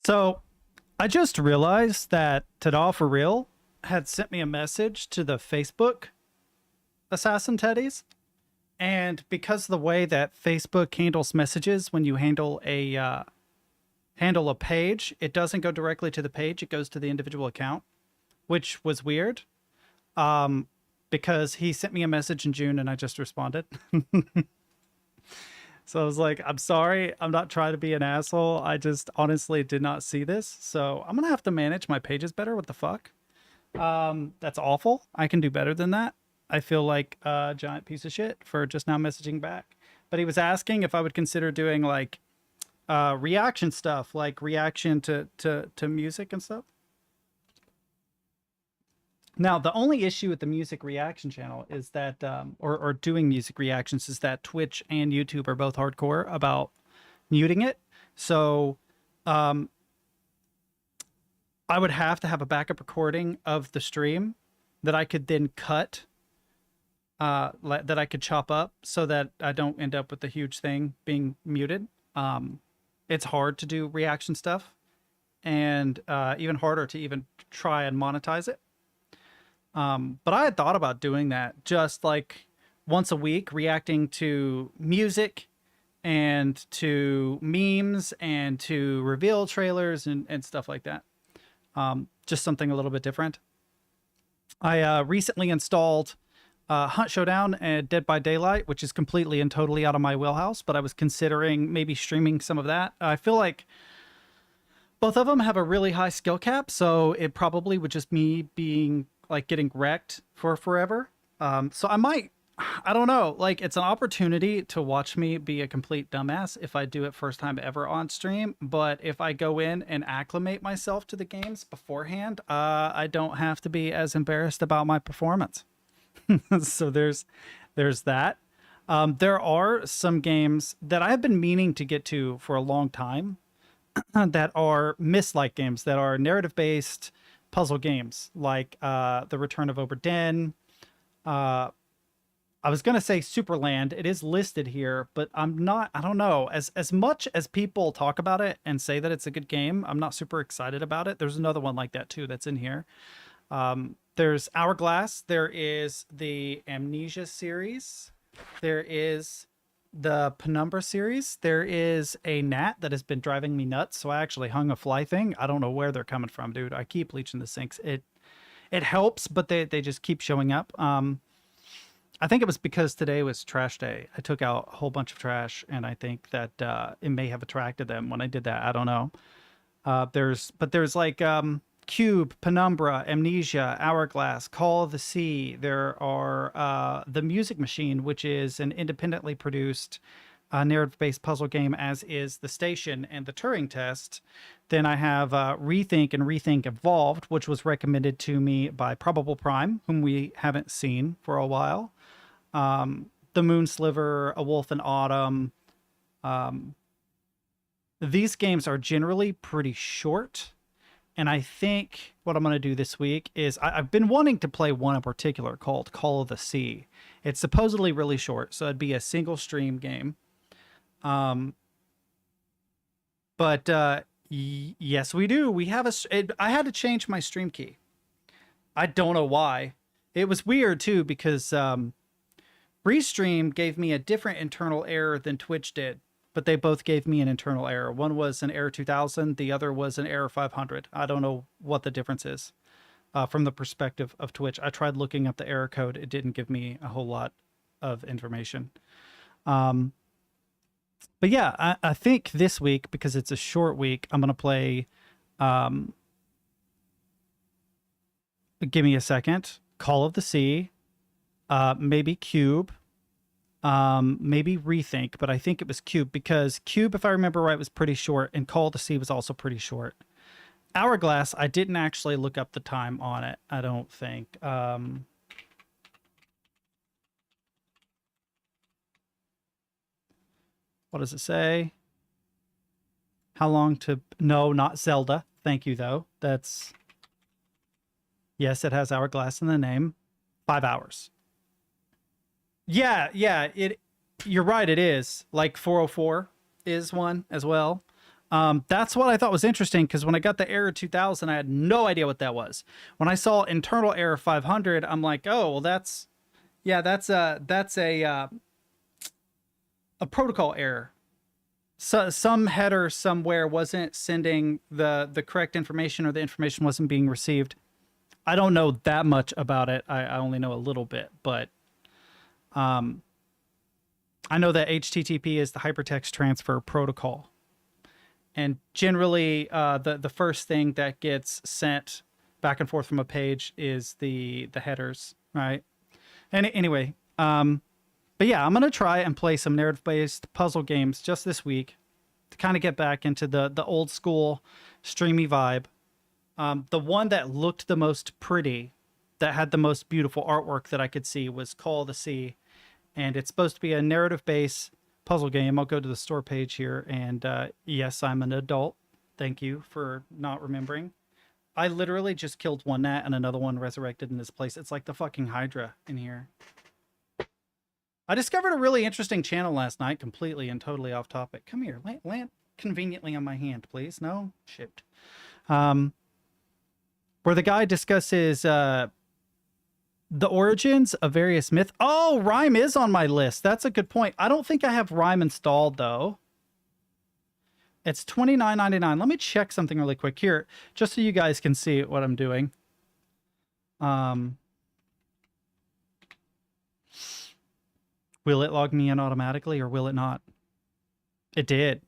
So I just realized that Tada for Real had sent me a message to the Facebook Assassin Teddies. And because of the way that Facebook handles messages when you handle a page, it doesn't go directly to the page, it goes to the individual account, which was weird. Um, because he sent me a message in June and I just responded. So I was like, I'm sorry. I'm not trying to be an asshole. I just honestly did not see this. So I'm going to have to manage my pages better. What the fuck? That's awful. I can do better than that. I feel like a giant piece of shit for just now messaging back. But he was asking if I would consider doing like reaction stuff, like reaction to music and stuff. Now, the only issue with the music reaction channel is that, or doing music reactions, is that Twitch and YouTube are both hardcore about muting it. So, um, I would have to have a backup recording of the stream that I could then cut, that I could chop up so that I don't end up with the huge thing being muted. It's hard to do reaction stuff and even harder to even try and monetize it. But I had thought about doing that just like once a week, reacting to music and to memes and to reveal trailers and stuff like that. Just something a little bit different. I recently installed Hunt Showdown and Dead by Daylight, which is completely and totally out of my wheelhouse, but I was considering maybe streaming some of that. I feel like both of them have a really high skill cap, so it probably would just me being like getting wrecked for forever. So I don't know, like it's an opportunity to watch me be a complete dumbass if I do it first time ever on stream. But if I go in and acclimate myself to the games beforehand, I don't have to be as embarrassed about my performance. So there's that. There are some games that I've been meaning to get to for a long time that are Myst-like games, that are narrative-based puzzle games, like The Return of Obra Dinn. I was gonna say Superland. It is listed here, but I don't know. As much as people talk about it and say that it's a good game, I'm not super excited about it. There's another one like that too that's in here. There's Hourglass. There is the Amnesia series. There is the Penumbra series. There is a gnat that has been driving me nuts, so I actually hung a fly thing. I don't know where they're coming from, dude. I keep leeching the sinks. It helps, but they just keep showing up. I think it was because today was trash day. I took out a whole bunch of trash, and I think that it may have attracted them when I did that. I don't know. There's like Cube, Penumbra, Amnesia, Hourglass, Call of the Sea. There are The Music Machine, which is an independently produced narrative-based puzzle game, as is The Station and The Turing Test. Then I have Rethink and Rethink Evolved, which was recommended to me by Probable Prime, whom we haven't seen for a while. The Moon Sliver, A Wolf in Autumn. These games are generally pretty short. And I think what I'm going to do this week is I've been wanting to play one in particular called Call of the Sea. It's supposedly really short, so it'd be a single stream game. Yes, we do. We have I had to change my stream key. I don't know why. It was weird too because Restream gave me a different internal error than Twitch did, but they both gave me an internal error. One was an error 2000, the other was an error 500. I don't know what the difference is from the perspective of Twitch. I tried looking up the error code. It didn't give me a whole lot of information. But yeah, I think this week, because it's a short week, I'm going to play, give me a second, Call of the Sea, maybe Cube, maybe Rethink, but I think it was Cube, because Cube, if I remember right, was pretty short, and Call of the Sea was also pretty short. Hourglass, I didn't actually look up the time on it, I don't think. What does it say? How long to... No, not Zelda. Thank you, though. That's... Yes, it has Hourglass in the name. 5 hours. Yeah, You're right, it is. Like 404 is one as well. That's what I thought was interesting, because when I got the error 2000, I had no idea what that was. When I saw internal error 500, I'm like, oh, well, that's a protocol error. So some header somewhere wasn't sending the correct information, or the information wasn't being received. I don't know that much about it. I only know a little bit, but I know that HTTP is the hypertext transfer protocol. And generally, the first thing that gets sent back and forth from a page is the headers, right? And anyway, but yeah, I'm gonna try and play some narrative-based puzzle games just this week to kind of get back into the old school streamy vibe. The one that looked the most pretty, that had the most beautiful artwork that I could see, was Call of the Sea, and it's supposed to be a narrative-based puzzle game. I'll go to the store page here, and yes, I'm an adult. Thank you for not remembering. I literally just killed one gnat and another one resurrected in this place. It's like the fucking Hydra in here. I discovered a really interesting channel last night, completely and totally off topic. Come here, land conveniently on my hand, please. No? Shit. Where the guy discusses the origins of various myths. Oh, Rhyme is on my list. That's a good point. I don't think I have Rhyme installed, though. It's $29.99. Let me check something really quick here, just so you guys can see what I'm doing. Will it log me in automatically, or will it not? It did.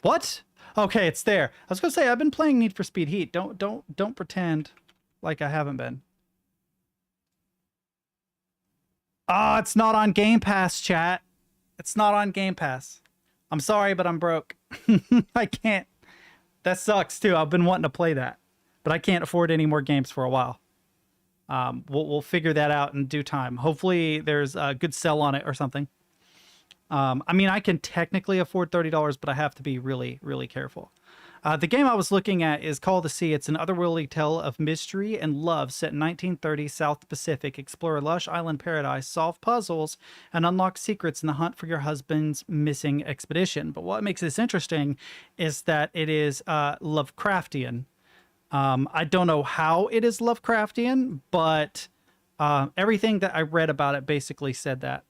What? Okay, it's there. I was gonna say, I've been playing Need for Speed Heat. Don't pretend like I haven't been. Ah, it's not on Game Pass, chat. It's not on Game Pass. I'm sorry, but I'm broke. I can't. That sucks too. I've been wanting to play that, but I can't afford any more games for a while. We'll figure that out in due time. Hopefully there's a good sell on it or something. I mean, I can technically afford $30, but I have to be really, really careful. The game I was looking at is Call of the Sea. It's an otherworldly tale of mystery and love set in 1930 South Pacific. Explore a lush island paradise, solve puzzles, and unlock secrets in the hunt for your husband's missing expedition. But what makes this interesting is that it is Lovecraftian. I don't know how it is Lovecraftian, but everything that I read about it basically said that.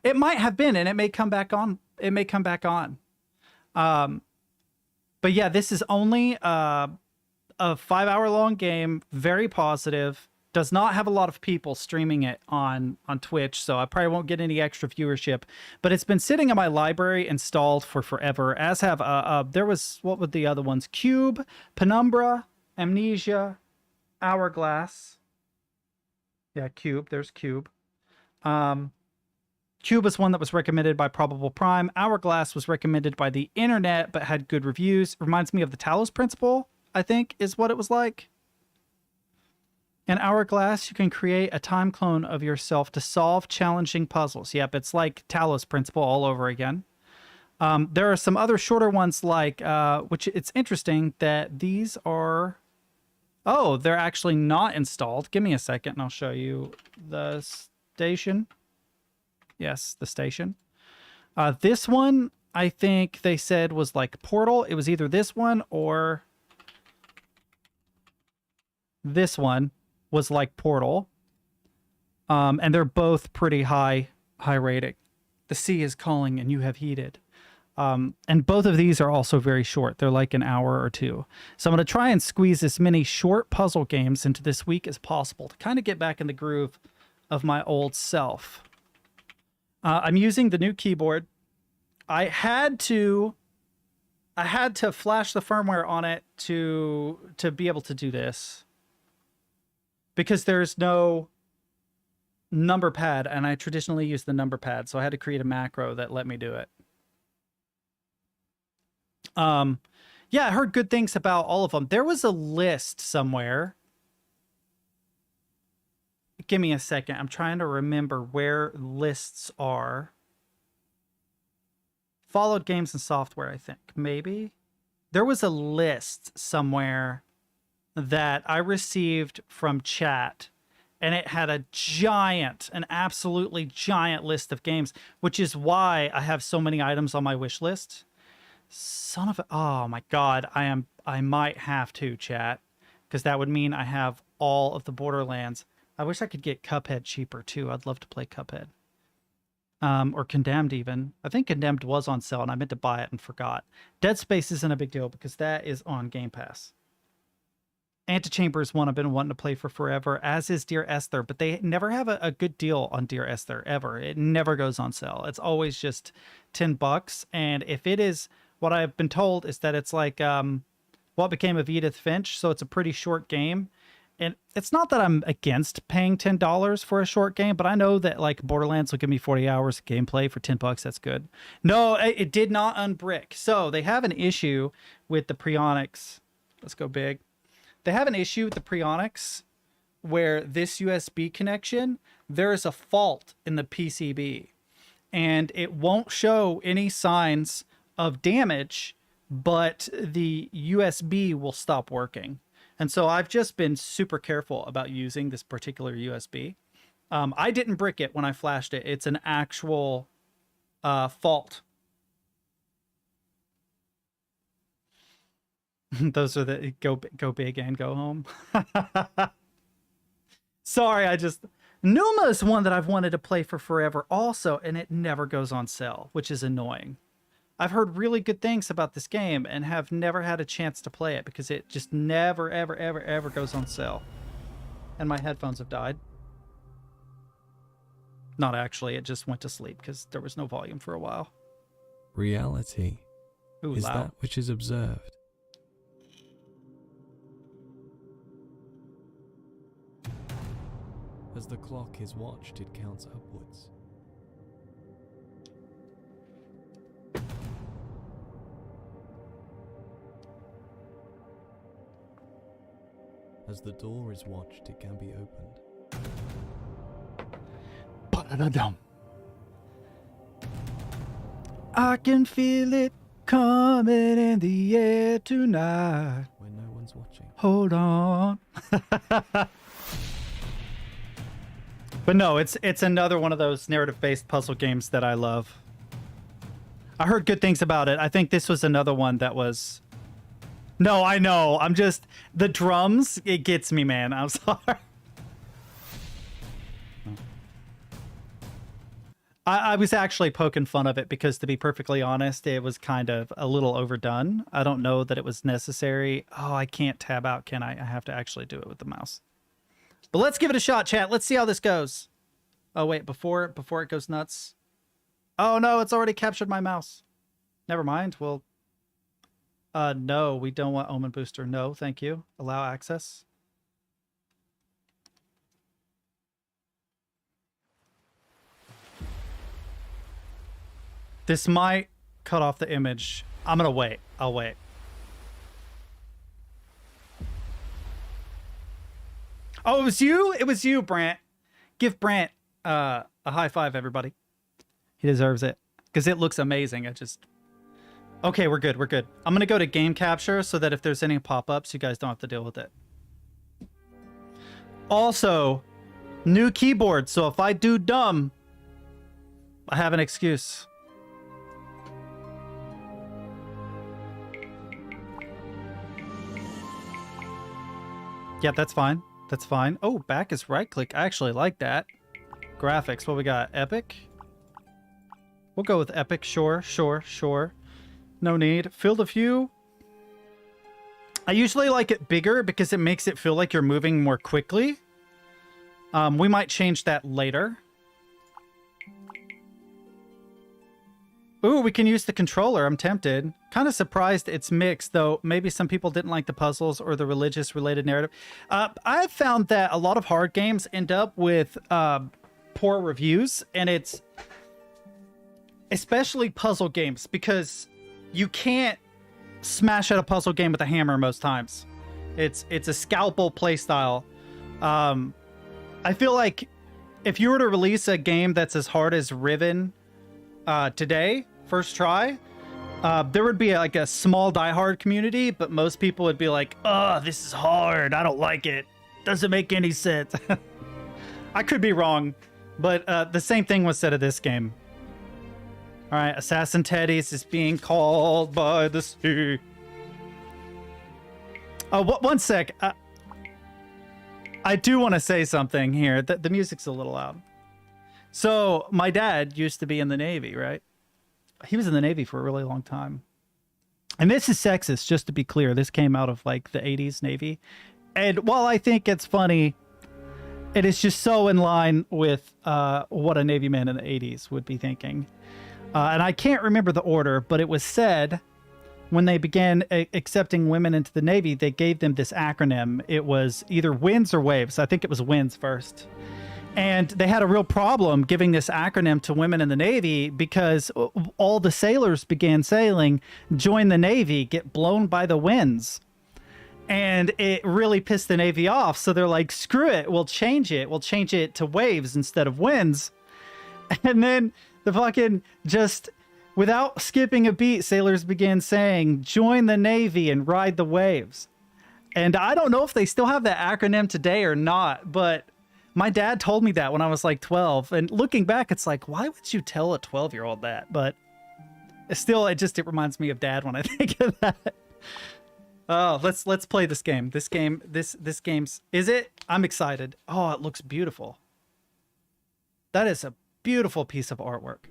It might have been, and it may come back on. It may come back on. But yeah, this is only a 5-hour-long game. Very positive. Does not have a lot of people streaming it on Twitch, so I probably won't get any extra viewership. But it's been sitting in my library installed for forever, as have there was, what were the other ones? Cube, Penumbra, Amnesia, Hourglass. Yeah, Cube. There's Cube. Cube was one that was recommended by Probable Prime. Hourglass was recommended by the internet, but had good reviews. Reminds me of the Talos Principle, I think, is what it was like. In Hourglass, you can create a time clone of yourself to solve challenging puzzles. Yep, it's like Talos Principle all over again. There are some other shorter ones like, which it's interesting that these are... Oh, they're actually not installed. Give me a second and I'll show you the station. Yes, the station. This one, I think they said was like Portal. It was either this one or this one was like Portal. And they're both pretty high rating. The sea is calling and you have heeded. And both of these are also very short. They're like an hour or two. So I'm going to try and squeeze as many short puzzle games into this week as possible to kind of get back in the groove of my old self. I'm using the new keyboard. I had to flash the firmware on it to be able to do this, because there's no number pad, and I traditionally use the number pad, so I had to create a macro that let me do it. Yeah, I heard good things about all of them. There was a list somewhere. Give me a second. I'm trying to remember where lists are. Followed games and software, I think. Maybe. There was a list somewhere that I received from chat, and it had a giant, an absolutely giant list of games, which is why I have so many items on my wish list. Son of a, oh my God, I might have to, chat, because that would mean I have all of the Borderlands. I wish I could get Cuphead cheaper too. I'd love to play Cuphead. Or Condemned even. I think Condemned was on sale and I meant to buy it and forgot. Dead Space isn't a big deal because that is on Game Pass. Antechamber is one I've been wanting to play for forever, as is Dear Esther, but they never have a good deal on Dear Esther, ever. It never goes on sale. It's always just $10, and if it is, what I've been told is that it's like What Became of Edith Finch, so it's a pretty short game. And it's not that I'm against paying $10 for a short game, but I know that like Borderlands will give me 40 hours of gameplay for $10. That's good. No, it did not unbrick. So they have an issue with the Prionics. Let's go big. They have an issue with the Prionics where this USB connection, there is a fault in the PCB and it won't show any signs of damage, but the USB will stop working. And so I've just been super careful about using this particular USB. I didn't brick it when I flashed it. It's an actual fault. Those are the go big and go home. Sorry, Numa is one that I've wanted to play for forever also, and it never goes on sale, which is annoying. I've heard really good things about this game and have never had a chance to play it because it just never, ever, ever, ever goes on sale. And my headphones have died. Not actually, it just went to sleep because there was no volume for a while. Reality is loud. that which is observed. As the clock is watched, it counts upwards. As the door is watched, it can be opened. I can feel it coming in the air tonight. When no one's watching. Hold on. But no, it's another one of those narrative-based puzzle games that I love. I heard good things about it. I think this was another one that was... No, I know. I'm just... The drums, it gets me, man. I'm sorry. I was actually poking fun of it because, to be perfectly honest, it was kind of a little overdone. I don't know that it was necessary. Oh, I can't tab out, can I? I have to actually do it with the mouse. But let's give it a shot, chat. Let's see how this goes. Oh, wait. Before it goes nuts. Oh, no. It's already captured my mouse. Never mind. Well... no, we don't want Omen Booster. No, thank you. Allow access. This might cut off the image. I'm gonna wait. I'll wait. Oh, it was you? It was you, Brant. Give Brant a high five, everybody. He deserves it. Because it looks amazing. Okay, we're good. We're good. I'm going to go to game capture so that if there's any pop-ups, you guys don't have to deal with it. Also, new keyboard. So if I do dumb, I have an excuse. Yeah, that's fine. That's fine. Oh, back is right click. I actually like that. Graphics. What we got? Epic? We'll go with epic. Sure, sure, sure. No need. Field of view. I usually like it bigger because it makes it feel like you're moving more quickly. We might change that later. Ooh, we can use the controller. I'm tempted. Kind of surprised it's mixed, though. Maybe some people didn't like the puzzles or the religious-related narrative. I've found that a lot of hard games end up with poor reviews, and it's especially puzzle games, because you can't smash at a puzzle game with a hammer most times. It's a scalpel playstyle. I feel like if you were to release a game that's as hard as Riven today, first try, there would be like a small diehard community, but most people would be like, "Oh, this is hard. I don't like it. Doesn't make any sense." I could be wrong, but the same thing was said of this game. All right, AssassinTeddies is being called by the sea. Oh, one sec. I do want to say something here. The music's a little loud. So my dad used to be in the Navy, right? He was in the Navy for a really long time. And this is sexist, just to be clear. This came out of like the 80s Navy. And while I think it's funny, it is just so in line with what a Navy man in the 80s would be thinking. And I can't remember the order, but it was said when they began accepting women into the Navy, they gave them this acronym. It was either WINS or WAVES. I think it was WINS first. And they had a real problem giving this acronym to women in the Navy because all the sailors began sailing, join the Navy, get blown by the winds. And it really pissed the Navy off. So they're like, screw it. We'll change it. We'll change it to WAVES instead of WINS. And then the fucking just without skipping a beat, sailors began saying, join the Navy and ride the waves. And I don't know if they still have that acronym today or not, but my dad told me that when I was like 12. And looking back, it's like, why would you tell a 12-year-old that? But still, it reminds me of dad when I think of that. Oh, let's play this game. This game's, is it? I'm excited. Oh, it looks beautiful. That is a beautiful piece of artwork.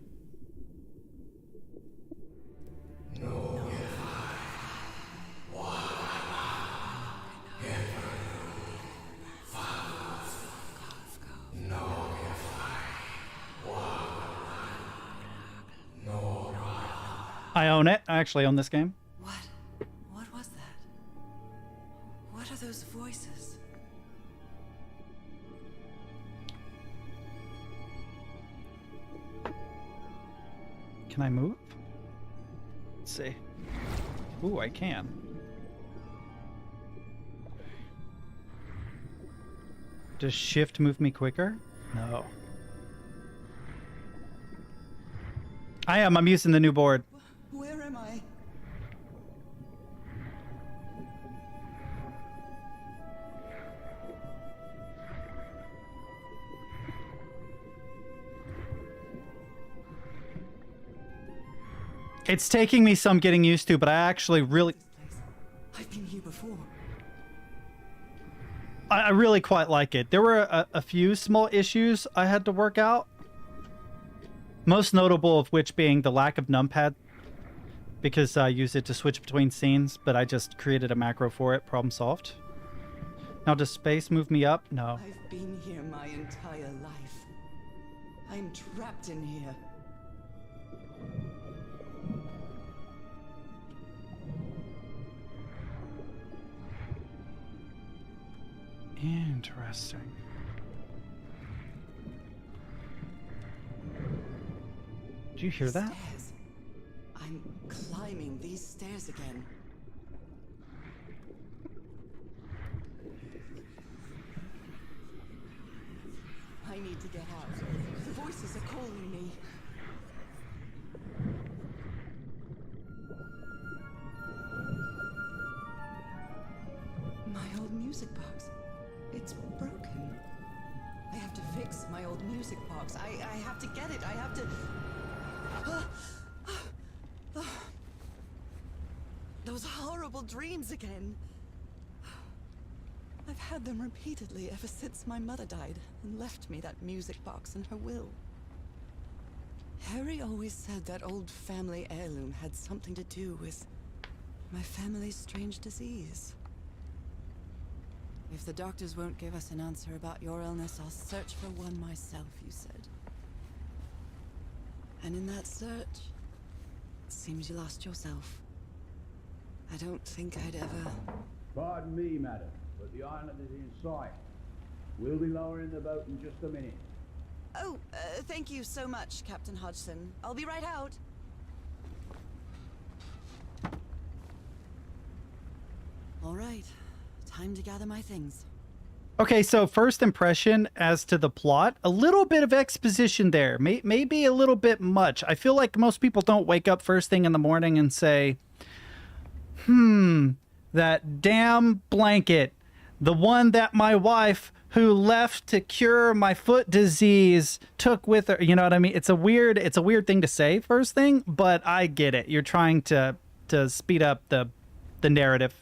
I own it. I actually own this game. What was that? What are those voices? Can I move? Let's see. Ooh, I can. Does shift move me quicker? No. I'm using the new board. Where am I? It's taking me some getting used to, but I actually really... I've been here before. I really quite like it. There were a few small issues I had to work out. Most notable of which being the lack of numpad, because I use it to switch between scenes, but I just created a macro for it. Problem solved. Now, does space move me up? No. I've been here my entire life. I'm trapped in here. Interesting. Did you hear that? Stairs. I'm climbing these stairs again. I need to get out. The voices are calling me. My old music box. It's broken. I have to fix my old music box. I have to get it. I have to... Those horrible dreams again. I've had them repeatedly ever since my mother died and left me that music box in her will. Harry always said that old family heirloom had something to do with my family's strange disease. If the doctors won't give us an answer about your illness, I'll search for one myself, you said. And in that search, it seems you lost yourself. I don't think I'd ever... Pardon me, madam, but the island is in sight. We'll be lowering the boat in just a minute. Oh, thank you so much, Captain Hodgson. I'll be right out. All right, time to gather my things. Okay, so first impression as to the plot, a little bit of exposition there, maybe a little bit much. I feel like most people don't wake up first thing in the morning and say, that damn blanket, the one that my wife who left to cure my foot disease took with her. You know what I mean? It's a weird thing to say first thing, but I get it. You're trying to speed up the narrative.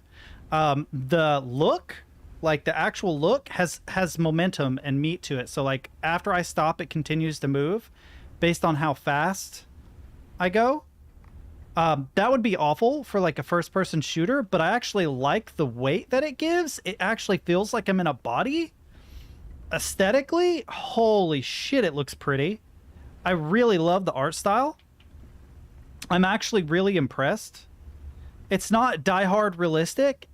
The look, like the actual look, has momentum and meat to it. So like after I stop, it continues to move based on how fast I go. That would be awful for like a first person shooter, but I actually like the weight that it gives. It actually feels like I'm in a body. Aesthetically, holy shit, it looks pretty. I really love the art style. I'm actually really impressed. It's not Die Hard realistic.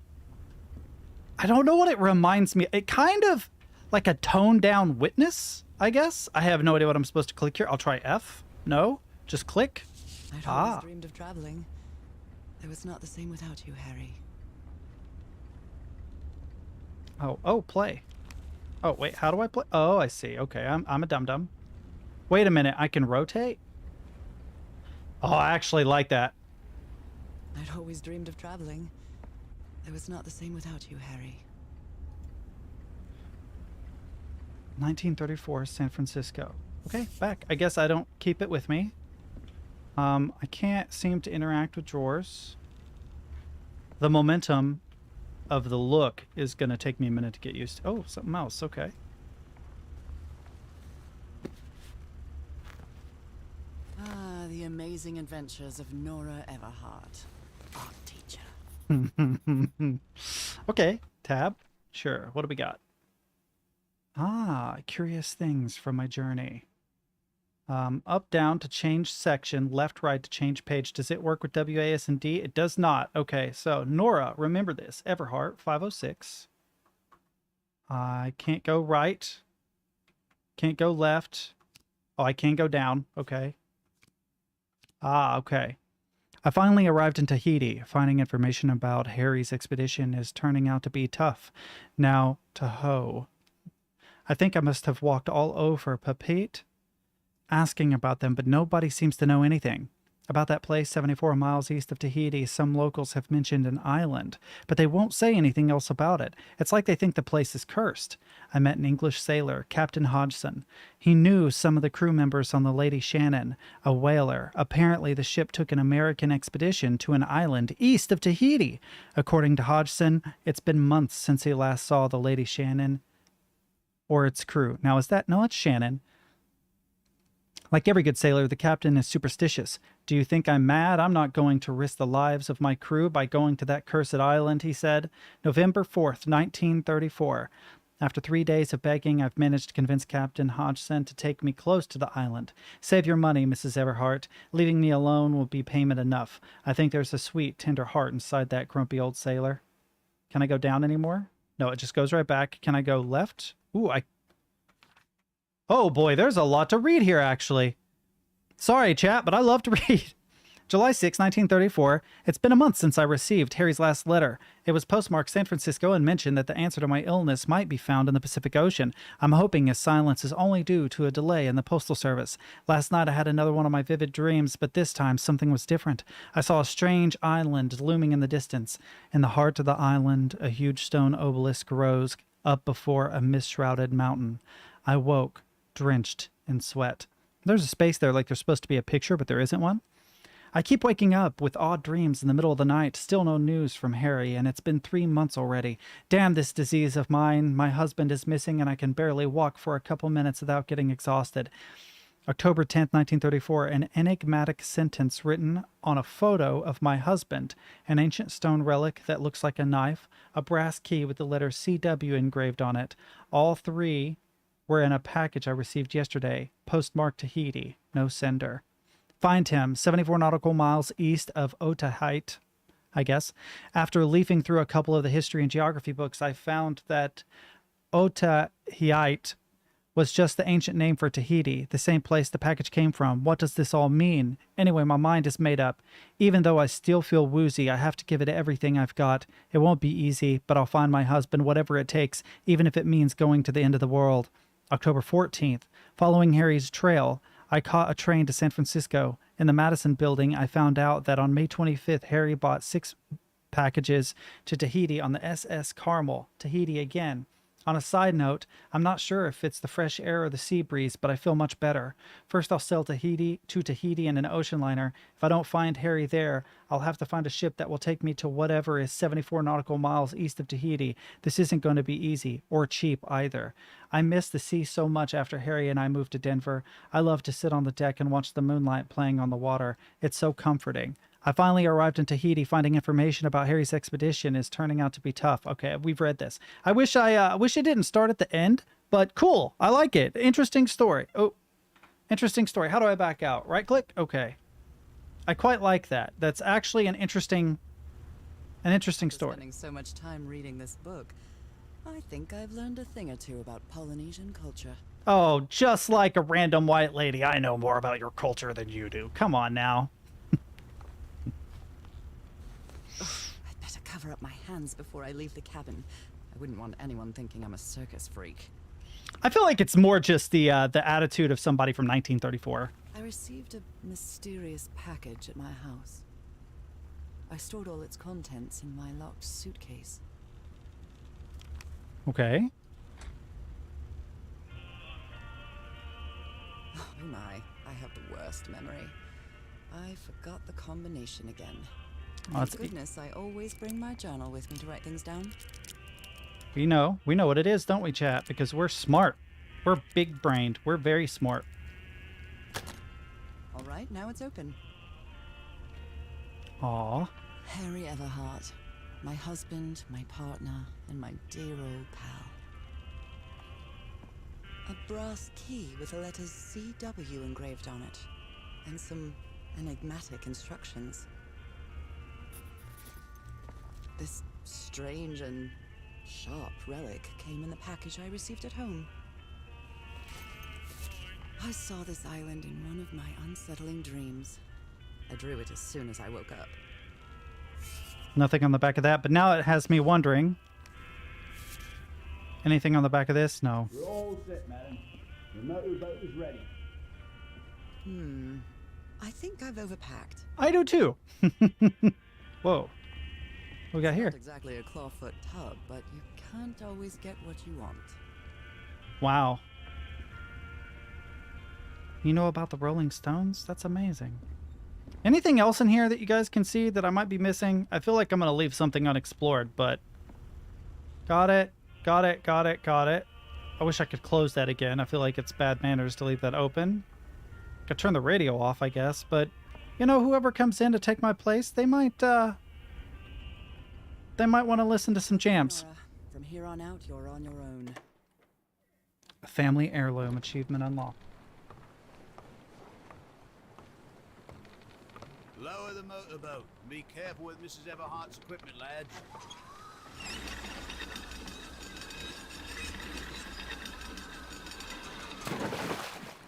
I don't know what it reminds me. It kind of like a toned down Witness, I guess. I have no idea what I'm supposed to click here. I'll try F. No, just click. I'd always dreamed of traveling. It was not the same without you, Harry. Oh, play. Oh, wait, how do I play? Oh, I see. Okay, I'm a dum-dum. Wait a minute, I can rotate? Oh, I actually like that. I'd always dreamed of traveling. It was not the same without you, Harry. 1934, San Francisco. Okay, back. I guess I don't keep it with me. I can't seem to interact with drawers. The momentum of the look is going to take me a minute to get used to. Oh, something else. Okay. Ah, the amazing adventures of Nora Everhart, art teacher. Okay, tab. Sure. What do we got? Ah, curious things from my journey. Up, down to change section, left, right to change page. Does it work with WASD? It does not. Okay, so Nora, remember this. Everhart, 506. I can't go right. Can't go left. Oh, I can go down. Okay. Ah, okay. I finally arrived in Tahiti. Finding information about Harry's expedition is turning out to be tough. Now, Tahoe. I think I must have walked all over Papeete, asking about them, but nobody seems to know anything. About that place 74 miles east of Tahiti, some locals have mentioned an island, but they won't say anything else about it. It's like they think the place is cursed. I met an English sailor, Captain Hodgson. He knew some of the crew members on the Lady Shannon, a whaler. Apparently the ship took an American expedition to an island east of Tahiti. According to Hodgson, it's been months since he last saw the Lady Shannon or its crew. Now is that... No, it's Shannon. Like every good sailor, the captain is superstitious. Do you think I'm mad? I'm not going to risk the lives of my crew by going to that cursed island, he said. November 4th, 1934. After 3 days of begging, I've managed to convince Captain Hodgson to take me close to the island. Save your money, Mrs. Everhart. Leaving me alone will be payment enough. I think there's a sweet, tender heart inside that grumpy old sailor. Can I go down anymore? No, it just goes right back. Can I go left? Ooh, Oh boy, there's a lot to read here, actually. Sorry, chat, but I love to read. July 6, 1934. It's been a month since I received Harry's last letter. It was postmarked San Francisco and mentioned that the answer to my illness might be found in the Pacific Ocean. I'm hoping his silence is only due to a delay in the postal service. Last night I had another one of my vivid dreams, but this time something was different. I saw a strange island looming in the distance. In the heart of the island, a huge stone obelisk rose up before a mist-shrouded mountain. I woke, drenched in sweat. There's a space there like there's supposed to be a picture, but there isn't one. I keep waking up with odd dreams in the middle of the night. Still no news from Harry, and it's been 3 months already. Damn this disease of mine. My husband is missing, and I can barely walk for a couple minutes without getting exhausted. October 10th, 1934, an enigmatic sentence written on a photo of my husband, an ancient stone relic that looks like a knife, a brass key with the letter CW engraved on it. All three were in a package I received yesterday, postmarked Tahiti, no sender. Find him, 74 nautical miles east of Otaheite, I guess. After leafing through a couple of the history and geography books, I found that Otaheite was just the ancient name for Tahiti, the same place the package came from. What does this all mean? Anyway, my mind is made up. Even though I still feel woozy, I have to give it everything I've got. It won't be easy, but I'll find my husband, whatever it takes, even if it means going to the end of the world. October 14th. Following Harry's trail, I caught a train to San Francisco. In the Madison building, I found out that on May 25th, Harry bought 6 packages to Tahiti on the SS Carmel. Tahiti again. On a side note, I'm not sure if it's the fresh air or the sea breeze, but I feel much better. First, I'll sail to Tahiti in an ocean liner. If I don't find Harry there, I'll have to find a ship that will take me to whatever is 74 nautical miles east of Tahiti. This isn't going to be easy, or cheap either. I miss the sea so much after Harry and I moved to Denver. I love to sit on the deck and watch the moonlight playing on the water. It's so comforting. I finally arrived in Tahiti. Finding information about Harry's expedition is turning out to be tough. Okay, we've read this. I wish it didn't start at the end, but cool. I like it. Interesting story. Oh, interesting story. How do I back out? Right click? Okay. I quite like that. That's actually an interesting story. Spending so much time reading this book, I think I've learned a thing or two about Polynesian culture. Oh, just like a random white lady, I know more about your culture than you do. Come on now. I'd better cover up my hands before I leave the cabin. I wouldn't want anyone thinking I'm a circus freak. I feel like it's more just the attitude of somebody from 1934. I received a mysterious package at my house. I stored all its contents in my locked suitcase. Okay. Oh my, I have the worst memory. I forgot the combination again. Oh, Thank goodness I always bring my journal with me to write things down. We know what it is, don't we, chat? Because we're smart. We're big-brained. We're very smart. All right, now it's open. Aw. Harry Everhart, my husband, my partner, and my dear old pal. A brass key with the letters CW engraved on it, and some enigmatic instructions. This strange and sharp relic came in the package I received at home. I saw this island in one of my unsettling dreams. I drew it as soon as I woke up. Nothing on the back of that, but now it has me wondering. Anything on the back of this? No. We're all set, madam. The motorboat is ready. I think I've overpacked. I do too. Whoa. What we got here? Not exactly a clawfoot tub, but you can't always get what you want. Wow. You know about the Rolling Stones? That's amazing. Anything else in here that you guys can see that I might be missing? I feel like I'm going to leave something unexplored, but... Got it. Got it. Got it. Got it. I wish I could close that again. I feel like it's bad manners to leave that open. Could turn the radio off, I guess, but... You know, whoever comes in to take my place, they might want to listen to some jams. Nora, from here on out, you're on your own. A family heirloom achievement unlocked. Lower the motorboat. Be careful with Mrs. Everhart's equipment, lads.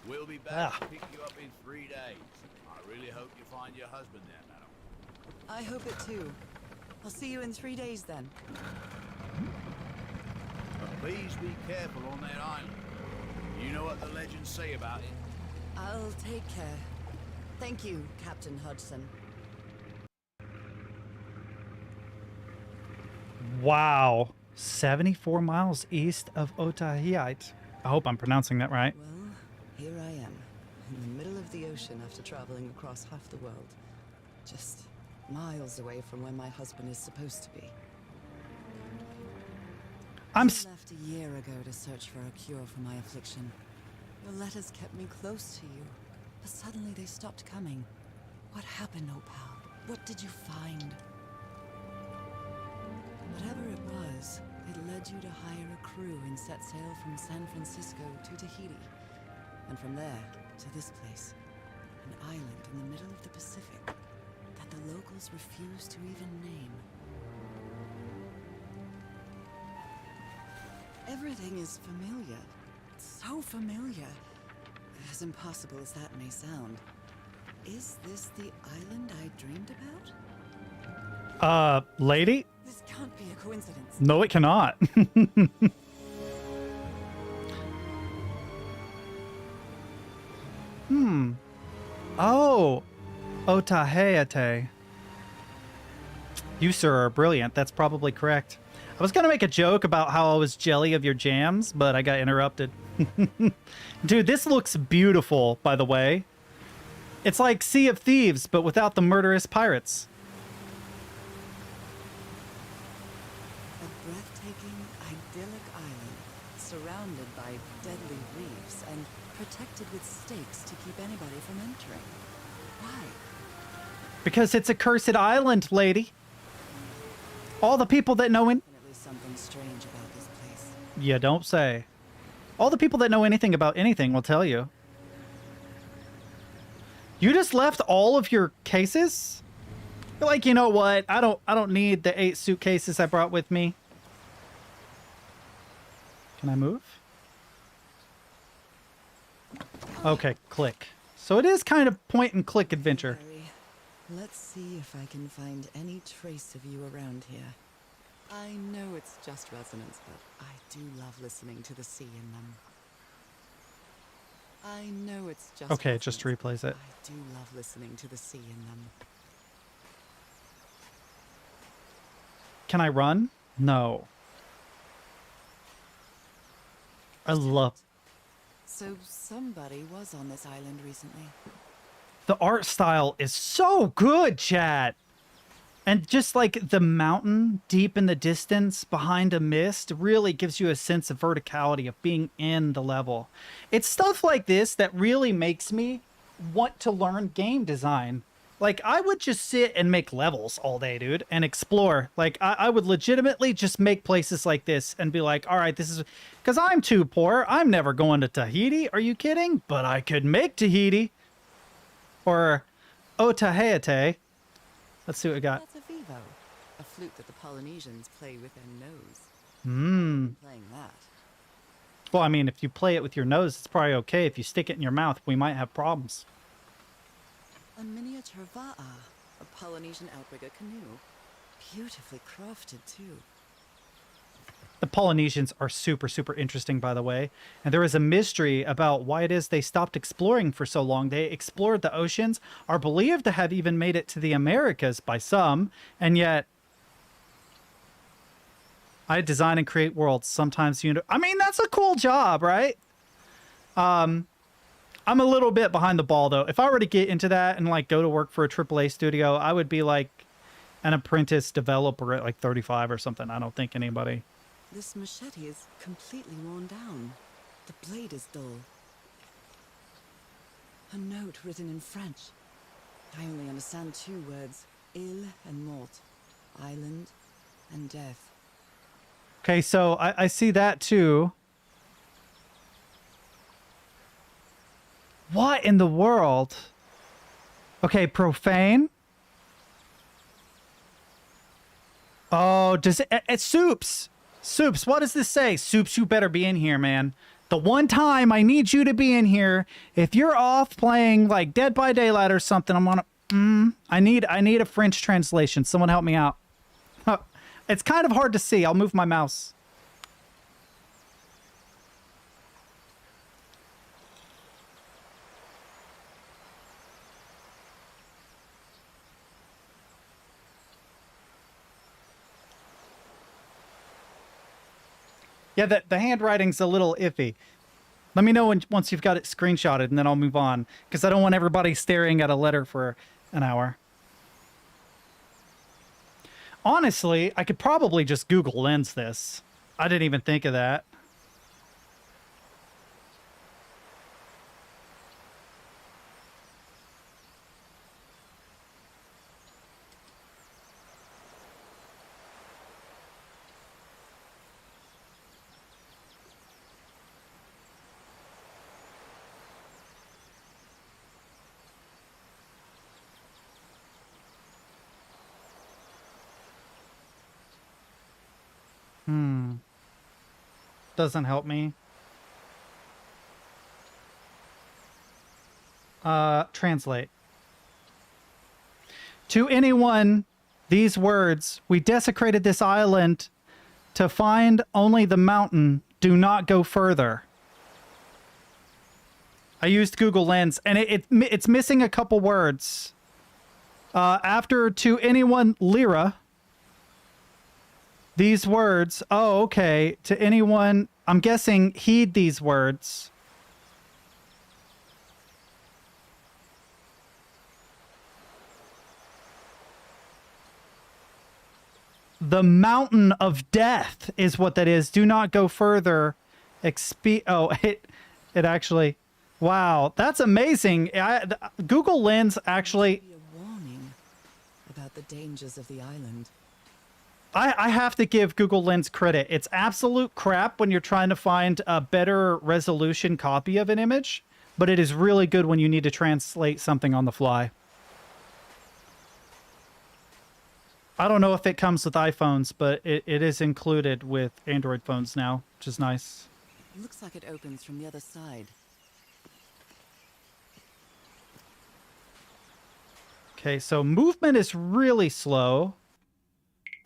We'll be back to pick you up in 3 days. I really hope you find your husband there, madam. I hope it too. I'll see you in 3 days then. But please be careful on that island. You know what the legends say about it. I'll take care. Thank you, Captain Hudson. Wow. 74 miles east of Otaheite. I hope I'm pronouncing that right. Well, here I am, in the middle of the ocean after traveling across half the world. Just miles away from where my husband is supposed to be. I left a year ago to search for a cure for my affliction. Your letters kept me close to you, but suddenly they stopped coming. What happened, Opal? What did you find? Whatever it was, it led you to hire a crew and set sail from San Francisco to Tahiti. And from there to this place, an island in the middle of the Pacific that the locals refuse to even name. Everything is familiar. So familiar. As impossible as that may sound. Is this the island I dreamed about? Lady? This can't be a coincidence. No, it cannot. Oh. Otaheite. You, sir, are brilliant. That's probably correct. I was gonna make a joke about how I was jelly of your jams, but I got interrupted. Dude, this looks beautiful, by the way. It's like Sea of Thieves, but without the murderous pirates. A breathtaking, idyllic island, surrounded by deadly reefs and protected with stakes to keep anybody from entering. Why? Because it's a cursed island, lady. All the people that know in... Definitely something strange about this place. You don't say. All the people that know anything about anything will tell you. You just left all of your cases? You're like, you know what? I don't need the 8 suitcases I brought with me. Can I move? Okay, click. So it is kind of point and click adventure. Harry, let's see if I can find any trace of you around here. I know it's just resonance, but I do love listening to the sea in them. I know it's just Okay, just resonance, replays it. I do love listening to the sea in them. Can I run? No. I love... So somebody was on this island recently. The art style is so good, chat. And just like the mountain deep in the distance behind a mist really gives you a sense of verticality, of being in the level. It's stuff like this that really makes me want to learn game design. Like, I would just sit and make levels all day, dude, and explore. Like, I would legitimately just make places like this and be like, all right, this is... Because I'm too poor. I'm never going to Tahiti. Are you kidding? But I could make Tahiti. Or Otaheite. Let's see what we got. That's a vivo, a flute that the Polynesians play with their nose. Hmm. Playing that. Well, I mean, if you play it with your nose, it's probably okay. If you stick it in your mouth, we might have problems. A miniature va'a, a Polynesian outrigger canoe. Beautifully crafted, too. The Polynesians are super, super interesting, by the way. And there is a mystery about why it is they stopped exploring for so long. They explored the oceans, are believed to have even made it to the Americas by some, and yet I design and create worlds. Sometimes I mean, that's a cool job, right? I'm a little bit behind the ball, though. If I were to get into that and like go to work for a AAA studio, I would be like an apprentice developer at like 35 or something. I don't think anybody... This machete is completely worn down. The blade is dull. A note written in French. I only understand 2 words. Île and mort. Island and death. Okay, so I see that too. What in the world? Okay, profane. Oh, does it's Soups. Soups, what does this say? Soups, you better be in here, man. The one time I need you to be in here, if you're off playing like Dead by Daylight or something, I'm gonna... I need a French translation. Someone help me out. It's kind of hard to see. I'll move my mouse. Yeah, the handwriting's a little iffy. Let me know once you've got it screenshotted, and then I'll move on, because I don't want everybody staring at a letter for an hour. Honestly, I could probably just Google Lens this. I didn't even think of that. Doesn't help me. Translate. To anyone, these words, we desecrated this island to find only the mountain. Do not go further. I used Google Lens, and it's missing a couple words. After to anyone, Lyra. These words. Oh, okay. To anyone, I'm guessing, heed these words. The mountain of death is what that is. Do not go further. Oh, it actually. Wow, that's amazing. Google Lens actually. Be a warning about the dangers of the island. I have to give Google Lens credit. It's absolute crap when you're trying to find a better resolution copy of an image, but it is really good when you need to translate something on the fly. I don't know if it comes with iPhones, but it is included with Android phones now, which is nice. Looks like it opens from the other side. Okay, so movement is really slow.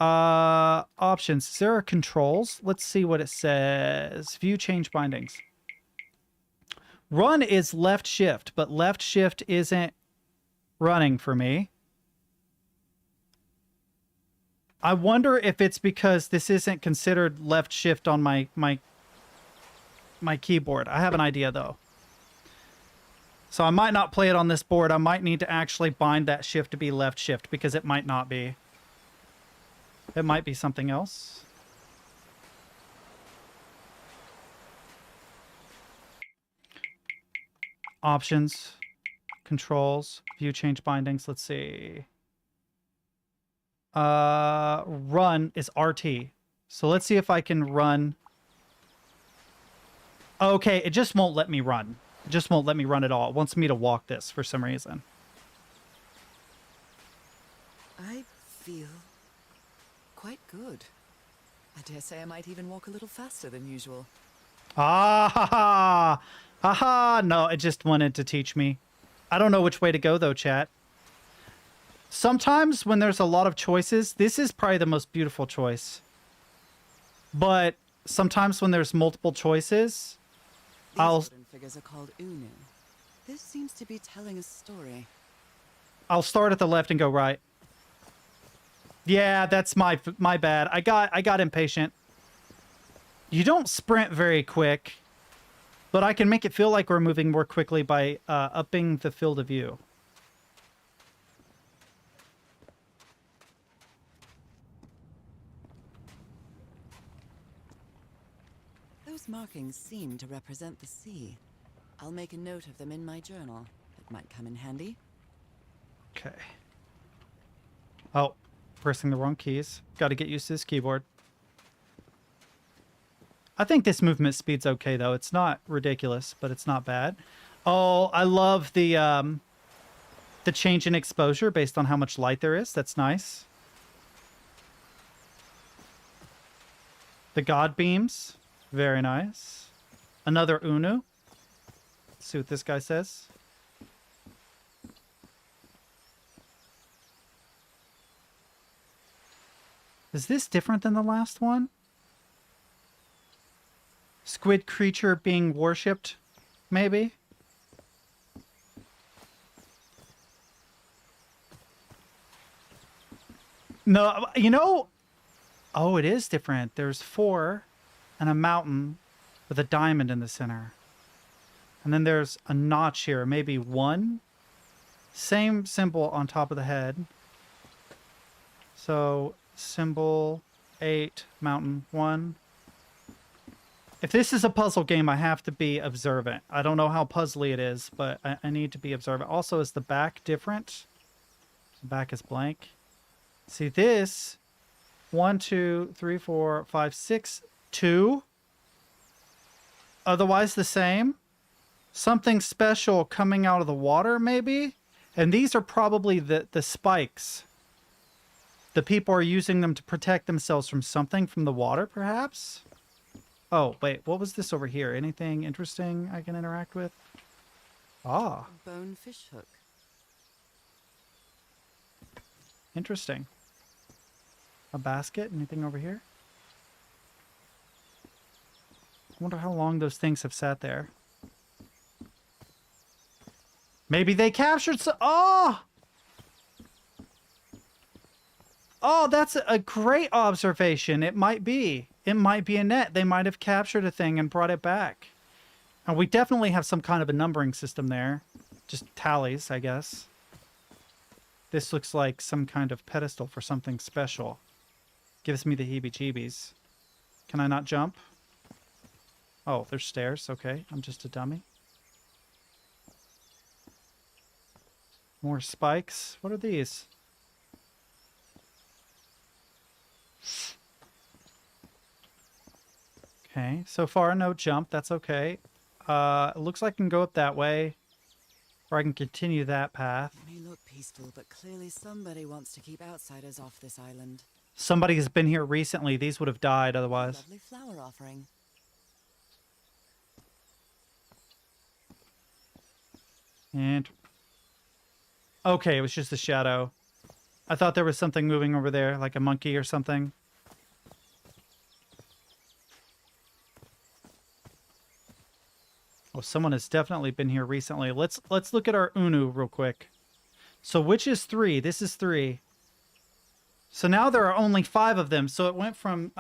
Options. Is there controls? Let's see what it says. View change bindings. Run is left shift, but left shift isn't running for me. I wonder if it's because this isn't considered left shift on my keyboard. I have an idea though. So I might not play it on this board. I might need to actually bind that shift to be left shift because it might not be. It might be something else. Options, controls, view change bindings. Let's see. Run is RT. So let's see if I can run. Okay, it just won't let me run. It just won't let me run at all. It wants me to walk this for some reason. I feel quite good. I dare say I might even walk a little faster than usual. Ah, ha, ha. Ha, ha. No, it just wanted to teach me. I don't know which way to go, though, chat. Sometimes when there's a lot of choices, this is probably the most beautiful choice. But sometimes when there's multiple choices, These wooden figures are called Unu. This seems to be telling a story. I'll start at the left and go right. Yeah, that's my bad. I got impatient. You don't sprint very quick, but I can make it feel like we're moving more quickly by upping the field of view. Those markings seem to represent the sea. I'll make a note of them in my journal. It might come in handy. Okay. Oh, pressing the wrong keys. Got to get used to this keyboard. I think this movement speed's okay, though. It's not ridiculous, but it's not bad. Oh, I love the change in exposure based on how much light there is. That's nice. The God beams. Very nice. Another Unu. Let's see what this guy says. Is this different than the last one? Squid creature being worshipped, maybe? No, you know... Oh, it is different. There's 4 and a mountain with a diamond in the center. And then there's a notch here, maybe 1. Same symbol on top of the head. So, symbol 8, mountain 1. If this is a puzzle game, I have to be observant. I don't know how puzzly it is, but I need to be observant. Also, is the back different? The back is blank. See this? 1, 2, 3, 4, 5, 6, 2. Otherwise the same. Something special coming out of the water, maybe? And these are probably the spikes. The people are using them to protect themselves from something from the water, perhaps? Oh, wait, what was this over here? Anything interesting I can interact with? Ah. Bone fish hook. Interesting. A basket? Anything over here? I wonder how long those things have sat there. Maybe they captured some... Oh! Oh, that's a great observation. It might be. It might be a net. They might have captured a thing and brought it back. And we definitely have some kind of a numbering system there. Just tallies, I guess. This looks like some kind of pedestal for something special. Gives me the heebie-jeebies. Can I not jump? Oh, there's stairs. Okay, I'm just a dummy. More spikes. What are these? Okay, so far no jump. That's okay. It looks like I can go up that way, or I can continue that path. It may look peaceful, but clearly somebody wants to keep outsiders off this island. Somebody has been here recently. These would have died otherwise. Lovely flower offering. And... okay, it was just a shadow. I thought there was something moving over there, like a monkey or something. Oh, someone has definitely been here recently. Let's look at our Unu real quick. So which is 3? This is 3. So now there are only 5 of them. So it went from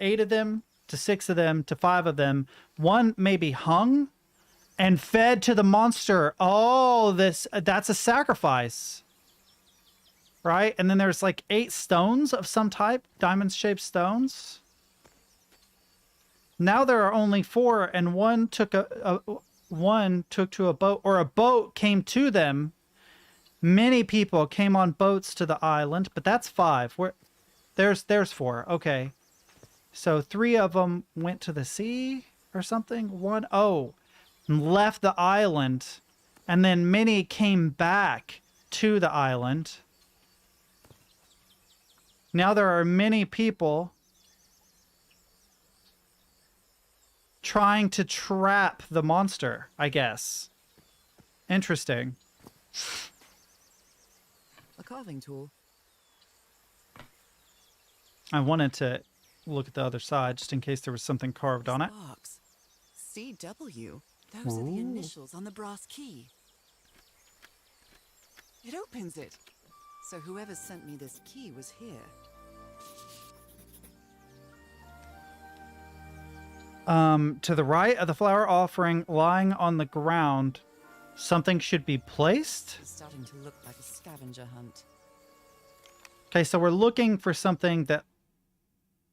8 of them to 6 of them to 5 of them. One maybe hung and fed to the monster. Oh, that's a sacrifice. Right? And then there's like 8 stones of some type, diamond-shaped stones. Now there are only 4, and one took to a boat, or a boat came to them. Many people came on boats to the island, but that's 5. There's 4. Okay, so 3 of them went to the sea or something. One left the island, and then many came back to the island. Now there are many people trying to trap the monster, I guess. Interesting. A carving tool. I wanted to look at the other side just in case there was something carved on it. Box. CW. Those are the initials on the brass key. It opens it. So whoever sent me this key was here. To the right of the flower offering lying on the ground, something should be placed. It's starting to look like a scavenger hunt. Okay, so we're looking for something that...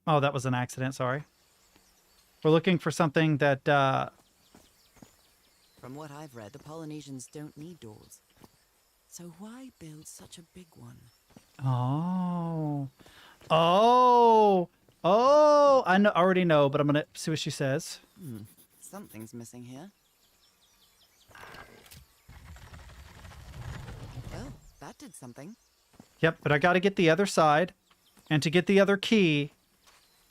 oh, that was an accident, sorry. We're looking for something that, From what I've read, the Polynesians don't need doors. So why build such a big one? oh. Oh! Oh! I already know, but I'm gonna see what she says. Something's missing here. Well, that did something. Yep, but I gotta get the other side. And to get the other key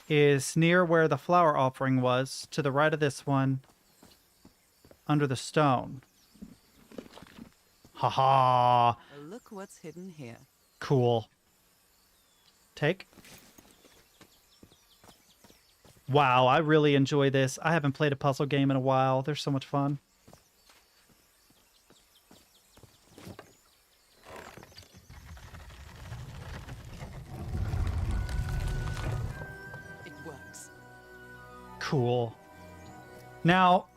is near where the flower offering was, to the right of this one, under the stone. Haha! Well, look what's hidden here. Cool. Take. Wow, I really enjoy this. I haven't played a puzzle game in a while. They're so much fun. It works. Cool. Now,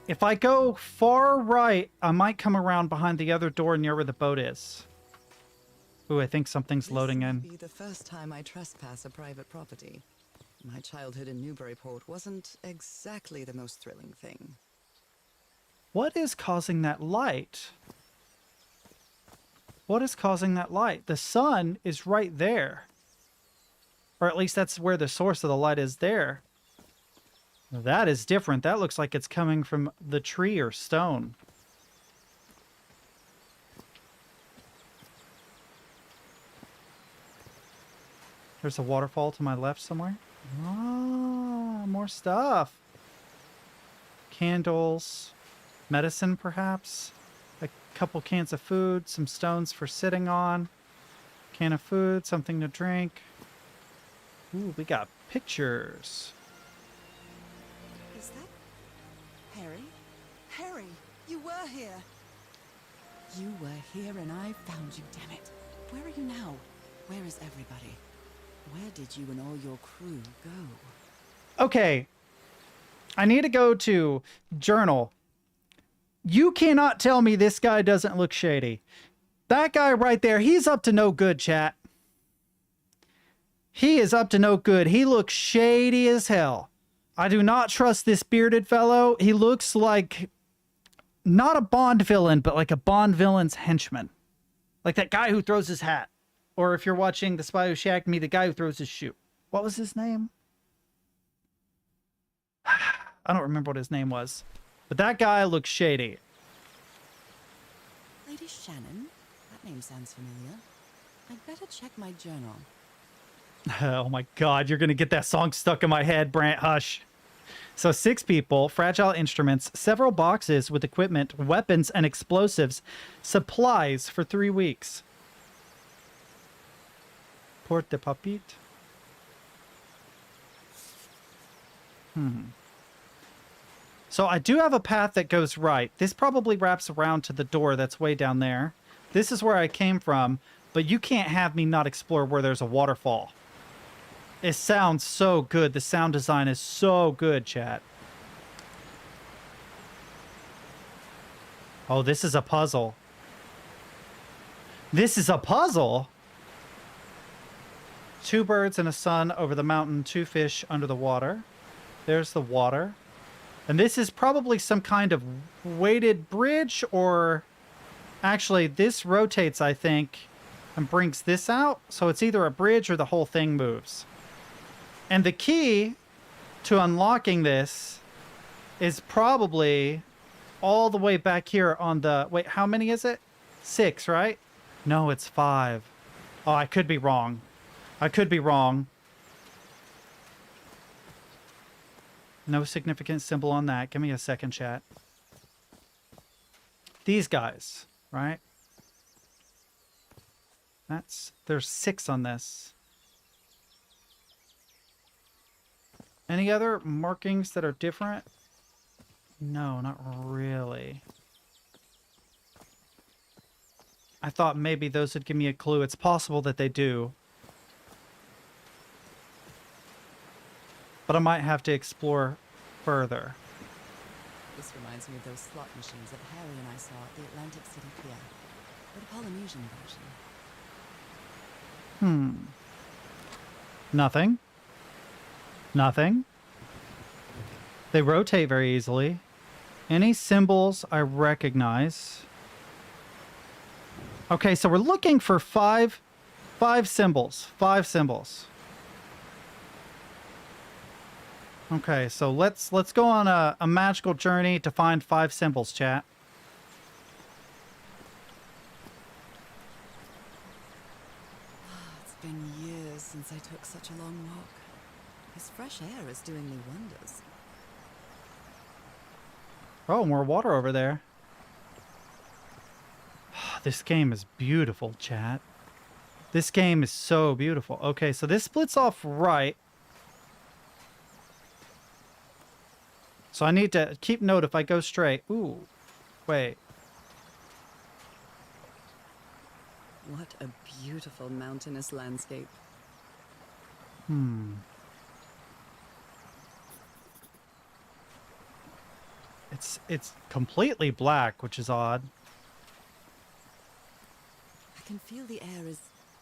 if I go far right, I might come around behind the other door near where the boat is. Ooh, I think something's loading in. This may be the first time I trespass a private property. My childhood in Newburyport wasn't exactly the most thrilling thing. What is causing that light? What is causing that light? The sun is right there. Or at least that's where the source of the light is there. That is different. That looks like it's coming from the tree or stone. There's a waterfall to my left somewhere. Ah, more stuff. Candles. Medicine, perhaps. A couple cans of food. Some stones for sitting on. Can of food. Something to drink. Ooh, we got pictures. Is that Harry? Harry, you were here. You were here and I found you, damn it. Where are you now? Where is everybody? Where did you and all your crew go? Okay. I need to go to journal. You cannot tell me this guy doesn't look shady. That guy right there, he's up to no good, chat. He is up to no good. He looks shady as hell. I do not trust this bearded fellow. He looks like not a Bond villain, but like a Bond villain's henchman. Like that guy who throws his hat. Or if you're watching The Spy Who Shagged Me, the guy who throws his shoe. What was his name? I don't remember what his name was. But that guy looks shady. Lady Shannon? That name sounds familiar. I'd better check my journal. Oh my god, you're gonna get that song stuck in my head, Brant. Hush. So 6 people, fragile instruments, several boxes with equipment, weapons, and explosives, supplies for 3 weeks. Port de Papit. So I do have a path that goes right. This probably wraps around to the door that's way down there. This is where I came from, but you can't have me not explore where there's a waterfall. It sounds so good. The sound design is so good, chat. Oh, this is a puzzle. This is a puzzle? 2 birds and a sun over the mountain, 2 fish under the water. There's the water. And this is probably some kind of weighted bridge, or actually this rotates, I think, and brings this out. So it's either a bridge or the whole thing moves. And the key to unlocking this is probably all the way back here on the... Wait, how many is it? 6, right? No, it's 5. Oh, I could be wrong. I could be wrong. No significant symbol on that. Give me a second, chat. These guys, right? There's 6 on this. Any other markings that are different? No, not really. I thought maybe those would give me a clue. It's possible that they do. But I might have to explore further. This reminds me of those slot machines that Harry and I saw at the Atlantic City Pier. But a Polynesian version. Nothing. Nothing. They rotate very easily. Any symbols I recognize. Okay, so we're looking for five symbols. 5 symbols. Okay, so let's go on a magical journey to find 5 symbols, chat. It's been years since I took such a long walk. This fresh air is doing me wonders. Oh, more water over there. This game is beautiful, chat. This game is so beautiful. Okay, so this splits off right. So I need to keep note if I go straight. Ooh, wait. What a beautiful mountainous landscape. It's completely black, which is odd. I can feel the air is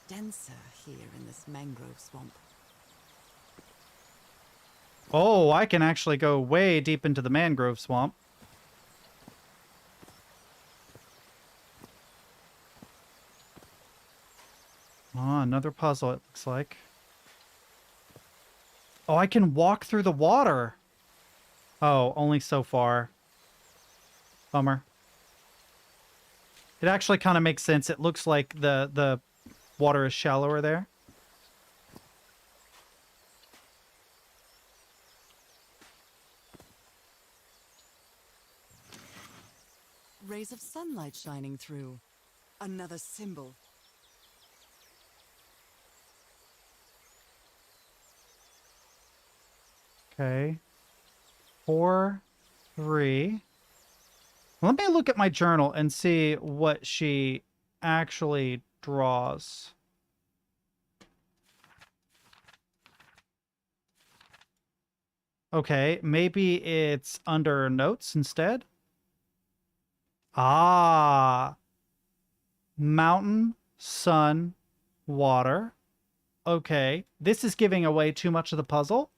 denser here in this mangrove swamp. Oh, I can actually go way deep into the mangrove swamp. Oh, another puzzle, it looks like. Oh, I can walk through the water. Oh, only so far. Bummer. It actually kind of makes sense. It looks like the water is shallower there. Rays of sunlight shining through. Another symbol. Okay. 4, 3. Let me look at my journal and see what she actually draws. Okay, maybe it's under notes instead. Ah, mountain, sun, water. Okay, this is giving away too much of the puzzle,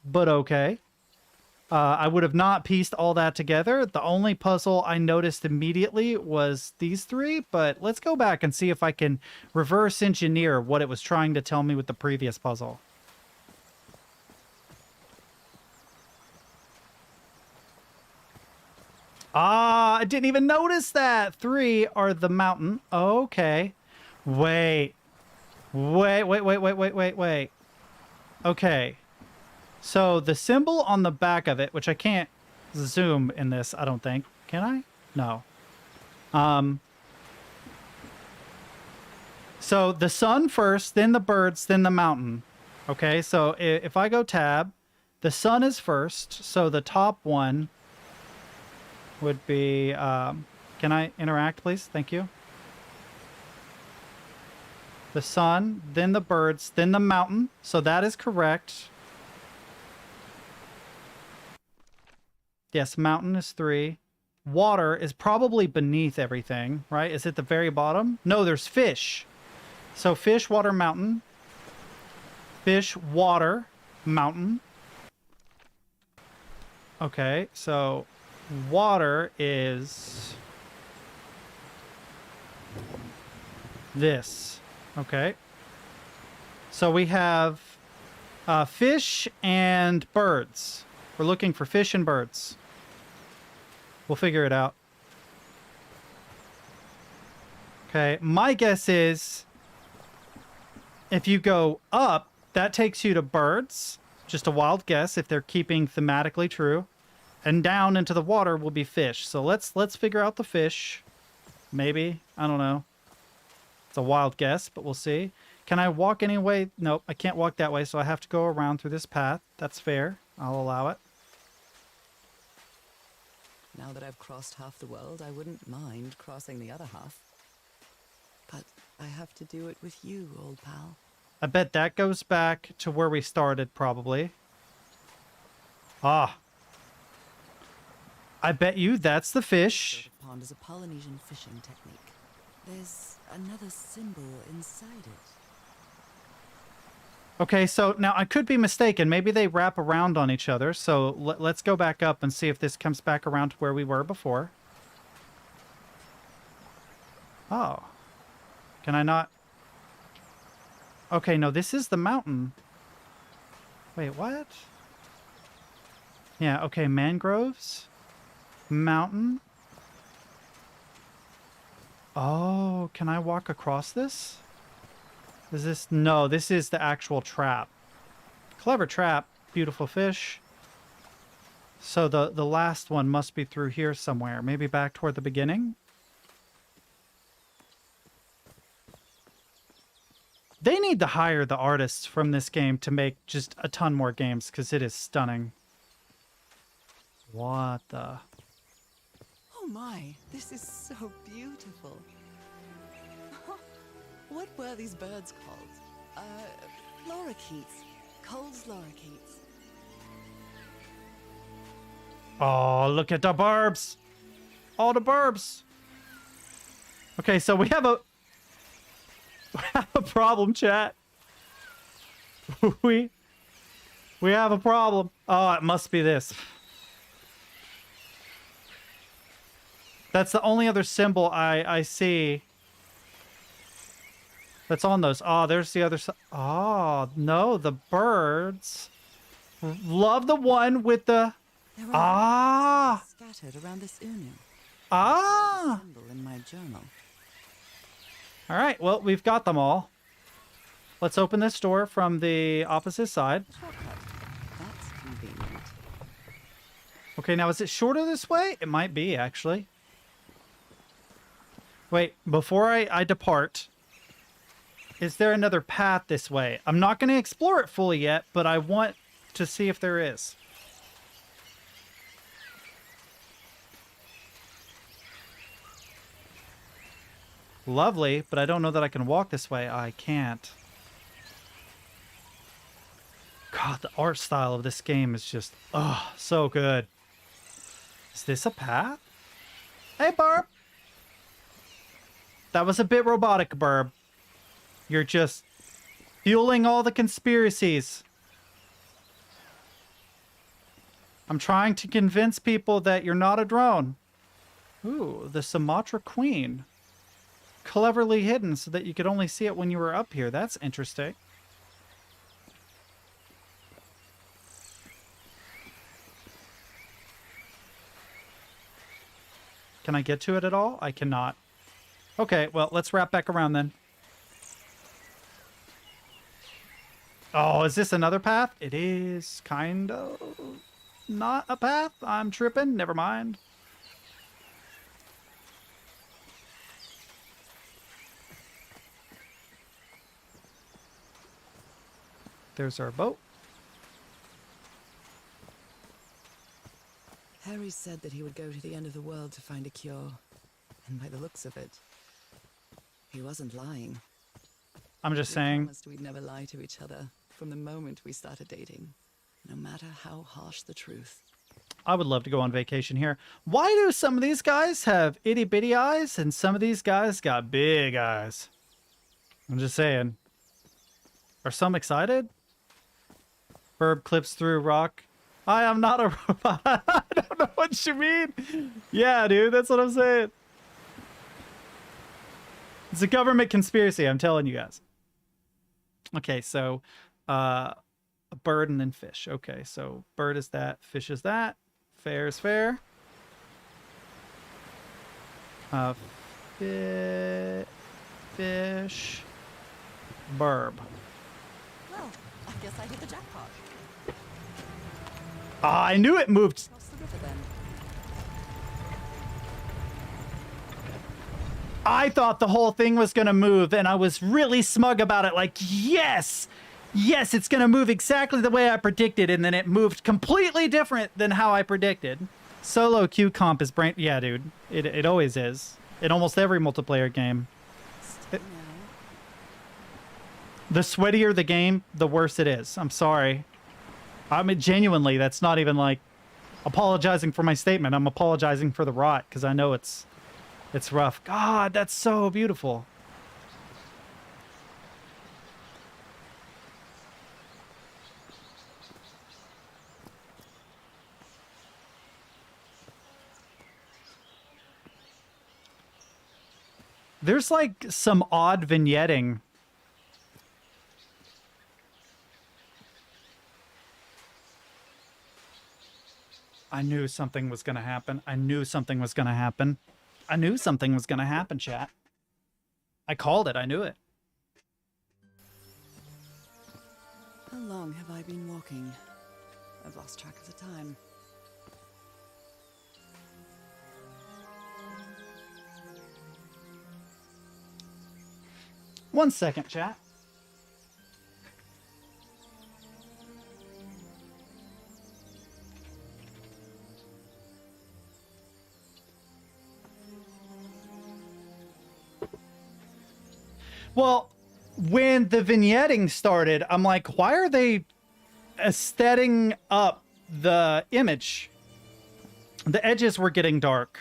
but okay. I would have not pieced all that together. The only puzzle I noticed immediately was these three, but let's go back and see if I can reverse engineer what it was trying to tell me with the previous puzzle. Ah, I didn't even notice that. 3 are the mountain. Okay. Wait. Wait. Okay. So the symbol on the back of it, which I can't zoom in this, I don't think. Can I? No. So the sun first, then the birds, then the mountain. Okay, so if I go tab, the sun is first. So the top one would be, can I interact, please? Thank you. The sun, then the birds, then the mountain. So that is correct. Yes, mountain is 3. Water is probably beneath everything, right? Is it the very bottom? No, there's fish. So fish, water, mountain. Fish, water, mountain. Okay, so water is this. Okay. So we have fish and birds. We're looking for fish and birds. We'll figure it out. Okay, my guess is if you go up, that takes you to birds. Just a wild guess if they're keeping thematically true. And down into the water will be fish. So let's figure out the fish. Maybe. I don't know. It's a wild guess, but we'll see. Can I walk any way? Nope, I can't walk that way, so I have to go around through this path. That's fair. I'll allow it. Now that I've crossed half the world, I wouldn't mind crossing the other half. But I have to do it with you, old pal. I bet that goes back to where we started, probably. Ah. I bet you that's the fish. The pond is a Polynesian fishing technique. There's another symbol inside it. Okay, so now I could be mistaken. Maybe they wrap around on each other. So let's go back up and see if this comes back around to where we were before. Oh. Can I not? Okay, no, this is the mountain. Wait, what? Yeah, okay, mangroves. Mountain. Oh, can I walk across this? Is this? No, this is the actual trap. Clever trap. Beautiful fish. So the last one must be through here somewhere. Maybe back toward the beginning? They need to hire the artists from this game to make just a ton more games, because it is stunning. What the? Oh my, this is so beautiful. What were these birds called? Lorikeets. Cole's lorikeets. Oh, look at the burbs. All the burbs. Okay, so we have a problem, chat. we have a problem. Oh, it must be this. That's the only other symbol I see that's on those. Oh, there's the other side. Oh, no, the birds. Love the one with the... There are scattered around this union. Symbol in my journal. All right, well, we've got them all. Let's open this door from the opposite side. Shortcut. That's convenient. Okay, now is it shorter this way? It might be, actually. Wait, before I depart, is there another path this way? I'm not going to explore it fully yet, but I want to see if there is. Lovely, but I don't know that I can walk this way. I can't. God, the art style of this game is just, oh, so good. Is this a path? Hey, Burb. That was a bit robotic, Burb. You're just fueling all the conspiracies. I'm trying to convince people that you're not a drone. Ooh, the Sumatra Queen. Cleverly hidden so that you could only see it when you were up here. That's interesting. Can I get to it at all? I cannot. Okay, well, let's wrap back around then. Oh, is this another path? It is kind of not a path. I'm tripping. Never mind. There's our boat. Harry said that he would go to the end of the world to find a cure. And by the looks of it, he wasn't lying. I'm just We saying. promised we'd never lie to each other from the moment we started dating, no matter how harsh the truth. I would love to go on vacation here. Why do some of these guys have itty bitty eyes and some of these guys got big eyes? I'm just saying. Are some excited? Burb clips through rock. I am not a robot. I don't know what you mean. Yeah, dude, that's what I'm saying. It's a government conspiracy, I'm telling you guys. Okay, so a bird and then fish. Okay, so bird is that, fish is that, fair is fair. Fish, burb. Well, I guess I hit the jackpot. Ah, I knew it moved. Cross the river then. I thought the whole thing was going to move, and I was really smug about it. Like, yes, yes, it's going to move exactly the way I predicted. And then it moved completely different than how I predicted. Solo queue comp is brain. Yeah, dude, it always is. In almost every multiplayer game. Still now. The sweatier the game, the worse it is. I'm sorry. I mean, genuinely, that's not even like apologizing for my statement. I'm apologizing for the rot because I know it's rough. God, that's so beautiful. There's like some odd vignetting. I knew something was going to happen. I knew something was going to happen. I knew something was going to happen, chat. I called it. I knew it. How long have I been walking? I've lost track of the time. One second, chat. Well, when the vignetting started, I'm like, why are they aestheting up the image? The edges were getting dark.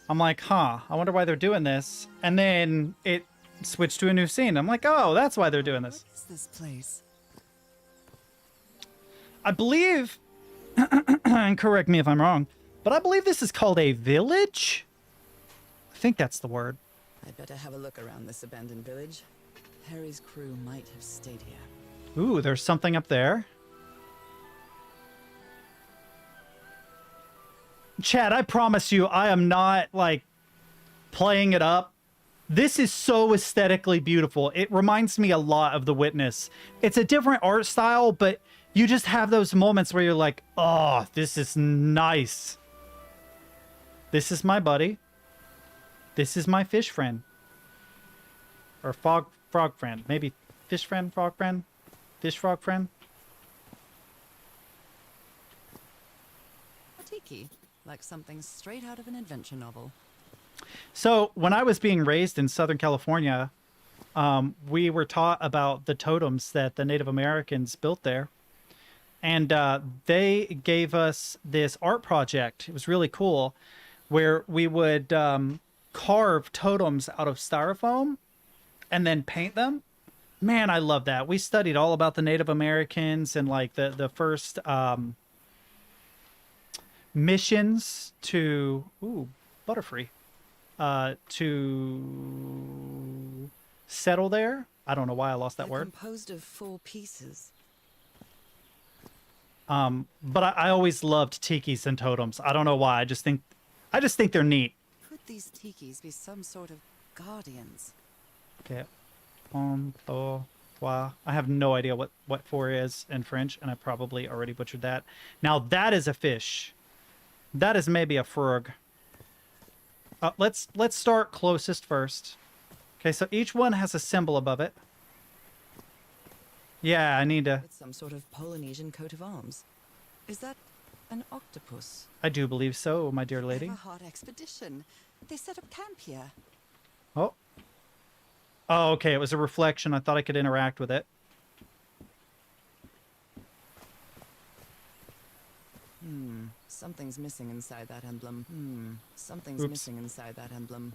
I'm like, huh, I wonder why they're doing this. And then it switched to a new scene. I'm like, oh, that's why they're doing this. What is this place? I believe, and correct me if I'm wrong, but I believe this is called a village? I think that's the word. I'd better have a look around this abandoned village. Harry's crew might have stayed here. Ooh, there's something up there. Chad, I promise you, I am not, like, playing it up. This is so aesthetically beautiful. It reminds me a lot of The Witness. It's a different art style, but you just have those moments where you're like, oh, this is nice. This is my buddy. This is my fish friend. Or frog friend. Maybe fish friend, frog friend? Fish frog friend? Tiki, like something straight out of an adventure novel. So when I was being raised in Southern California, we were taught about the totems that the Native Americans built there. and they gave us this art project. It was really cool, where we would carve totems out of styrofoam and then paint them. Man, I love that. We studied all about the Native Americans and like the first missions to Butterfree to settle there. I don't know why I lost that They're word. composed of 4 pieces. But I always loved tikis and totems. I don't know why. I just think they're neat. Could these tikis be some sort of guardians? Okay. I have no idea what for is in French, and I probably already butchered that. Now that is a fish. That is maybe a frog. Let's start closest first. Okay, so each one has a symbol above it. Yeah, I need to. It's some sort of Polynesian coat of arms. Is that an octopus? I do believe so, my dear lady. Everhard expedition. They set up camp here. Oh. Oh, okay. It was a reflection. I thought I could interact with it. Something's missing inside that emblem. Something's Oops. missing inside that emblem.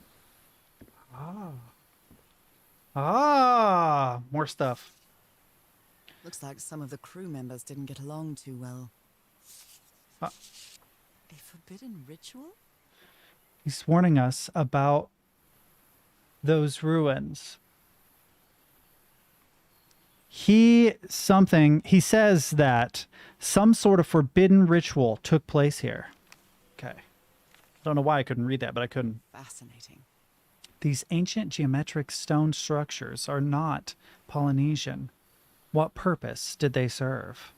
More stuff. Looks like some of the crew members didn't get along too well. Uh. A forbidden ritual? He's warning us about those ruins. He says that some sort of forbidden ritual took place here. Okay. I don't know why I couldn't read that, but I couldn't. Fascinating. These ancient geometric stone structures are not Polynesian. What purpose did they serve?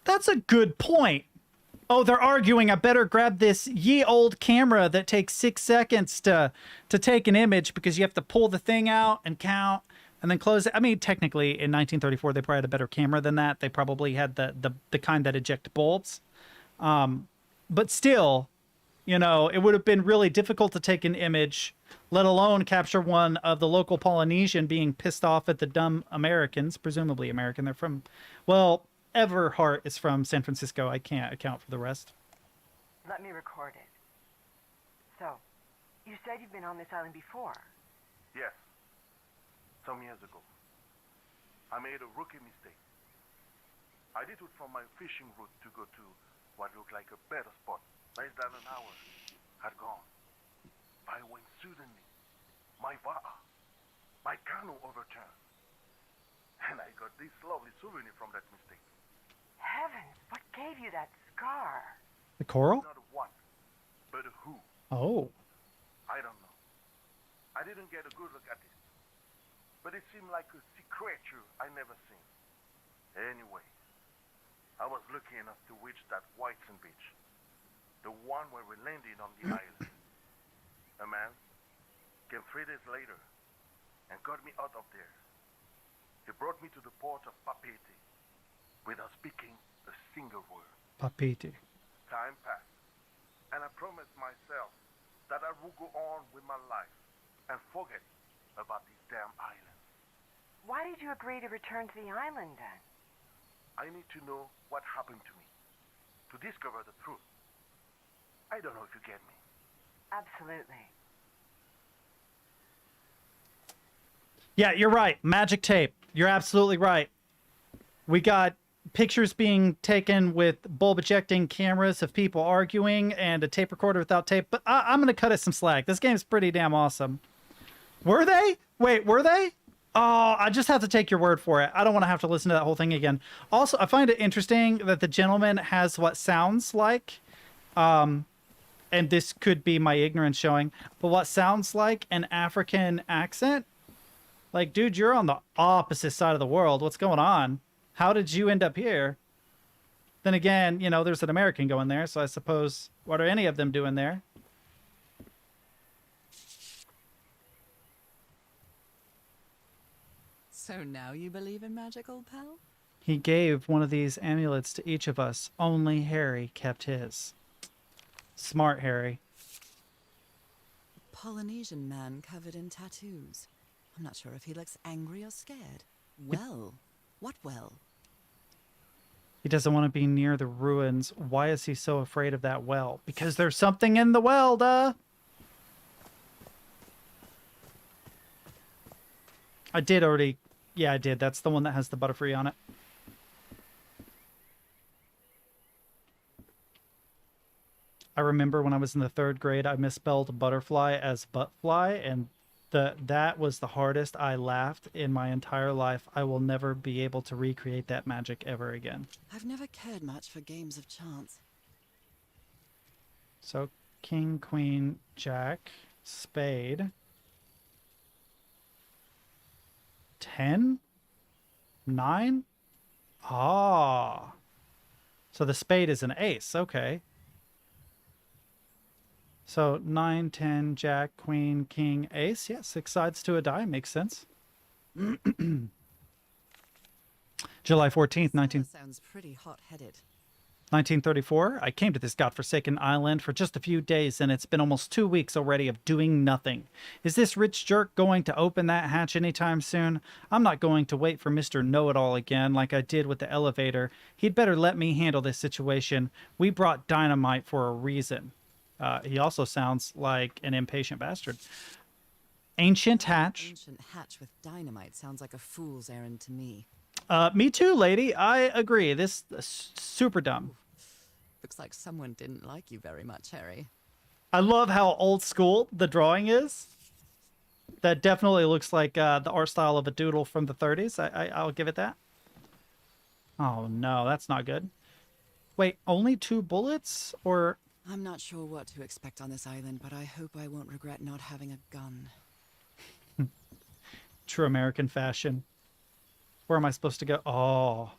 That's a good point. Oh, they're arguing. I better grab this ye old camera that takes 6 seconds to take an image because you have to pull the thing out and count and then close it. I mean, technically, in 1934, they probably had a better camera than that. They probably had the kind that eject bulbs. But still, you know, it would have been really difficult to take an image, let alone capture one of the local Polynesian being pissed off at the dumb Americans, presumably American. They're from, well, Everhart is from San Francisco. I can't account for the rest. Let me record it. So, you said you've been on this island before. Yes. Some years ago. I made a rookie mistake. I detoed from my fishing route to go to what looked like a better spot. Less than an hour had gone. By when suddenly, my canoe overturned. And I got this lovely souvenir from that mistake. Heavens, what gave you that scar? The coral? Not a what, but a who. Oh. I don't know. I didn't get a good look at it. But it seemed like a sea creature I never seen. Anyway, I was lucky enough to reach that white sand beach. The one where we landed on the island. A man came 3 days later and got me out of there. He brought me to the port of Papeete without speaking a single word. Papeete. Time passed, and I promised myself that I would go on with my life and forget about this damn island. Why did you agree to return to the island then? I need to know what happened to me, to discover the truth. I don't know if you get me. Absolutely. Yeah, you're right. Magic tape. You're absolutely right. We got pictures being taken with bulb ejecting cameras of people arguing and a tape recorder without tape. But I'm going to cut it some slack. This game's pretty damn awesome. Were they? Wait, were they? Oh, I just have to take your word for it. I don't want to have to listen to that whole thing again. Also, I find it interesting that the gentleman has what sounds like, and this could be my ignorance showing, but what sounds like an African accent. Like, dude, you're on the opposite side of the world. What's going on? How did you end up here? Then again, you know, there's an American going there, so I suppose, what are any of them doing there? So now you believe in magic, old pal? He gave one of these amulets to each of us. Only Harry kept his. Smart Harry. Polynesian man covered in tattoos. I'm not sure if he looks angry or scared. Well, what well? He doesn't want to be near the ruins. Why is he so afraid of that well? Because there's something in the well, duh! I did already... Yeah, I did. That's the one that has the Butterfree on it. I remember when I was in the 3rd grade, I misspelled butterfly as buttfly, and that was the hardest. I laughed in my entire life. I will never be able to recreate that magic ever again. I've never cared much for games of chance. So, king, queen, jack, spade. 10? 9? Ah. So the spade is an ace. Okay. So 9, 10, jack, queen, king, ace. Yeah, 6 sides to a die. Makes sense. July 14th, Sounds pretty hot-headed. 1934. I came to this godforsaken island for just a few days, and it's been almost 2 weeks already of doing nothing. Is this rich jerk going to open that hatch anytime soon? I'm not going to wait for Mr. Know-It-All again like I did with the elevator. He'd better let me handle this situation. We brought dynamite for a reason. He also sounds like an impatient bastard. Ancient hatch. Ancient hatch with dynamite sounds like a fool's errand to me. Me too, lady. I agree. This is super dumb. Looks like someone didn't like you very much, Harry. I love how old school the drawing is. That definitely looks like the art style of a doodle from the 30s. I'll give it that. Oh, no, that's not good. Wait, only 2 bullets? Or... I'm not sure what to expect on this island, but I hope I won't regret not having a gun. True American fashion. Where am I supposed to go? Oh.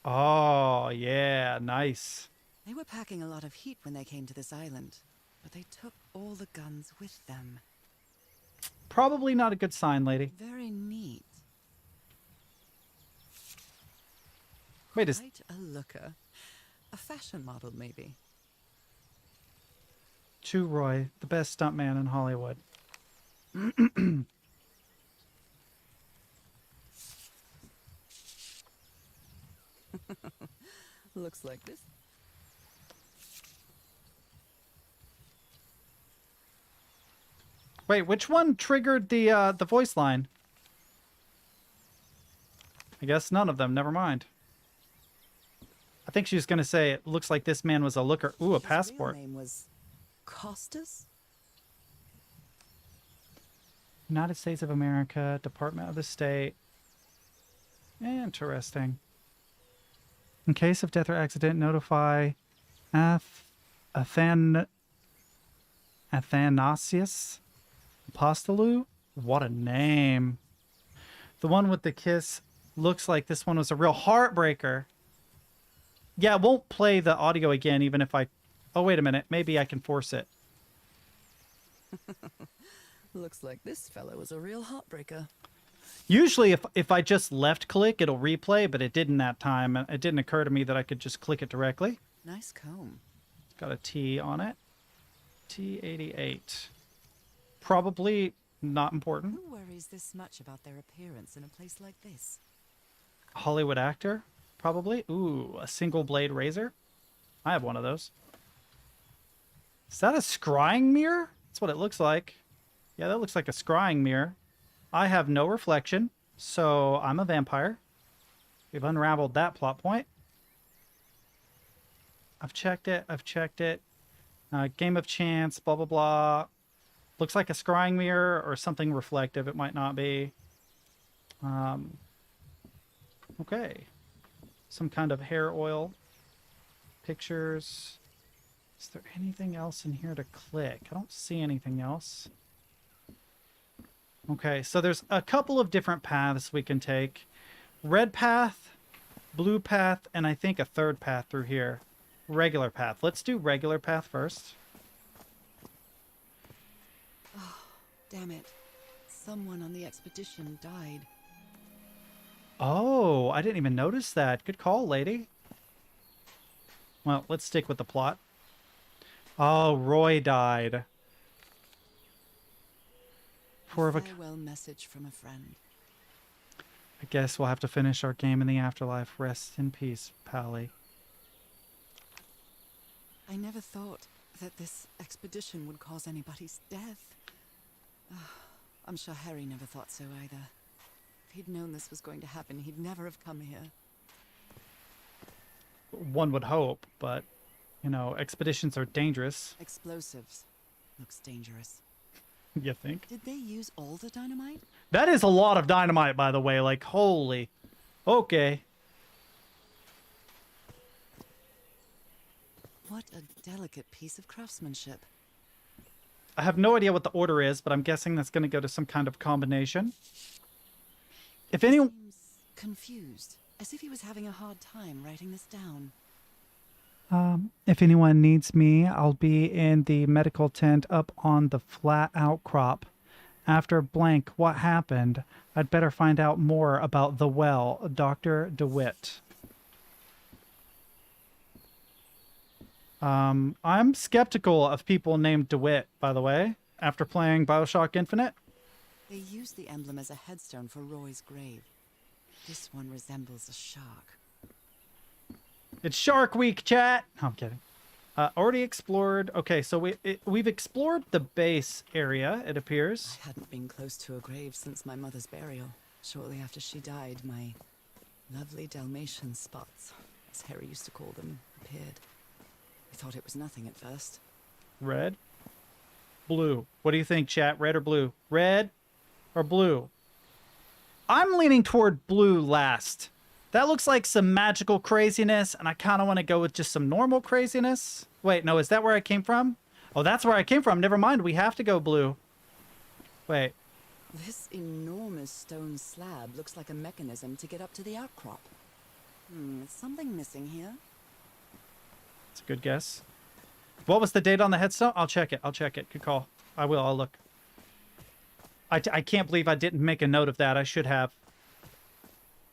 Oh, yeah, nice. They were packing a lot of heat when they came to this island, but they took all the guns with them. Probably not a good sign, lady. Very neat. Wait, is... Quite a looker. A fashion model, maybe. Chu Roy, the best stuntman in Hollywood. Looks like this. Wait, which one triggered the voice line? I guess none of them. Never mind. I think she was going to say, it looks like this man was a looker. Ooh, a passport. His real name was Costas? United States of America, Department of the State. Interesting. In case of death or accident, notify Athanasius Apostolou? What a name. The one with the kiss looks like this one was a real heartbreaker. Yeah, it won't play the audio again, even if I... Oh, wait a minute. Maybe I can force it. Looks like this fellow was a real heartbreaker. Usually, if I just left-click, it'll replay, but it didn't that time. It didn't occur to me that I could just click it directly. Nice comb. Got a T on it. T88. Probably not important. Who worries this much about their appearance in a place like this? Hollywood actor, probably. Ooh, a single blade razor. I have one of those. Is that a scrying mirror? That's what it looks like. Yeah, that looks like a scrying mirror. I have no reflection, so I'm a vampire. We've unraveled that plot point. I've checked it. I've checked it. Game of chance, blah, blah, blah. Looks like a scrying mirror or something reflective. It might not be. Okay. Some kind of hair oil. Pictures. Is there anything else in here to click? I don't see anything else. Okay, so there's a couple of different paths we can take. Red path, blue path, and I think a third path through here. Regular path. Let's do regular path first. Oh, damn it. Someone on the expedition died. Oh, I didn't even notice that. Good call, lady. Well, let's stick with the plot. Oh, Roy died. Four of a... farewell message from a friend. I guess we'll have to finish our game in the afterlife. Rest in peace, Pally. I never thought that this expedition would cause anybody's death. I'm sure Harry never thought so either. If he'd known this was going to happen, he'd never have come here. One would hope, but, you know, expeditions are dangerous. Explosives. Looks dangerous. You think? Did they use all the dynamite? That is a lot of dynamite, by the way. Like, holy. Okay. What a delicate piece of craftsmanship. I have no idea what the order is, but I'm guessing that's going to go to some kind of combination. If any... Seems confused, as if he was having a hard time writing this down. If anyone needs me, I'll be in the medical tent up on the flat outcrop. After blank, what happened? I'd better find out more about the well. Dr. DeWitt. I'm skeptical of people named DeWitt, by the way, after playing BioShock Infinite. They used the emblem as a headstone for Roy's grave. This one resembles a shark. It's Shark Week, chat! No, I'm kidding. Already explored. Okay, so we've explored the base area, it appears. I hadn't been close to a grave since my mother's burial. Shortly after she died, my lovely Dalmatian spots, as Harry used to call them, appeared. I thought it was nothing at first. Red? Blue. What do you think, chat? Red or blue? Red or blue? I'm leaning toward blue last. That looks like some magical craziness, and I kind of want to go with just some normal craziness. Wait, no, is that where I came from? Oh, that's where I came from. Never mind, we have to go blue. Wait. This enormous stone slab looks like a mechanism to get up to the outcrop. Is something missing here? That's a good guess. What was the date on the headstone? I'll check it. I'll check it. Good call. I will. I'll look. I can't believe I didn't make a note of that. I should have.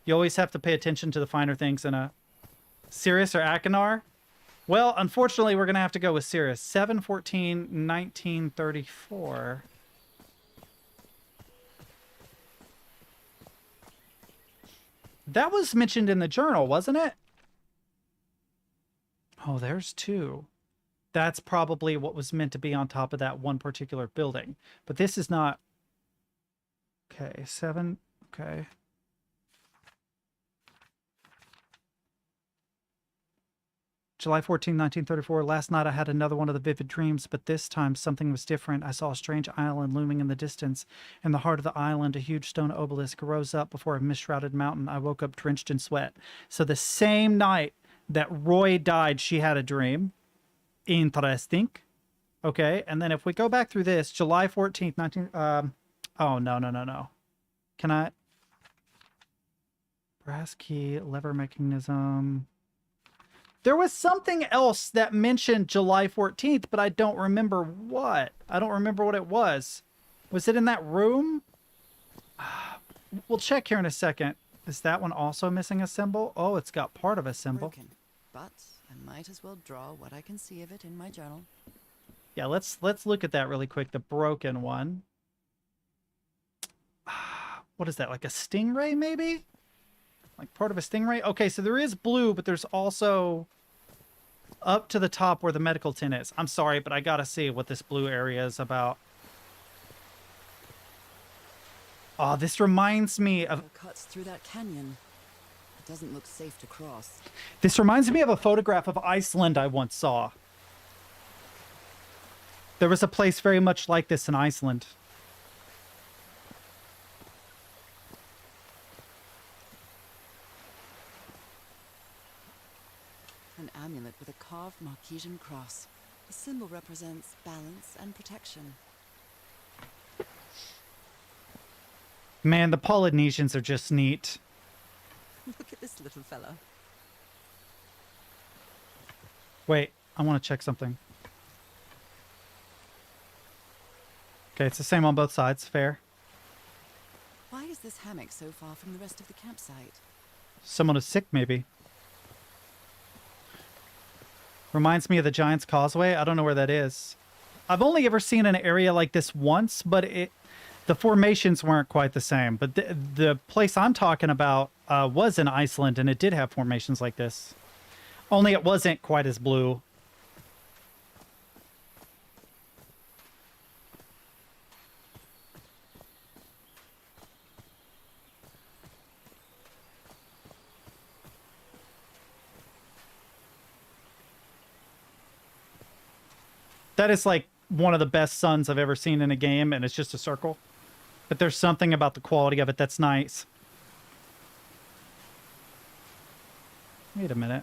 You always have to pay attention to the finer things in a... Sirius or Akinar? Well, unfortunately, we're going to have to go with Sirius. 7/14/1934. That was mentioned in the journal, wasn't it? Oh, there's two. That's probably what was meant to be on top of that one particular building. But this is not... Okay, 7... Okay. July 14, 1934. Last night I had another one of the vivid dreams, but this time something was different. I saw a strange island looming in the distance. In the heart of the island, a huge stone obelisk rose up before a mist-shrouded mountain. I woke up drenched in sweat. So the same night that Roy died, she had a dream. Interesting. Okay, and then if we go back through this, July 14th, 19... oh, no. Can I... Brass key, lever mechanism... There was something else that mentioned July 14th, but I don't remember what. I don't remember what it was. Was it in that room? We'll check here in a second. Is that one also missing a symbol? Oh, it's got part of a symbol. Broken, but I might as well draw what I can see of it in my journal. Yeah, let's look at that really quick. The broken one. What is that? Like a stingray, maybe? Like part of a stingray? Okay, so there is blue, but there's also up to the top where the medical tent is. I'm sorry, but I gotta see what this blue area is about. Oh, this reminds me of... It cuts through that canyon. It doesn't look safe to cross. This reminds me of a photograph of Iceland I once saw. There was a place very much like this in Iceland. An amulet with a carved Marquesian cross. The symbol represents balance and protection. Man, the Polynesians are just neat. Look at this little fella. Wait, I want to check something. Okay, it's the same on both sides. Fair. Why is this hammock so far from the rest of the campsite? Someone is sick, maybe. Reminds me of the Giant's Causeway. I don't know where that is. I've only ever seen an area like this once, but The formations weren't quite the same, but the place I'm talking about was in Iceland, and it did have formations like this. Only it wasn't quite as blue. That is like one of the best suns I've ever seen in a game, and it's just a circle. But there's something about the quality of it that's nice. Wait a minute.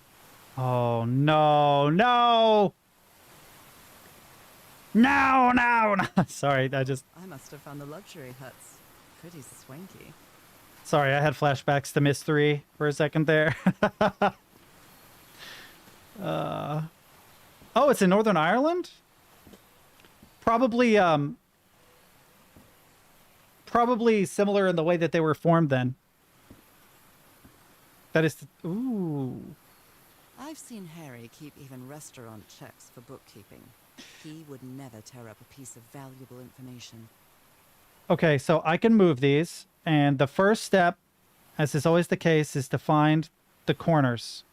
Oh, no, no! No, no, no! Sorry, I must have found the luxury huts pretty swanky. Sorry, I had flashbacks to Myst 3 for a second there. Oh, it's in Northern Ireland? Probably, probably similar in the way that they were formed then. That is... Ooh. I've seen Harry keep even restaurant checks for bookkeeping. He would never tear up a piece of valuable information. Okay, so I can move these, and the first step, as is always the case, is to find the corners.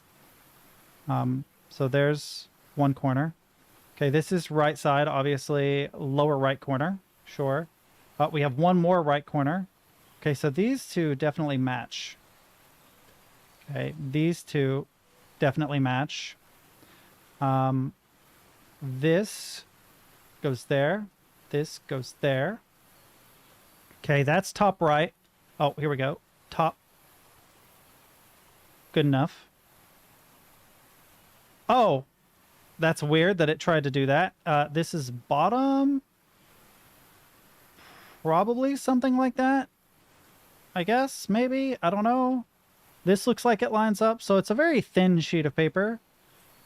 So there's one corner. Okay, this is right side, obviously lower right corner. Sure. We have one more right corner. Okay, so these two definitely match. Okay, these two definitely match. This goes there. This goes there. Okay, that's top right. Oh, here we go. Top. Good enough. Oh, that's weird that it tried to do that. This is bottom. Probably something like that. I guess, maybe. I don't know. This looks like it lines up. So it's a very thin sheet of paper.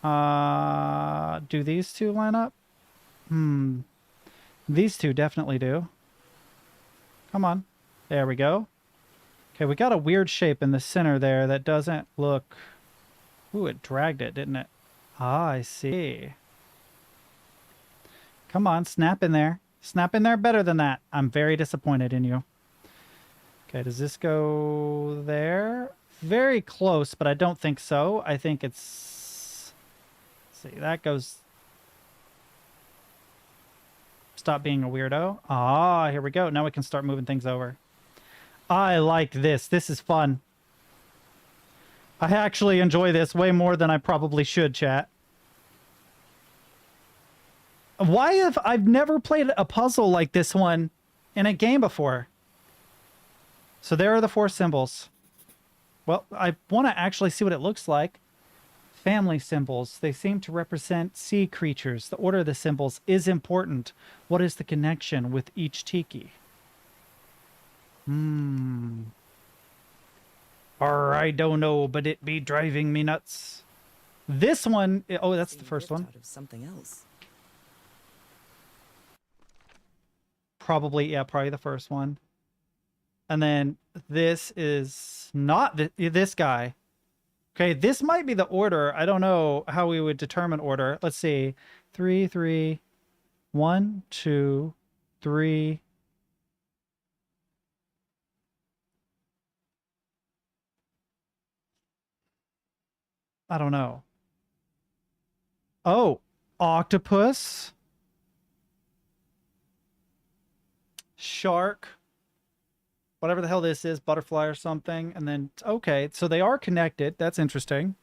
Do these two line up? These two definitely do. Come on. There we go. Okay, we got a weird shape in the center there that doesn't look... Ooh, it dragged it, didn't it? Ah, I see. Come on, snap in there. Snap in there better than that. I'm very disappointed in you. Okay, does this go there? Very close, but I don't think so. I think it's... Let's see, that goes... Stop being a weirdo. Ah, here we go. Now we can start moving things over. I like this. This is fun. I actually enjoy this way more than I probably should, chat. Why have I've never played a puzzle like this one in a game before? So there are the 4 symbols. Well, I want to actually see what it looks like. Family symbols. They seem to represent sea creatures. The order of the symbols is important. What is the connection with each tiki? Or I don't know, but it be driving me nuts. This one... Oh, that's the first one. Out of something else. Probably, yeah, probably the first one. And then this is not this guy. Okay, this might be the order. I don't know how we would determine order. Let's see. 3, 3, 1, 2, 3. I don't know. Oh, octopus. Shark. Whatever the hell this is, butterfly or something. And then, okay, so they are connected. That's interesting.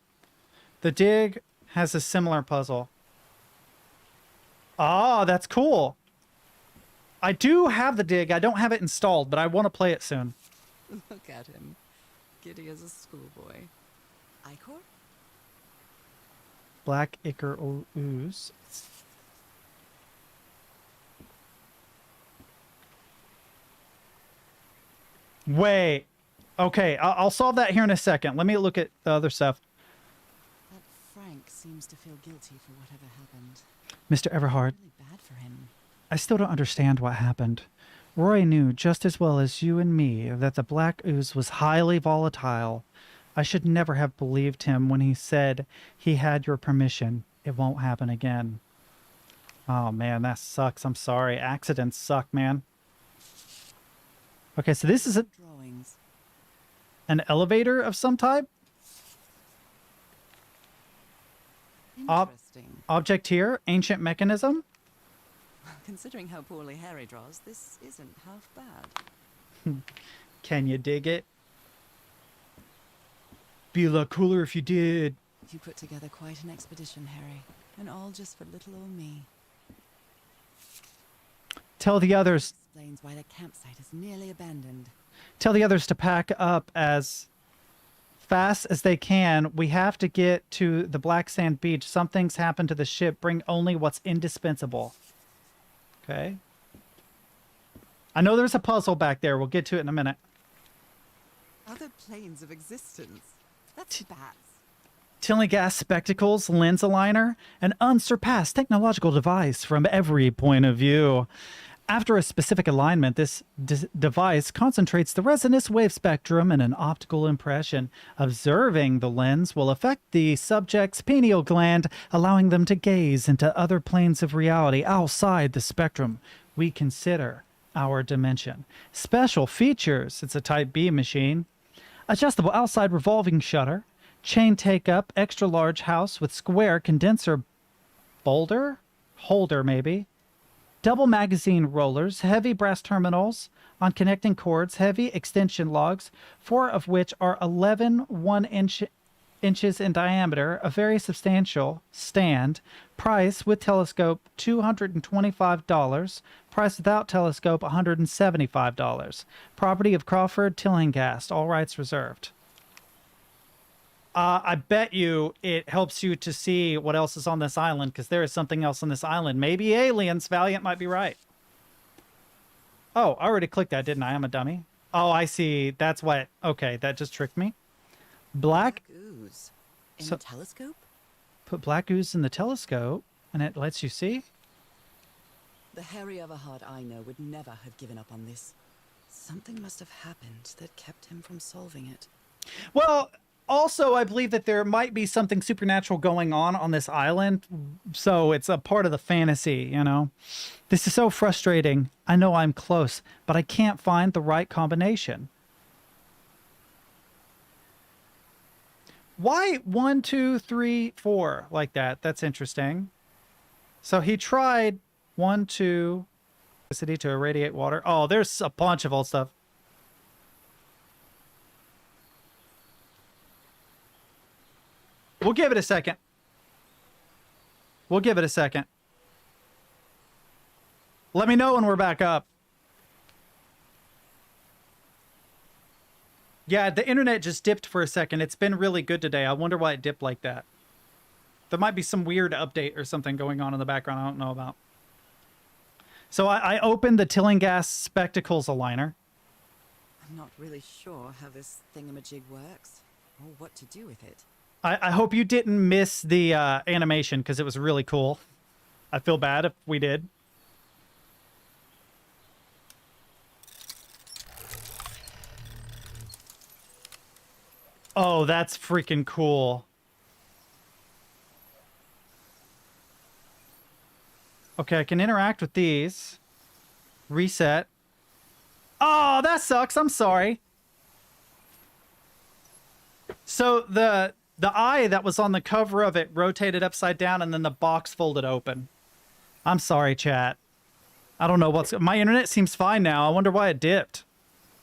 The dig has a similar puzzle. Ah, that's cool. I do have the dig. I don't have it installed, but I want to play it soon. Look at him. Giddy as a schoolboy. Icor? Black ichor ooze. Wait. Okay, I'll solve that here in a second. Let me look at the other stuff. That Frank seems to feel guilty for whatever happened. Mr. Everhard, Really bad for him. I still don't understand what happened. Roy knew just as well as you and me that the black ooze was highly volatile. I should never have believed him when he said he had your permission. It won't happen again. Oh man, that sucks. I'm sorry. Accidents suck, man. Okay, so this is Drawings. an elevator of some type. Interesting. Object here, ancient mechanism. Considering how poorly Harry draws, this isn't half bad. Can you dig it? Be a lot cooler if you did. You put together quite an expedition, Harry. And all just for little old me. Tell the others. Explains why the campsite is nearly abandoned. Tell the others to pack up as fast as they can. We have to get to the Black Sand Beach. Something's happened to the ship. Bring only what's indispensable. Okay. I know there's a puzzle back there. We'll get to it in a minute. Other planes of existence. That's bats. Tillinghast spectacles, lens aligner, an unsurpassed technological device from every point of view. After a specific alignment, this device concentrates the resonance wave spectrum in an optical impression. Observing the lens will affect the subject's pineal gland, allowing them to gaze into other planes of reality outside the spectrum we consider our dimension. Special features. It's a Type B machine. Adjustable outside revolving shutter. Chain take-up, extra-large house with square condenser holder maybe. Double magazine rollers, heavy brass terminals on connecting cords, heavy extension logs, 4 of which are 1 inches in diameter, a very substantial stand. Price with telescope, $225. Price without telescope, $175. Property of Crawford Tillinghast, all rights reserved. I bet you it helps you to see what else is on this island, because there is something else on this island. Maybe aliens. Valiant might be right. Oh, I already clicked that, didn't I? I'm a dummy. Oh, I see. That's what... Okay, that just tricked me. Black ooze. In So- the telescope? Put black ooze in the telescope, and it lets you see? The Harry Everhard I know would never have given up on this. Something must have happened that kept him from solving it. Well... Also, I believe that there might be something supernatural going on this island, so it's a part of the fantasy, you know? This is so frustrating. I know I'm close, but I can't find the right combination. Why 1, 2, 3, 4 like that? That's interesting. So he tried 1, 2, electricity to irradiate water. Oh, there's a bunch of old stuff. We'll give it a second. We'll give it a second. Let me know when we're back up. Yeah, the internet just dipped for a second. It's been really good today. I wonder why it dipped like that. There might be some weird update or something going on in the background I don't know about. So I opened the Tillinghast Spectacles aligner. I'm not really sure how this thingamajig works, or what to do with it. I hope you didn't miss the animation, because it was really cool. I feel bad if we did. Oh, that's freaking cool. Okay, I can interact with these. Reset. Oh, that sucks. I'm sorry. So the eye that was on the cover of it rotated upside down, and then the box folded open. I'm sorry, chat. I don't know what's... My internet seems fine now. I wonder why it dipped.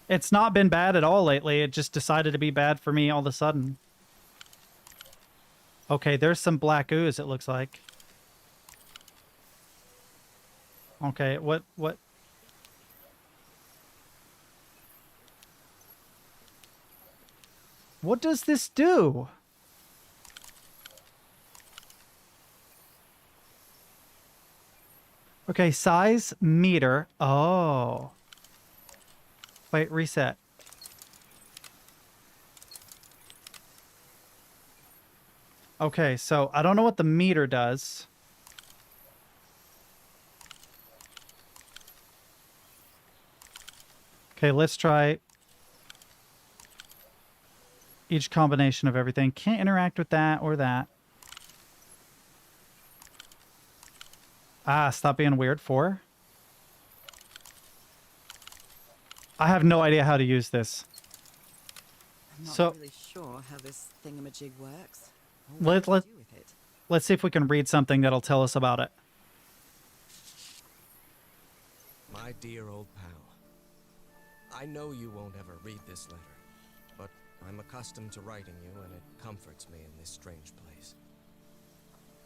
It's not been bad at all lately. It just decided to be bad for me all of a sudden. Okay, there's some black ooze, it looks like. Okay, what... What does this do? Okay, size meter. Oh. Wait, reset. Okay, so I don't know what the meter does. Okay, let's try each combination of everything. Can't interact with that or that. Ah, stop being weird. 4. I have no idea how to use this. I'm not So- really sure how this thingamajig works. Or Let- what let- to do with it. Let's see if we can read something that'll tell us about it. My dear old pal, I know you won't ever read this letter, but I'm accustomed to writing you and it comforts me in this strange place.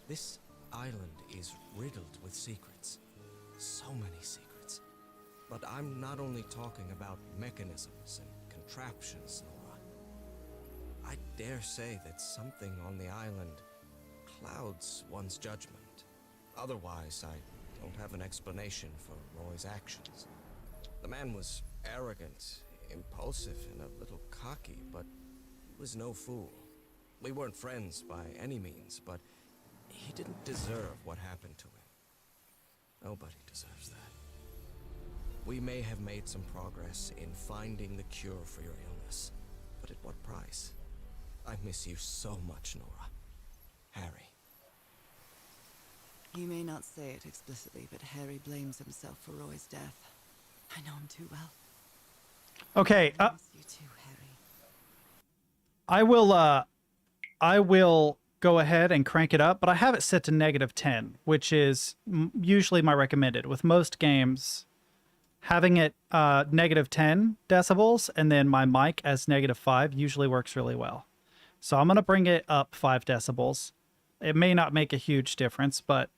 This island is riddled with secrets. So many secrets. But I'm not only talking about mechanisms and contraptions, Nora. I dare say that something on the island clouds one's judgment. Otherwise, I don't have an explanation for Roy's actions. The man was arrogant, impulsive, and a little cocky, but he was no fool. We weren't friends by any means, but he didn't deserve what happened to him. Nobody deserves that. We may have made some progress in finding the cure for your illness, but at what price? I miss you so much, Nora. Harry. You may not say it explicitly, but Harry blames himself for Roy's death. I know him too well. Okay, I miss you too, Harry. I will go ahead and crank it up, but I have it set to -10, which is usually my recommended. With most games, having it -10 decibels and then my mic as -5 usually works really well. So I'm going to bring it up 5 decibels. It may not make a huge difference, but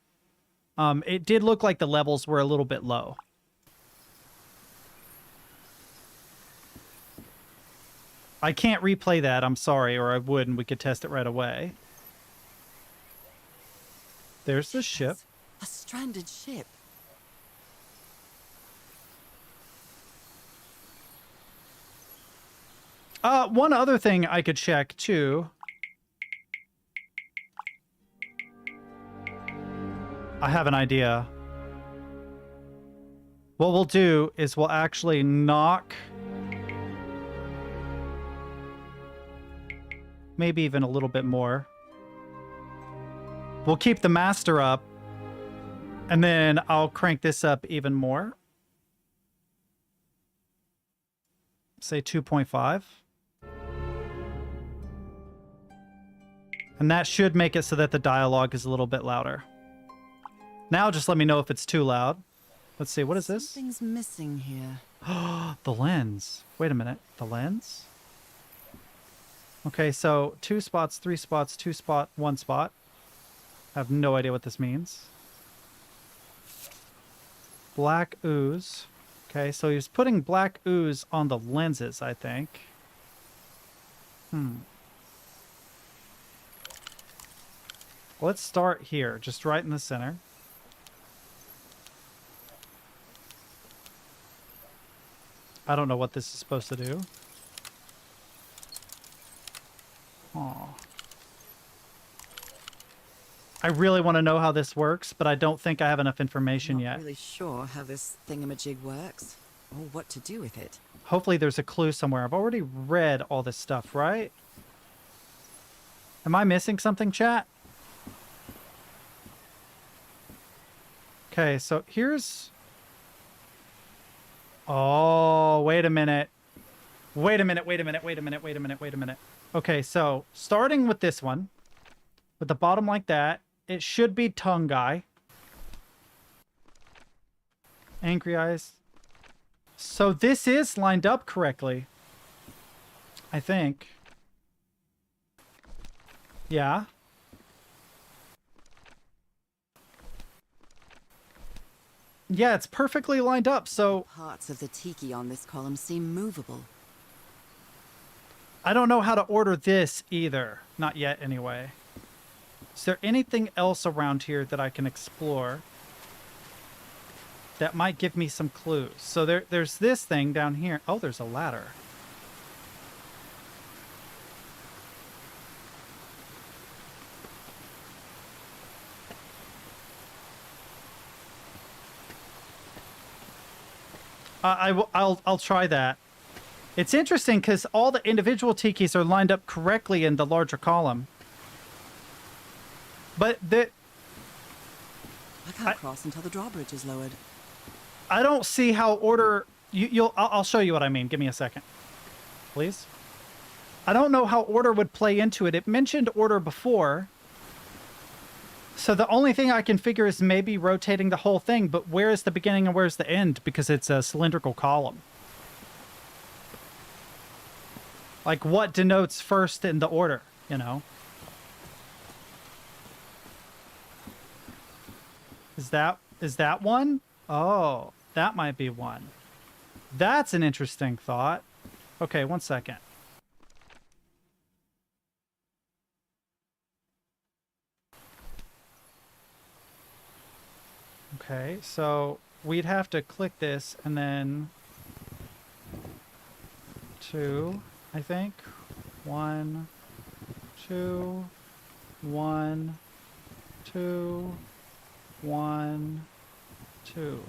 it did look like the levels were a little bit low. I can't replay that, I'm sorry, or I would, and we could test it right away. There's the ship. A stranded ship. One other thing I could check, too. I have an idea. What we'll do is we'll actually knock... maybe even a little bit more. We'll keep the master up, and then I'll crank this up even more. Say 2.5. And that should make it so that the dialogue is a little bit louder. Now just let me know if it's too loud. Let's see, what is this? Something's missing here. The lens. Wait a minute. The lens? Okay, so 2 spots, 3 spots, 2 spot, 1 spot. I have no idea what this means. Black ooze. Okay, so he's putting black ooze on the lenses, I think. Let's start here, just right in the center. I don't know what this is supposed to do. Aw. I really want to know how this works, but I don't think I have enough information I'm not yet. really sure how this thingamajig works, or what to do with it. Hopefully there's a clue somewhere. I've already read all this stuff, right? Am I missing something, chat? Okay, so here's... Oh, wait a minute. Wait a minute, wait a minute, wait a minute, wait a minute, wait a minute. Okay, so starting with this one, with the bottom like that, it should be tongue guy. Angry eyes. So this is lined up correctly. I think. Yeah. Yeah, it's perfectly lined up, so Parts of the tiki on this column seem movable. I don't know how to order this either. Not yet, anyway. Is there anything else around here that I can explore that might give me some clues? So there's this thing down here. Oh, there's a ladder. I'll try that. It's interesting because all the individual tikis are lined up correctly in the larger column. But I can't cross until the drawbridge is lowered. I don't see how order, I'll show you what I mean. Give me a second, please. I don't know how order would play into it. It mentioned order before. So the only thing I can figure is maybe rotating the whole thing, but where is the beginning and where's the end? Because it's a cylindrical column. Like, what denotes first in the order, you know? Is that one? Oh, that might be one. That's an interesting thought. Okay, one second. Okay, so we'd have to click this and then 2, I think. 1, 2, 1, 2, 1, 2.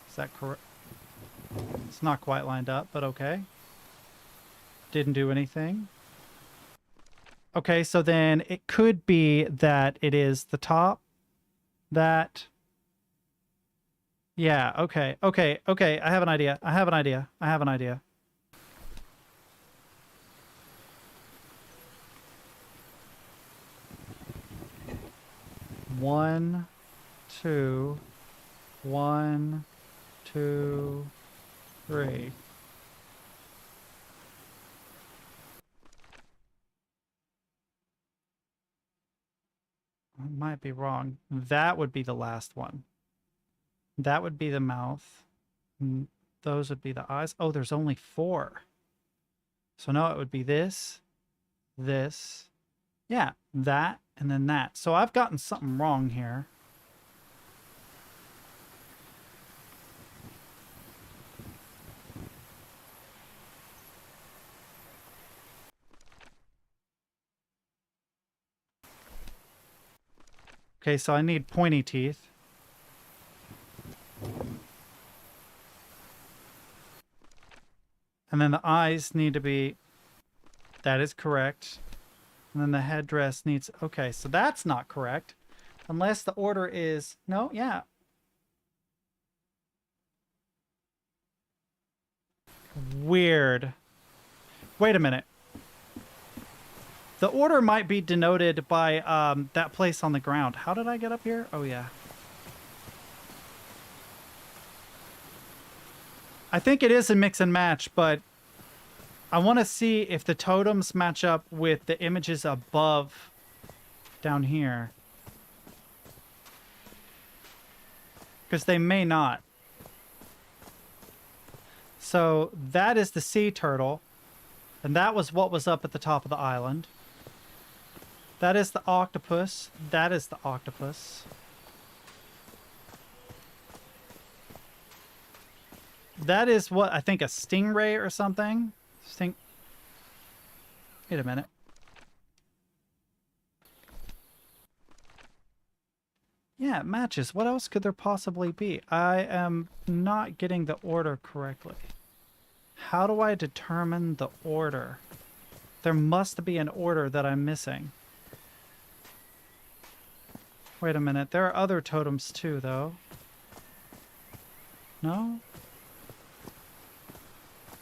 Is that correct? It's not quite lined up, but okay. Didn't do anything. Okay, so then it could be that it is the top. That. Yeah, okay. I have an idea. I have an idea. 1, 2, 1, 2, 3. I might be wrong. That would be the last one. That would be the mouth. Those would be the eyes. Oh, there's only 4. So no, it would be this, this. Yeah, that, and then that. So I've gotten something wrong here. Okay, so I need pointy teeth. And then the eyes need to be... That is correct. And then the headdress needs... Okay, so that's not correct. Unless the order is... No, yeah. Weird. Wait a minute. The order might be denoted by that place on the ground. How did I get up here? Oh, yeah. I think it is a mix and match, but I want to see if the totems match up with the images above down here. Because they may not. So that is the sea turtle. And that was what was up at the top of the island. That is the octopus. That is the octopus. That is what, I think, a stingray or something. Wait a minute. Yeah, it matches. What else could there possibly be? I am not getting the order correctly. How do I determine the order? There must be an order that I'm missing. Wait a minute. There are other totems too, though. No?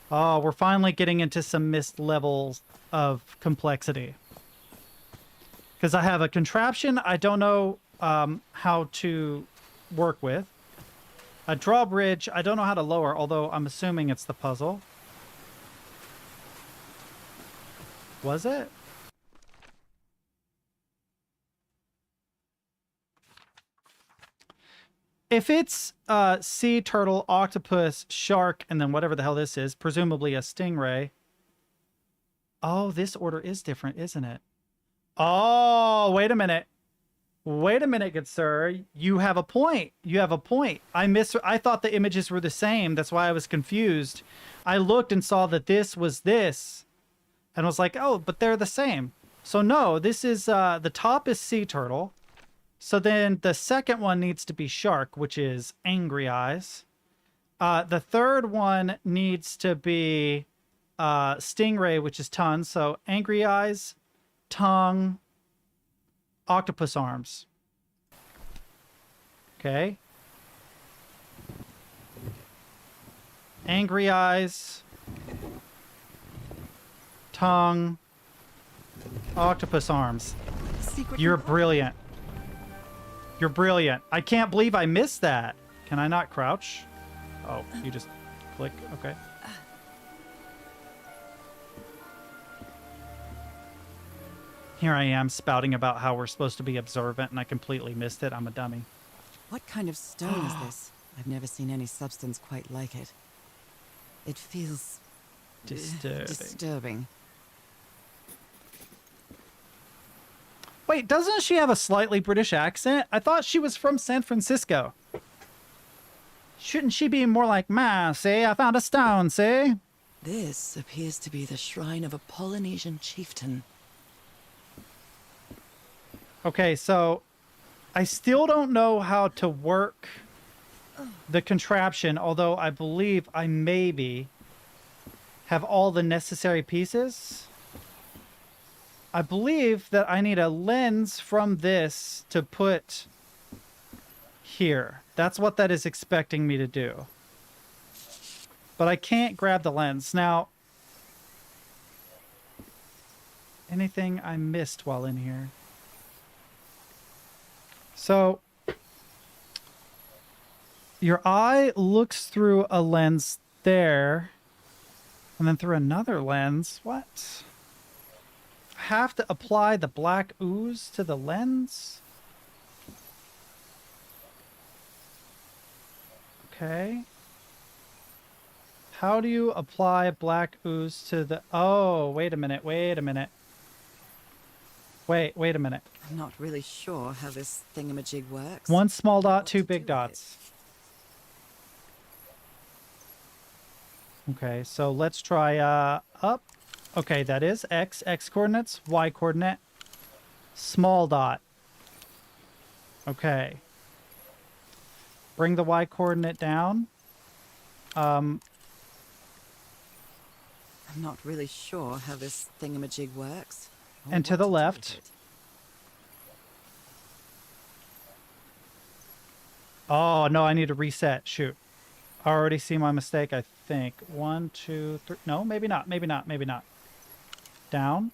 Oh, we're finally getting into some missed levels of complexity. Because I have a contraption I don't know how to work with. A drawbridge I don't know how to lower, although I'm assuming it's the puzzle. Was it? If it's sea turtle, octopus, shark, and then whatever the hell this is, presumably a stingray. Oh, this order is different, isn't it? Oh, wait a minute. Wait a minute, good sir. You have a point. You have a point. I thought the images were the same. That's why I was confused. I looked and saw that this was this. And was like, oh, but they're the same. So no, this is, the top is sea turtle. So then the second one needs to be shark, which is angry eyes. The third one needs to be stingray, which is tongue. So angry eyes, tongue, octopus arms. Okay. Angry eyes. Tongue. Octopus arms. Secret You're compartment. brilliant. You're brilliant. I can't believe I missed that. Can I not crouch? Oh, you just click. Okay. Here I am spouting about how we're supposed to be observant and I completely missed it. I'm a dummy. What kind of stone is this? I've never seen any substance quite like it. It feels disturbing. Wait, doesn't she have a slightly British accent? I thought she was from San Francisco. Shouldn't she be more like, "Ma, say, I found a stone, say"? This appears to be the shrine of a Polynesian chieftain. Okay, so I still don't know how to work the contraption, although I believe I maybe have all the necessary pieces. I believe that I need a lens from this to put here. That's what that is expecting me to do. But I can't grab the lens. Now, anything I missed while in here? So, your eye looks through a lens there, and then through another lens. What? I have to apply the black ooze to the lens? Okay. How do you apply black ooze to the... Oh, wait a minute, wait a minute. Wait a minute. I'm not really sure how this thingamajig works. One small dot, What two to do big with dots. Okay, so let's try up. Okay, that is X coordinates, Y coordinate, small dot. Okay. Bring the Y coordinate down. I'm not really sure how this thingamajig works. or And to what the do with left. it. Oh, no, I need to reset. Shoot. I already see my mistake, I think. 1, 2, 3. No, maybe not. Maybe not. Maybe not. Down.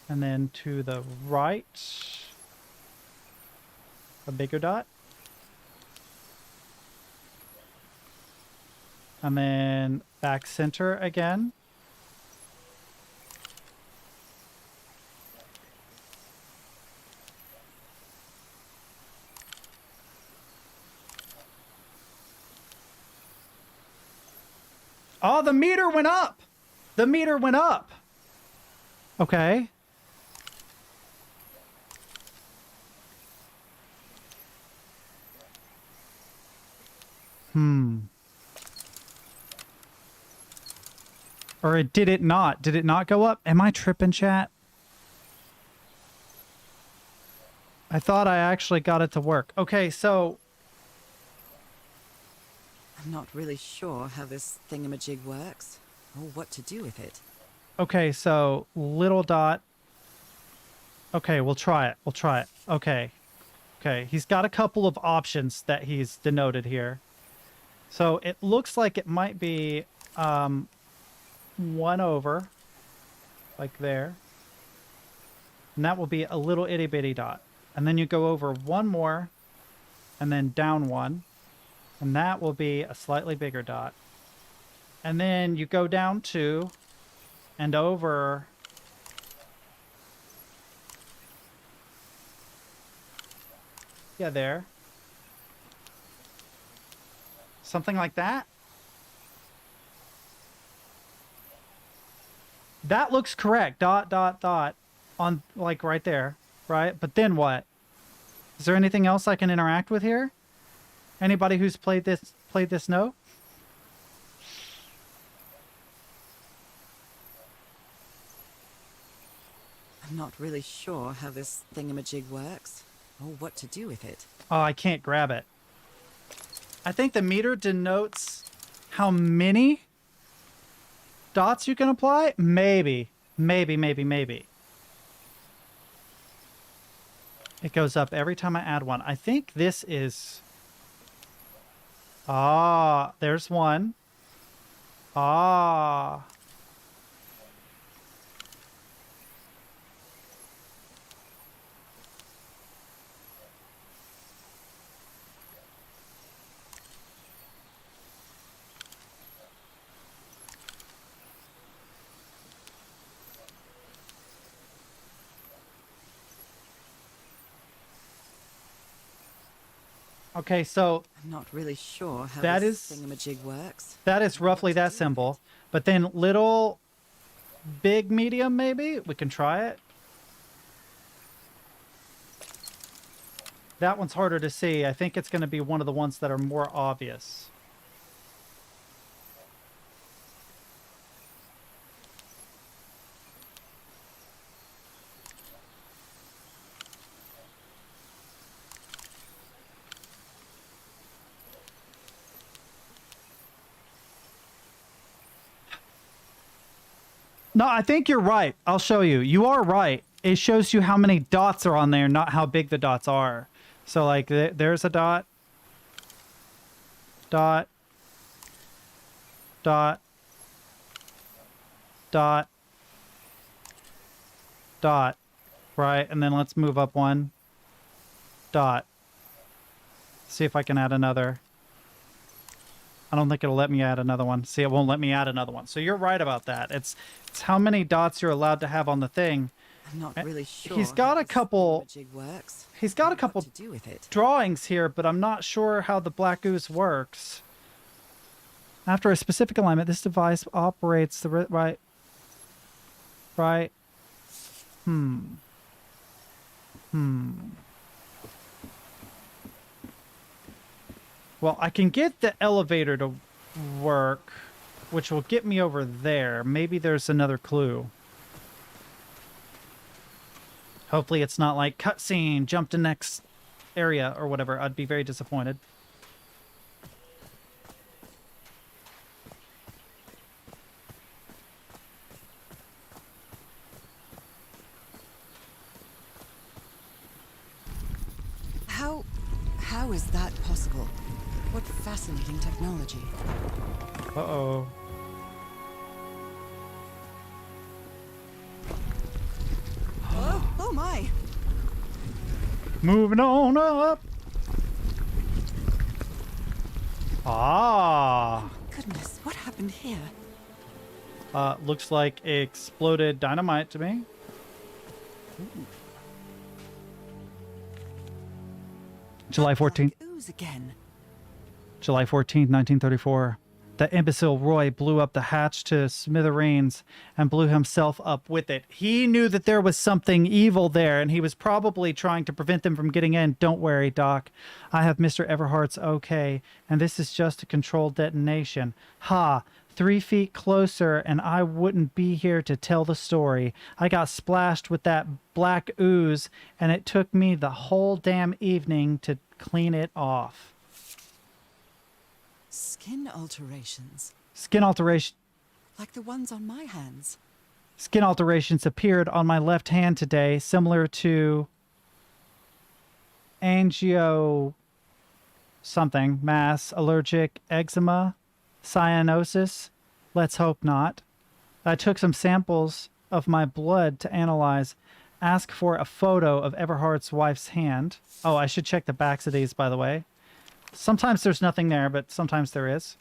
And then to the right. A bigger dot. And then back center again. Oh, the meter went up. The meter went up. Okay. Or did it not? Did it not go up? Am I tripping, chat? I thought I actually got it to work. Okay, so... I'm not really sure how this thingamajig works. Or what to do with it. Okay, so little dot. Okay, we'll try it. We'll try it. Okay. Okay, he's got a couple of options that he's denoted here. So it looks like it might be 1 over, like there. And that will be a little itty bitty dot. And then you go over one more, and then down one. And that will be a slightly bigger dot. And then you go down 2 and over. Yeah, there. Something like that. That looks correct. Dot, dot, dot. On, like, right there. Right? But then what? Is there anything else I can interact with here? Anybody who's played this know? I'm not really sure how this thingamajig works. Or what to do with it. Oh, I can't grab it. I think the meter denotes how many dots you can apply? Maybe. Maybe. It goes up every time I add one. I think this is... Ah, there's one. Ah. Okay, so I'm not really sure how That this is- thingamajig works. that is roughly that symbol. But then little, big, medium, maybe? We can try it. That one's harder to see. I think it's going to be one of the ones that are more obvious. No, I think you're right. I'll show you. You are right. It shows you how many dots are on there, not how big the dots are. So, like, there's a dot. Dot. Dot. Dot. Dot. Right, and then let's move up one. Dot. See if I can add another. I don't think it'll let me add another one. See, it won't let me add another one. So you're right about that. It's how many dots you're allowed to have on the thing. I'm not really sure. He's got how a this couple. thingamajig works. He's got a What couple to do with it. drawings here, but I'm not sure how the black ooze works. After a specific alignment, this device operates the right. Right. Well, I can get the elevator to work, which will get me over there. Maybe there's another clue. Hopefully it's not like cutscene, jump to next area or whatever. I'd be very disappointed. How is that possible? What fascinating technology. Uh-oh. Oh my! Moving on up. Ah. Goodness, what happened here? Looks like exploded dynamite to me. July 14th. Black ooze again. July 14th, 1934. The imbecile Roy blew up the hatch to smithereens and blew himself up with it. He knew that there was something evil there, and he was probably trying to prevent them from getting in. Don't worry, Doc. I have Mr. Everhart's okay, and this is just a controlled detonation. Ha! 3 feet closer, and I wouldn't be here to tell the story. I got splashed with that black ooze, and it took me the whole damn evening to clean it off. Skin alterations. Skin alteration. Like the ones on my hands. Skin alterations appeared on my left hand today, similar to angio something, mass, allergic, eczema, cyanosis. Let's hope not. I took some samples of my blood to analyze. Ask for a photo of Everhart's wife's hand. Oh, I should check the backs of these, by the way. Sometimes there's nothing there, but sometimes there is.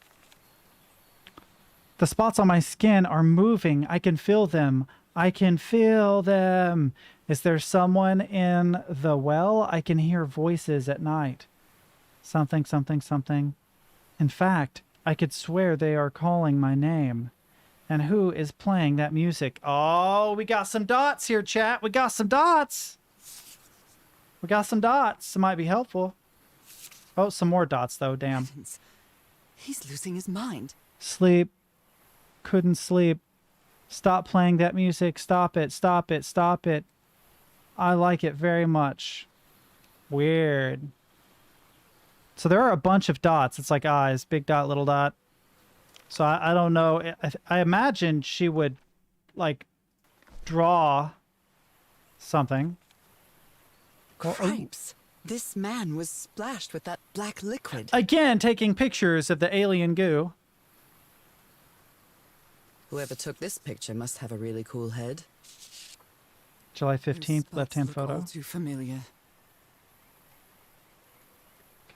The spots on my skin are moving. I can feel them. I can feel them. Is there someone in the well? I can hear voices at night. Something, something, something. In fact, I could swear they are calling my name. And who is playing that music? Oh, we got some dots here, chat. We got some dots. We got some dots. It might be helpful. Oh, some more dots, though. Damn. Heavens. He's losing his mind. Sleep. Couldn't sleep. Stop playing that music. Stop it. Stop it. Stop it. I like it very much. Weird. So there are a bunch of dots. It's like eyes. Big dot, little dot. So I don't know. I imagine she would, like, draw something. Cripes. This man was splashed with that black liquid. Again, taking pictures of the alien goo. Whoever took this picture must have a really cool head. July Those 15th, spots left-hand look photo. all too familiar.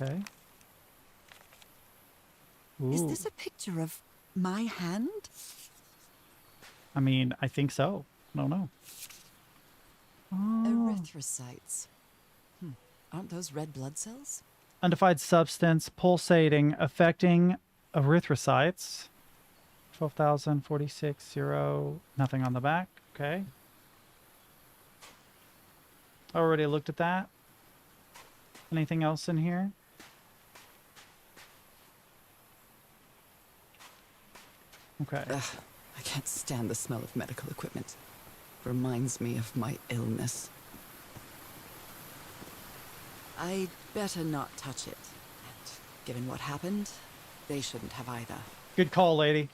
Okay. Ooh. Is this a picture of my hand? I mean, I think so. I don't know. Oh. Erythrocytes. Aren't those red blood cells? Undefined substance pulsating, affecting erythrocytes. 12,046, 0. Nothing on the back. Okay. Already looked at that. Anything else in here? Okay. Ugh, I can't stand the smell of medical equipment. Reminds me of my illness. I'd better not touch it. And given what happened, they shouldn't have either. Good call, lady.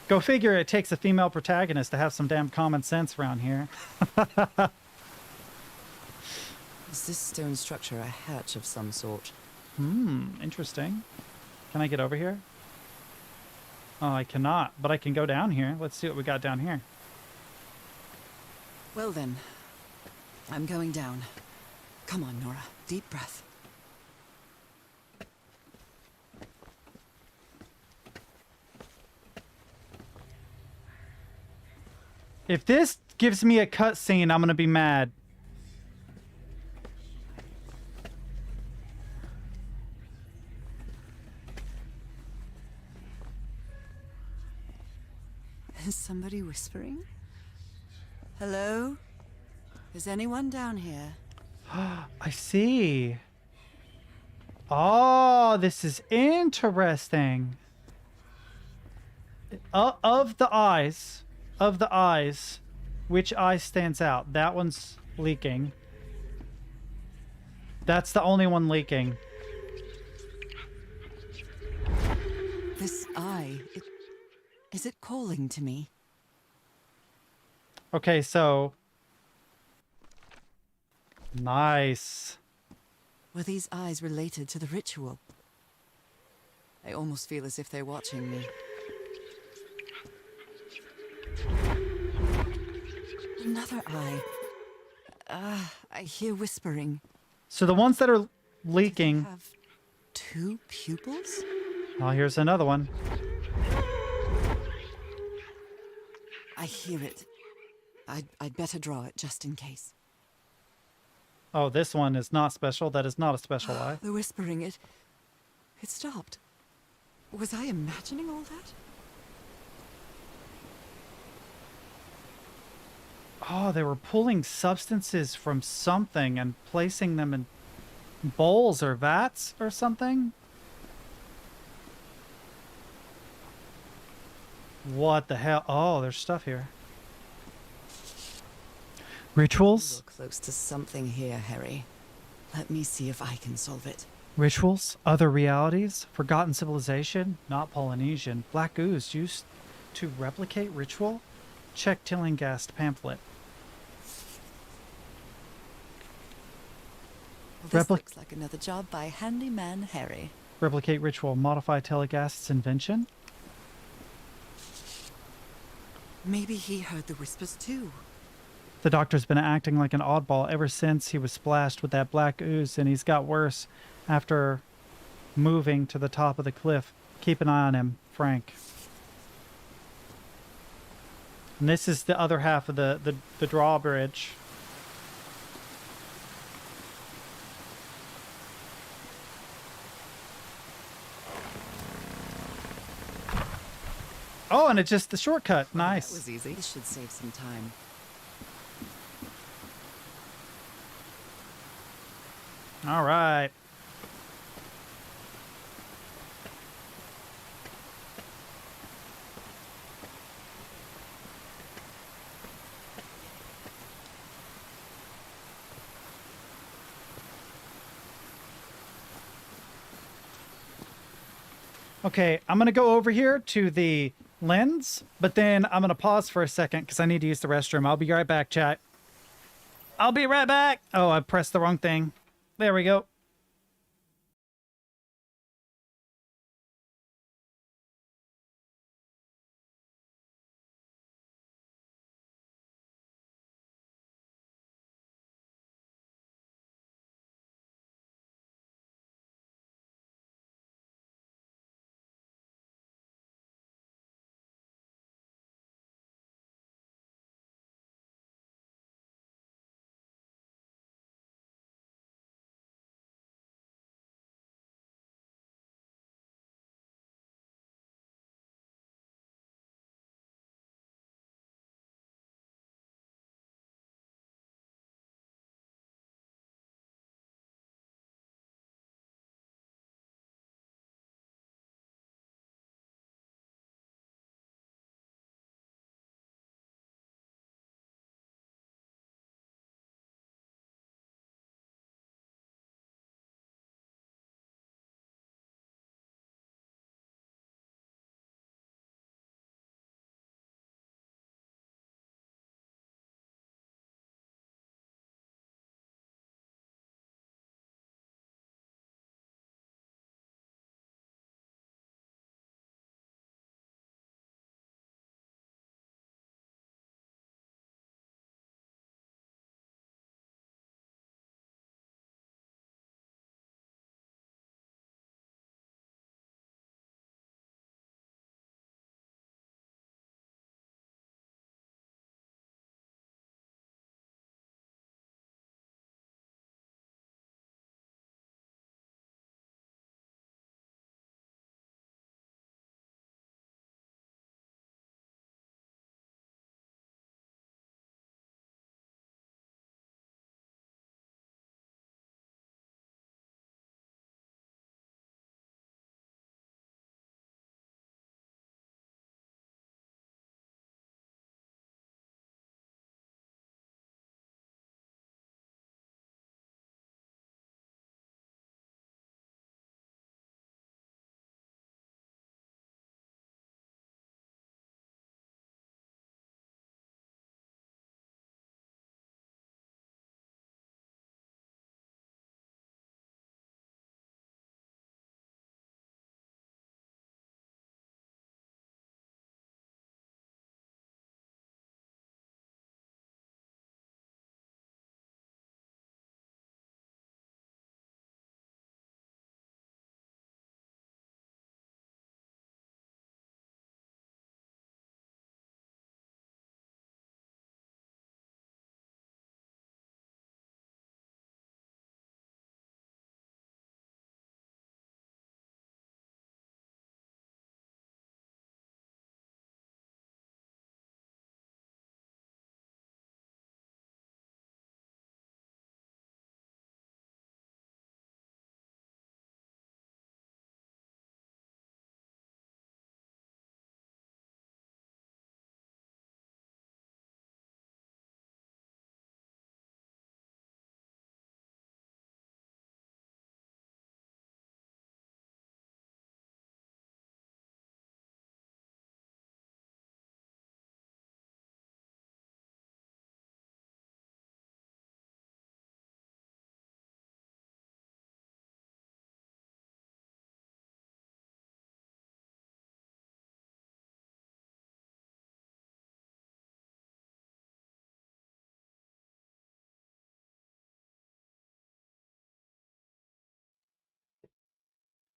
Go figure it takes a female protagonist to have some damn common sense around here. Is this stone structure a hatch of some sort? Interesting. Can I get over here? Oh, I cannot, but I can go down here. Let's see what we got down here. Well then, I'm going down. Come on, Nora. Deep breath. If this gives me a cutscene, I'm gonna be mad. Is somebody whispering? Hello? Is anyone down here? I see. Oh, this is interesting. Of the eyes, which eye stands out? That one's leaking. That's the only one leaking. This eye, is it calling to me? Okay, so... Nice. Were these eyes related to the ritual? I almost feel as if they're watching me. Another eye. I hear whispering. So the ones that are leaking... Have two pupils? Oh, here's another one. I hear it. I'd better draw it just in case. Oh, this one is not special. That is not a special eye. The whispering, it stopped. Was I imagining all that? Oh, they were pulling substances from something and placing them in bowls or vats or something? What the hell? Oh, there's stuff here. Rituals? Look close to something here, Harry. Let me see if I can solve it. Rituals? Other realities? Forgotten civilization? Not Polynesian. Black ooze used to replicate ritual? Check Tillinghast pamphlet. Well, this looks like another job by Handyman Harry. Replicate ritual. Modify Tillinghast's invention? Maybe he heard the whispers too. The doctor's been acting like an oddball ever since he was splashed with that black ooze, and he's got worse after moving to the top of the cliff. Keep an eye on him, Frank. And this is the other half of the drawbridge. Oh, and it's just the shortcut. Nice. That was easy. This should save some time. All right. Okay, I'm going to go over here to the lens, but then I'm going to pause for a second because I need to use the restroom. I'll be right back, chat. I'll be right back. Oh, I pressed the wrong thing. There we go.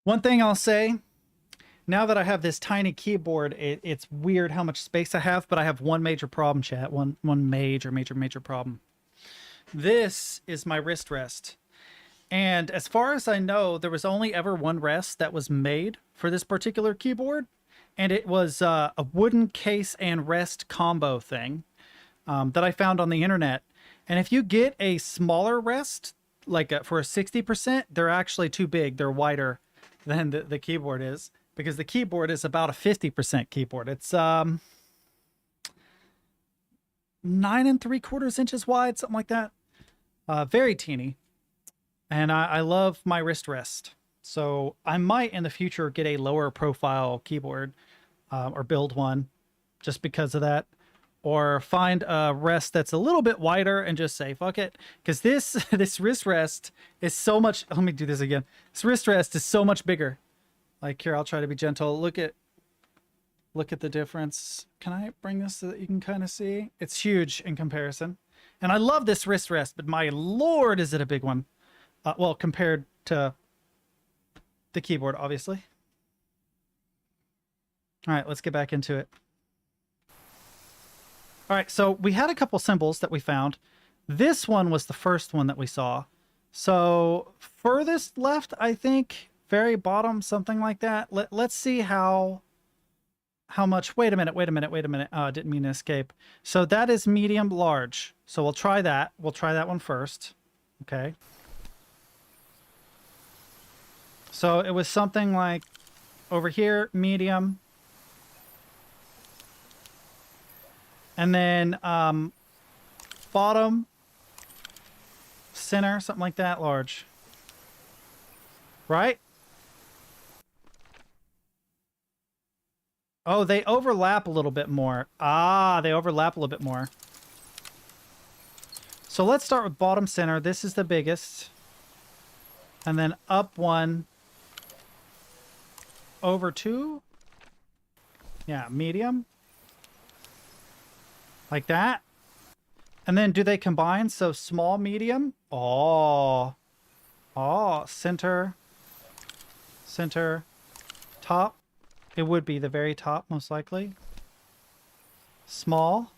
One thing I'll say, now that I have this tiny keyboard, it's weird how much space I have, but I have one major problem, chat. One major problem. This is my wrist rest. And as far as I know, there was only ever one rest that was made for this particular keyboard. And it was a wooden case and rest combo thing that I found on the internet. And if you get a smaller rest, like for a 60%, they're actually too big. They're wider than the keyboard is, because the keyboard is about a 50% keyboard. It's 9 3/4 inches wide, something like that. Very teeny. And I love my wrist rest. So I might in the future get a lower profile keyboard or build one just because of that. Or find a rest that's a little bit wider and just say, fuck it. Because this wrist rest is so much... Let me do this again. This wrist rest is so much bigger. Like, here, I'll try to be gentle. Look at the difference. Can I bring this so that you can kind of see? It's huge in comparison. And I love this wrist rest, but my lord, is it a big one. Well, compared to the keyboard, obviously. All right, let's get back into it. All right, so we had a couple symbols that we found. This one was the first one that we saw. So furthest left, I think, very bottom, something like that. Let's see how much. Wait a minute. Didn't mean to escape. So that is medium large. So we'll try that. We'll try that one first. Okay. So it was something like over here, medium. And then bottom, center, something like that, large. Right? Oh, they overlap a little bit more. Ah, they overlap a little bit more. So let's start with bottom center. This is the biggest. And then up one. Over two. Yeah, medium. Like that. And then do they combine? So small, medium. Oh. Oh, center. Center. Top. It would be the very top, most likely. Small.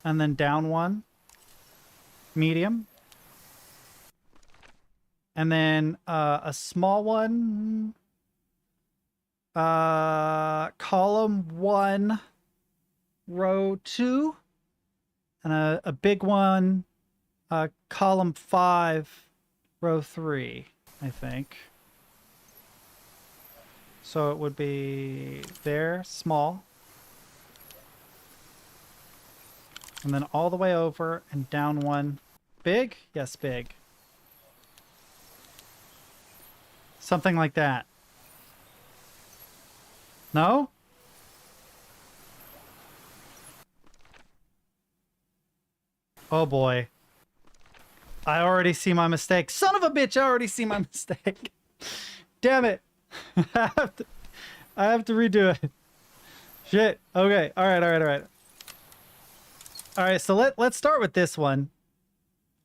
And then down one. Medium. And then a small one. Column 1. Row 2. And a big one. Column 5. Row 3, I think. So it would be there, small. And then all the way over and down one. Big? Yes, big. Something like that. No? Oh boy. I already see my mistake. Son of a bitch, I already see my mistake. Damn it. I have to redo it. Shit. Okay. All right. All right, so let's start with this one.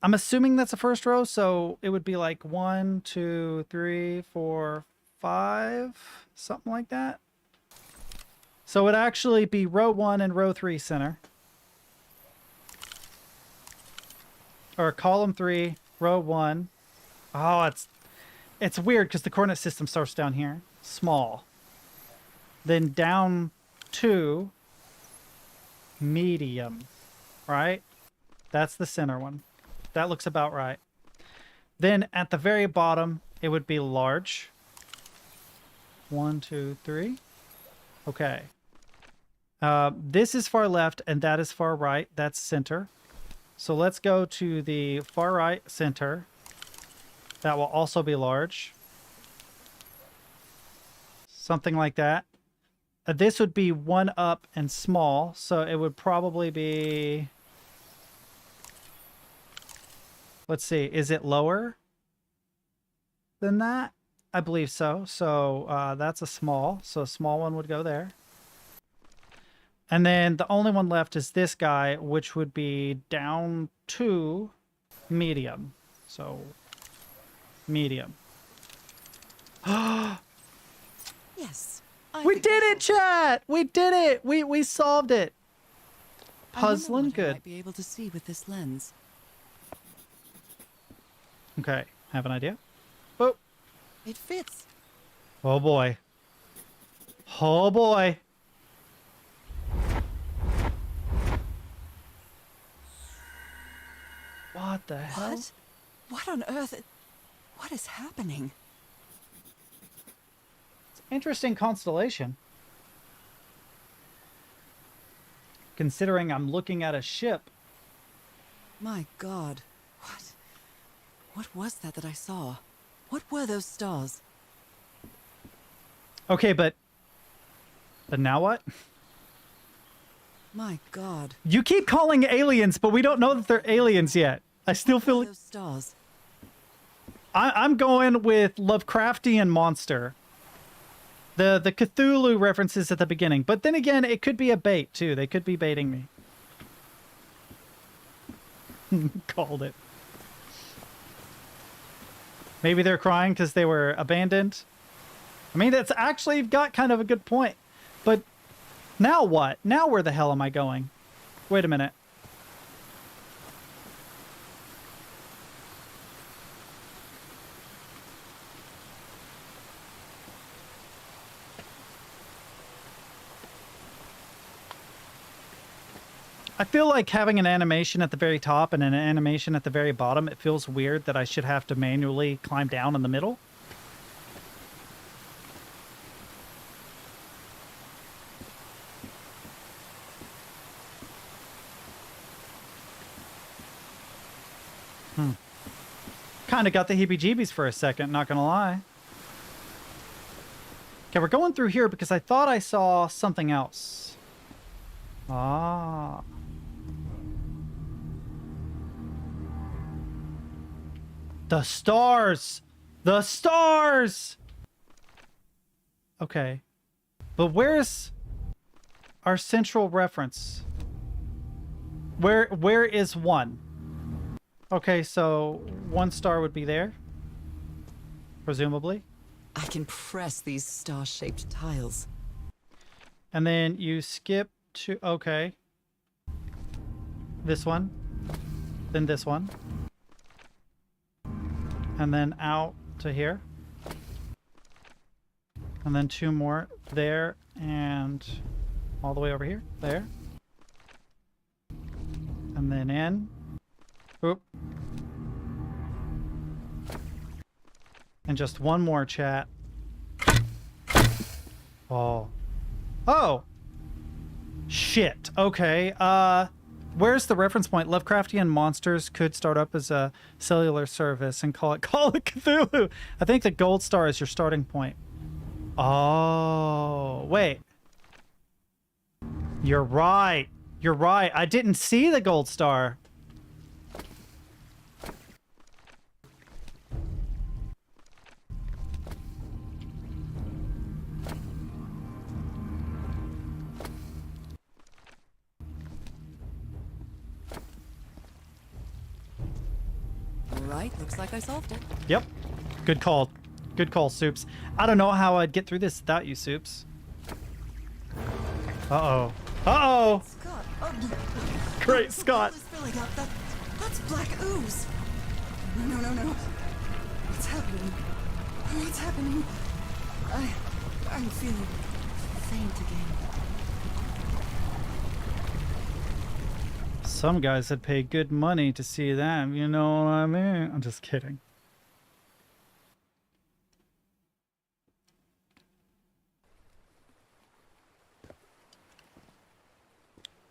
I'm assuming that's the first row, so it would be like 1, 2, 3, 4, 5, something like that. So it would actually be row 1 and row 3 center. Or column 3, row 1. Oh, it's weird because the coordinate system starts down here. Small. Then down 2, medium. Right? That's the center one. That looks about right. Then at the very bottom, it would be large. 1, 2, 3. Okay. This is far left and that is far right. That's center. So let's go to the far right center. That will also be large. Something like that. This would be 1 up and small. So it would probably be... Let's see. Is it lower than that? I believe so. So that's a small. So a small one would go there. And then the only one left is this guy, which would be down 2, medium. So medium. Yes. I We think did we it, solved chat! We did it! We solved it. I wonder Puzzling what I good. might be able to see with this lens. Okay, have an idea. Oh, It fits. oh boy. Oh boy. What the hell? What? What on earth? What is happening? Interesting constellation. Considering I'm looking at a ship. My God. What was that I saw? What were those stars? Okay, but now what? My God. You keep calling aliens, but we don't know that they're aliens yet. I still What feel were like those stars? I'm going with Lovecraftian monster. The Cthulhu references at the beginning, but then again, it could be a bait too. They could be baiting me. Called it. Maybe they're crying because they were abandoned. I mean, that's actually got kind of a good point. But now what? Now where the hell am I going? Wait a minute. I feel like having an animation at the very top and an animation at the very bottom, it feels weird that I should have to manually climb down in the middle. Kind of got the heebie-jeebies for a second, not gonna lie. Okay, we're going through here because I thought I saw something else. Ah. The stars! The stars! Okay. But where's our central reference? Where is one? Okay, so one star would be there. Presumably. I can press these star-shaped tiles. And then you skip to... Okay. This one. Then this one. And then out to here. And then two more there and all the way over here. There. And then in. Oop. And just one more, chat. Oh. Oh! Shit. Okay. Where's the reference point? Lovecraftian monsters could start up as a cellular service and call it Cthulhu. I think the gold star is your starting point. Oh, wait. You're right. You're right. I didn't see the gold star. Right, looks like I solved it. Yep. Good call. Good call, Soups. I don't know how I'd get through this without you, Soups. Uh-oh. Uh-oh! Scott, Great, the Scott. pool is filling up. That's black ooze. No. What's happening? What's happening? I'm feeling faint again. Some guys would pay good money to see them, you know what I mean? I'm just kidding.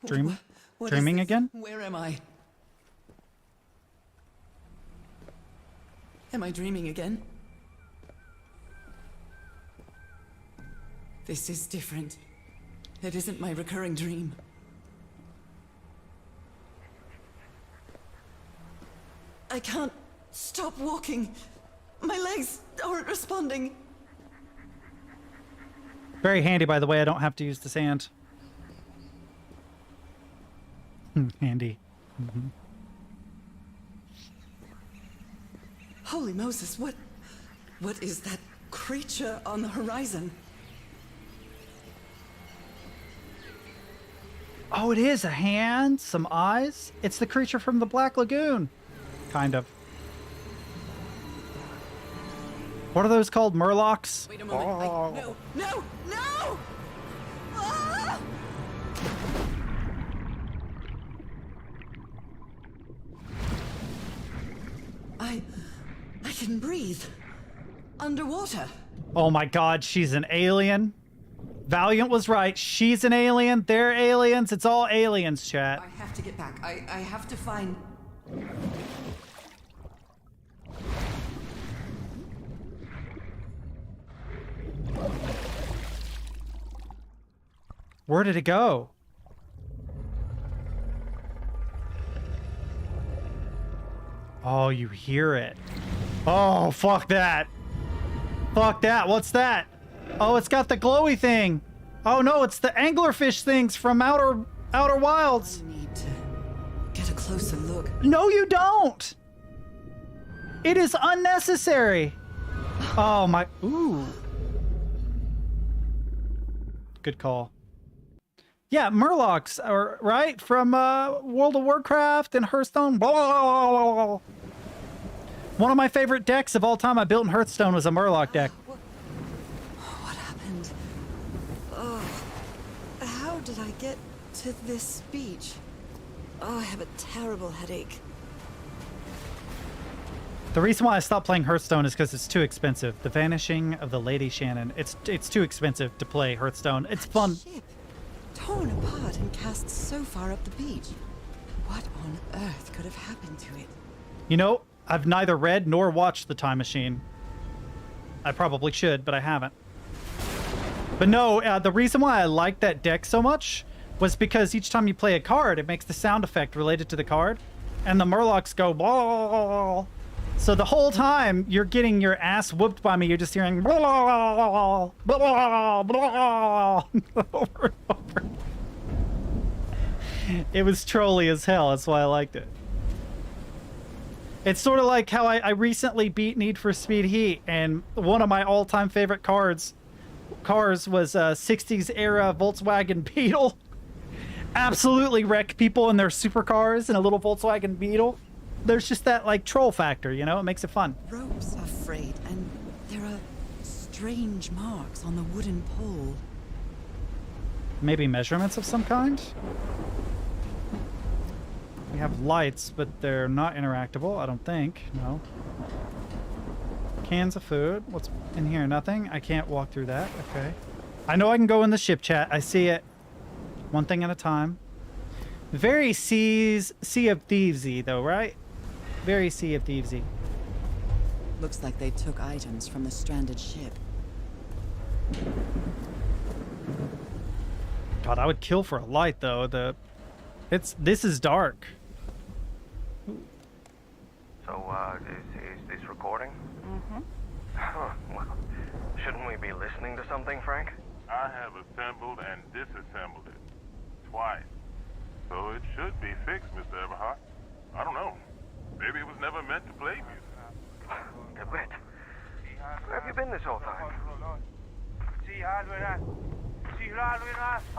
Dreaming? What is Dreaming this? again? Where am I? Am I dreaming again? This is different. It isn't my recurring dream. I can't stop walking. My legs aren't responding. Very handy, by the way. I don't have to use the sand. Handy. Mm-hmm. Holy Moses, what is that creature on the horizon. Oh, it is a hand, some eyes. It's the creature from the Black Lagoon. Kind of. What are those called? Murlocs? Wait a moment. No, no, no! Ah! I can breathe. Underwater. Oh my god, she's an alien. Valiant was right. She's an alien. They're aliens. It's all aliens, chat. I have to get back. I have to find... Where did it go? Oh, you hear it. Oh, fuck that. Fuck that. What's that? Oh, it's got the glowy thing. Oh no, it's the anglerfish things from Outer Wilds. I need to get a closer look. No, you don't. It is unnecessary. Oh my. Ooh. Good call. Yeah, Murlocs are right from World of Warcraft and Hearthstone. Blah, blah, blah, blah, blah. One of my favorite decks of all time I built in Hearthstone was a Murloc deck. What happened? Oh, how did I get to this beach? Oh, I have a terrible headache. The reason why I stopped playing Hearthstone is because it's too expensive. The Vanishing of the Lady Shannon. It's too expensive to play Hearthstone. It's fun. Ship, torn apart and cast so far up the beach. What on earth could have happened to it? You know, I've neither read nor watched The Time Machine. I probably should, but I haven't. But no, the reason why I like that deck so much was because each time you play a card, it makes the sound effect related to the card. And the Murlocs go blah, blah, blah. So the whole time you're getting your ass whooped by me, you're just hearing blah, blah, blah, blah, blah, over and over. It was trolly as hell. That's why I liked it. It's sort of like how I recently beat Need for Speed Heat, and one of my all-time favorite cars was a 60s era Volkswagen Beetle. Absolutely wreck people in their supercars in a little Volkswagen Beetle. There's just that like troll factor, you know? It makes it fun. Ropes are frayed, and there are strange marks on the wooden pole. Maybe measurements of some kind? We have lights, but they're not interactable, I don't think. No. Cans of food. What's in here? Nothing? I can't walk through that. Okay. I know I can go in the ship chat. I see it. One thing at a time. Very Sea of Thievesy, though, right? Very Sea of Thievesy. Looks like they took items from the stranded ship. God, I would kill for a light, though. This is dark. So, is this recording? Mm-hmm. Well, shouldn't we be listening to something, Frank? I have assembled and disassembled it. Twice. So it should be fixed, Mr. Everhart. I don't know. Maybe it was never meant to play music. DeWitt, where have you been this whole time?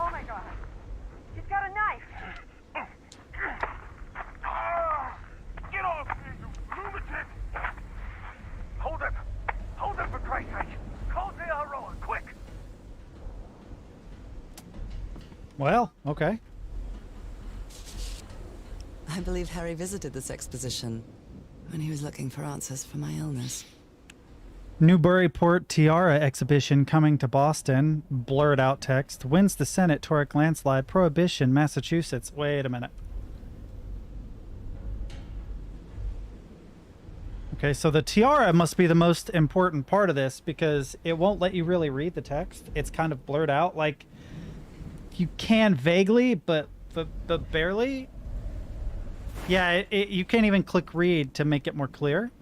Oh my god. He's got a knife. Get off me, you lunatic! Hold him! Hold him for Christ's sake! Call the Aroa, quick! Well, okay. I believe Harry visited this exposition when he was looking for answers for my illness. Newburyport Tiara exhibition coming to Boston. Blurred out text. Wins the Senate Toric landslide. Prohibition, Massachusetts. Wait a minute. Okay, so the tiara must be the most important part of this because it won't let you really read the text. It's kind of blurred out. Like, you can vaguely, but barely. Yeah, you can't even click read to make it more clear.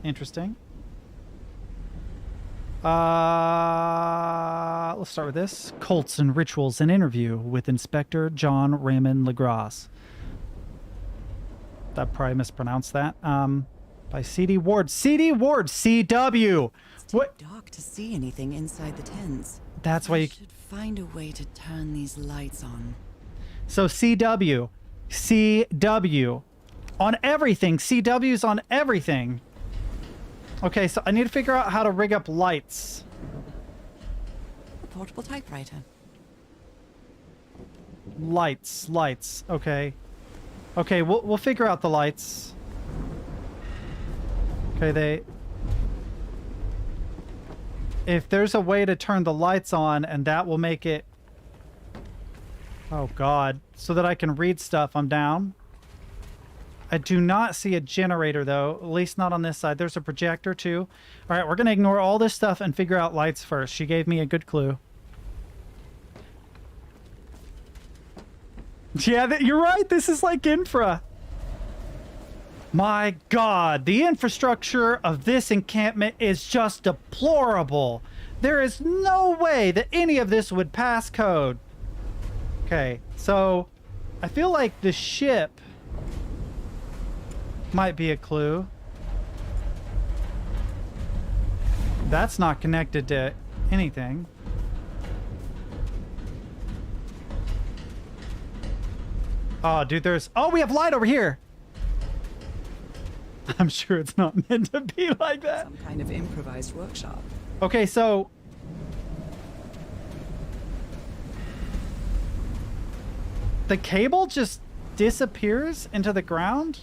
Interesting. Let's start with this. Cults and Rituals, an interview with Inspector John Raymond Legras. I probably mispronounced that. By C.D. Ward. C.D. Ward! C.W. too What? dark to see anything inside the tents. That's why I you... should find a way to turn these lights on. So CW. CW. On everything. CW's on everything. Okay, so I need to figure out how to rig up lights. A portable typewriter. Lights. Okay. Okay, we'll figure out the lights. Okay, if there's a way to turn the lights on and that will make it... Oh god. So that I can read stuff, I'm down. I do not see a generator though, at least not on this side. There's a projector too. Alright, we're gonna ignore all this stuff and figure out lights first. She gave me a good clue. Yeah, you're right. This is like infra. My god, the infrastructure of this encampment is just deplorable. There is no way that any of this would pass code. Okay, so I feel like the ship might be a clue. That's not connected to anything. Oh, dude, there's... Oh, we have light over here! I'm sure it's not meant to be like that. Some kind of improvised workshop. Okay, so... The cable just disappears into the ground?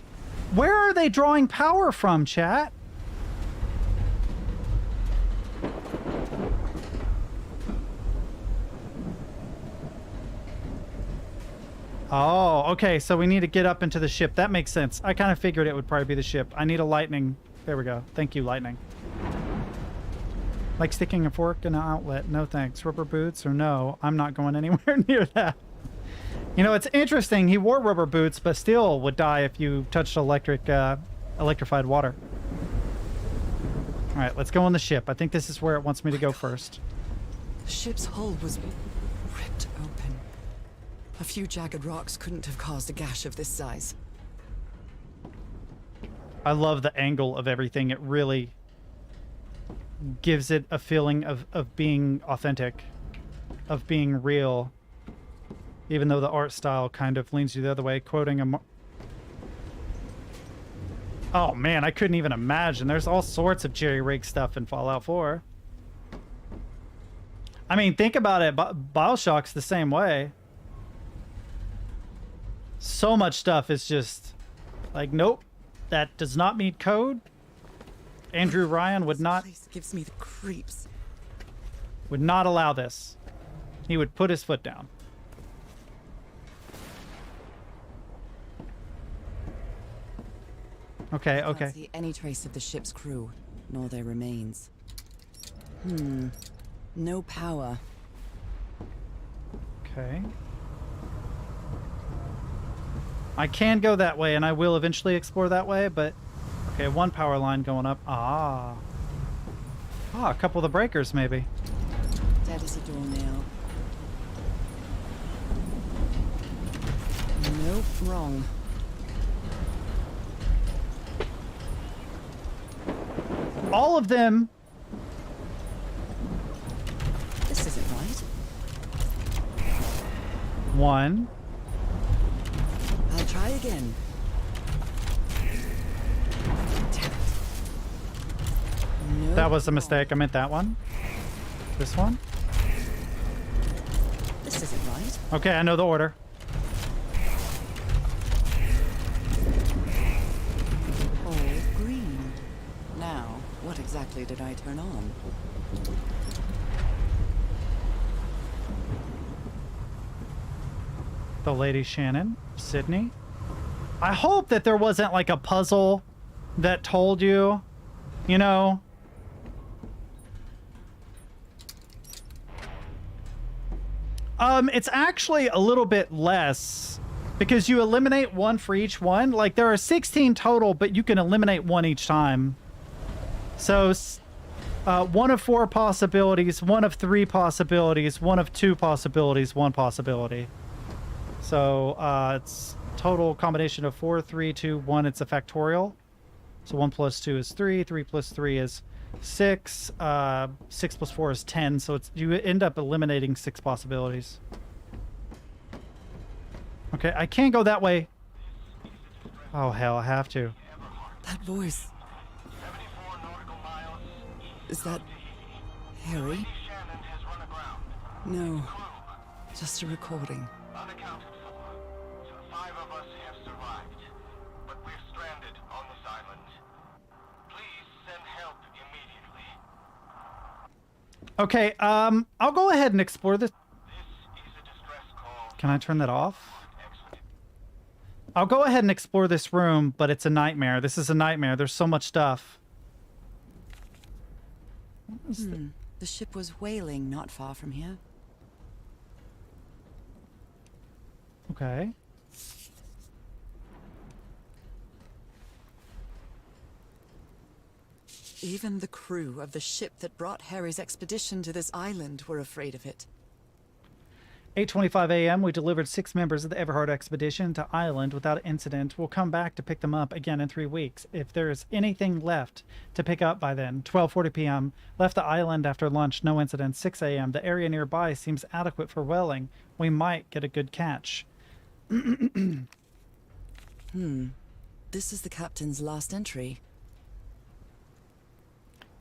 Where are they drawing power from, chat? Oh, okay, so we need to get up into the ship. That makes sense. I kind of figured it would probably be the ship. I need a lightning. There we go. Thank you, lightning. Like sticking a fork in an outlet. No thanks. Rubber boots or no? I'm not going anywhere near that. You know, it's interesting. He wore rubber boots, but still would die if you touched electrified water. All right, let's go on the ship. I think this is where it wants me to go first. The ship's hull was ripped open. A few jagged rocks couldn't have caused a gash of this size. I love the angle of everything. It really gives it a feeling of being authentic, of being real, even though the art style kind of leans you the other way, quoting a... Oh man, I couldn't even imagine. There's all sorts of jerry-rig stuff in Fallout 4. I mean, think about it. Bioshock's the same way. So much stuff is just like, nope, that does not meet code. Andrew Ryan would not... This place gives me the creeps. Would not allow this. He would put his foot down. Okay, I okay. can't see any trace of the ship's crew, nor their remains. No power. Okay. I can go that way, and I will eventually explore that way, but... Okay, one power line going up. Ah. Ah, a couple of the breakers, maybe. Dead as a doornail. Nope, wrong. All of them... This isn't right. One. I'll try again. Damn it. Nope, That was a wrong. mistake. I meant that one. This one. This isn't right. Okay, I know the order. All green. Now, what exactly did I turn on? The Lady Shannon. Sydney. I hope that there wasn't like a puzzle that told you, you know. It's actually a little bit less because you eliminate one for each one. Like there are 16 total, but you can eliminate one each time. So, one of 4 possibilities, one of 3 possibilities, one of 2 possibilities, 1 possibility. So, it's total combination of 4, 3, 2, 1. It's a factorial. So 1 plus 2 is 3. 3 plus 3 is 6. 6 plus 4 is 10, so it's you end up eliminating 6 possibilities. Okay, I can't go that way. Oh, hell, I have to. That voice. Is that Harry? No, just a recording. Unaccounted for. 5 of us have survived, but we're stranded on this island. Please send help immediately. Okay, I'll go ahead and explore this. This is a distress call. Can I turn that off? I'll go ahead and explore this room, but it's a nightmare. This is a nightmare. There's so much stuff. The ship was whaling not far from here. Okay. Even the crew of the ship that brought Harry's expedition to this island were afraid of it. 8:25 a.m. We delivered 6 members of the Everhard expedition to Island without incident. We'll come back to pick them up again in 3 weeks. If there is anything left to pick up by then. 12:40 p.m. Left the island after lunch. No incident. 6 a.m. The area nearby seems adequate for whaling. We might get a good catch. This is the captain's last entry.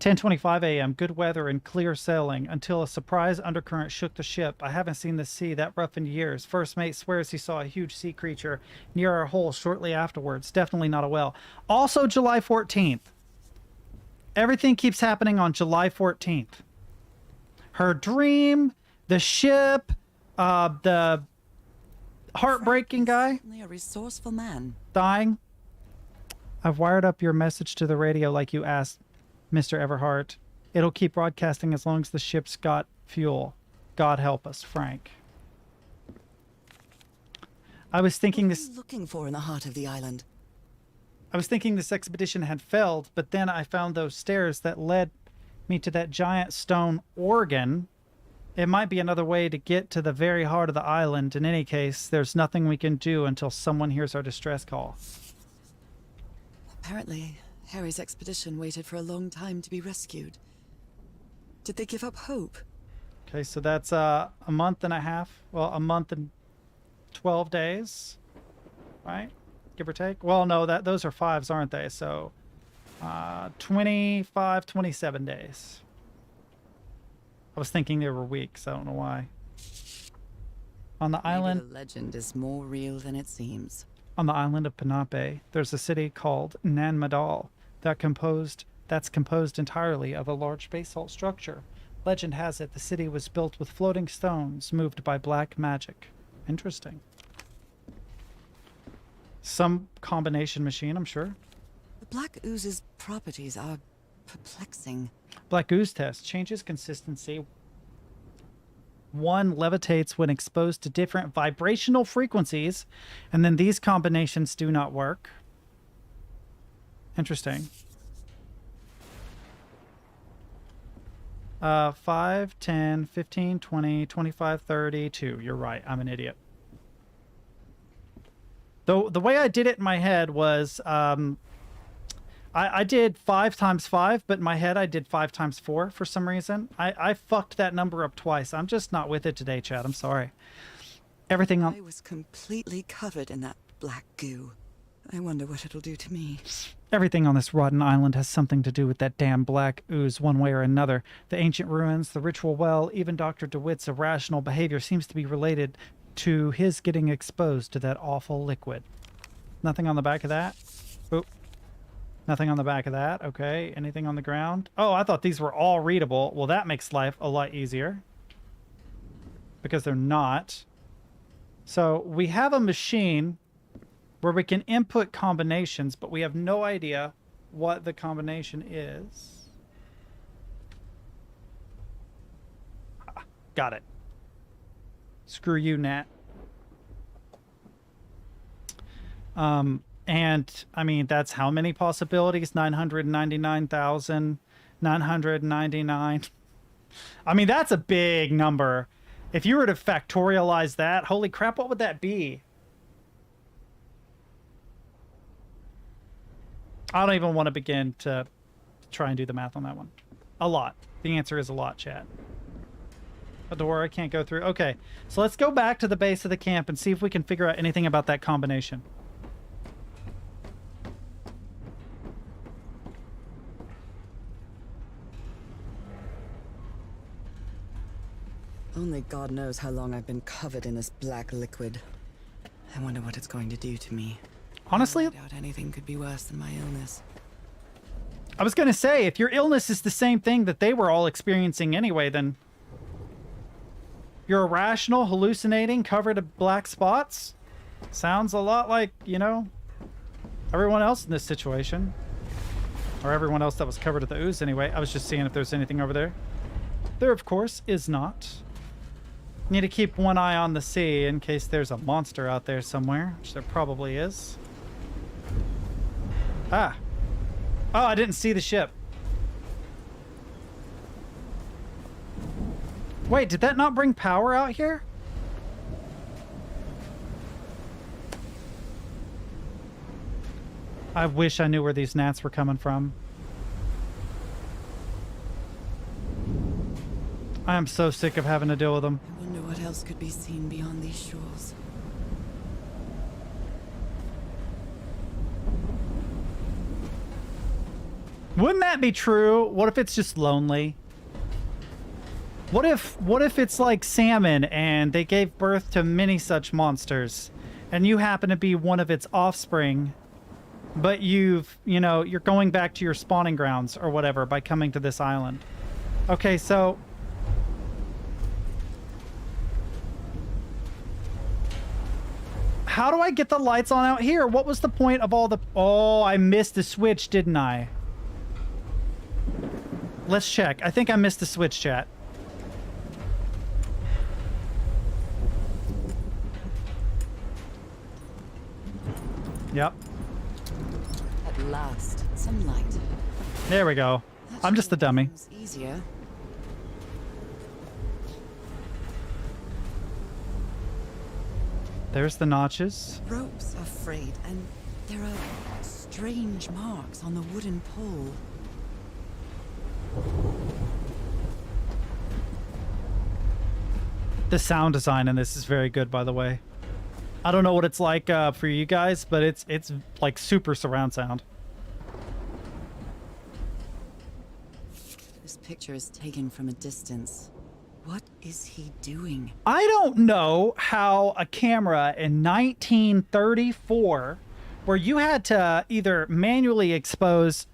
10:25 a.m. Good weather and clear sailing until a surprise undercurrent shook the ship. I haven't seen the sea that rough in years. First mate swears he saw a huge sea creature near our hull shortly afterwards. Definitely not a whale. Also July 14th. Everything keeps happening on July 14th. Her dream, the ship, the heartbreaking guy Certainly a resourceful man. dying. I've wired up your message to the radio like you asked, Mr. Everhart. It'll keep broadcasting as long as the ship's got fuel. God help us, Frank. I was thinking What are you looking for in the heart of the island? I was thinking this expedition had failed, but then I found those stairs that led me to that giant stone organ. It might be another way to get to the very heart of the island. In any case, there's nothing we can do until someone hears our distress call. Apparently, Harry's expedition waited for a long time to be rescued. Did they give up hope? Okay, so that's a month and a half. Well, a month and 12 days, right? Give or take. Well, no, those are 5s, aren't they? So 25, 27 days. I was thinking they were weeks. I don't know why. On the island... Maybe the legend is more real than it seems. On the island of Penape, there's a city called Nanmadal that's composed entirely of a large basalt structure. Legend has it the city was built with floating stones moved by black magic. Interesting. Some combination machine, I'm sure. The black ooze's properties are perplexing. Black ooze test changes consistency. 1 levitates when exposed to different vibrational frequencies, and then these combinations do not work. Interesting. 5, 10, 15, 20, 25, 32. You're right. I'm an idiot. Though the way I did it in my head was I did 5 times 5, but in my head I did 5 times 4 for some reason. I fucked that number up twice. I'm just not with it today, Chad. I'm sorry. Everything on... I was completely covered in that black goo. I wonder what it'll do to me. Everything on this rotten island has something to do with that damn black ooze one way or another. The ancient ruins, the ritual well, even Dr. DeWitt's irrational behavior seems to be related to his getting exposed to that awful liquid. Nothing on the back of that? Oop. Nothing on the back of that. Okay. Anything on the ground? Oh, I thought these were all readable. Well, that makes life a lot easier. Because they're not. So we have a machine where we can input combinations, but we have no idea what the combination is. Ah, got it. Screw you, Nat. And I mean, that's how many possibilities? 999,999. I mean, that's a big number. If you were to factorialize that, holy crap, what would that be? I don't even want to begin to try and do the math on that one. A lot. The answer is a lot, chat. A door I can't go through. Okay, so let's go back to the base of the camp and see if we can figure out anything about that combination. Only God knows how long I've been covered in this black liquid. I wonder what it's going to do to me. Honestly, I doubt anything could be worse than my illness. I was going to say, if your illness is the same thing that they were all experiencing anyway, then you're irrational, hallucinating, covered in black spots. Sounds a lot like, you know, everyone else in this situation. Or everyone else that was covered at the ooze anyway. I was just seeing if there's anything over there. There, of course, is not. Need to keep one eye on the sea in case there's a monster out there somewhere, which there probably is. Ah. Oh, I didn't see the ship. Wait, did that not bring power out here? I wish I knew where these gnats were coming from. I am so sick of having to deal with them. I wonder what else could be seen beyond these shores. Wouldn't that be true? What if it's just lonely? What if it's like salmon and they gave birth to many such monsters and you happen to be one of its offspring, but you're going back to your spawning grounds or whatever by coming to this island. Okay, so how do I get the lights on out here? What was the point of all the... Oh, I missed the switch, didn't I? Let's check. I think I missed the switch, chat. Yep. At last, some light. There we go. I'm just a dummy. Easier. There's the notches. Ropes are frayed, and there are strange marks on the wooden pole. The sound design in this is very good, by the way. I don't know what it's like for you guys, but it's like super surround sound. This picture is taken from a distance. What is he doing? I don't know how a camera in 1934, where you had to either manually expose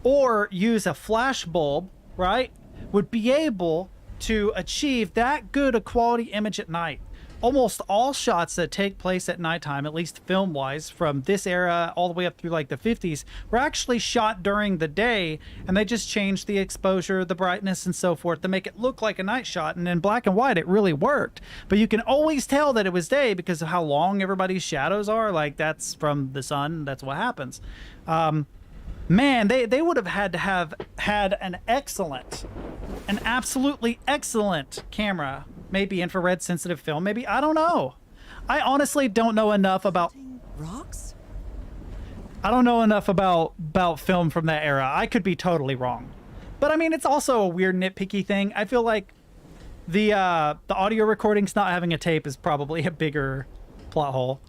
or use a flash bulb, right, would be able to achieve that good a quality image at night. Almost all shots that take place at nighttime, at least film-wise, from this era all the way up through like the 50s, were actually shot during the day, and they just changed the exposure, the brightness, and so forth to make it look like a night shot. And in black and white, it really worked. But you can always tell that it was day because of how long everybody's shadows are. Like, that's from the sun. That's what happens. Man, they would have had to have had an absolutely excellent camera. Maybe infrared sensitive film, maybe, I don't know. I honestly don't know enough about... Rocks? I don't know enough about film from that era. I could be totally wrong. But I mean, it's also a weird nitpicky thing. I feel like the audio recordings not having a tape is probably a bigger plot hole.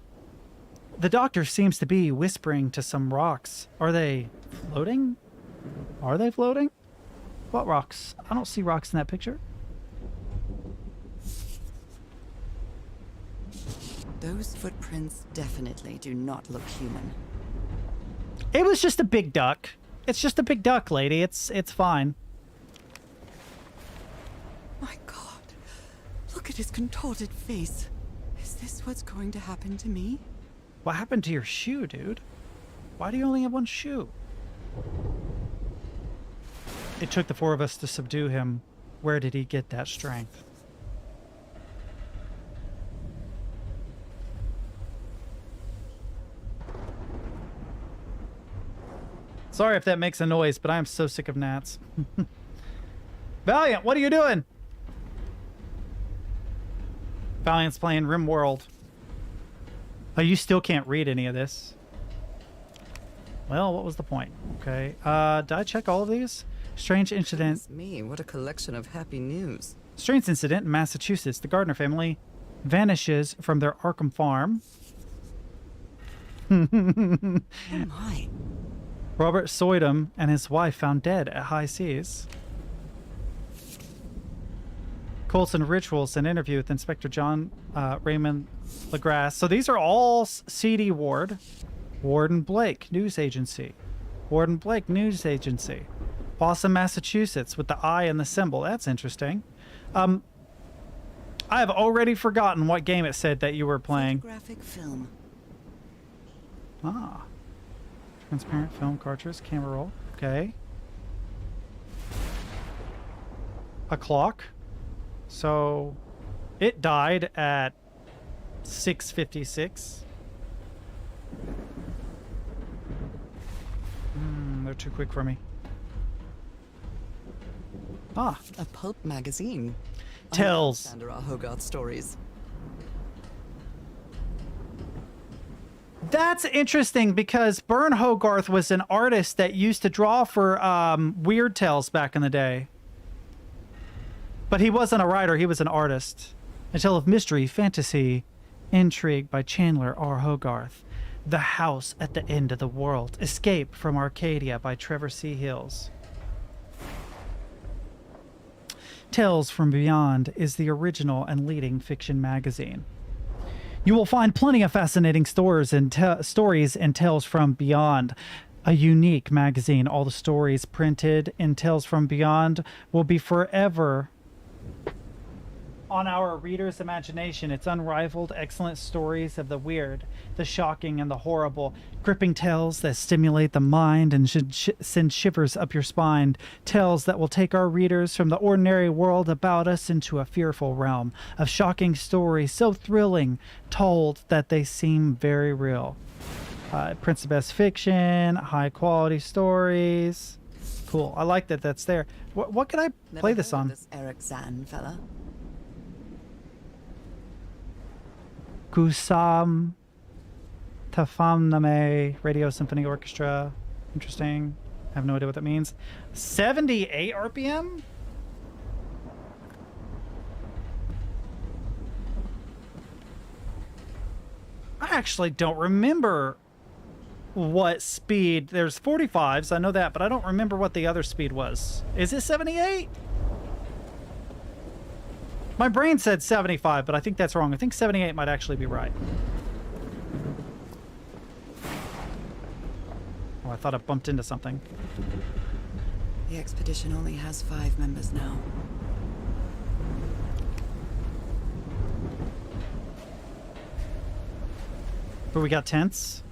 The doctor seems to be whispering to some rocks. Are they floating? Are they floating? What rocks? I don't see rocks in that picture. Those footprints definitely do not look human. It was just a big duck. It's just a big duck, lady. It's fine. My God, look at his contorted face. Is this what's going to happen to me? What happened to your shoe, dude? Why do you only have one shoe? It took the four of us to subdue him. Where did he get that strength? Sorry if that makes a noise, but I am so sick of gnats. Valiant, what are you doing? Valiant's playing RimWorld. Oh, you still can't read any of this. Well, what was the point? Okay. Did I check all of these? Strange incident. Goodness me, what a collection of happy news. Strange incident in Massachusetts. The Gardner family vanishes from their Arkham farm. Oh my. Robert Soydam and his wife found dead at high seas. Colson Rituals, an interview with Inspector John Raymond LaGrasse. So these are all C.D. Ward. Warden Blake, News Agency. Warden Blake, News Agency. Boston, Massachusetts, with the I and the symbol. That's interesting. I have already forgotten what game it said that you were playing. Photographic film. Ah. Transparent film cartridge, camera roll. Okay. A clock. So it died at 6:56. They're too quick for me. Ah. A pulp magazine. Tells. Sandra Hogarth stories. That's interesting because Bern Hogarth was an artist that used to draw for Weird Tales back in the day. But he wasn't a writer, he was an artist. A tale of mystery, fantasy, intrigue by Chandler R. Hogarth. The House at the End of the World. Escape from Arcadia by Trevor C. Hills. Tales from Beyond is the original and leading fiction magazine. You will find plenty of fascinating stories and Tales from Beyond, a unique magazine. All the stories printed in Tales from Beyond will be forever on our readers' imagination. It's unrivaled, excellent stories of the weird, the shocking, and the horrible. Gripping tales that stimulate the mind and should send shivers up your spine. Tales that will take our readers from the ordinary world about us into a fearful realm of shocking stories, so thrilling, told that they seem very real. Prints of best fiction, high-quality stories. Cool. I like that that's there. What can I play this on? This Eric Zahn fella. Kusam Tafamname Radio Symphony Orchestra. Interesting. I have no idea what that means. 78 RPM? I actually don't remember what speed. There's 45s, I know that, but I don't remember what the other speed was. Is it 78? My brain said 75, but I think that's wrong. I think 78 might actually be right. Oh, I thought I bumped into something. The expedition only has 5 members now. But we got tents.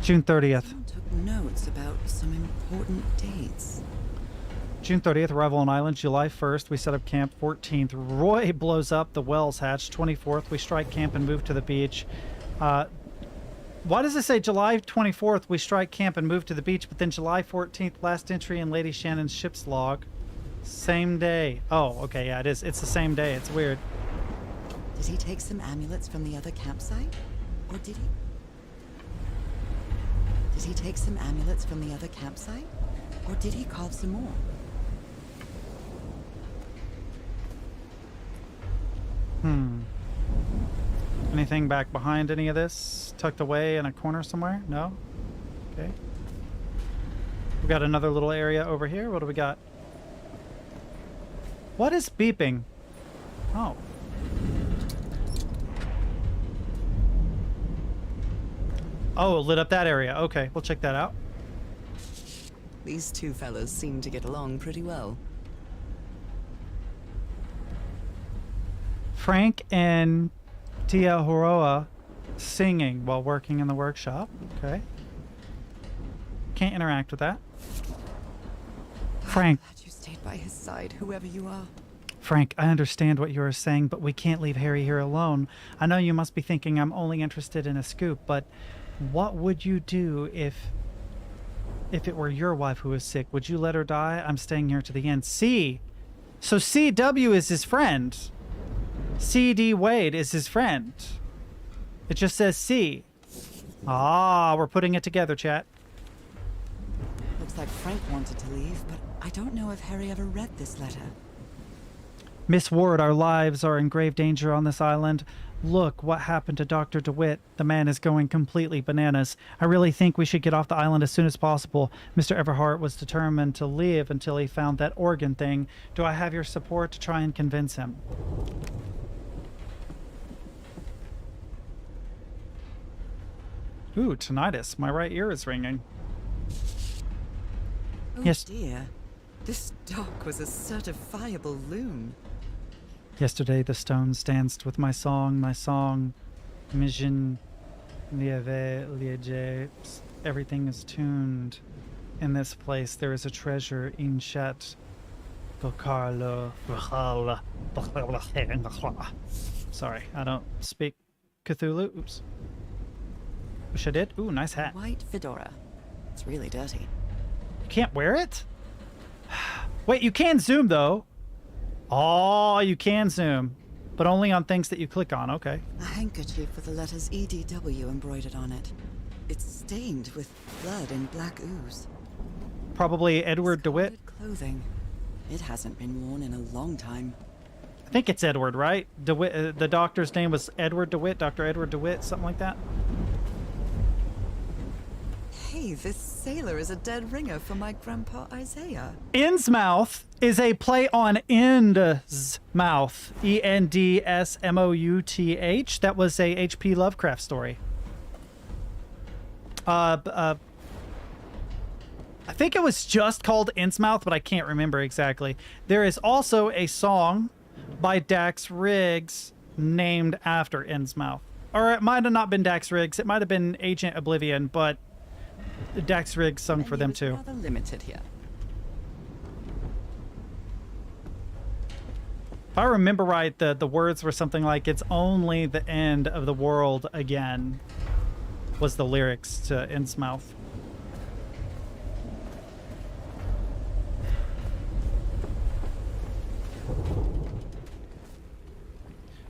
June 30th. Someone took notes about some important dates. June 30th, arrival on island. July 1st, we set up camp. 14th, Roy blows up the Wells hatch. 24th, we strike camp and move to the beach. Why does it say July 24th, we strike camp and move to the beach, but then July 14th, last entry in Lady Shannon's ship's log. Same day. Oh, okay, yeah, it is. It's the same day. It's weird. Did he take some amulets from the other campsite? Or did he? Did he take some amulets from the other campsite? Or did he carve some more? Anything back behind any of this? Tucked away in a corner somewhere? No? Okay. We got another little area over here. What do we got? What is beeping? Oh. Oh, it lit up that area. Okay, we'll check that out. These two fellas seem to get along pretty well. Frank and Tia Horoa singing while working in the workshop. Okay. Can't interact with that. Frank. I'm glad you stayed by his side, whoever you are. Frank, I understand what you are saying, but we can't leave Harry here alone. I know you must be thinking I'm only interested in a scoop, but what would you do if it were your wife who was sick? Would you let her die? I'm staying here to the end. C. So CW is his friend. CD Wade is his friend. It just says C. Ah, we're putting it together, chat. Looks like Frank wanted to leave, but I don't know if Harry ever read this letter. Miss Ward, our lives are in grave danger on this island. Look what happened to Dr. DeWitt. The man is going completely bananas. I really think we should get off the island as soon as possible. Mr. Everhart was determined to leave until he found that organ thing. Do I have your support to try and convince him? Ooh, tinnitus. My right ear is ringing. Oh Yes. dear. This doc was a certifiable loon. Yesterday the stones danced with my song, Mission Lieve Liege. Everything is tuned. In this place there is a treasure in Chet. Sorry, I don't speak Cthulhu. Oops. Wish I did. Ooh, nice hat. White fedora. It's really dirty. You can't wear it? Wait, you can zoom though. Oh, you can zoom, but only on things that you click on. Okay. A handkerchief with the letters EDW embroidered on it. It's stained with blood and black ooze. Probably Edward DeWitt. Discarded clothing. It hasn't been worn in a long time. I think it's Edward, right? DeWitt. The doctor's name was Edward DeWitt. Dr. Edward DeWitt, something like that. Hey, this sailor is a dead ringer for my grandpa Isaiah. Innsmouth is a play on End's mouth. Endsmouth. That was a H.P. Lovecraft story. I think it was just called Innsmouth, but I can't remember exactly. There is also a song by Dax Riggs named after Innsmouth. Or it might have not been Dax Riggs. It might have been Agent Oblivion, but Dax Riggs sung for them too. Rather limited here. If I remember right, the words were something like, "It's only the end of the world again," was the lyrics to Innsmouth.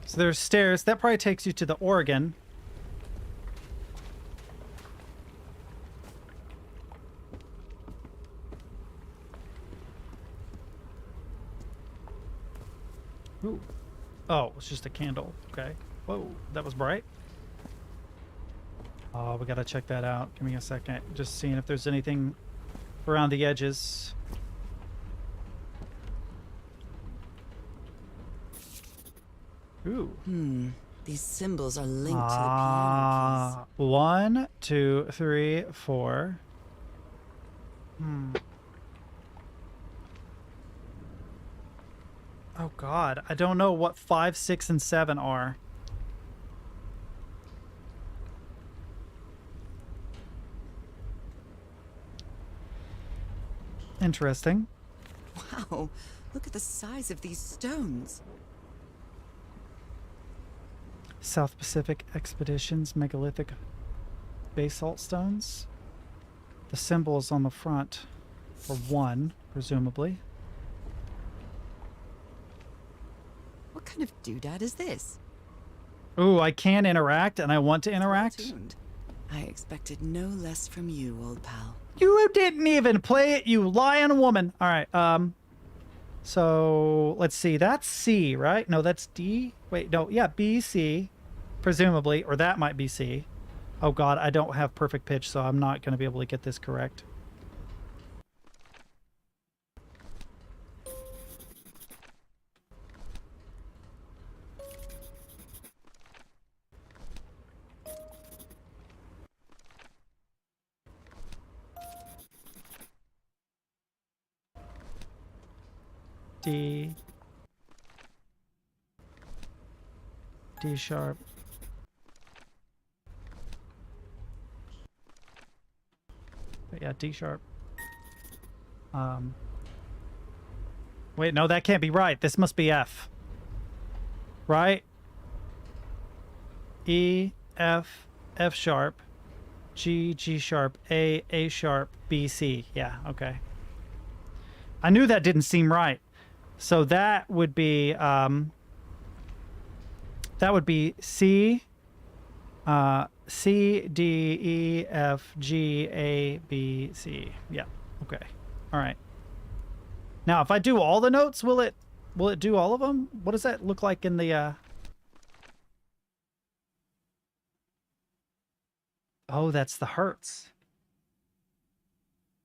So there's stairs. That probably takes you to the organ. Ooh. Oh, it's just a candle. Okay. Whoa, that was bright. Oh, we gotta check that out. Give me a second. Just seeing if there's anything around the edges. Ooh. These symbols are linked to the piano keys. 1, 2, 3, 4. Oh God, I don't know what 5, 6, and 7 are. Interesting. Wow, look at the size of these stones. South Pacific Expeditions, megalithic basalt stones. The symbols on the front are 1, presumably. What kind of doodad is this? Ooh, I can interact, and I want to interact. Tuned. I expected no less from you, old pal. You didn't even play it, you lying woman. All right, so let's see. That's C, right? No, that's D. Wait, no, yeah, B, C, presumably, or that might be C. Oh God, I don't have perfect pitch, so I'm not going to be able to get this correct. D. D sharp. But yeah, D sharp. Wait, no, that can't be right. This must be F. Right? E, F, F sharp, G, G sharp, A sharp, B, C. Yeah, okay. I knew that didn't seem right. So that would be C, C, D, E, F, G, A, B, C. Yeah. Okay. All right. Now, if I do all the notes, will it do all of them? What does that look like in the Oh, that's the hertz.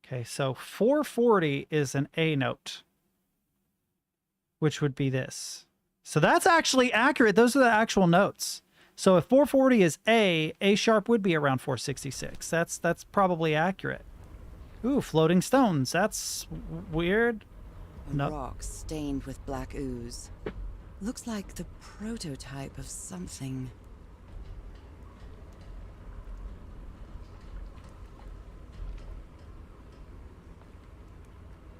Okay, so 440 is an A note, which would be this. So that's actually accurate. Those are the actual notes. So if 440 is A sharp would be around 466. That's probably accurate. Ooh, floating stones. That's weird. A rock stained with black ooze. Looks like the prototype of something.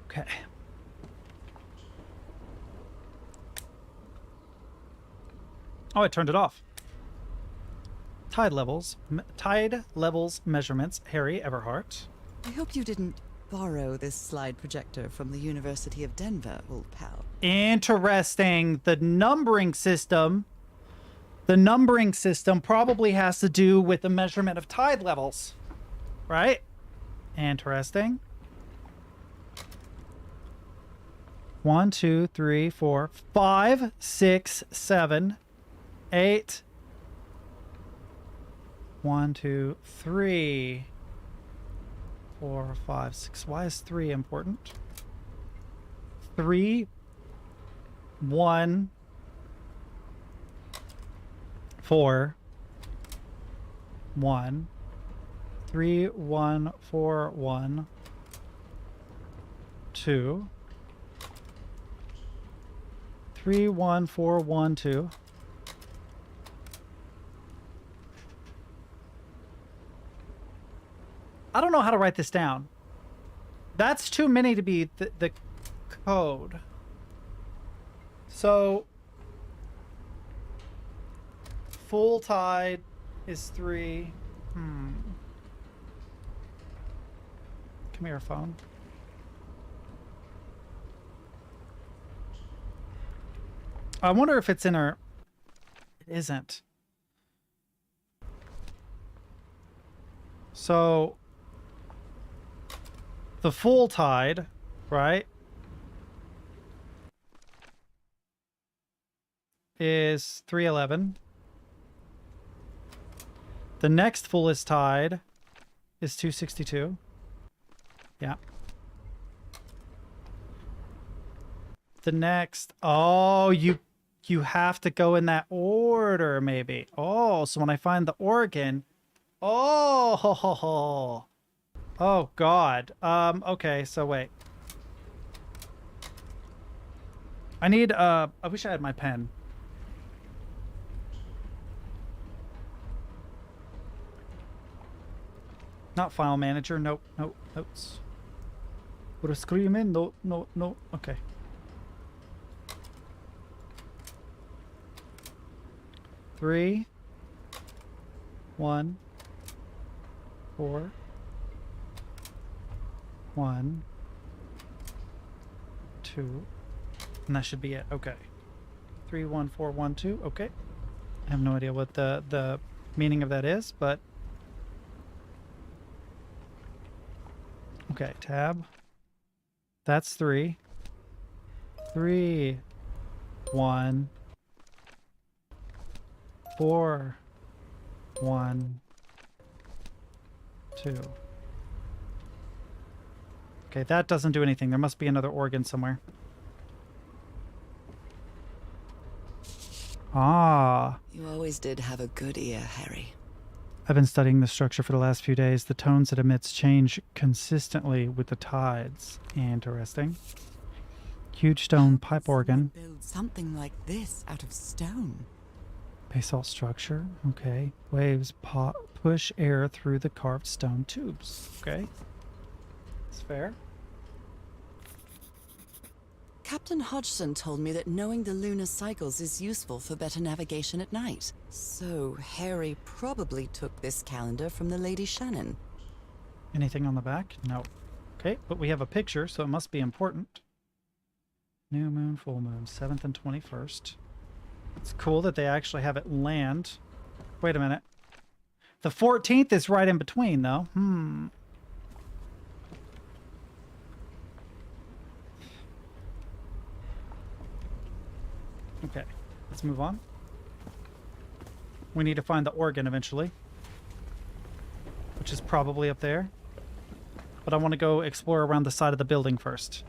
Okay. Oh, I turned it off. Tide levels measurements, Harry Everhart. I hope you didn't borrow this slide projector from the University of Denver, old pal. Interesting. The numbering system probably has to do with the measurement of tide levels, right? Interesting. 1, 2, 3, 4, 5, 6, 7, 8. 1, 2, 3, 4, 5, 6. Why is 3 important? 3, 1, 4, 1, 3, 1, 4, 1, 2, 3, 1, 4, 1, 2. I don't know how to write this down. That's too many to be the code. So full tide is 3. Come here, phone. I wonder if it's in our... It isn't. So the full tide, right, is 311. The next fullest tide is 262. Yeah. The next... Oh, you have to go in that order, maybe. Oh, so when I find the organ... Oh, oh God. Okay, so wait. I need, I wish I had my pen. Not file manager. Nope, nope, notes. Put a screaming. No, no, no. Okay. Three, 1, 4, 1, 2, and that should be it. Okay. 3, 1, 4, 1, 2. Okay. I have no idea what the meaning of that is, but okay. Tab. That's 3. 3, 1, 4, 1, 2. Okay, that doesn't do anything. There must be another organ somewhere. Ah. You always did have a good ear, Harry. I've been studying the structure for the last few days. The tones it emits change consistently with the tides. Interesting. Huge stone pipe organ. Build something like this out of stone. Basalt structure. Okay. Waves push air through the carved stone tubes. Okay. That's fair. Captain Hodgson told me that knowing the lunar cycles is useful for better navigation at night. So Harry probably took this calendar from the Lady Shannon. Anything on the back? No. Okay, but we have a picture, so it must be important. New moon, full moon, 7th and 21st. It's cool that they actually have it land. Wait a minute. The 14th is right in between, though. Okay, let's move on. We need to find the organ eventually, which is probably up there. But I want to go explore around the side of the building first.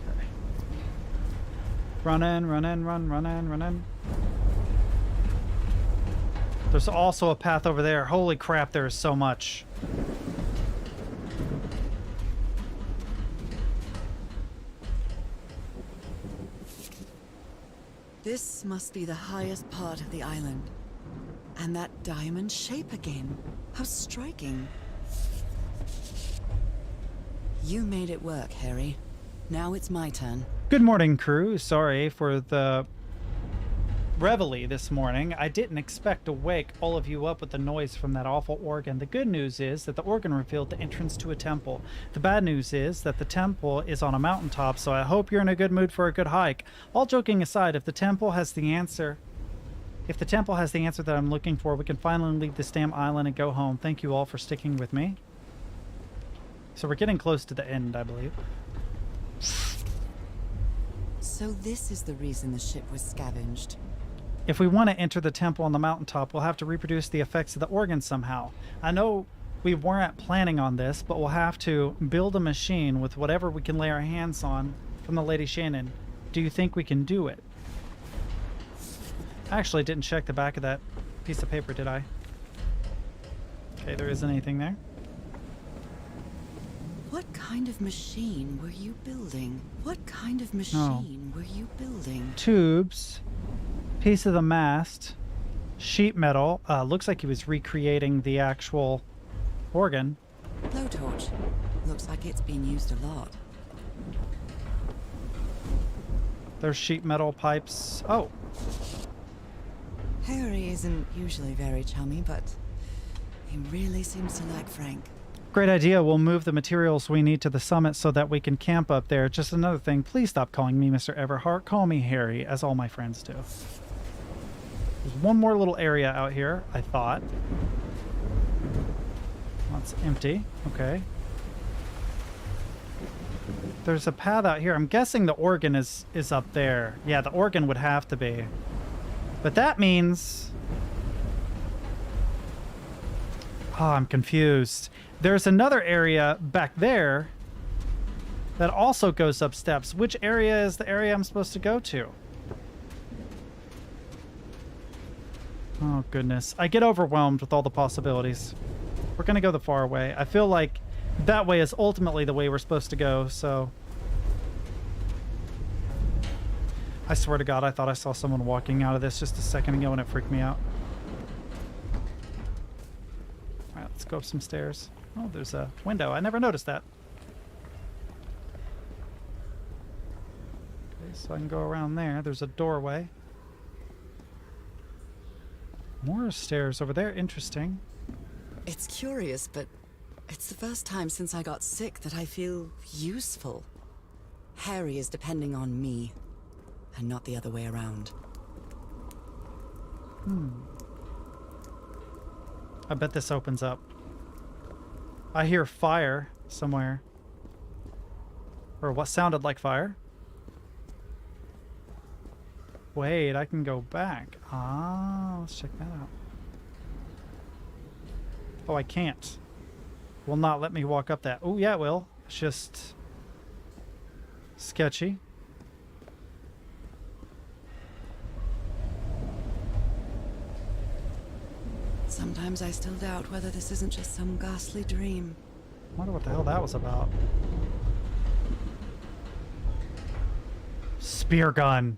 Okay. Run in, run in, run in, run in. There's also a path over there. Holy crap, there is so much. This must be the highest part of the island. And that diamond shape again. How striking. You made it work, Harry. Now it's my turn. Good morning, crew. Sorry for the reveille this morning. I didn't expect to wake all of you up with the noise from that awful organ. The good news is that the organ revealed the entrance to a temple. The bad news is that the temple is on a mountaintop, so I hope you're in a good mood for a good hike. All joking aside, if the temple has the answer that I'm looking for, we can finally leave this damn island and go home. Thank you all for sticking with me. So we're getting close to the end, I believe. So this is the reason the ship was scavenged. If we want to enter the temple on the mountaintop, we'll have to reproduce the effects of the organ somehow. I know we weren't planning on this, but we'll have to build a machine with whatever we can lay our hands on from the Lady Shannon. Do you think we can do it? I actually didn't check the back of that piece of paper, did I? Okay, there isn't anything there. What kind of machine were you building? What kind of machine were you building? Tubes. Piece of the mast, sheet metal. Looks like he was recreating the actual organ. Blowtorch. Looks like it's been used a lot. There's sheet metal pipes. Oh. Harry isn't usually very chummy, but he really seems to like Frank. Great idea. We'll move the materials we need to the summit so that we can camp up there. Just another thing, please stop calling me Mr. Everhart. Call me Harry, as all my friends do. There's one more little area out here, I thought. Well, it's empty. Okay. There's a path out here. I'm guessing the organ is up there. Yeah, the organ would have to be. But that means... Oh, I'm confused. There's another area back there that also goes up steps. Which area is the area I'm supposed to go to? Oh, goodness. I get overwhelmed with all the possibilities. We're going to go the far way. I feel like that way is ultimately the way we're supposed to go, so... I swear to God, I thought I saw someone walking out of this just a second ago and it freaked me out. Alright, let's go up some stairs. Oh, there's a window. I never noticed that. Okay, so I can go around there. There's a doorway. More stairs over there. Interesting. It's curious, but it's the first time since I got sick that I feel useful. Harry is depending on me, and not the other way around. I bet this opens up. I hear fire somewhere. Or what sounded like fire. Wait, I can go back. Ah, let's check that out. Oh, I can't. Will not let me walk up that. Oh, yeah, it will. It's just sketchy. Sometimes I still doubt whether this isn't just some ghastly dream. I wonder what the hell that was about. Spear gun.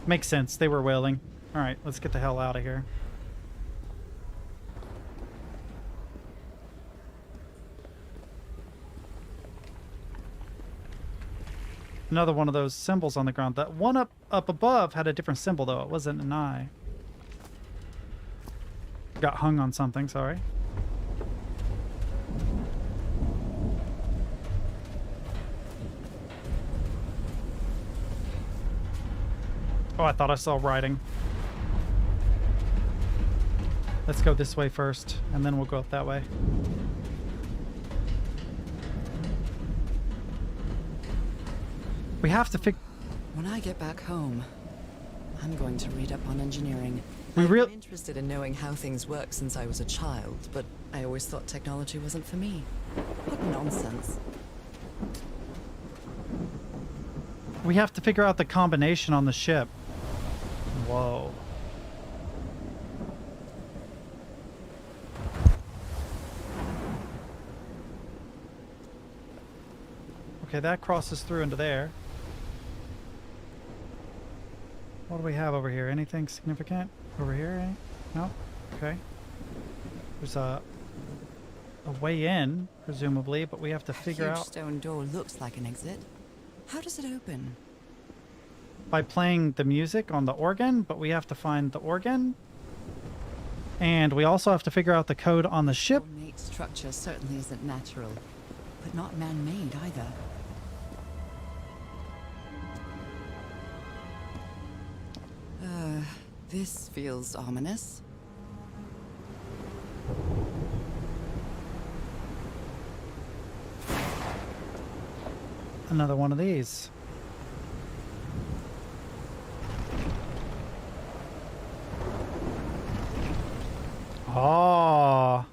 Makes sense. They were wailing. Alright, let's get the hell out of here. Another one of those symbols on the ground. That one up above had a different symbol, though. It wasn't an eye. Got hung on something, sorry. Oh, I thought I saw writing. Let's go this way first, and then we'll go up that way. We have to fix... When I get back home, I'm going to read up on engineering. We I've real- been interested in knowing how things work since I was a child, but I always thought technology wasn't for me. What nonsense. We have to figure out the combination on the ship. Whoa. Okay, that crosses through into there. What do we have over here? Anything significant over here? No? Okay. There's a way in, presumably, but we have to figure Huge out stone door looks like an exit. How does it open? by playing the music on the organ, but we have to find the organ. And we also have to figure out the code on the ship. Ornate structure certainly isn't natural, but not man-made either. This feels ominous. Another one of these. Oh.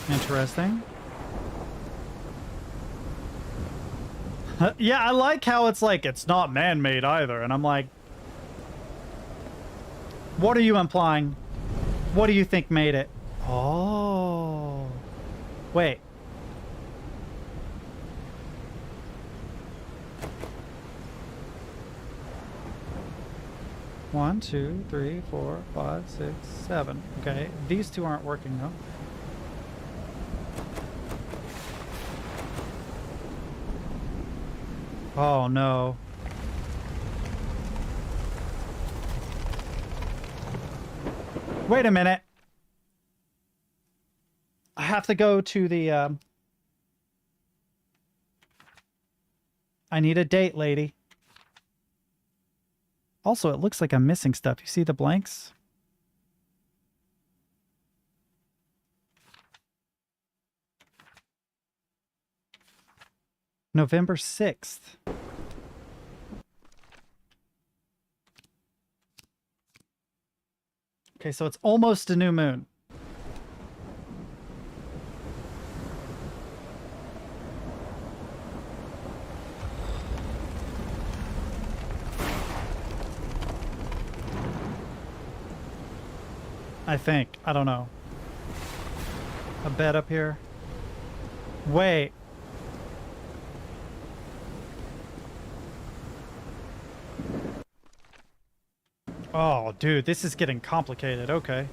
Interesting. Yeah, I like how it's like, it's not man-made either. And I'm like, what are you implying? What do you think made it? Oh. Wait. One, two, three, 4, 5, 6, 7. Okay, these two aren't working though. Oh no. Wait a minute. I have to go to the I need a date, lady. Also, it looks like I'm missing stuff. You see the blanks? November 6th. Okay, so it's almost a new moon. I think. I don't know. A bed up here. Wait. Oh, dude, this is getting complicated. Okay.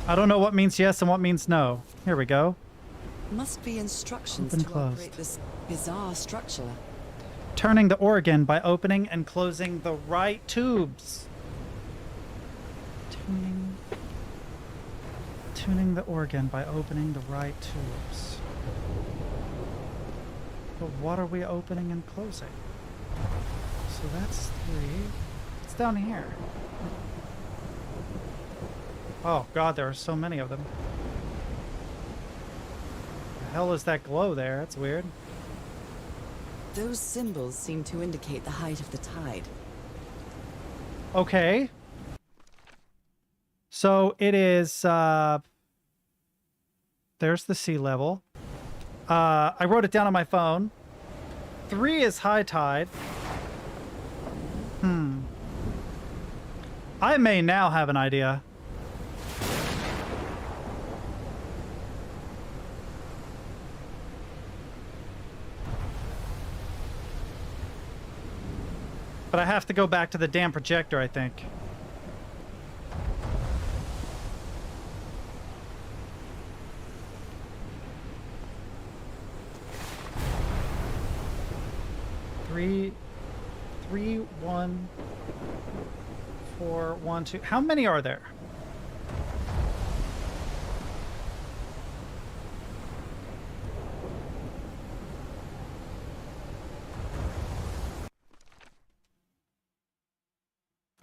I don't know what means yes and what means no. Here we go. Must be instructions Open, to closed. operate this bizarre structure. Turning the organ by opening and closing the right tubes. Tuning the organ by opening the right tubes. But what are we opening and closing? So that's 3. It's down here. Oh god, there are so many of them. The hell is that glow there? That's weird. Those symbols seem to indicate the height of the tide. Okay. So it is, there's the sea level. I wrote it down on my phone. 3 is high tide. I may now have an idea. But I have to go back to the damn projector, I think. Three, 1, 4, 1, 2. How many are there?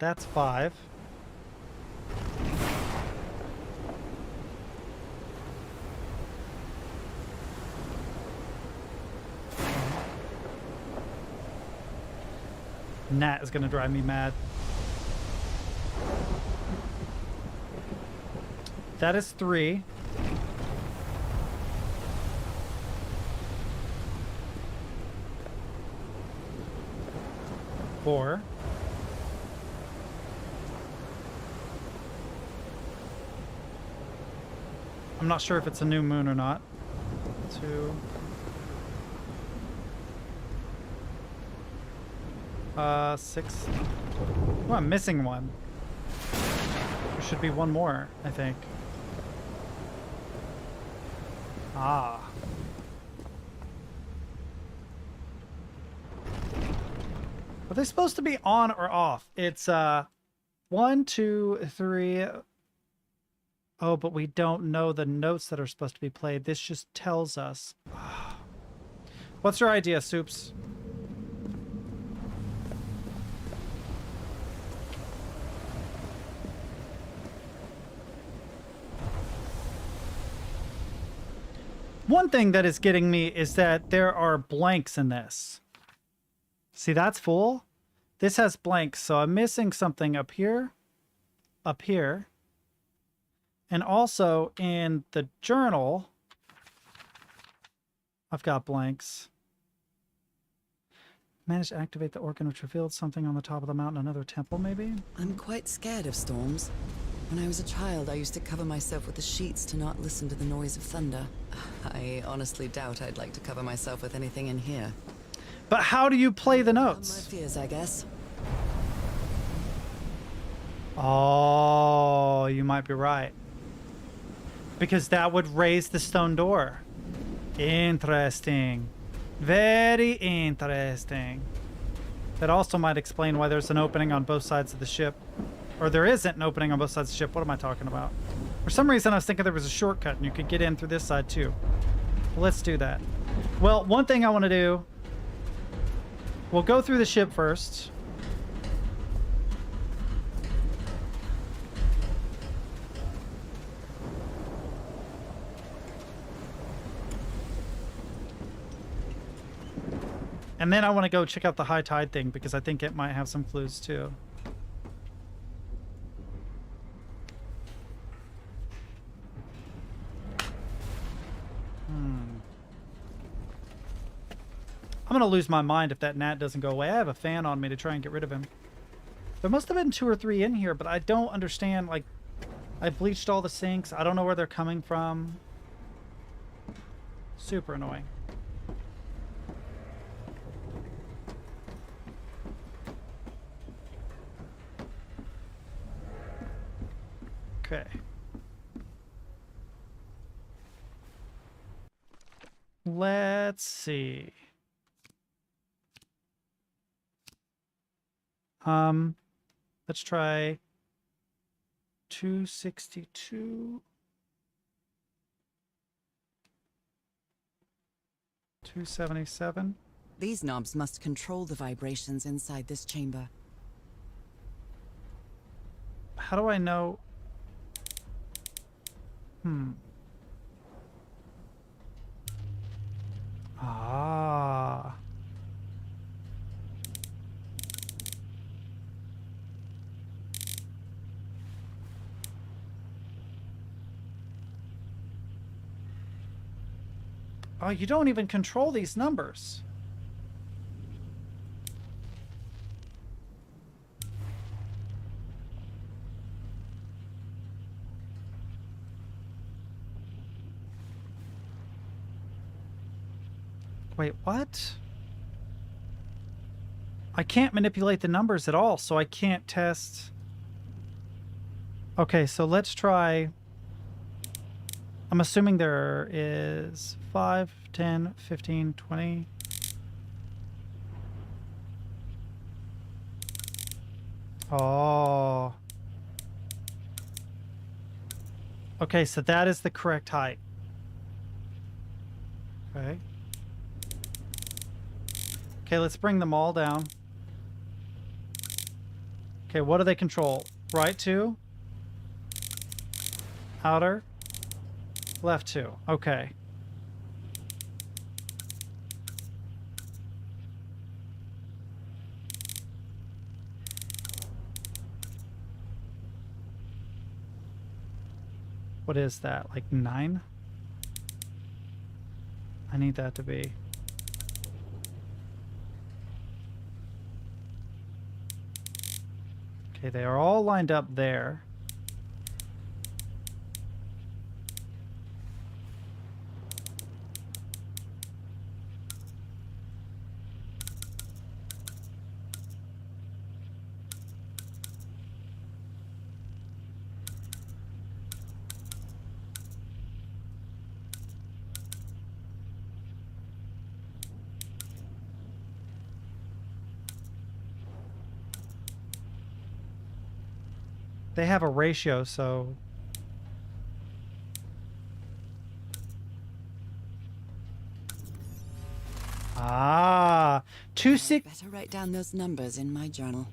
That's 5. Nat is gonna drive me mad. That is 3. Four. I'm not sure if it's a new moon or not. 2. 6. Oh, I'm missing one. There should be one more, I think. Ah. Are they supposed to be on or off? It's 1, 2, 3. Oh, but we don't know the notes that are supposed to be played. This just tells us. What's your idea, Soups? One thing that is getting me is that there are blanks in this. See, that's full. This has blanks, so I'm missing something up here, and also in the journal, I've got blanks. Managed to activate the organ, which revealed something on the top of the mountain, another temple, maybe? I'm quite scared of storms. When I was a child, I used to cover myself with the sheets to not listen to the noise of thunder. I honestly doubt I'd like to cover myself with anything in here. But how do you play the notes? My fears, I guess. Oh, you might be right. Because that would raise the stone door. Interesting. Very interesting. That also might explain why there's an opening on both sides of the ship. Or there isn't an opening on both sides of the ship. What am I talking about? For some reason, I was thinking there was a shortcut and you could get in through this side too. Well, let's do that. Well, one thing I want to do, we'll go through the ship first. And then I want to go check out the high tide thing because I think it might have some clues too. I'm gonna lose my mind if that gnat doesn't go away. I have a fan on me to try and get rid of him. There must have been 2 or 3 in here, but I don't understand. Like, I bleached all the sinks. I don't know where they're coming from. Super annoying. Okay. Let's see. Let's try 262. 277. These knobs must control the vibrations inside this chamber. How do I know? Ah. Oh, you don't even control these numbers. Wait, what? I can't manipulate the numbers at all, so I can't test. Okay, so let's try. I'm assuming there is 5, 10, 15, 20. Oh. Okay, so that is the correct height. Okay. Okay, let's bring them all down. Okay, what do they control? Right 2? Outer? Left 2. Okay. What is that? Like 9? I need that to be. Okay, they are all lined up there. They have a ratio, so... Ah! Better write down those numbers in my journal.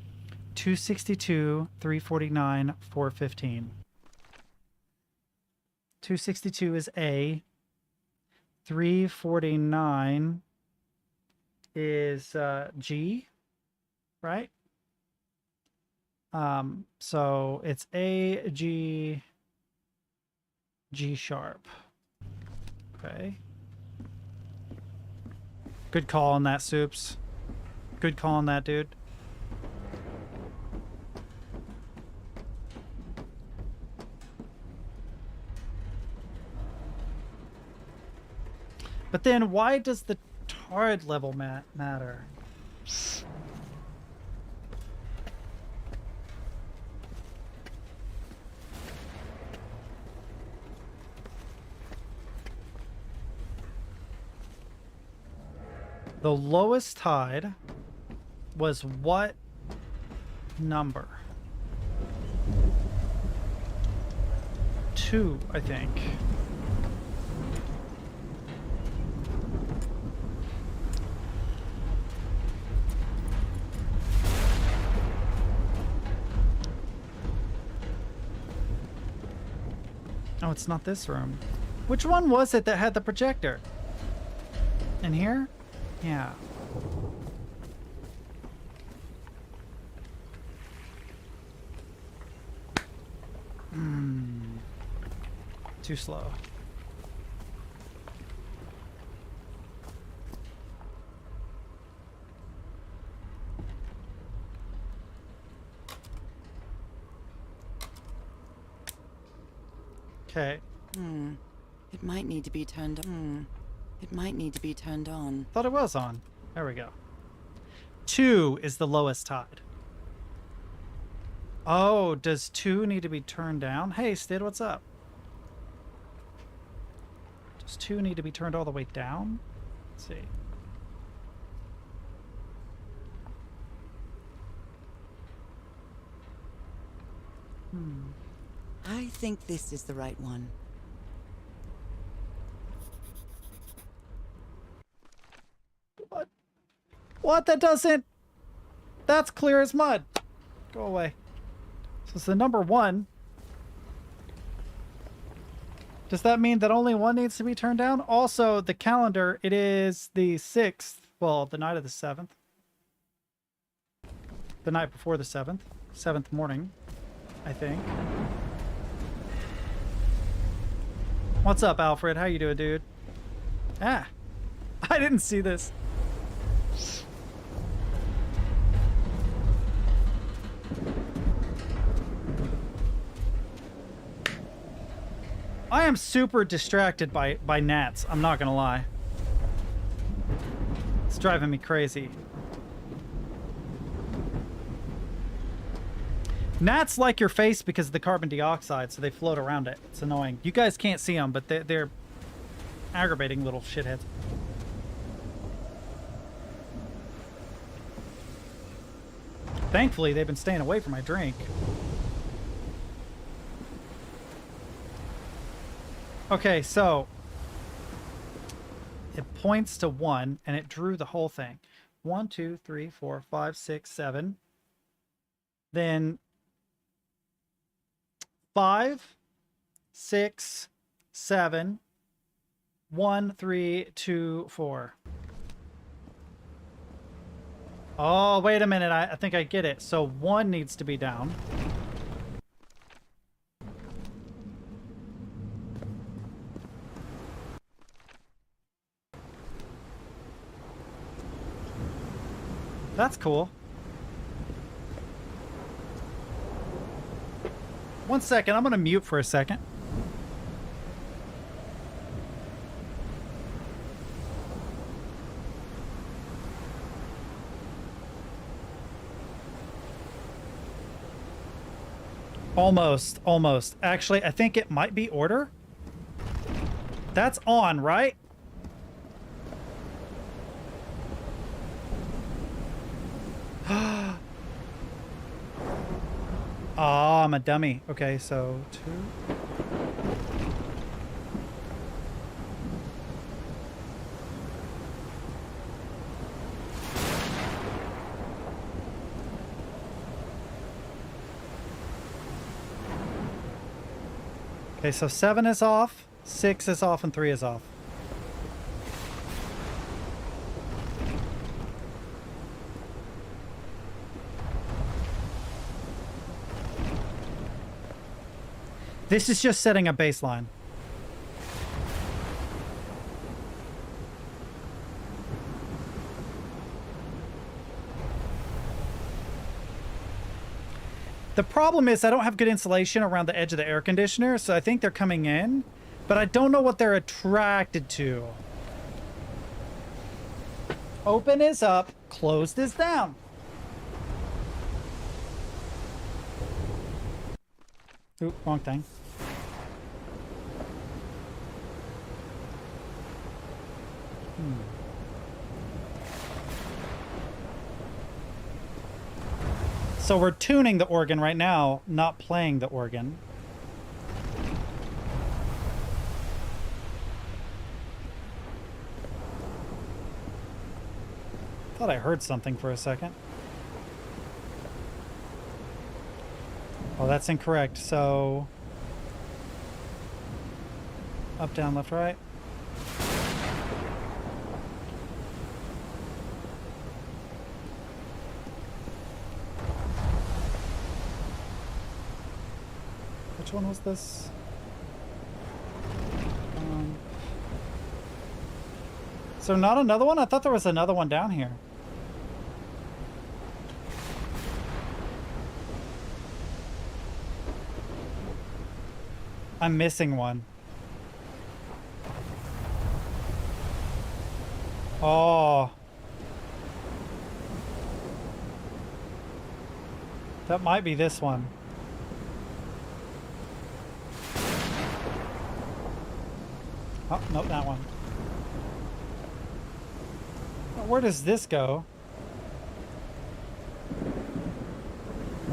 262, 349, 415. 262 is A. 349 is G, right? So it's A, G, G sharp. Okay. Good call on that, Soups. Good call on that, dude. But then why does the tard level matter? The lowest tide was what number? 2, I think. Oh, it's not this room. Which one was it that had the projector? In here? Yeah. Too slow. Okay. It might need to be turned on. It might need to be turned on. Thought it was on. There we go. 2 is the lowest tide. Oh, does 2 need to be turned down? Hey, Stid, what's up? Does 2 need to be turned all the way down? Let's see. I think this is the right one. What? That doesn't... That's clear as mud. Go away. So it's the number 1. Does that mean that only 1 needs to be turned down? Also, the calendar, it is the 6th. Well, the night of the 7th. The night before the 7th. 7th morning, I think. What's up, Alfred? How you doing, dude? Ah. I didn't see this. I am super distracted by gnats. I'm not gonna lie. It's driving me crazy. Gnats like your face because of the carbon dioxide, so they float around it. It's annoying. You guys can't see them, but they're aggravating little shitheads. Thankfully, they've been staying away from my drink. Okay, so it points to 1, and it drew the whole thing. 1, 2, 3, 4, 5, 6, 7. Then 5, 6, 7, 1, 3, 2, 4. Oh, wait a minute. I think I get it. So 1 needs to be down. That's cool. 1 second. I'm going to mute for a second. Almost. Actually, I think it might be order. That's on, right? Oh, I'm a dummy. Okay, so 2. Okay, so 7 is off, 6 is off, and 3 is off. This is just setting a baseline. The problem is I don't have good insulation around the edge of the air conditioner, so I think they're coming in, but I don't know what they're attracted to. Open is up, closed is down. Ooh, wrong thing. So we're tuning the organ right now, not playing the organ. Thought I heard something for a second. Oh, that's incorrect. So up, down, left, right. Which one was this? Is there not another one? I thought there was another one down here. I'm missing one. Oh. That might be this one. Oh, nope, that one. Where does this go?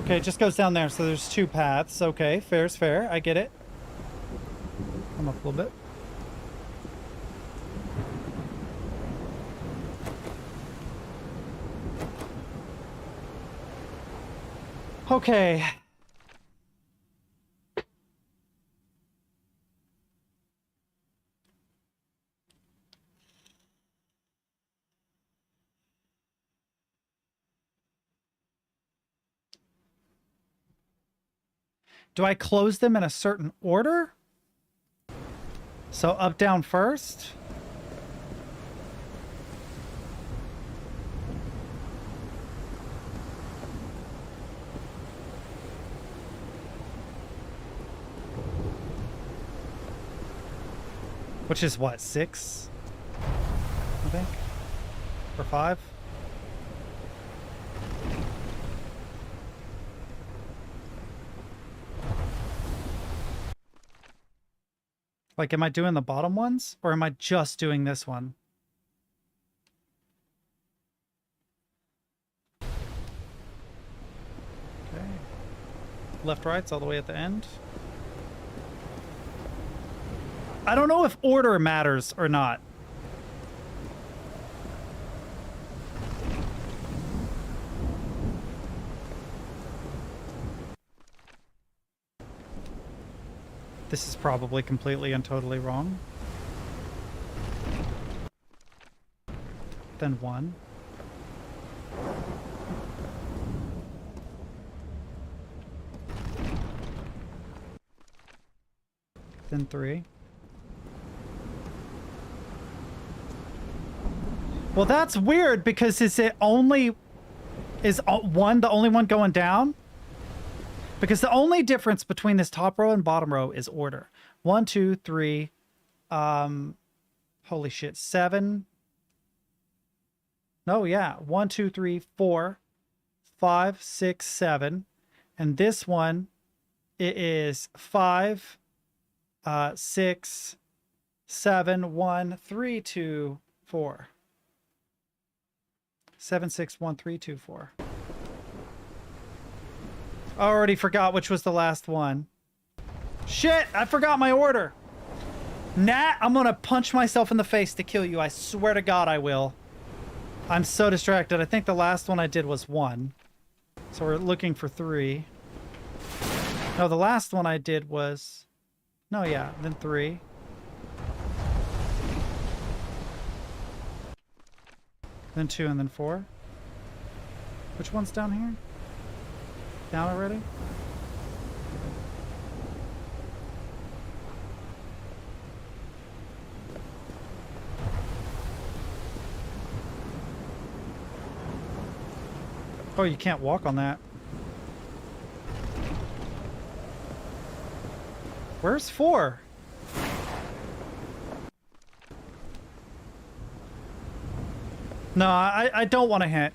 Okay, it just goes down there, so there's 2 paths. Okay, fair's fair. I get it. Come up a little bit. Okay. Do I close them in a certain order? So up, down first. Which is what, 6? I think? Or 5? Like, am I doing the bottom ones? Or am I just doing this one? Okay. Left, right's all the way at the end. I don't know if order matters or not. This is probably completely and totally wrong. Then 1. Then 3. Well, that's weird because is 1 the only one going down? Because the only difference between this top row and bottom row is order. 1, 2, 3, holy shit, 7. No, yeah, 1, 2, 3, 4, 5, 6, 7. And this one, it is 5, 6, 7, 1, 3, 2, 4. 7, 6, 1, 3, 2, 4. I already forgot which was the last one. Shit, I forgot my order. Nat, I'm gonna punch myself in the face to kill you. I swear to God I will. I'm so distracted. I think the last one I did was 1. So we're looking for 3. No, the last one I did was... No, yeah, then 3. Then 2 and then 4. Which one's down here? Down already? Oh, you can't walk on that. Where's 4? No, I don't want to hit.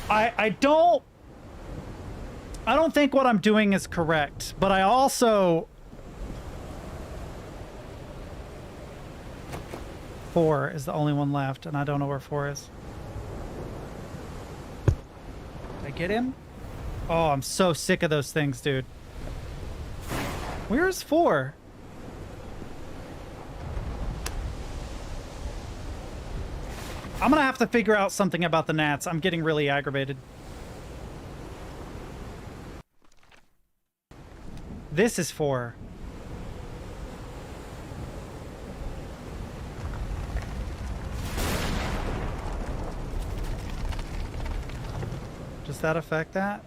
I don't think what I'm doing is correct, but I also... 4 is the only one left, and I don't know where 4 is. Did I get him? Oh, I'm so sick of those things, dude. Where's 4? I'm gonna have to figure out something about the gnats. I'm getting really aggravated. This is 4. Does that affect that?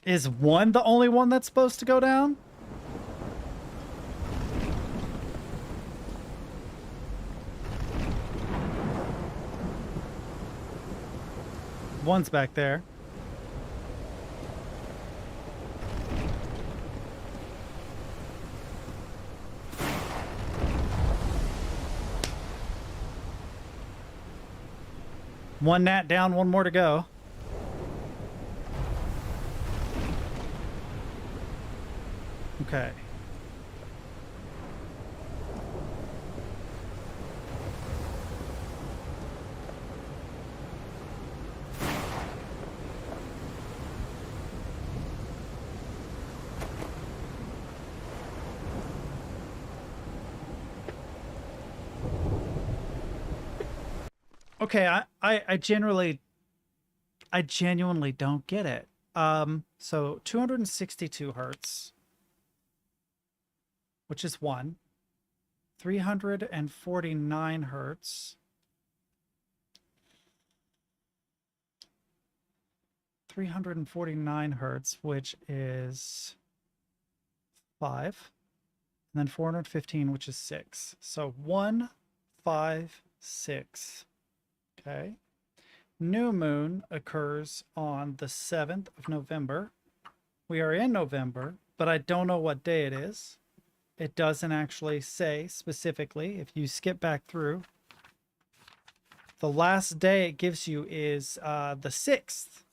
Is 1 the only one that's supposed to go down? One's back there. One gnat down, 1 more to go. Okay. Okay, I genuinely don't get it. So 262 hertz, which is 1. 349 hertz. 349 hertz, which is 5. And then 415, which is 6. So 1, 5, 6. Okay. New moon occurs on the 7th of November. We are in November, but I don't know what day it is. It doesn't actually say specifically. If you skip back through, the last day it gives you is the 6th.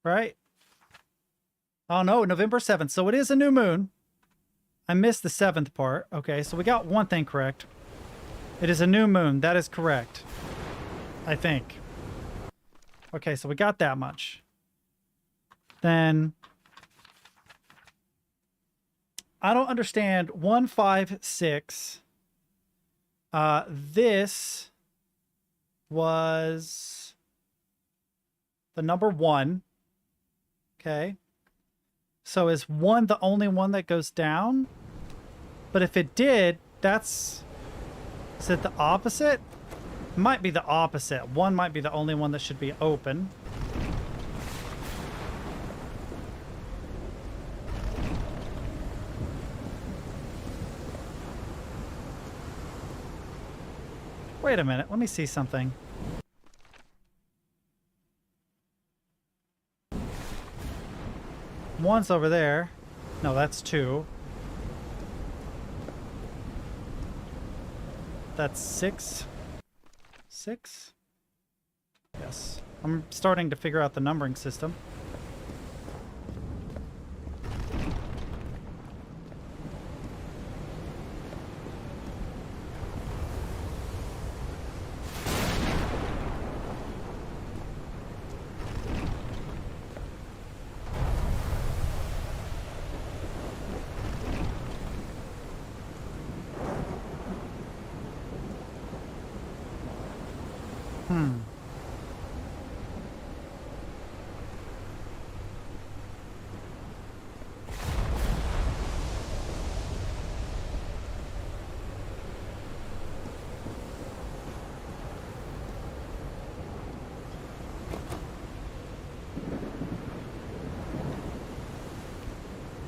Right? Oh no, November 7th. So it is a new moon. I missed the 7th part. Okay, so we got one thing correct. It is a new moon. That is correct. I think. Okay, so we got that much. Then I don't understand 156. This was the number 1. Okay. So is 1 the only one that goes down? But if it did, that's... Is it the opposite? It might be the opposite. 1 might be the only one that should be open. Wait a minute. Let me see something. One's over there. No, that's 2. That's 6. 6? Yes. I'm starting to figure out the numbering system.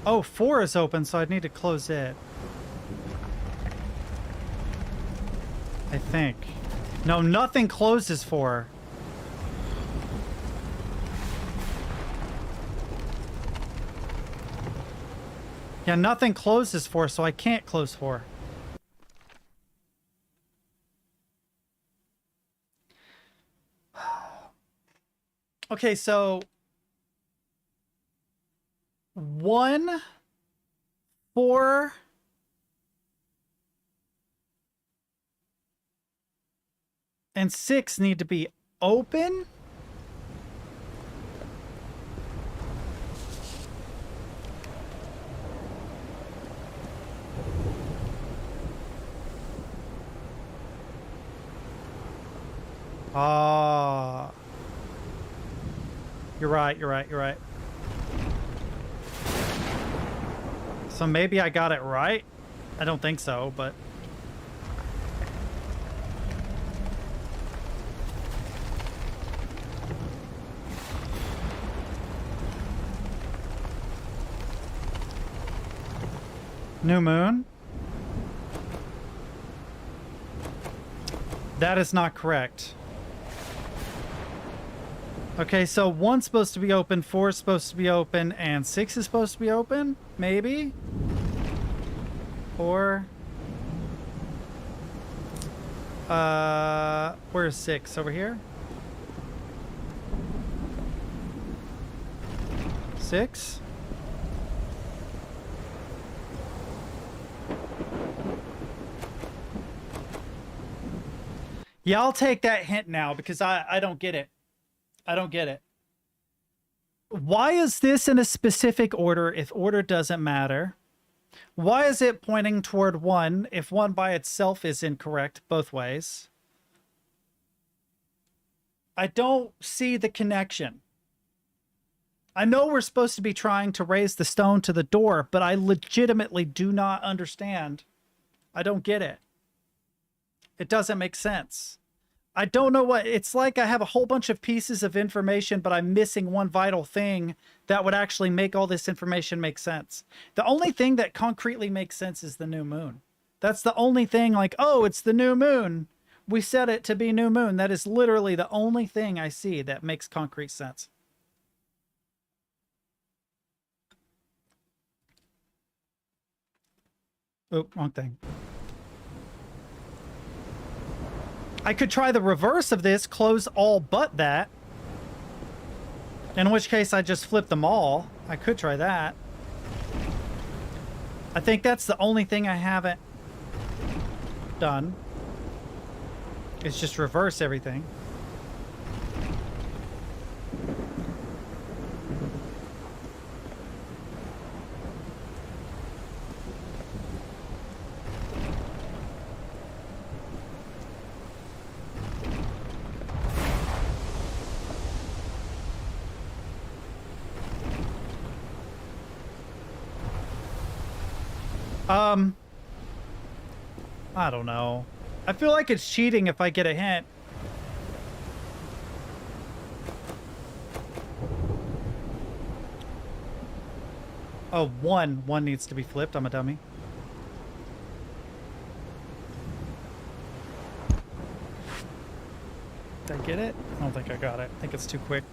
Oh, 4 is open, so I'd need to close it. I think. No, nothing closes 4. Yeah, nothing closes 4, so I can't close 4. Okay, so 1, 4, and 6 need to be open. Ah. You're right, you're right, you're right. So maybe I got it right? I don't think so, but... New moon? That is not correct. Okay, so 1's supposed to be open, 4 is supposed to be open, and 6 is supposed to be open? Maybe? Or... where's 6? Over here? 6? Yeah, I'll take that hint now because I don't get it. I don't get it. Why is this in a specific order if order doesn't matter? Why is it pointing toward 1 if 1 by itself is incorrect both ways? I don't see the connection. I know we're supposed to be trying to raise the stone to the door, but I legitimately do not understand. I don't get it. It doesn't make sense. I don't know what... It's like I have a whole bunch of pieces of information, but I'm missing one vital thing that would actually make all this information make sense. The only thing that concretely makes sense is the new moon. That's the only thing like, oh, it's the new moon. We set it to be new moon. That is literally the only thing I see that makes concrete sense. Oh, wrong thing. I could try the reverse of this, close all but that. In which case I just flip them all. I could try that. I think that's the only thing I haven't done. Is just reverse everything. I don't know. I feel like it's cheating if I get a hint. Oh, one. One needs to be flipped. I'm a dummy. Did I get it? I don't think I got it. I think it's too quick.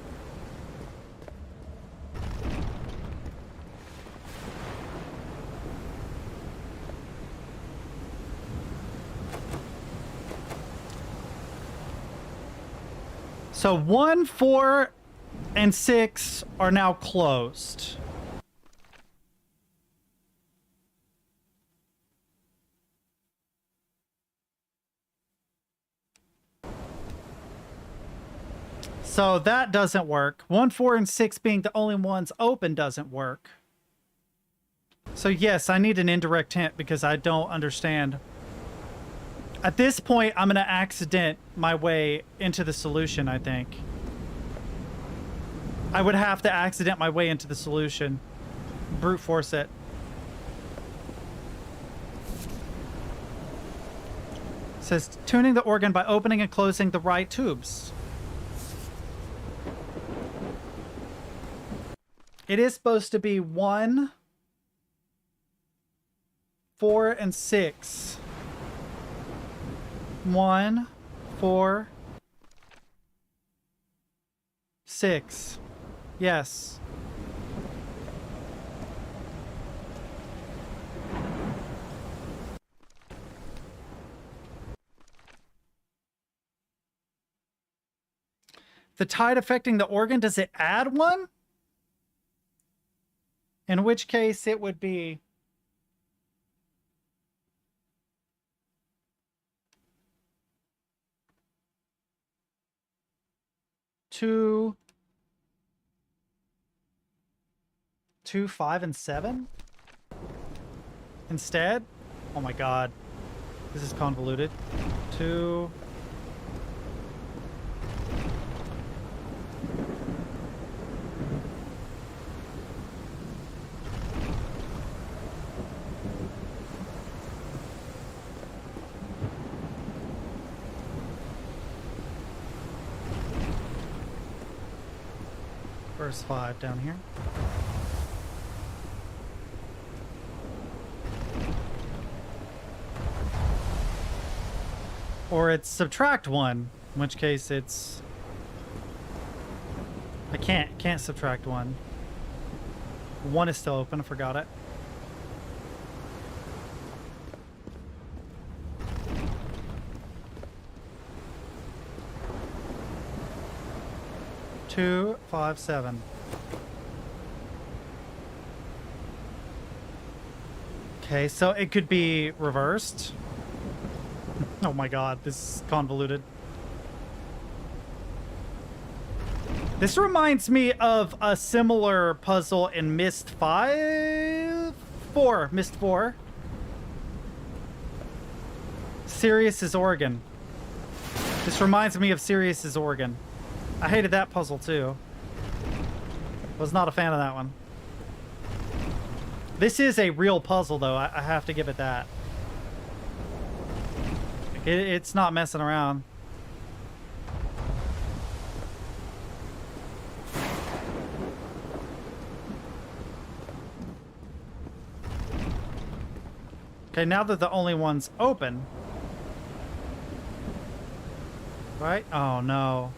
So 1, 4, and 6 are now closed. So that doesn't work. 1, 4, and 6 being the only ones open doesn't work. So yes, I need an indirect hint because I don't understand. At this point, I'm going to accident my way into the solution, I think. I would have to accident my way into the solution. Brute force it. It says, tuning the organ by opening and closing the right tubes. It is supposed to be 1, 4, and 6. 1, 4, 6. Yes. The tide affecting the organ, does it add one? In which case it would be two, 5, and 7 instead. Oh my god, this is convoluted. 2. Where's 5 down here? Or it's subtract 1, in which case it's... I can't subtract 1. 1 is still open, I forgot it. Two, 5, 7. Okay, so it could be reversed. Oh my god, this is convoluted. This reminds me of a similar puzzle in Myst 4. Myst 4. Sirius's organ. This reminds me of Sirius's organ. I hated that puzzle too. Was not a fan of that one. This is a real puzzle though, I have to give it that. It's not messing around. Okay, now they're the only ones open. Right? Oh no.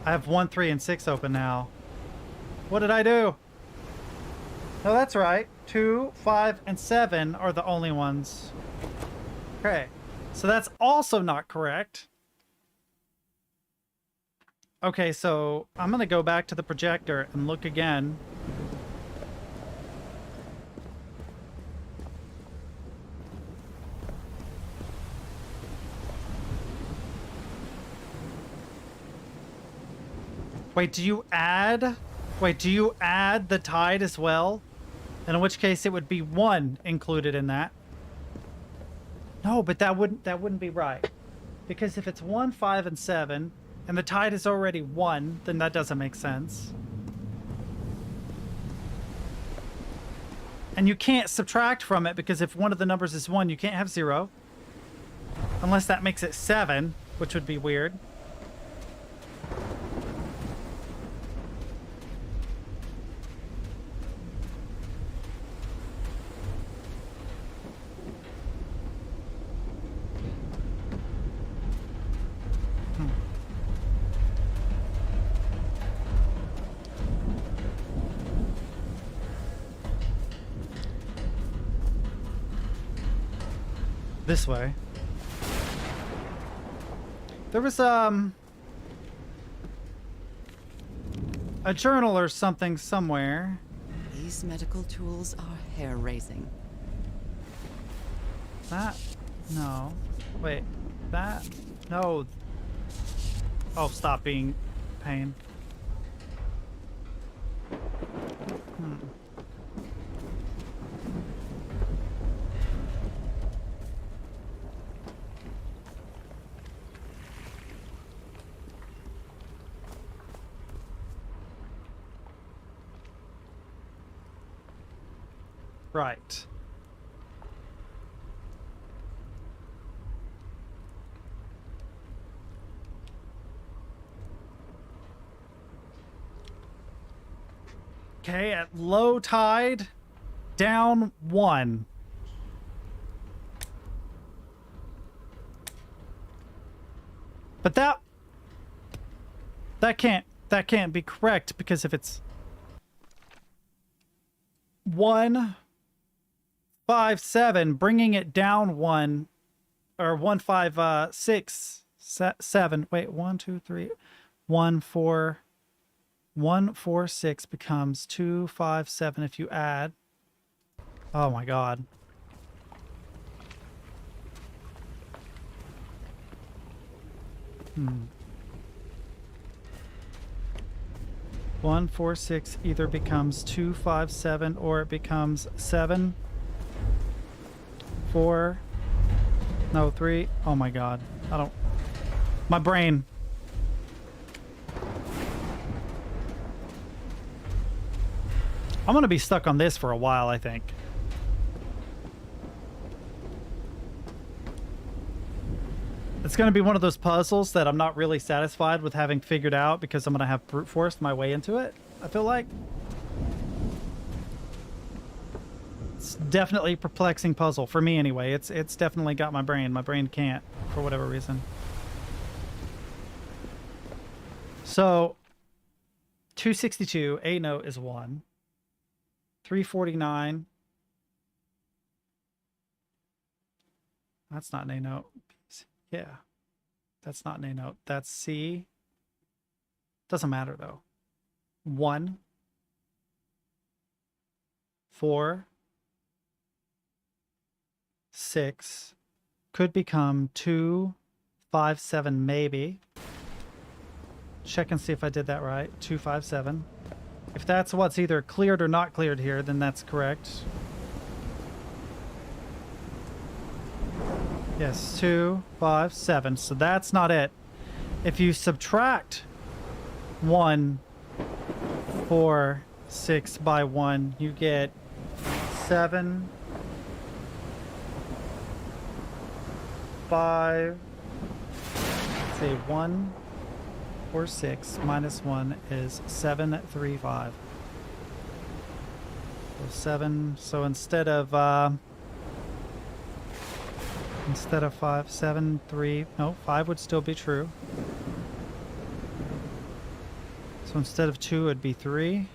I have 1, 3, and 6 open now. What did I do? No, that's right. 2, 5, and 7 are the only ones. Okay, so that's also not correct. Okay, so I'm gonna go back to the projector and look again. Wait, do you add the tide as well? And in which case it would be 1 included in that. No, but that wouldn't be right. Because if it's 1, 5, and 7, and the tide is already 1, then that doesn't make sense. And you can't subtract from it because if one of the numbers is 1, you can't have 0. Unless that makes it 7, which would be weird. This way. There was a journal or something somewhere. These medical tools are hair-raising. That? No. Wait. That? No. Oh, stop being pain. Right. Okay, at low tide, down 1. But that can't be correct because if it's 157, bringing it down 1 or 156 7. Wait, 1 2 3 1 4 1 4 6 becomes 2 5 7 if you add. Oh my god. Hmm. 1 4 6 either becomes 2 5 7 or it becomes 7 4 no 3. Oh my god. I don't. My brain. I'm gonna be stuck on this for a while, I think. It's gonna be one of those puzzles that I'm not really satisfied with having figured out because I'm gonna have brute forced my way into it, I feel like. It's definitely a perplexing puzzle, for me anyway. It's definitely got my brain. My brain can't, for whatever reason. So, 262, A note is 1. 349. That's not an A note. Yeah. That's not an A note. That's C. Doesn't matter though. 1. 4. 6. Could become 2, 5, 7 maybe. Check and see if I did that right. 2, 5, 7. If that's what's either cleared or not cleared here, then that's correct. Yes, 2, 5, 7. So that's not it. If you subtract 1, 4, 6 by 1, you get 7, 5, say 1, or 6 minus 1 is 7, 3, 5. So 7. So instead of 5, 7, 3. No, 5 would still be true. So instead of 2, it'd be 3.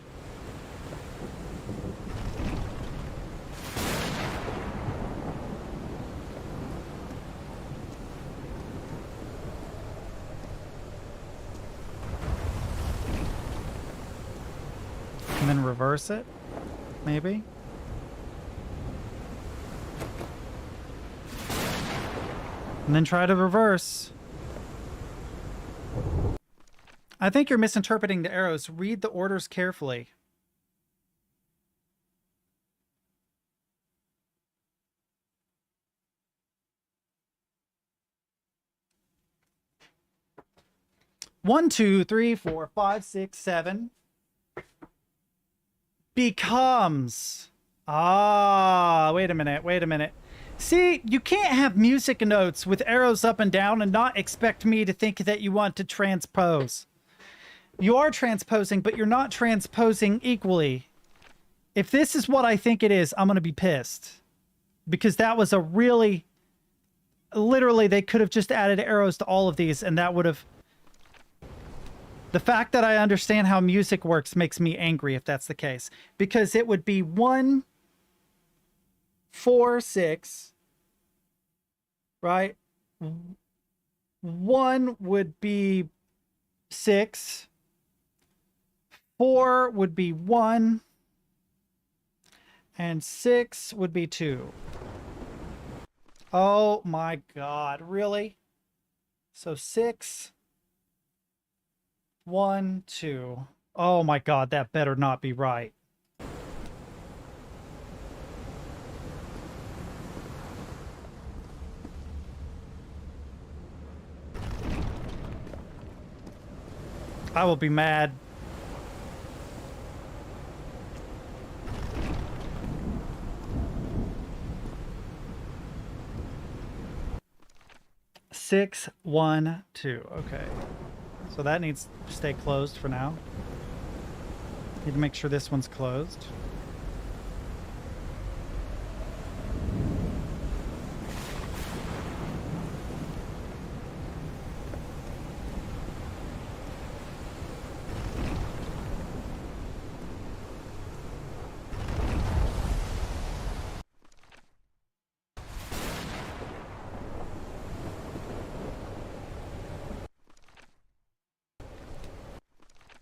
And then reverse it, maybe. And then try to reverse. I think you're misinterpreting the arrows. Read the orders carefully. One, 2, 3, 4, 5, 6, 7 becomes Ah, wait a minute, wait a minute. See, you can't have music notes with arrows up and down and not expect me to think that you want to transpose. You are transposing, but you're not transposing equally. If this is what I think it is, I'm going to be pissed. Because that was a really... Literally, they could have just added arrows to all of these, and that would have... The fact that I understand how music works makes me angry if that's the case. Because it would be 1, 4, 6... Right? 1 would be 6... 4 would be 1, and 6 would be 2. Oh my God, really? So 6, 1, 2. Oh my God, that better not be right. I will be mad. Six, 1, 2. Okay. So that needs to stay closed for now. Need to make sure this one's closed.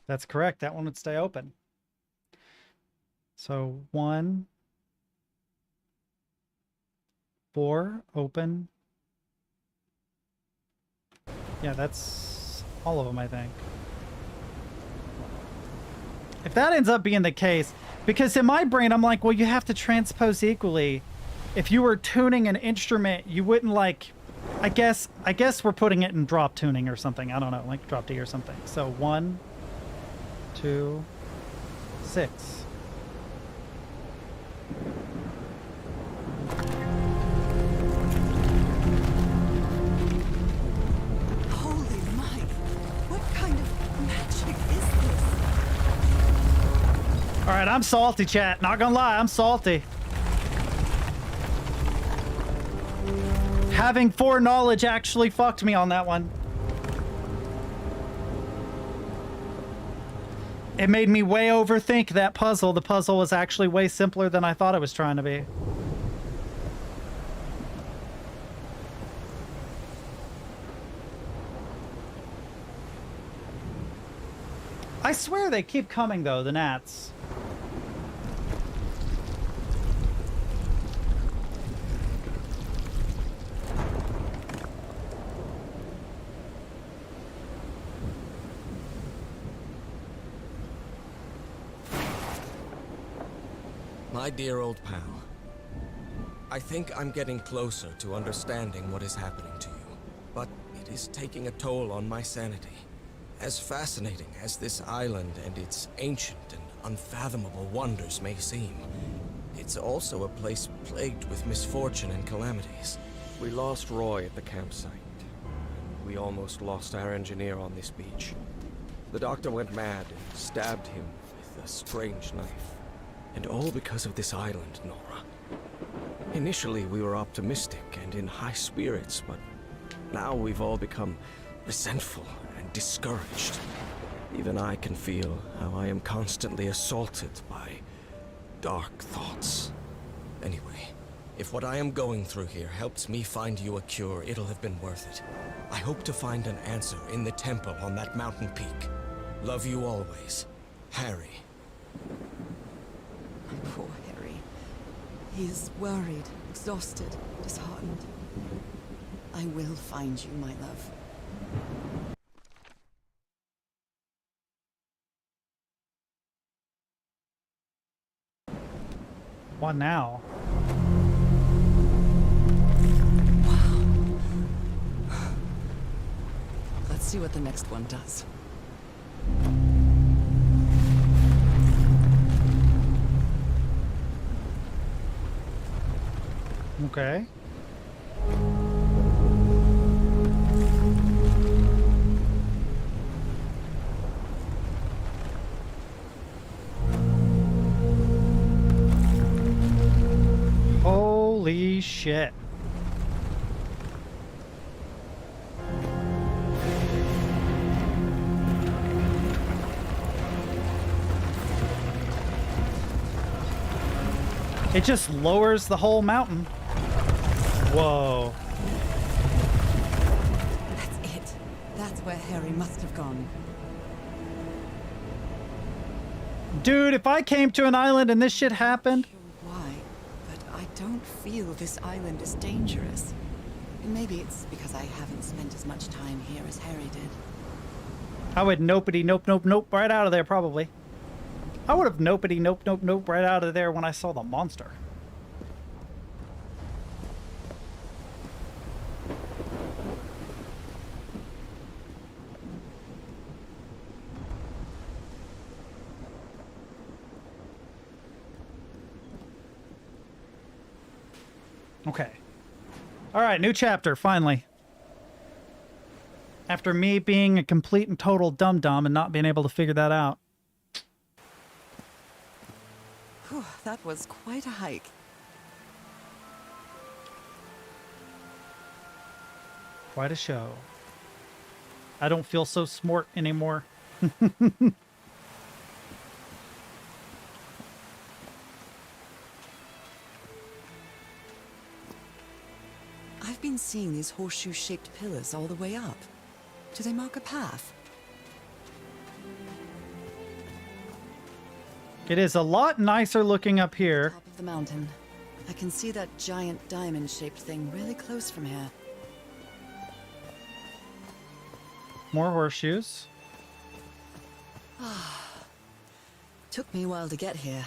That's correct. That one would stay open. So 1, 4, open. Yeah, that's all of them, I think. If that ends up being the case, because in my brain, I'm like, well, you have to transpose equally. If you were tuning an instrument, you wouldn't like, I guess we're putting it in drop tuning or something. I don't know, like drop D or something. So 1, 2, 6. Holy Mike! What kind of magic is this? All right, I'm salty, chat. Not gonna lie, I'm salty. Having foreknowledge actually fucked me on that one. It made me way overthink that puzzle. The puzzle was actually way simpler than I thought it was trying to be. I swear they keep coming though, the gnats. My dear old pal, I think I'm getting closer to understanding what is happening to you, but it is taking a toll on my sanity. As fascinating as this island and its ancient and unfathomable wonders may seem, it's also a place plagued with misfortune and calamities. We lost Roy at the campsite. We almost lost our engineer on this beach. The doctor went mad and stabbed him with a strange knife. And all because of this island, Nora. Initially, we were optimistic and in high spirits, but now we've all become resentful and discouraged. Even I can feel how I am constantly assaulted by dark thoughts. Anyway, if what I am going through here helps me find you a cure, it'll have been worth it. I hope to find an answer in the temple on that mountain peak. Love you always, Harry. Poor Harry. He is worried, exhausted, disheartened. I will find you, my love. What now? Wow. Let's see what the next one does. Okay. Holy shit. It just lowers the whole mountain. Whoa. That's it. That's where Harry must have gone. Dude, if I came to an island and this shit happened... Sure why, but I don't feel this island is dangerous. Maybe it's because I haven't spent as much time here as Harry did. I would nopity nope nope nope right out of there probably. I would have nopity nope nope nope right out of there when I saw the monster. Okay. All right, new chapter, finally. After me being a complete and total dum-dum and not being able to figure that out. Whew, that was quite a hike. Quite a show. I don't feel so smart anymore. I've been seeing these horseshoe-shaped pillars all the way up. Do they mark a path? It is a lot nicer looking up here. Top of the mountain. I can see that giant diamond-shaped thing really close from here. More horseshoes. Took me a while to get here,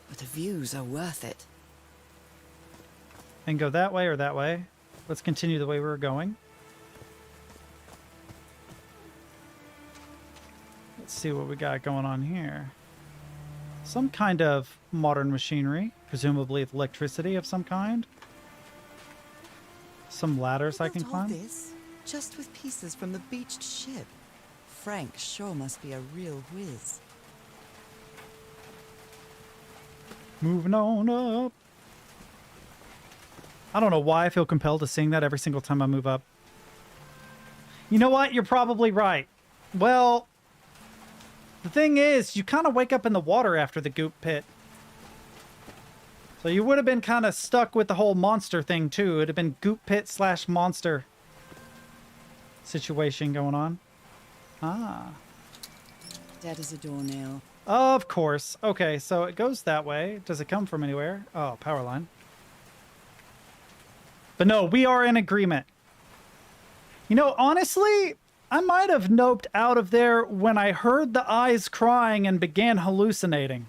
but the views are worth it. And go that way or that way. Let's continue the way we were going. Let's see what we got going on here. Some kind of modern machinery, presumably electricity of some kind. Some ladders I can Built all climb. this just with pieces from the beached ship. Frank sure must be a real whiz. Moving on up. I don't know why I feel compelled to sing that every single time I move up. You know what? You're probably right. Well, the thing is, you kind of wake up in the water after the goop pit. So you would have been kind of stuck with the whole monster thing, too. It'd have been goop pit / monster situation going on. Ah. Dead as a doornail. Of course. Okay, so it goes that way. Does it come from anywhere? Oh, power line. But no, we are in agreement. You know, honestly, I might have noped out of there when I heard the eyes crying and began hallucinating.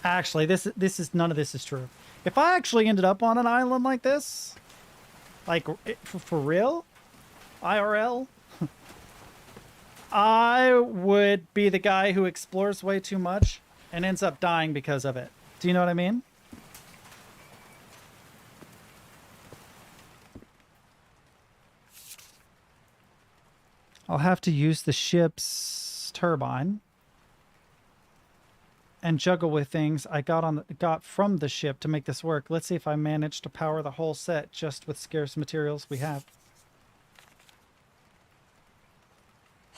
Actually, this is none of this is true. If I actually ended up on an island like this, like for real, IRL, I would be the guy who explores way too much and ends up dying because of it. Do you know what I mean? I'll have to use the ship's turbine and juggle with things I got from the ship to make this work. Let's see if I manage to power the whole set just with scarce materials we have.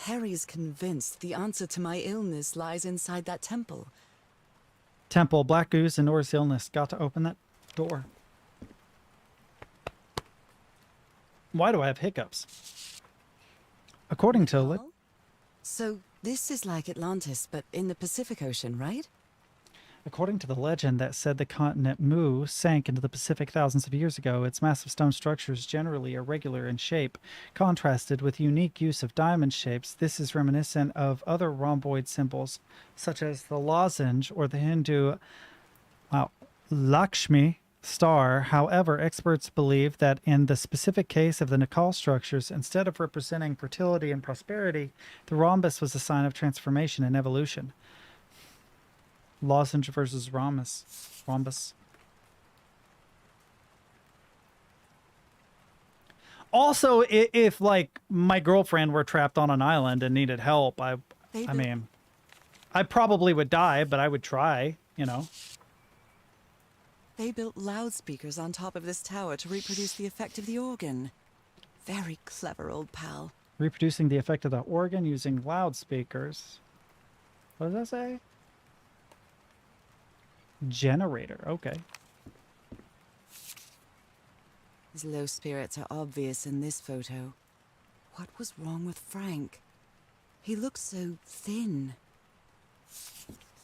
Harry's convinced the answer to my illness lies inside that temple. Temple, Black Goose, and Nora's illness. Got to open that door. Why do I have hiccups? According to... Well, so this is like Atlantis, but in the Pacific Ocean, right? According to the legend that said the continent Mu sank into the Pacific thousands of years ago, its massive stone structures generally irregular in shape, contrasted with unique use of diamond shapes. This is reminiscent of other rhomboid symbols, such as the lozenge or the Hindu Lakshmi star. However, experts believe that in the specific case of the Nikal structures, instead of representing fertility and prosperity, the rhombus was a sign of transformation and evolution. Lozenge versus rhombus. Also, if like my girlfriend were trapped on an island and needed help, I mean, I probably would die, but I would try, you know. They built loudspeakers on top of this tower to reproduce the effect of the organ. Very clever, old pal. Reproducing the effect of the organ using loudspeakers. What does that say? Generator. Okay. His low spirits are obvious in this photo. What was wrong with Frank? He looks so thin.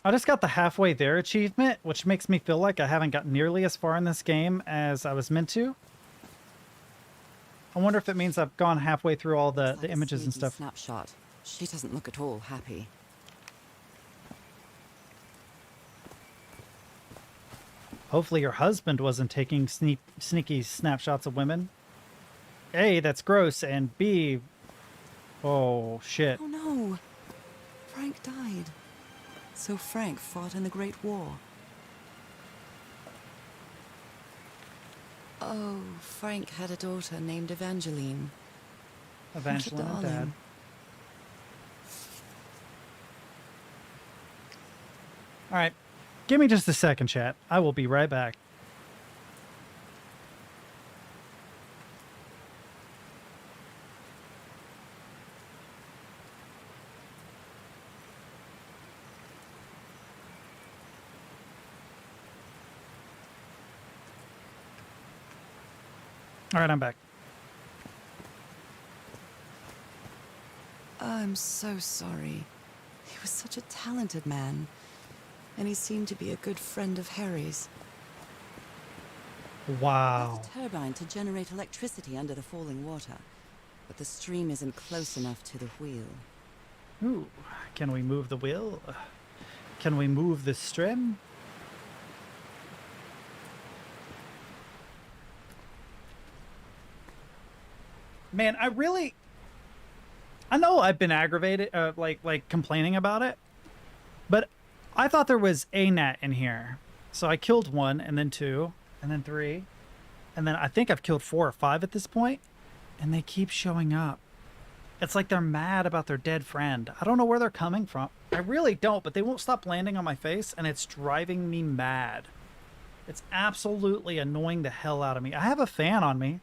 I just got the halfway there achievement, which makes me feel like I haven't gotten nearly as far in this game as I was meant to. I wonder if it means I've gone halfway through all the images and stuff. Snapshot. She doesn't look at all happy. Hopefully your husband wasn't taking sneaky snapshots of women. A, that's gross, and B, oh shit. Oh no! Frank died. So Frank fought in the Great War. Oh, Frank had a daughter named Evangeline. Evangeline, What a Dad. darling. All right, give me just a second, chat. I will be right back. All right, I'm back. I'm so sorry. He was such a talented man. And he seemed to be a good friend of Harry's. Wow. There's a turbine to generate electricity under the falling water. But the stream isn't close enough to the wheel. Ooh, can we move the wheel? Can we move the stream? Man, I know I've been aggravated, like complaining about it, but I thought there was a gnat in here. So I killed one, and then two, and then three, and then I think I've killed 4 or 5 at this point, and they keep showing up. It's like they're mad about their dead friend. I don't know where they're coming from. I really don't, but they won't stop landing on my face, and it's driving me mad. It's absolutely annoying the hell out of me. I have a fan on me.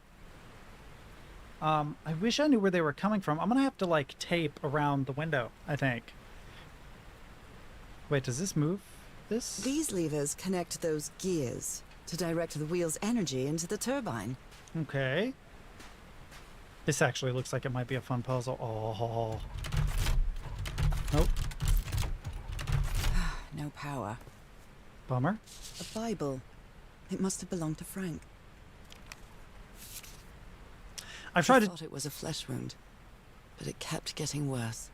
I wish I knew where they were coming from. I'm gonna have to like tape around the window, I think. Wait, does this move? This? These levers connect those gears to direct the wheel's energy into the turbine. Okay. This actually looks like it might be a fun puzzle. Oh. Nope. No power. Bummer. A Bible. It must have belonged to Frank. I've tried I to thought it was a flesh wound, but it kept getting worse.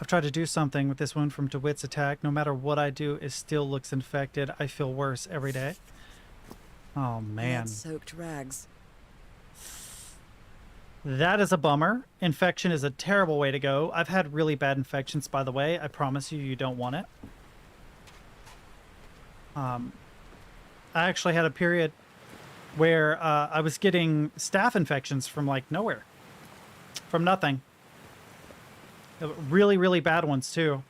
I've tried to do something with this wound from DeWitt's attack. No matter what I do, it still looks infected. I feel worse every day. Oh man. Blood-soaked rags. That is a bummer. Infection is a terrible way to go. I've had really bad infections, by the way. I promise you, you don't want it. I actually had a period where I was getting staph infections from like nowhere. From nothing. Really, really bad ones too.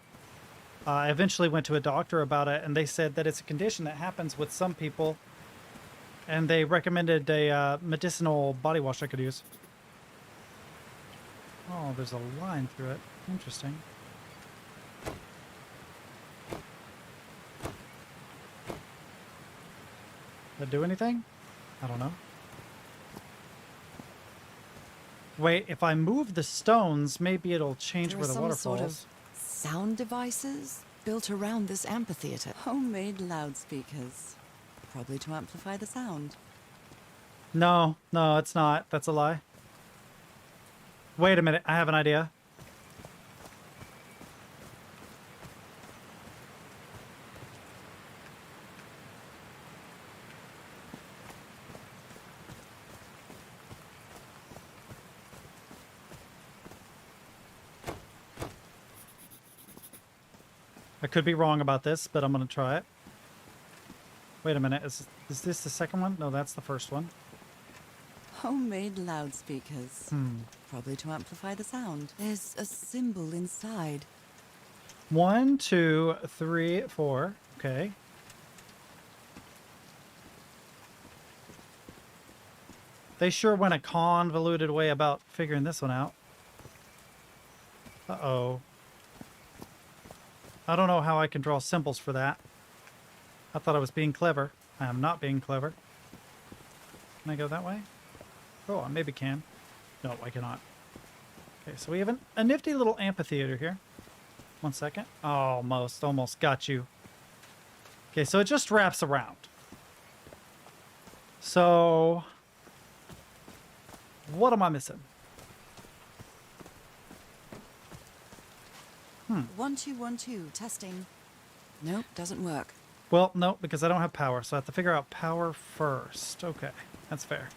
I eventually went to a doctor about it, and they said that it's a condition that happens with some people, and they recommended a medicinal body wash I could use. Oh, there's a line through it. Interesting. Did it do anything? I don't know. Wait, if I move the stones, maybe it'll change There where are the some water sort falls. of sound devices built around this amphitheater. Homemade loudspeakers. Probably to amplify the sound. No, it's not. That's a lie. Wait a minute, I have an idea. I could be wrong about this, but I'm going to try it. Wait a minute. Is this the second one? No, that's the first one. Homemade loudspeakers. Probably to amplify the sound. There's a symbol inside. 1, 2, 3, 4. Okay. They sure went a convoluted way about figuring this one out. Uh-oh. I don't know how I can draw symbols for that. I thought I was being clever. I am not being clever. Can I go that way? Oh, I maybe can. No, I cannot. Okay, so we have a nifty little amphitheater here. 1 second. Almost got you. Okay, so it just wraps around. So, what am I missing? 1 2 1 2 testing. Nope, doesn't work. Well, no, because I don't have power, so I have to figure out power first. Okay, that's fair.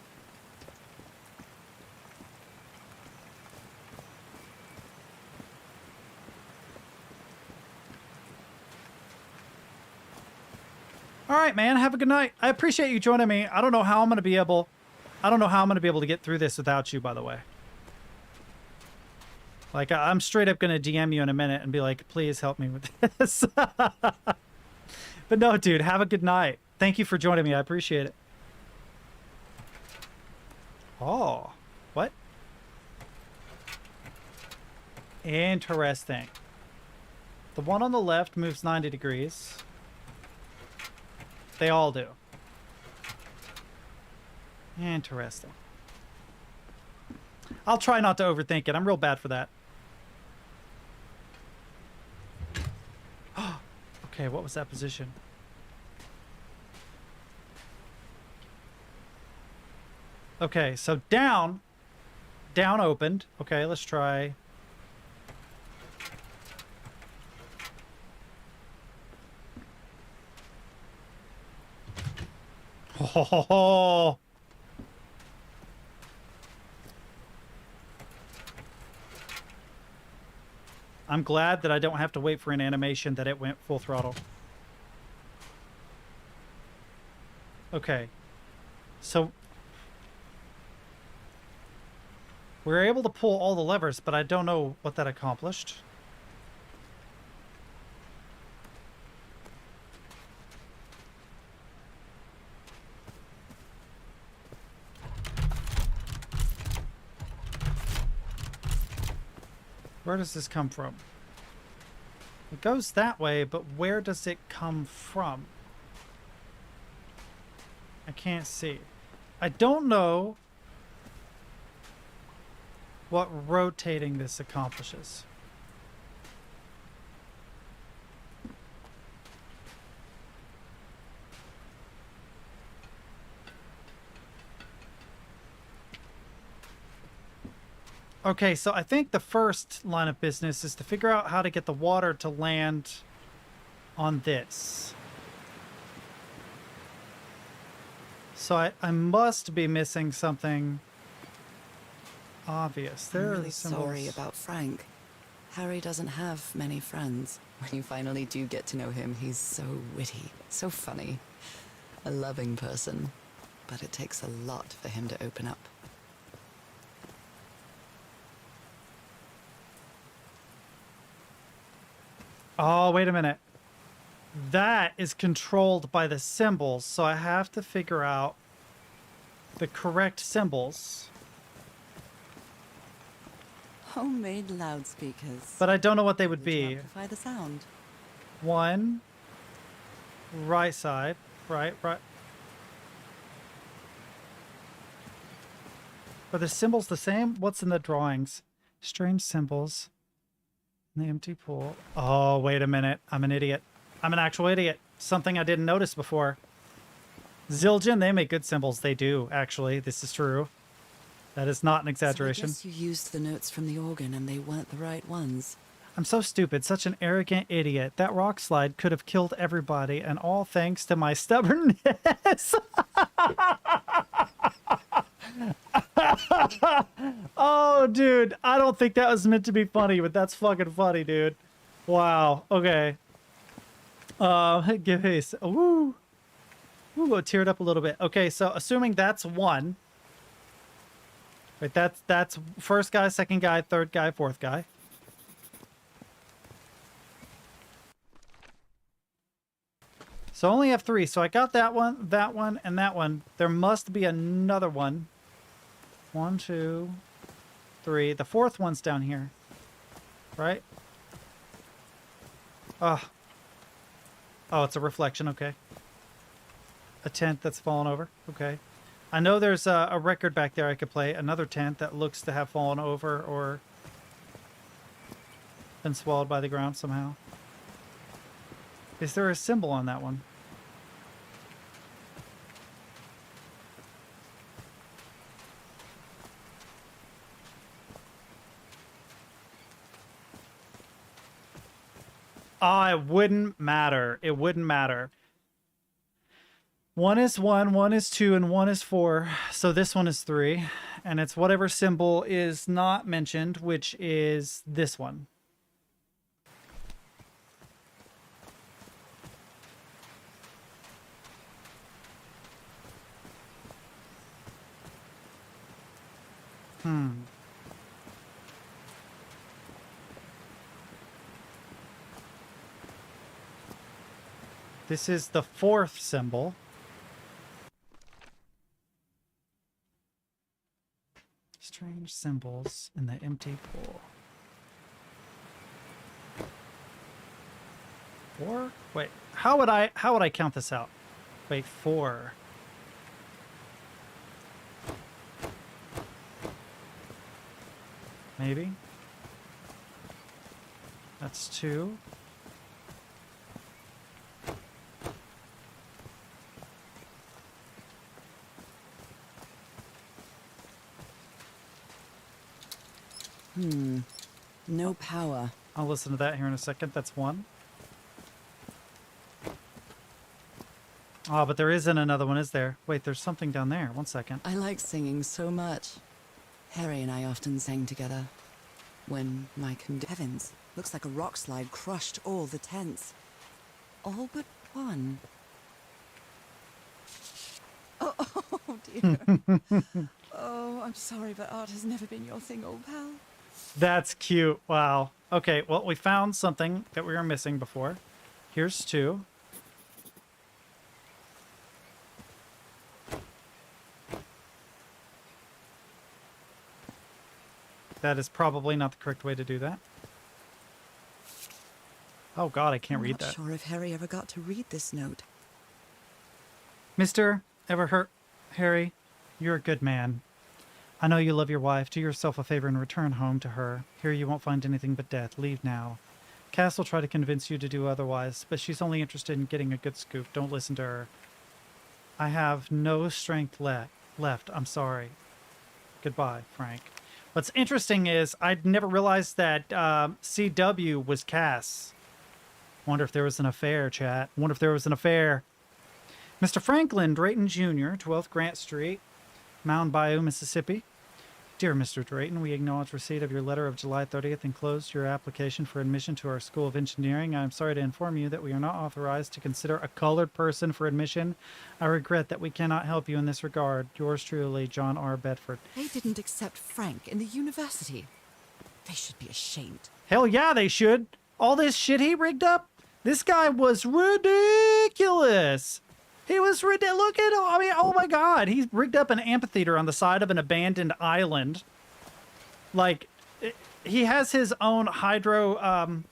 All right, man. Have a good night. I appreciate you joining me. I don't know how I'm going to be able to get through this without you, by the way. Like, I'm straight up going to DM you in a minute and be like, please help me with this. But no, dude, have a good night. Thank you for joining me. I appreciate it. Oh, what? Interesting. The one on the left moves 90 degrees. They all do. Interesting. I'll try not to overthink it. I'm real bad for that. Okay, what was that position? Okay, so down opened. Okay, let's try. Oh. I'm glad that I don't have to wait for an animation that it went full throttle. Okay. So we're able to pull all the levers, but I don't know what that accomplished. Where does this come from? It goes that way, but where does it come from? I can't see. I don't know what rotating this accomplishes. Okay, so I think the first line of business is to figure out how to get the water to land on this. So I must be missing something obvious. There I'm are really the symbols. sorry about Frank. Harry doesn't have many friends. When you finally do get to know him, he's so witty, so funny. A loving person. But it takes a lot for him to open up. Oh, wait a minute. That is controlled by the symbols, so I have to figure out the correct symbols. Homemade loudspeakers. But I don't know what they would To be. amplify the sound. 1, right side, right. Are the symbols the same? What's in the drawings? Strange symbols. The empty pool. Oh, wait a minute. I'm an idiot. I'm an actual idiot. Something I didn't notice before. Zildjian, they make good symbols. They do, actually. This is true. That is not an exaggeration. So I guess you used the notes from the organ and they weren't the right ones. I'm so stupid. Such an arrogant idiot. That rock slide could have killed everybody, and all thanks to my stubbornness. Oh, dude. I don't think that was meant to be funny, but that's fucking funny, dude. Wow. Okay. Give haste. Woo! Ooh, I teared up a little bit. Okay, so assuming that's one. Wait, that's first guy, second guy, third guy, fourth guy. So I only have three. So I got that one, and that one. There must be another one. 1, 2, 3. The fourth one's down here. Right? Oh, it's a reflection. Okay. A tent that's fallen over. Okay. I know there's a record back there I could play. Another tent that looks to have fallen over or been swallowed by the ground somehow. Is there a symbol on that one? Oh, it wouldn't matter. It wouldn't matter. 1 is 1, 1 is 2, and 1 is 4. So this one is 3. And it's whatever symbol is not mentioned, which is this one. This is the fourth symbol. Strange symbols in the empty pool. 4? Wait, how would I count this out? Wait, 4. Maybe. That's 2. No power. I'll listen to that here in a second. That's 1. Oh, but there isn't another one, is there? Wait, there's something down there. 1 second. I like singing so much. Harry and I often sang together. When my heavens, looks like a rock slide crushed all the tents. All but one. Oh dear. Oh, I'm sorry, but art has never been your thing, old pal. That's cute. Wow. Okay, well, we found something that we were missing before. Here's 2. That is probably not the correct way to do that. Oh God, I can't read that. I'm not sure if Harry ever got to read this note. Mr. Harry, you're a good man. I know you love your wife. Do yourself a favor and return home to her. Here you won't find anything but death. Leave now. Cass will try to convince you to do otherwise, but she's only interested in getting a good scoop. Don't listen to her. I have no strength left. I'm sorry. Goodbye, Frank. What's interesting is I'd never realized that CW was Cass. Wonder if there was an affair, chat. Wonder if there was an affair. Mr. Franklin Drayton Jr., 12th Grant Street, Mound Bayou, Mississippi. Dear Mr. Drayton, we acknowledge receipt of your letter of July 30th enclosed your application for admission to our School of Engineering. I am sorry to inform you that we are not authorized to consider a colored person for admission. I regret that we cannot help you in this regard. Yours truly, John R. Bedford. They didn't accept Frank in the university. They should be ashamed. Hell yeah, they should. All this shit he rigged up? This guy was ridiculous. He was ridiculous. Look at him. I mean, oh my God. He rigged up an amphitheater on the side of an abandoned island. Like, he has his own hydroelectric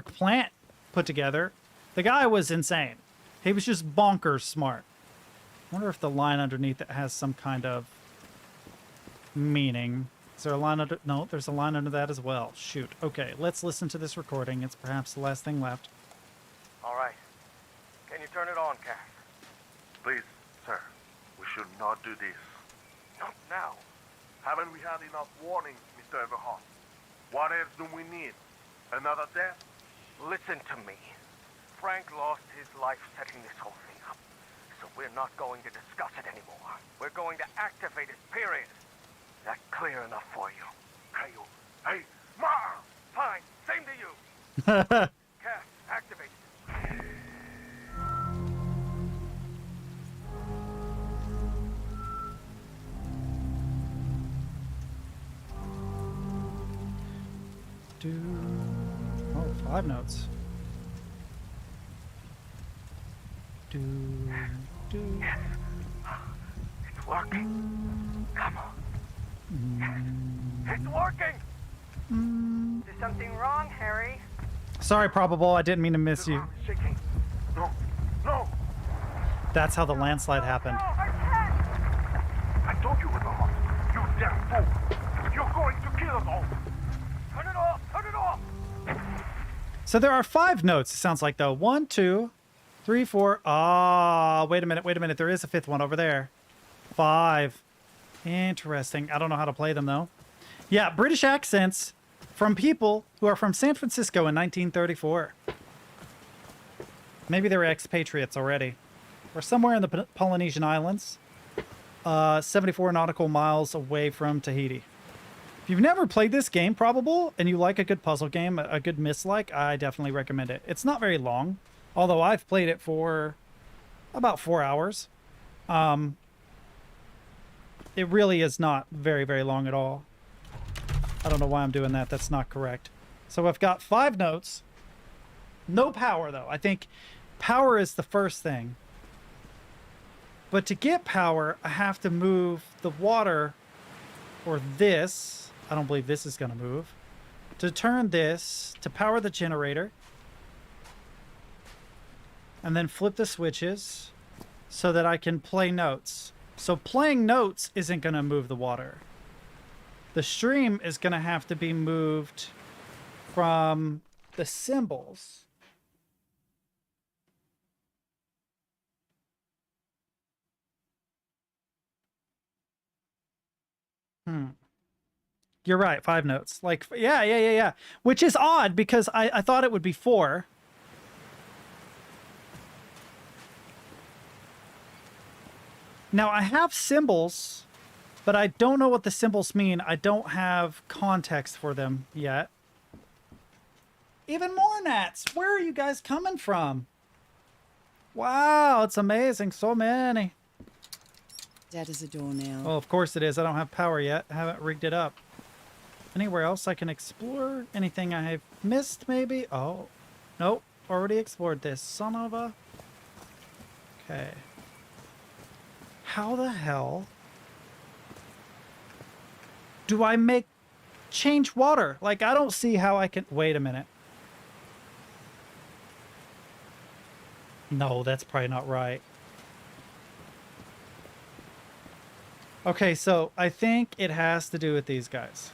plant put together. The guy was insane. He was just bonkers smart. I wonder if the line underneath it has some kind of meaning. Is there a line under? No, there's a line under that as well. Shoot. Okay, let's listen to this recording. It's perhaps the last thing left. All right. Can you turn it on, Cass? Please, sir. We should not do this. Not now. Haven't we had enough warnings, Mr. Everhart? What else do we need? Another death? Listen to me. Frank lost his life setting this whole thing up. So we're not going to discuss it anymore. We're going to activate it, period. That clear enough for you? Hey, Ma! Fine. Same to you. Cast activated. Oh, 5 notes. Do. Yes. It's working. Come on. It's working. Is something wrong, Harry? Sorry, Probable. I didn't mean to miss you. Shaking. No, no. That's how the landslide happened. No, I can't. I told you it was off. You damn fool. You're going to kill us all. Turn it off. Turn it off. So there are 5 notes, it sounds like, though. 1, 2, 3, 4. Ah, wait a minute. There is a 5th one over there. 5. Interesting. I don't know how to play them, though. Yeah, British accents from people who are from San Francisco in 1934. Maybe they were expatriates already. Or somewhere in the Polynesian Islands. 74 nautical miles away from Tahiti. If you've never played this game, Probable, and you like a good puzzle game, a good miss-like, I definitely recommend it. It's not very long, although I've played it for about 4 hours. It really is not very, very long at all. I don't know why I'm doing that. That's not correct. So I've got 5 notes. No power, though. I think power is the first thing. But to get power, I have to move the water, or this. I don't believe this is going to move. To turn this, to power the generator. And then flip the switches so that I can play notes. So playing notes isn't going to move the water. The stream is going to have to be moved from the symbols. You're right, 5 notes. Like, yeah. Which is odd because I thought it would be 4. Now, I have symbols, but I don't know what the symbols mean. I don't have context for them yet. Even more gnats. Where are you guys coming from? Wow, it's amazing. So many. Dead as a doornail. Well, of course it is. I don't have power yet. I haven't rigged it up. Anywhere else I can explore? Anything I have missed, maybe? Oh, nope. Already explored this. Son of a... Okay. How the hell do I change water? Like, I don't see how I can... Wait a minute. No, that's probably not right. Okay, so I think it has to do with these guys.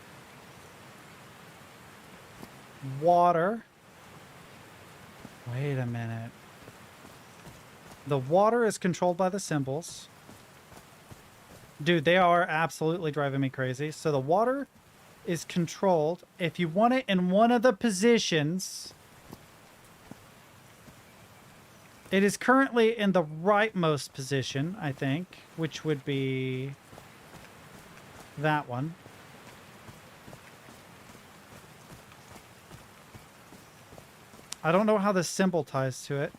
Water. Wait a minute. The water is controlled by the symbols. Dude, they are absolutely driving me crazy. So the water is controlled. If you want it in one of the positions, it is currently in the rightmost position, I think, which would be that one. I don't know how the symbol ties to it,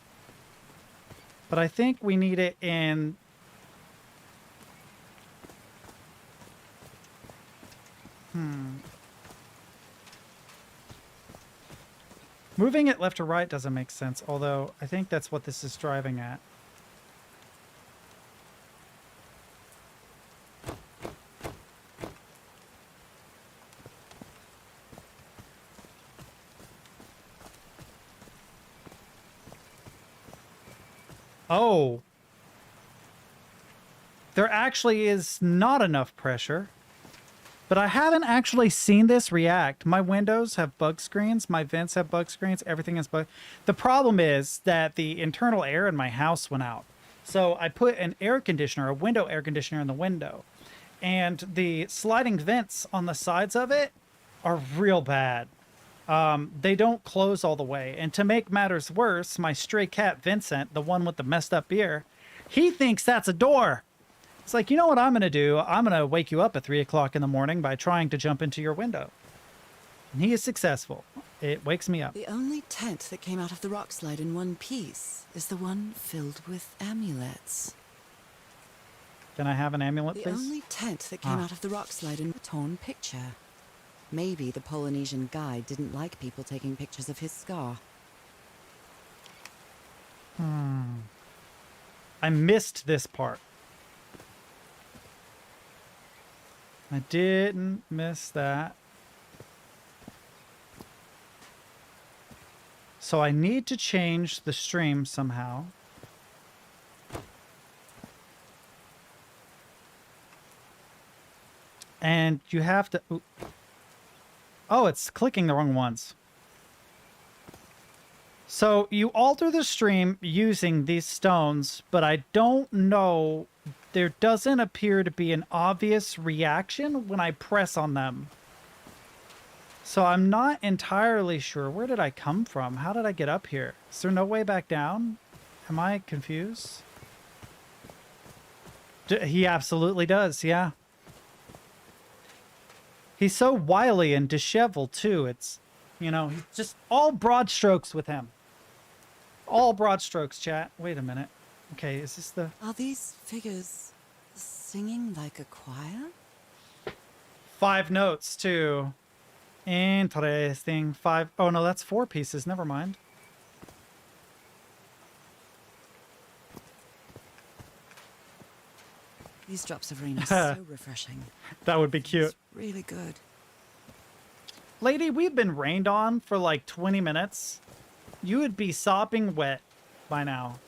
but I think we need it in... Moving it left to right doesn't make sense, although I think that's what this is driving at. Oh. There actually is not enough pressure. But I haven't actually seen this react. My windows have bug screens. My vents have bug screens. Everything is bug. The problem is that the internal air in my house went out. So I put an air conditioner, a window air conditioner in the window. And the sliding vents on the sides of it are real bad. They don't close all the way. And to make matters worse, my stray cat, Vincent, the one with the messed up ear, he thinks that's a door. It's like, you know what I'm going to do? I'm going to wake you up at 3 o'clock in the morning by trying to jump into your window. And he is successful. It wakes me up. The only tent that came out of the rock slide in one piece is the one filled with amulets. Can I have an amulet, The please? only tent that came out of the rock slide in a torn picture. Maybe the Polynesian guide didn't like people taking pictures of his scar. I missed this part. I didn't miss that. So I need to change the stream somehow. And you have to... Oh, it's clicking the wrong ones. So you alter the stream using these stones, but I don't know... There doesn't appear to be an obvious reaction when I press on them. So I'm not entirely sure. Where did I come from? How did I get up here? Is there no way back down? Am I confused? He absolutely does, yeah. He's so wily and disheveled, too. It's, you know, he's just all broad strokes with him. All broad strokes, chat. Wait a minute. Okay, is this the... Are these figures singing like a choir? 5 notes, too. Interesting. 5... Oh, no, that's 4 pieces. Never mind. These drops of rain are so refreshing. That would be cute. It's really good. Lady, we've been rained on for like 20 minutes. You would be sopping wet by now.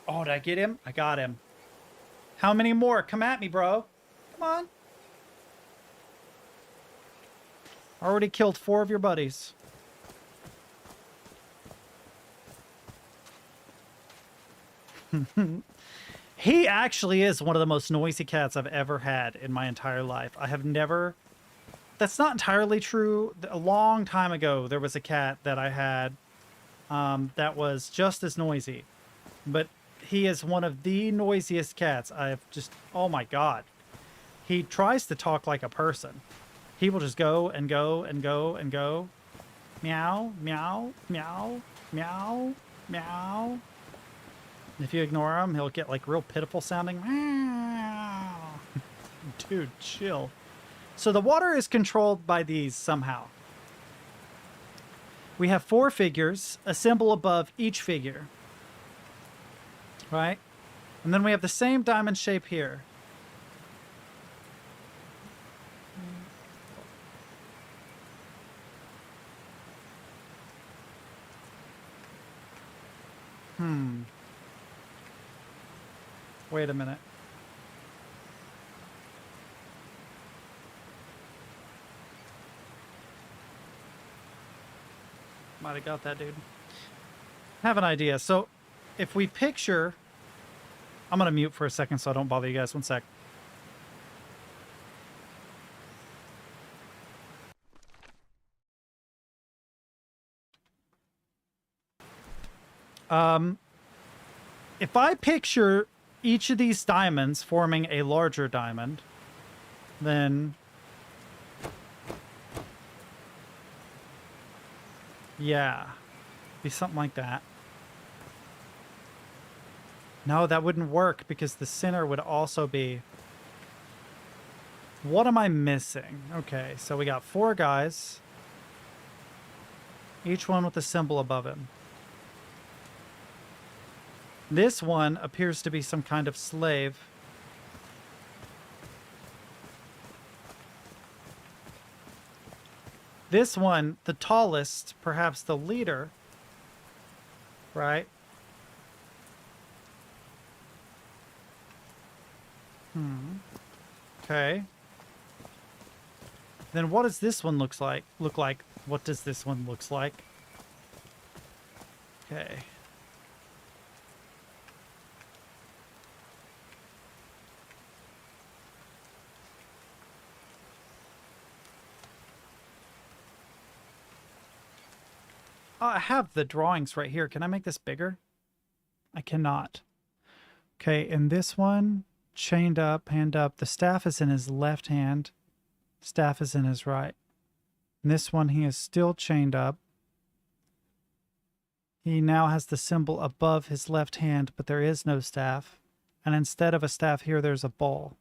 Oh, did I get him? I got him. How many more? Come at me, bro. Come on. Already killed 4 of your buddies. He actually is one of the most noisy cats I've ever had in my entire life. I have never... That's not entirely true. A long time ago, there was a cat that I had that was just as noisy. But he is one of the noisiest cats I've just... Oh my god. He tries to talk like a person. He will just go and go and go and go. Meow, meow, meow, meow, meow. If you ignore him, he'll get like real pitiful sounding. Meow. Dude, chill. So the water is controlled by these somehow. We have 4 figures, a symbol above each figure. Right? And then we have the same diamond shape here. Wait a minute. Might have got that, dude. Have an idea. So, if we picture... I'm going to mute for a second so I don't bother you guys. One sec. If I picture each of these diamonds forming a larger diamond, then... Yeah. Be something like that. No, that wouldn't work because the center would also be... What am I missing? Okay, so we got 4 guys. Each one with a symbol above him. This one appears to be some kind of slave. This one, the tallest, perhaps the leader, right? Okay. Then what does this one look like? What does this one looks like? Okay. I have the drawings right here. Can I make this bigger? I cannot. Okay, and this one, chained up, hand up. The staff is in his left hand. Staff is in his right. And this one, he is still chained up. He now has the symbol above his left hand, but there is no staff. And instead of a staff here, there's a bowl.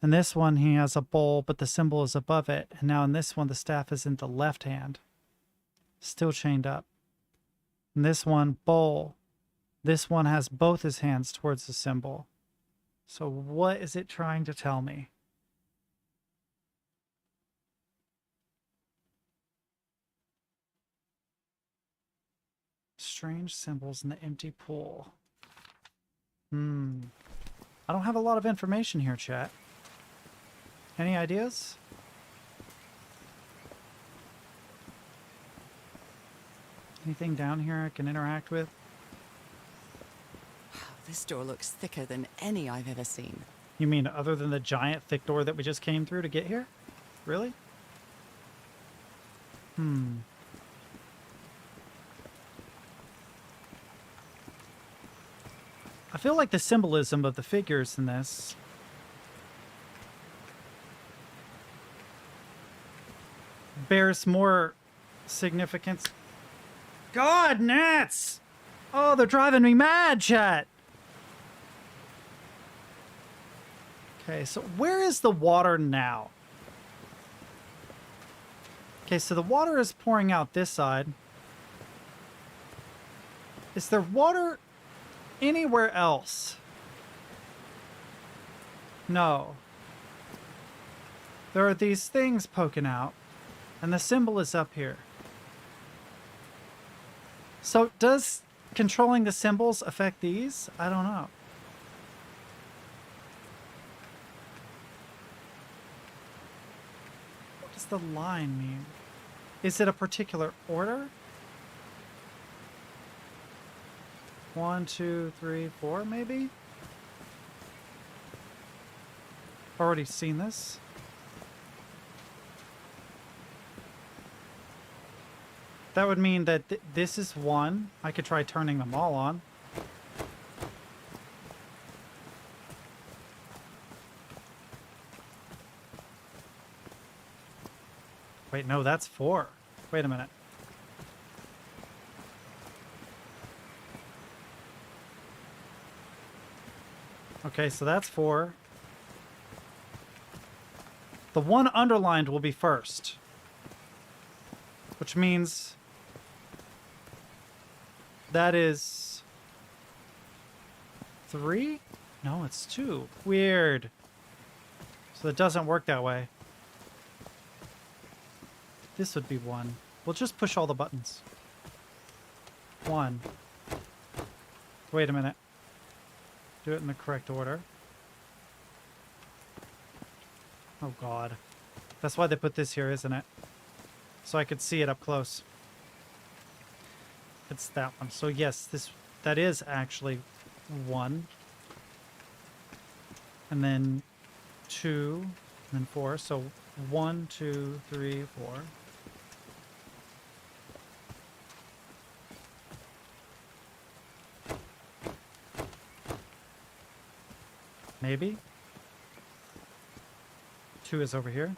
And this one, he has a bowl, but the symbol is above it. And now in this one, the staff is in the left hand. Still chained up. And this one, bowl. This one has both his hands towards the symbol. So what is it trying to tell me? Strange symbols in the empty pool. I don't have a lot of information here, chat. Any ideas? Anything down here I can interact with? Wow, this door looks thicker than any I've ever seen. You mean other than the giant thick door that we just came through to get here? Really? I feel like the symbolism of the figures in this bears more significance. God, gnats! Oh, they're driving me mad, chat! Okay, so where is the water now? Okay, so the water is pouring out this side. Is there water anywhere else? No. There are these things poking out, and the symbol is up here. So does controlling the symbols affect these? I don't know. What does the line mean? Is it a particular order? 1, 2, 3, 4, maybe? Already seen this. That would mean that this is 1. I could try turning them all on. Wait, no, that's 4. Wait a minute. Okay, so that's 4. The one underlined will be first. Which means that is 3? No, it's 2. Weird. So it doesn't work that way. This would be 1. We'll just push all the buttons. 1. Wait a minute. Do it in the correct order. Oh god. That's why they put this here, isn't it? So I could see it up close. It's that one. So yes, that is actually 1. And then 2, and then 4. So 1, 2, 3, 4. Maybe. 2 is over here.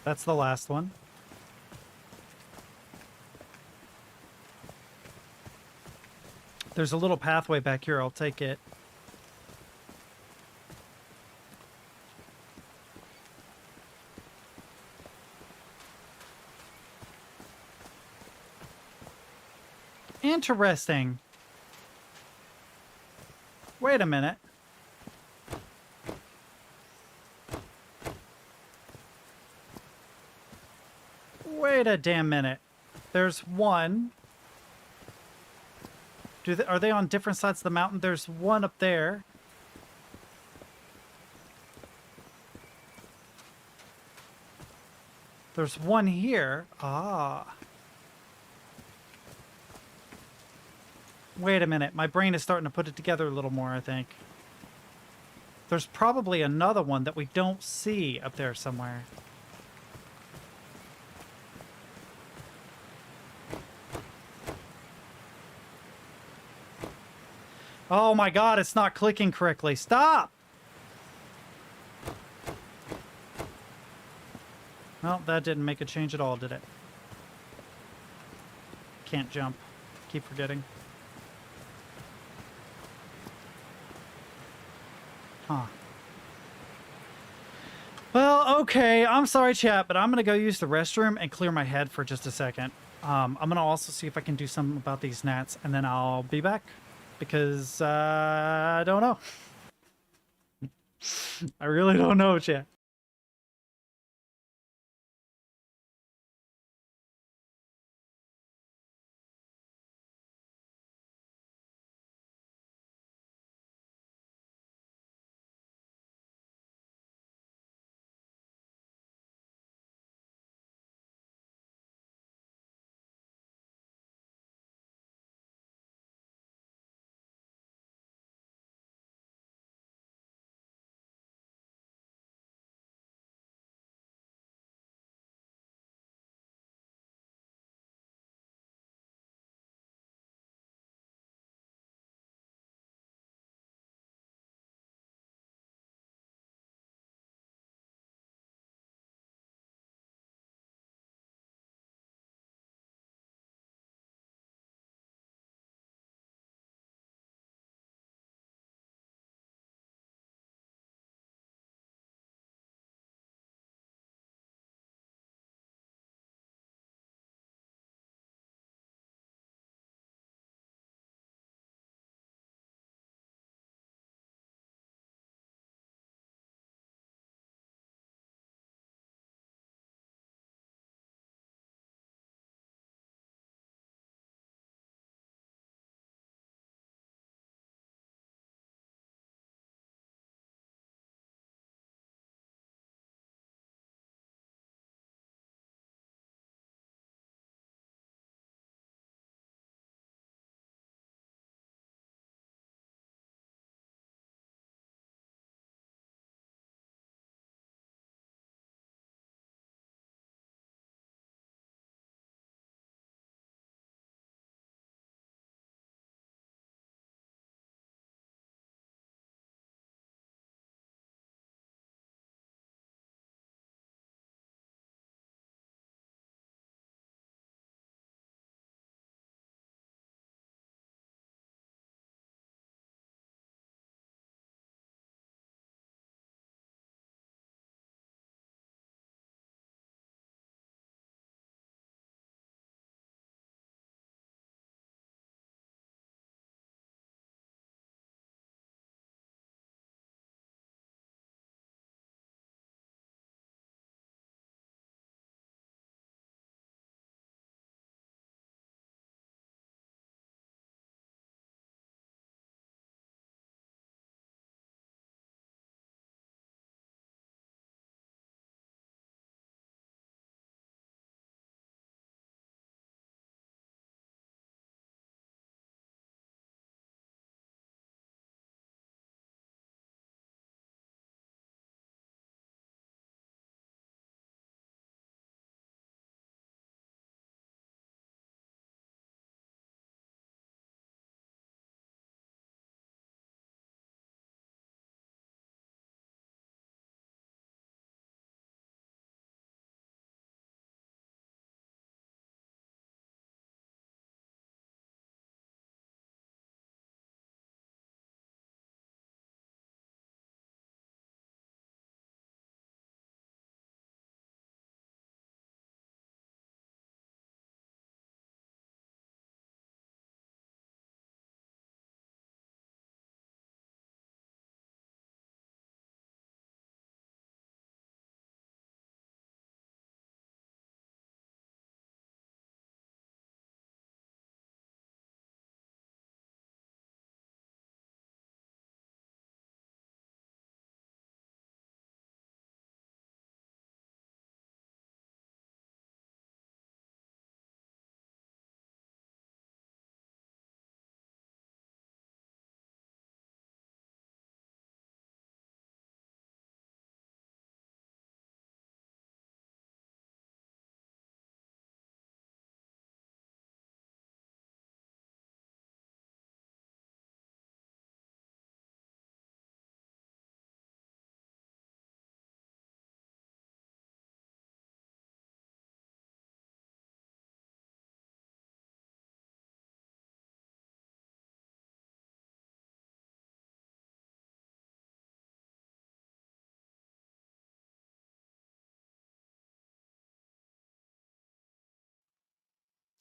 That's the last one. There's a little pathway back here. I'll take it. Interesting. Wait a minute. Wait a damn minute. There's 1. Are they on different sides of the mountain? There's 1 up there. There's 1 here. Ah. Wait a minute. My brain is starting to put it together a little more, I think. There's probably another one that we don't see up there somewhere. Oh my god, it's not clicking correctly. Stop! Well, that didn't make a change at all, did it? Can't jump. Keep forgetting. Huh. Well, okay. I'm sorry, chat, but I'm going to go use the restroom and clear my head for just a second. I'm going to also see if I can do something about these gnats, and then I'll be back. Because I don't know. I really don't know, chat.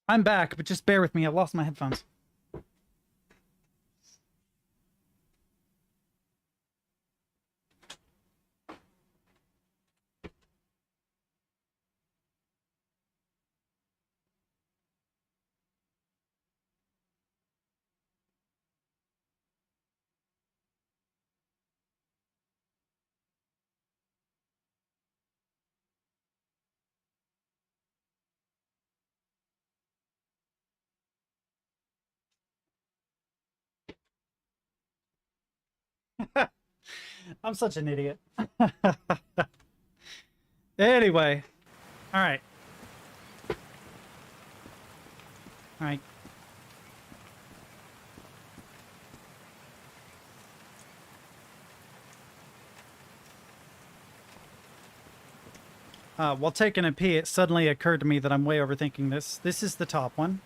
I'm back, but just bear with me. I've lost my headphones. I'm such an idiot. Anyway. All right. All right. While taking a pee, it suddenly occurred to me that I'm way overthinking this. This is the top one.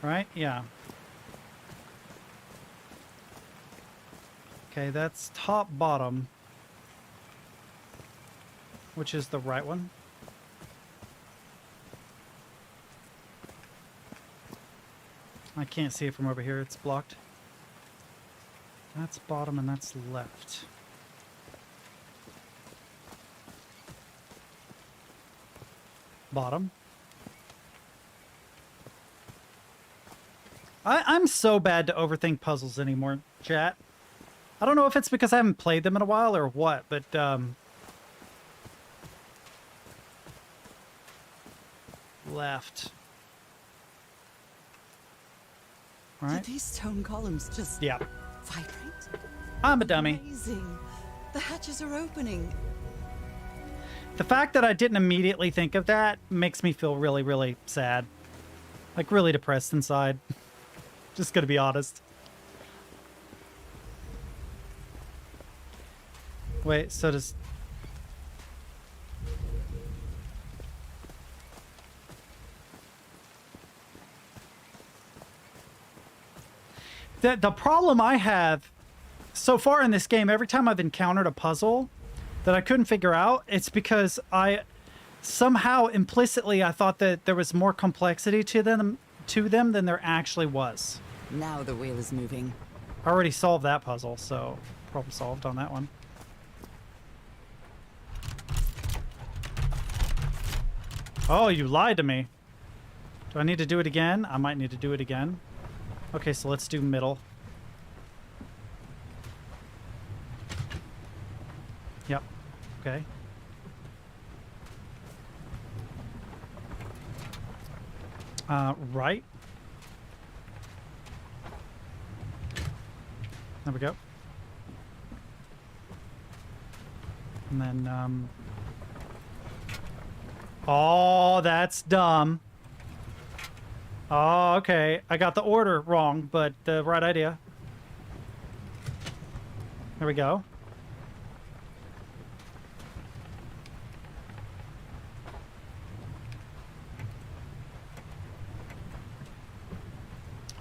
Right? Yeah. Okay, that's top bottom. Which is the right one. I can't see it from over here. It's blocked. That's bottom and that's left. Bottom. I'm so bad to overthink puzzles anymore, chat. I don't know if it's because I haven't played them in a while or what, but left. Right? Did these stone columns just Yeah. vibrate? I'm a dummy. Amazing. The hatches are opening. The fact that I didn't immediately think of that makes me feel really, really sad. Like, really depressed inside. Just gonna be honest. Wait, so does... The problem I have so far in this game, every time I've encountered a puzzle that I couldn't figure out, it's because I somehow implicitly I thought that there was more complexity to them than there actually was. Now the wheel is moving. I already solved that puzzle, so problem solved on that one. Oh, you lied to me. Do I need to do it again? I might need to do it again. Okay, so let's do middle. Yep. Okay. Right. There we go. And then, oh, that's dumb. Oh, okay. I got the order wrong, but the right idea. There we go.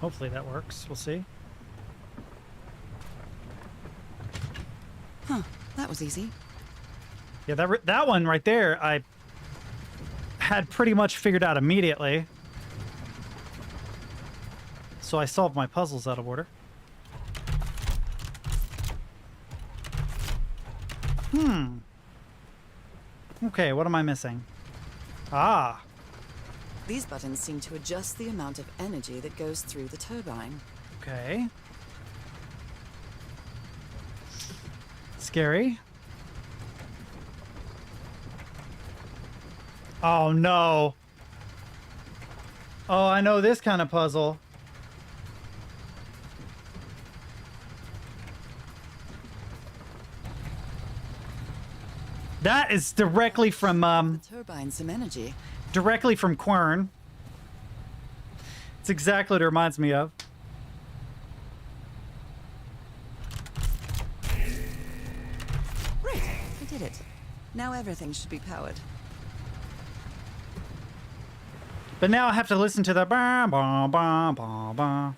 Hopefully that works. We'll see. Huh. That was easy. Yeah, that one right there, I had pretty much figured out immediately. So I solved my puzzles out of order. Okay, what am I missing? Ah. These buttons seem to adjust the amount of energy that goes through the turbine. Okay. Scary. Oh no. Oh, I know this kind of puzzle. That is directly from The turbine some energy. directly from Quern. It's exactly what it reminds me of. Right, I did it. Now everything should be powered. But now I have to listen to the ba ba ba ba ba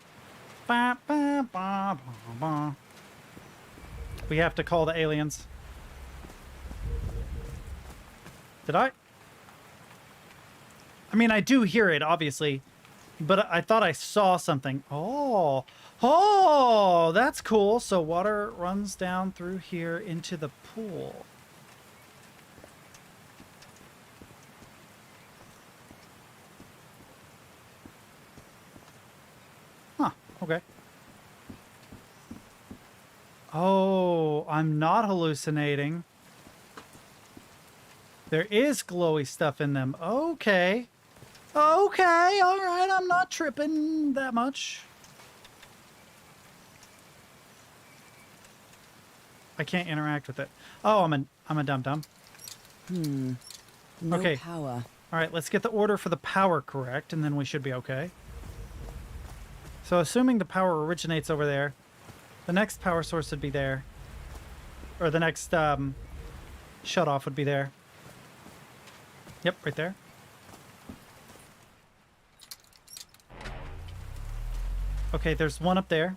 ba ba ba ba ba. We have to call the aliens. Did I? I mean, I do hear it, obviously, but I thought I saw something. Oh, oh, that's cool. So water runs down through here into the pool. Huh, okay. Oh, I'm not hallucinating. There is glowy stuff in them. Okay. Okay, all right. I'm not tripping that much. I can't interact with it. Oh, I'm a dum-dum. No Okay. power. All right, let's get the order for the power correct, and then we should be okay. So assuming the power originates over there, the next power source would be there. Or the next shut-off would be there. Yep, right there. Okay, there's one up there.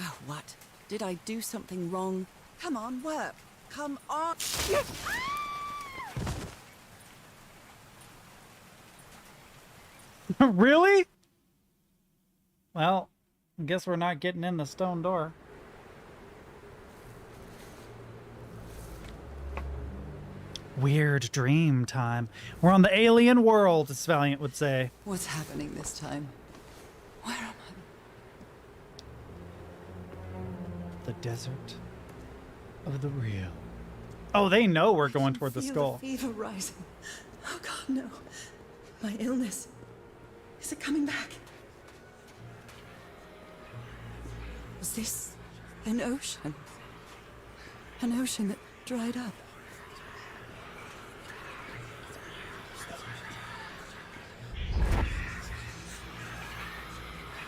Oh, what? Did I do something wrong? Come on, work. Come on. Really? Well, I guess we're not getting in the stone door. Weird dream time. We're on the alien world, as Valiant would say. What's happening this time? Where am I? The desert of the real. Oh, they know we're going toward the Feel skull. The fever rising. Oh God, no! My illness. Is it coming back? Was this an ocean? An ocean that dried up?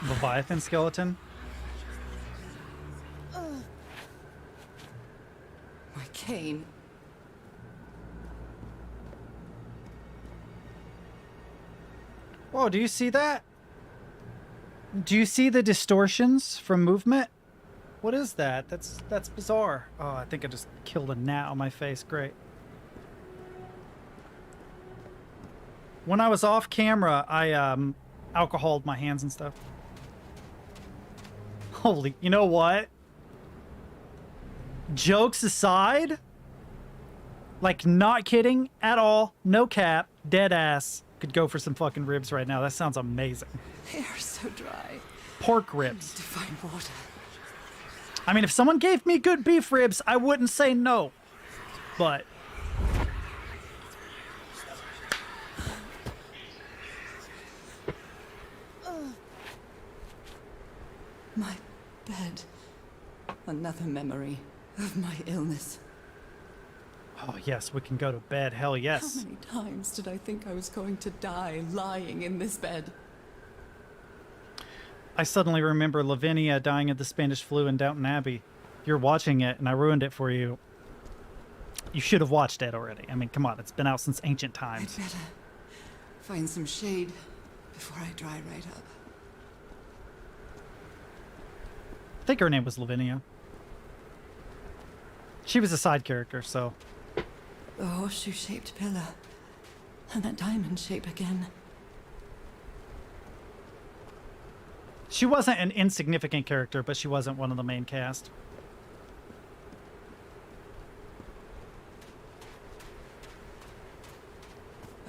Leviathan skeleton? My cane. Whoa, do you see that? Do you see the distortions from movement? What is that? That's bizarre. Oh, I think I just killed a gnat on my face. Great. When I was off camera, I alcoholed my hands and stuff. Holy, you know what? Jokes aside, like not kidding at all, no cap, dead ass, could go for some fucking ribs right now. That sounds amazing. They are so dry. Pork I ribs. need to find water. I mean, if someone gave me good beef ribs, I wouldn't say no. But My bed. Another memory of my illness. oh yes, we can go to bed. Hell yes. How many times did I think I was going to die lying in this bed? I suddenly remember Lavinia dying of the Spanish flu in Downton Abbey. You're watching it, and I ruined it for you. You should have watched it already. I mean, come on, it's been out since ancient I'd times. better find some shade before I dry right up. I think her name was Lavinia. She was a side character, so... The horseshoe-shaped pillar. And that diamond shape again. She wasn't an insignificant character, but she wasn't one of the main cast.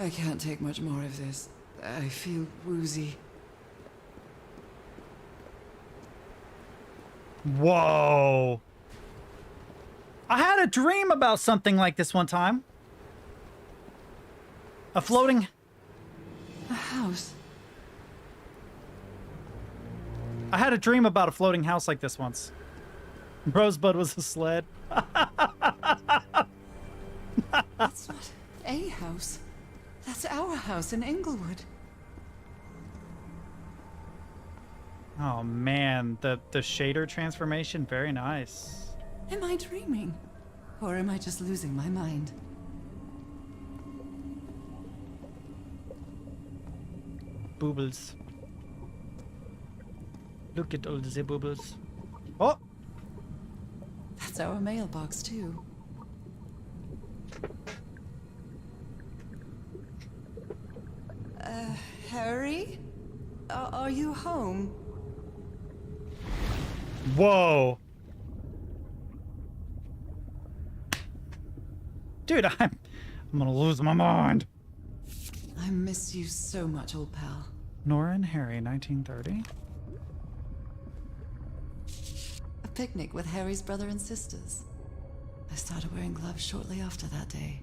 I can't take much more of this. I feel woozy. Whoa! I had a dream about something like this one time. A floating... A house. I had a dream about a floating house like this once. Rosebud was a sled. That's not a house. That's our house in Englewood. Oh man, the shader transformation, very nice. Am I dreaming? Or am I just losing my mind? Boobles. Look at all the boobles. Oh! That's our mailbox, too. Harry? Are you home? Whoa! Dude, I'm gonna lose my mind. I miss you so much, old pal. Nora and Harry, 1930. A picnic with Harry's brother and sisters. I started wearing gloves shortly after that day.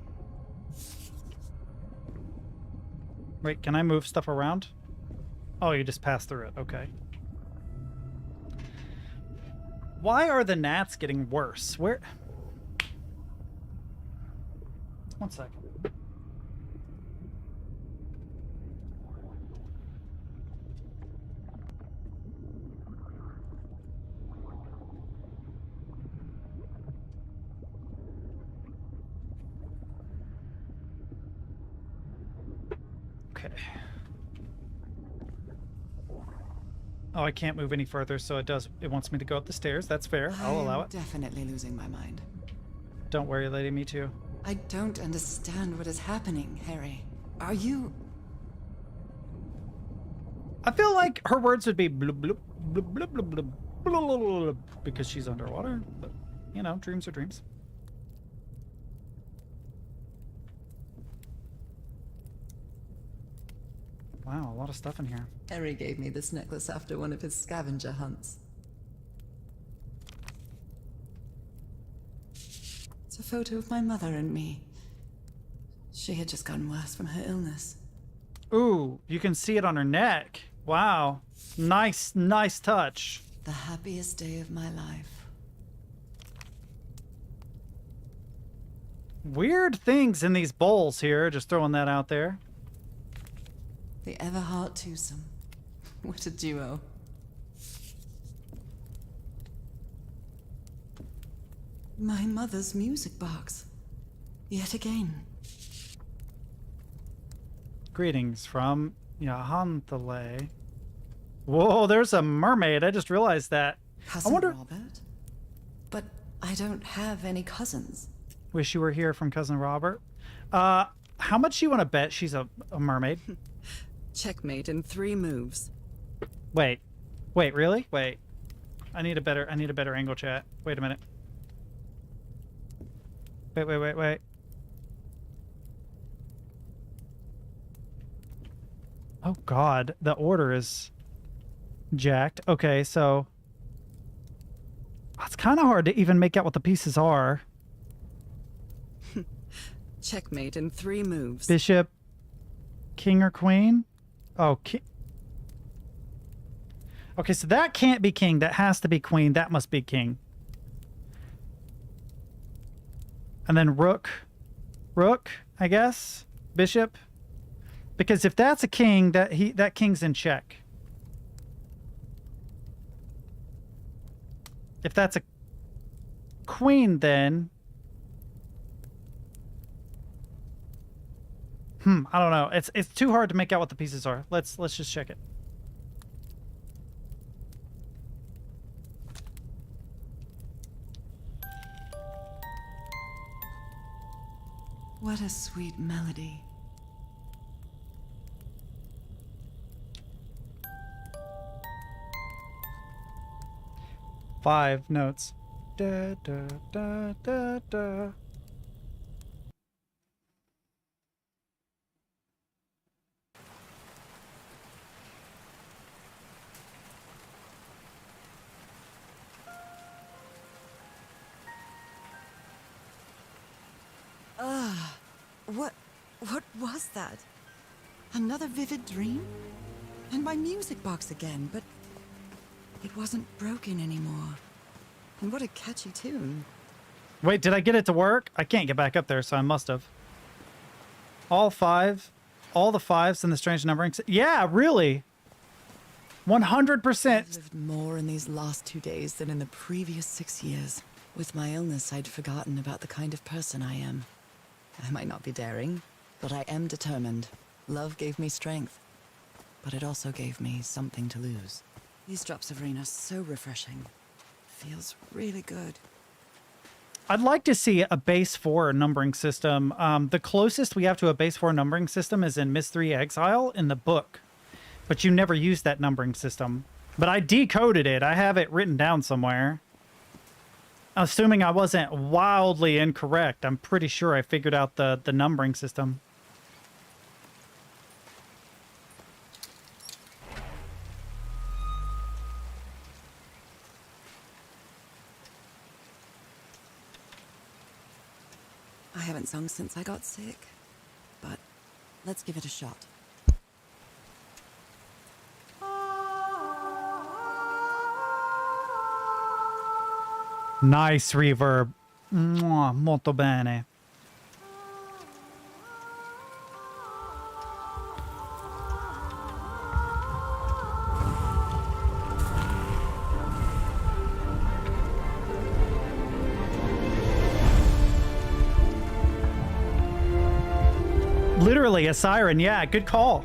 Wait, can I move stuff around? Oh, you just pass through it. Okay. Why are the gnats getting worse? Where? One second. Okay. Oh, I can't move any further, so it wants me to go up the stairs. That's fair. I'll allow it. Definitely losing my mind. Don't worry, lady, me too. I don't understand what is happening, Harry. Are you... I feel like her words would be blub, blub, blub, blub, blub, blub, blub, blub, blub, because she's underwater, but, you know, dreams are dreams. Wow, a lot of stuff in here. Harry gave me this necklace after one of his scavenger hunts. It's a photo of my mother and me. She had just gotten worse from her illness. Ooh, you can see it on her neck. Wow. Nice, nice touch. The happiest day of my life. Weird things in these bowls here, just throwing that out there. The Everhart twosome. What a duo. My mother's music box. Yet again. Greetings from Yahantale. Whoa, there's a mermaid. I just realized that. Cousin I wonder... Robert? But I don't have any cousins. Wish you were here from Cousin Robert. How much you want to bet she's a mermaid? Checkmate in 3 moves. Wait, really? Wait. I need a better angle, chat. Wait a minute. Wait. Oh God, the order is jacked. Okay, so it's kind of hard to even make out what the pieces are. Checkmate in 3 moves. Bishop, king or queen? Oh, okay, so that can't be king. That has to be queen. That must be king. And then rook, I guess. Bishop. Because if that's a king, that king's in check. If that's a queen, then I don't know. It's too hard to make out what the pieces are. Let's just check it. What a sweet melody. Five notes. Da da da da da. What was that? Another vivid dream? And my music box again, but it wasn't broken anymore. And what a catchy tune. Wait, did I get it to work? I can't get back up there, so I must have. All the 5s in the strange numbering. Yeah, really? 100%. I've lived more in these last 2 days than in the previous 6 years. With my illness, I'd forgotten about the kind of person I am. I might not be daring, but I am determined. Love gave me strength, but it also gave me something to lose. These drops of rain are so refreshing. Feels really good. I'd like to see a base 4 numbering system. The closest we have to a base 4 numbering system is in Myst 3 Exile in the book. But you never used that numbering system. But I decoded it. I have it written down somewhere. Assuming I wasn't wildly incorrect, I'm pretty sure I figured out the numbering system. I haven't sung since I got sick, but let's give it a shot. Nice reverb. Mwah, molto bene. Literally a siren. Yeah, good call.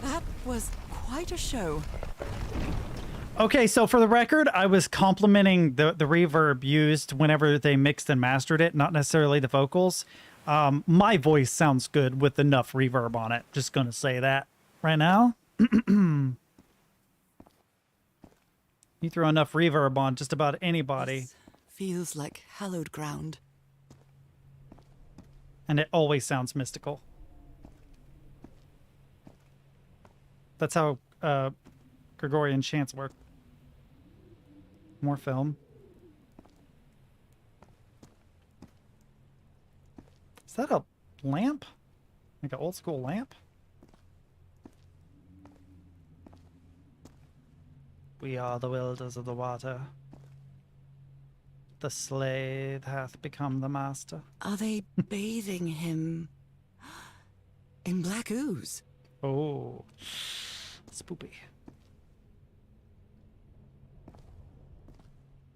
That was quite a show. Okay, so for the record, I was complimenting the reverb used whenever they mixed and mastered it, not necessarily the vocals. My voice sounds good with enough reverb on it. Just gonna say that right now. You throw enough reverb on just about anybody, This feels like hallowed ground. and it always sounds mystical. That's how Gregorian chants work. More film. Is that a lamp? Like an old school lamp? We are the wielders of the water. The slave hath become the master. Are they bathing him in black ooze? Oh, spoopy.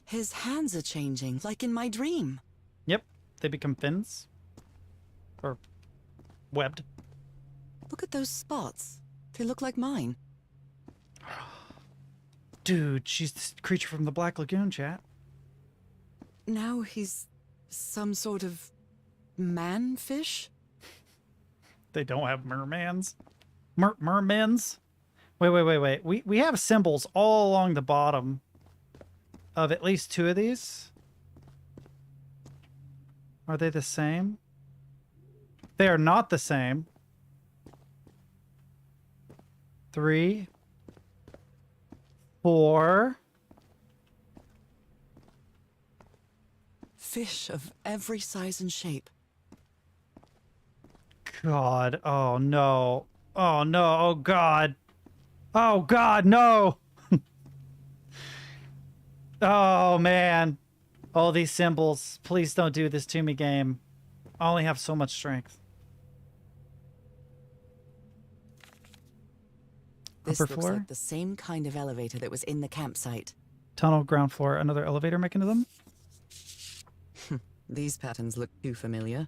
His hands are changing, like in my dream. Yep, they become fins. Or webbed. Look at those spots. They look like mine. Dude, she's the creature from the Black Lagoon, chat. Now he's some sort of man-fish? They don't have mermans. Mermens? Wait. We have symbols all along the bottom of at least 2 of these. Are they the same? They are not the same. 3, 4. Fish of every size and shape. God. Oh, no. Oh, no. Oh, God. Oh, God, no. Oh, man. All these symbols. Please don't do this to me, game. I only have so much strength. This Upper looks floor? like the same kind of elevator that was in the campsite. Tunnel, ground floor, another elevator mechanism. These patterns look too familiar.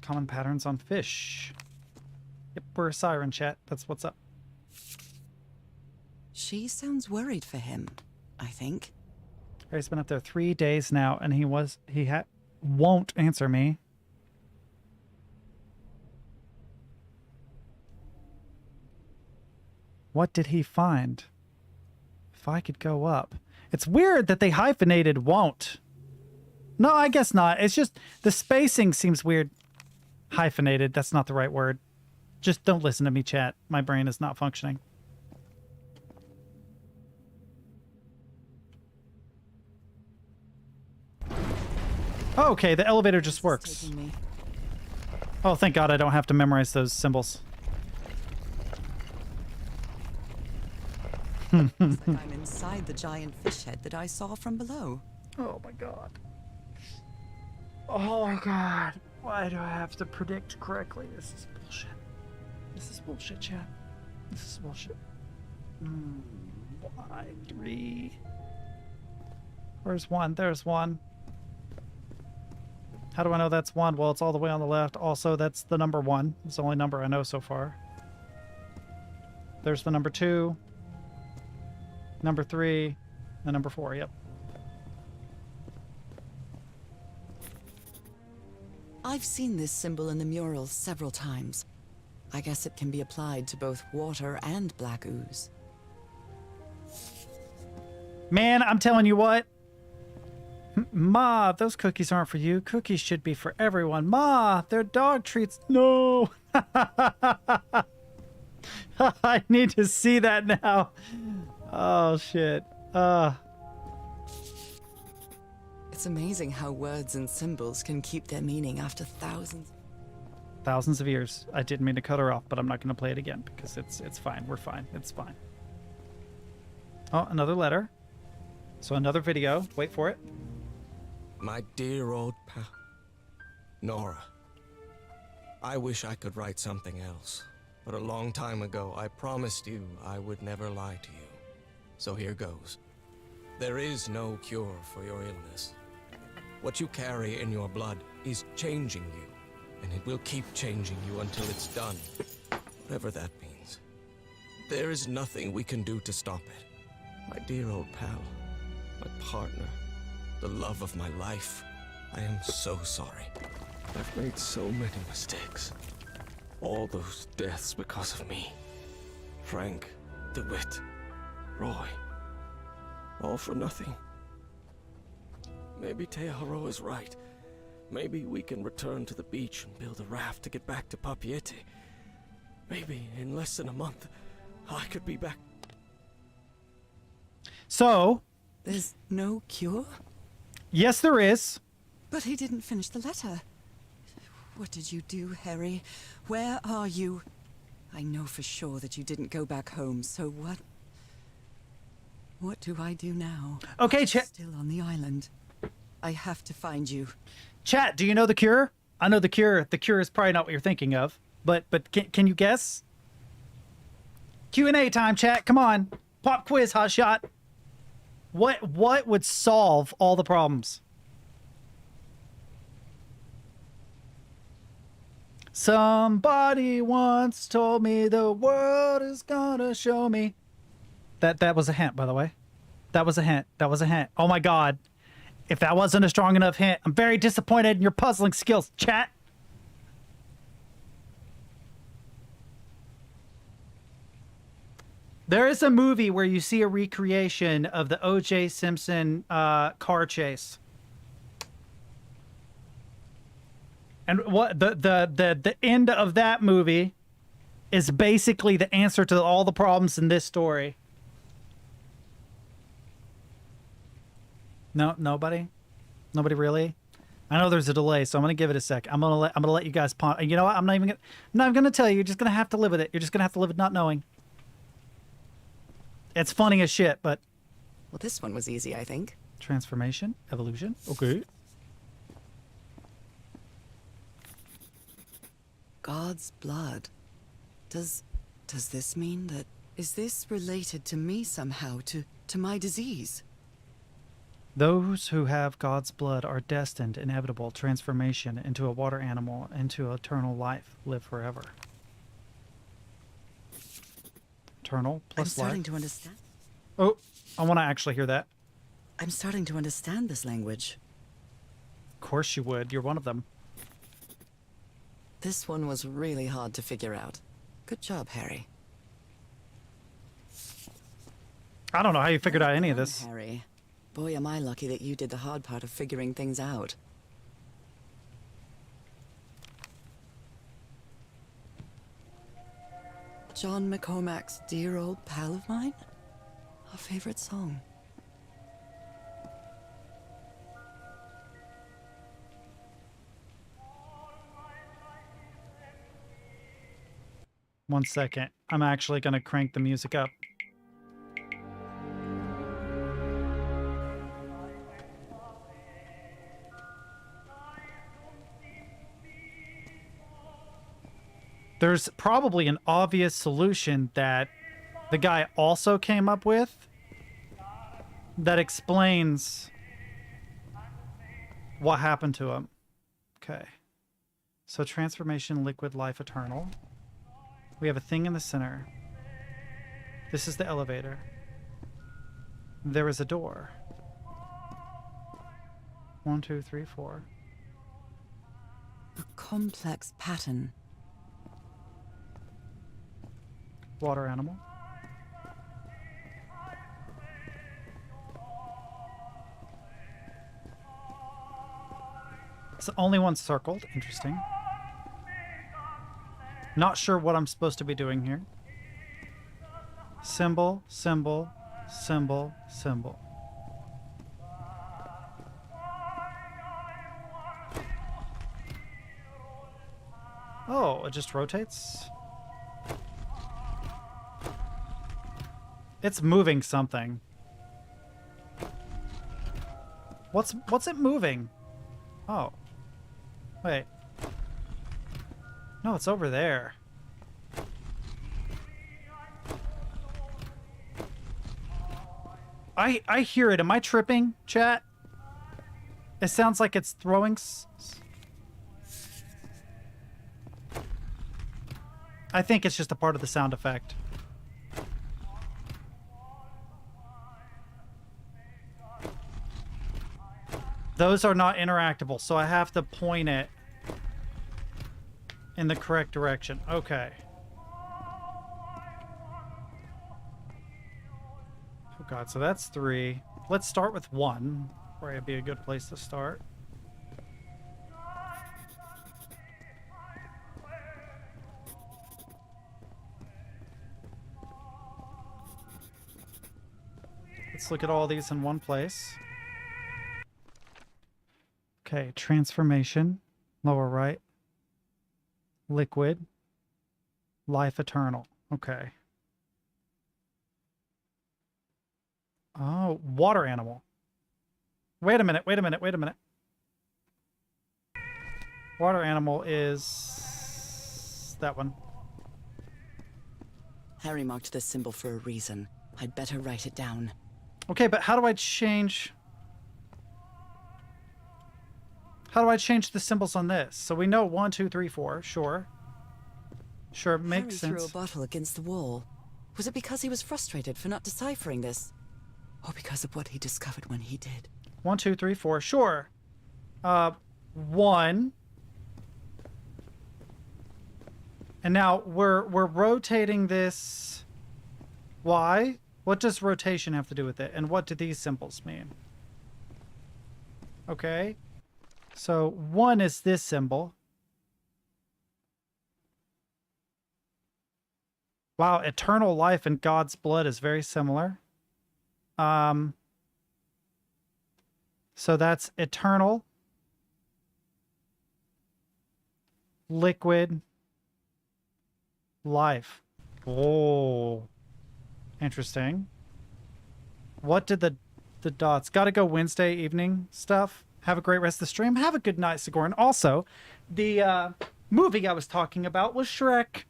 Common patterns on fish. Yep, we're a siren, chat. That's what's up. She sounds worried for him, I think. He's been up there 3 days now, and he won't answer me. What did he find? If I could go up. It's weird that they hyphenated won't. No, I guess not. It's just the spacing seems weird. Hyphenated, that's not the right word. Just don't listen to me, chat. My brain is not functioning. Oh, okay, the elevator just It's works. taking me. Oh, thank God I don't have to memorize those symbols. Looks like I'm inside the giant fish head that I saw from below. Oh my God. Oh my God. Why do I have to predict correctly? This is bullshit. This is bullshit, chat. This is bullshit. Why 3? Where's 1? There's 1. How do I know that's 1? Well, it's all the way on the left. Also, that's the number 1. It's the only number I know so far. There's the number 2. Number 3. And number 4, yep. I've seen this symbol in the murals several times. I guess it can be applied to both water and black ooze. Man, I'm telling you what. Ma, those cookies aren't for you. Cookies should be for everyone. Ma, they're dog treats. No. I need to see that now. Oh, shit. It's amazing how words and symbols can keep their meaning after Thousands of years. I didn't mean to cut her off, but I'm not going to play it again because it's fine. We're fine. It's fine. Oh, another letter. So another video. Wait for it. My dear old pal, Nora. I wish I could write something else, but a long time ago I promised you I would never lie to you. So here goes. There is no cure for your illness. What you carry in your blood is changing you, and it will keep changing you until it's done, whatever that means. There is nothing we can do to stop it. My dear old pal, my partner, the love of my life, I am so sorry. I've made so many mistakes. All those deaths because of me. Frank, DeWitt, Roy. All for nothing. Maybe Teodoro is right. Maybe we can return to the beach and build a raft to get back to Papiete. Maybe in less than a month, I could be back. So, There's no cure? yes, there is. But he didn't finish the letter. What did you do, Harry? Where are you? I know for sure that you didn't go back home, so what? What do I do now? Okay, You're still on the island. I have to find you. Chat, do you know the cure? I know the cure. The cure is probably not what you're thinking of, but can you guess? Q&A time, chat. Come on. Pop quiz, hot shot. What would solve all the problems? Somebody once told me the world is gonna show me. That was a hint, by the way. That was a hint. That was a hint. Oh my God. If that wasn't a strong enough hint, I'm very disappointed in your puzzling skills, chat. There is a movie where you see a recreation of the O.J. Simpson car chase. And what the end of that movie is basically the answer to all the problems in this story. No, nobody really. I know there's a delay, so I'm gonna give it a sec. I'm gonna let you guys ponder. You know what? I'm not even gonna tell you. You're just gonna have to live with it. You're just gonna have to live with not knowing. It's funny as shit, but Well, this one was easy, I think. transformation, evolution. Okay. God's blood. Does this mean that... Is this related to me somehow, to my disease? Those who have God's blood are destined inevitable transformation into a water animal, into eternal life, live forever. Eternal I'm plus starting life. to understand. Oh, I want to actually hear that. I'm starting to understand this language. Of course you would. You're one of them. This one was really hard to figure out. Good job, Harry. I don't know how you figured out any of Well this. done, Harry. Boy, am I lucky that you did the hard part of figuring things out. John McCormack's Dear Old Pal of Mine? Our favorite song. 1 second. I'm actually going to crank the music up. There's probably an obvious solution that the guy also came up with that explains what happened to him. Okay. So transformation, liquid, life, eternal. We have a thing in the center. This is the elevator. There is a door. 1, 2, 3, 4. A complex pattern. Water animal. It's the only one circled. Interesting. Not sure what I'm supposed to be doing here. Symbol, symbol, symbol, symbol. Oh, it just rotates? It's moving something. What's it moving? Oh. Wait. No, it's over there. I hear it. Am I tripping, chat? It sounds like it's throwing... I think it's just a part of the sound effect. Those are not interactable, so I have to point it in the correct direction. Okay. Oh god, so that's 3. Let's start with 1. Probably be a good place to start. Let's look at all these in one place. Okay, transformation, lower right. Liquid, life eternal. Okay. Oh, water animal. Wait a minute, wait a minute, wait a minute. Water animal is that one. Harry marked this symbol for a reason. I'd better write it down. Okay, but how do I change... How do I change the symbols on this? So we know 1, 2, 3, 4. Sure. Sure, makes Harry sense. threw a bottle against the wall. Was it because he was frustrated for not deciphering this? Or because of what he discovered when he did? 1, 2, 3, 4. Sure. 1. And now we're rotating this. Why? What does rotation have to do with it? And what do these symbols mean? Okay. So 1 is this symbol. Wow, eternal life and God's blood is very similar. So that's eternal, liquid, life. Oh, interesting. What did the dots? Gotta go Wednesday evening stuff. Have a great rest of the stream. Have a good night, Sigourney. Also, the movie I was talking about was Shrek.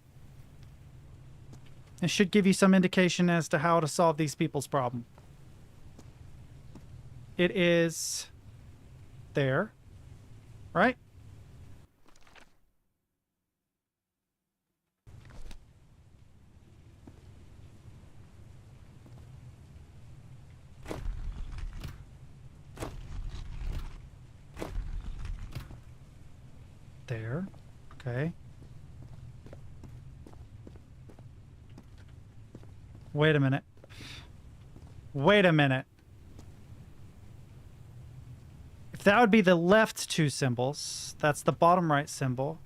It should give you some indication as to how to solve these people's problem. It is there, right? There, okay. Wait a minute. Wait a minute. If that would be the left 2 symbols, that's the bottom right symbol,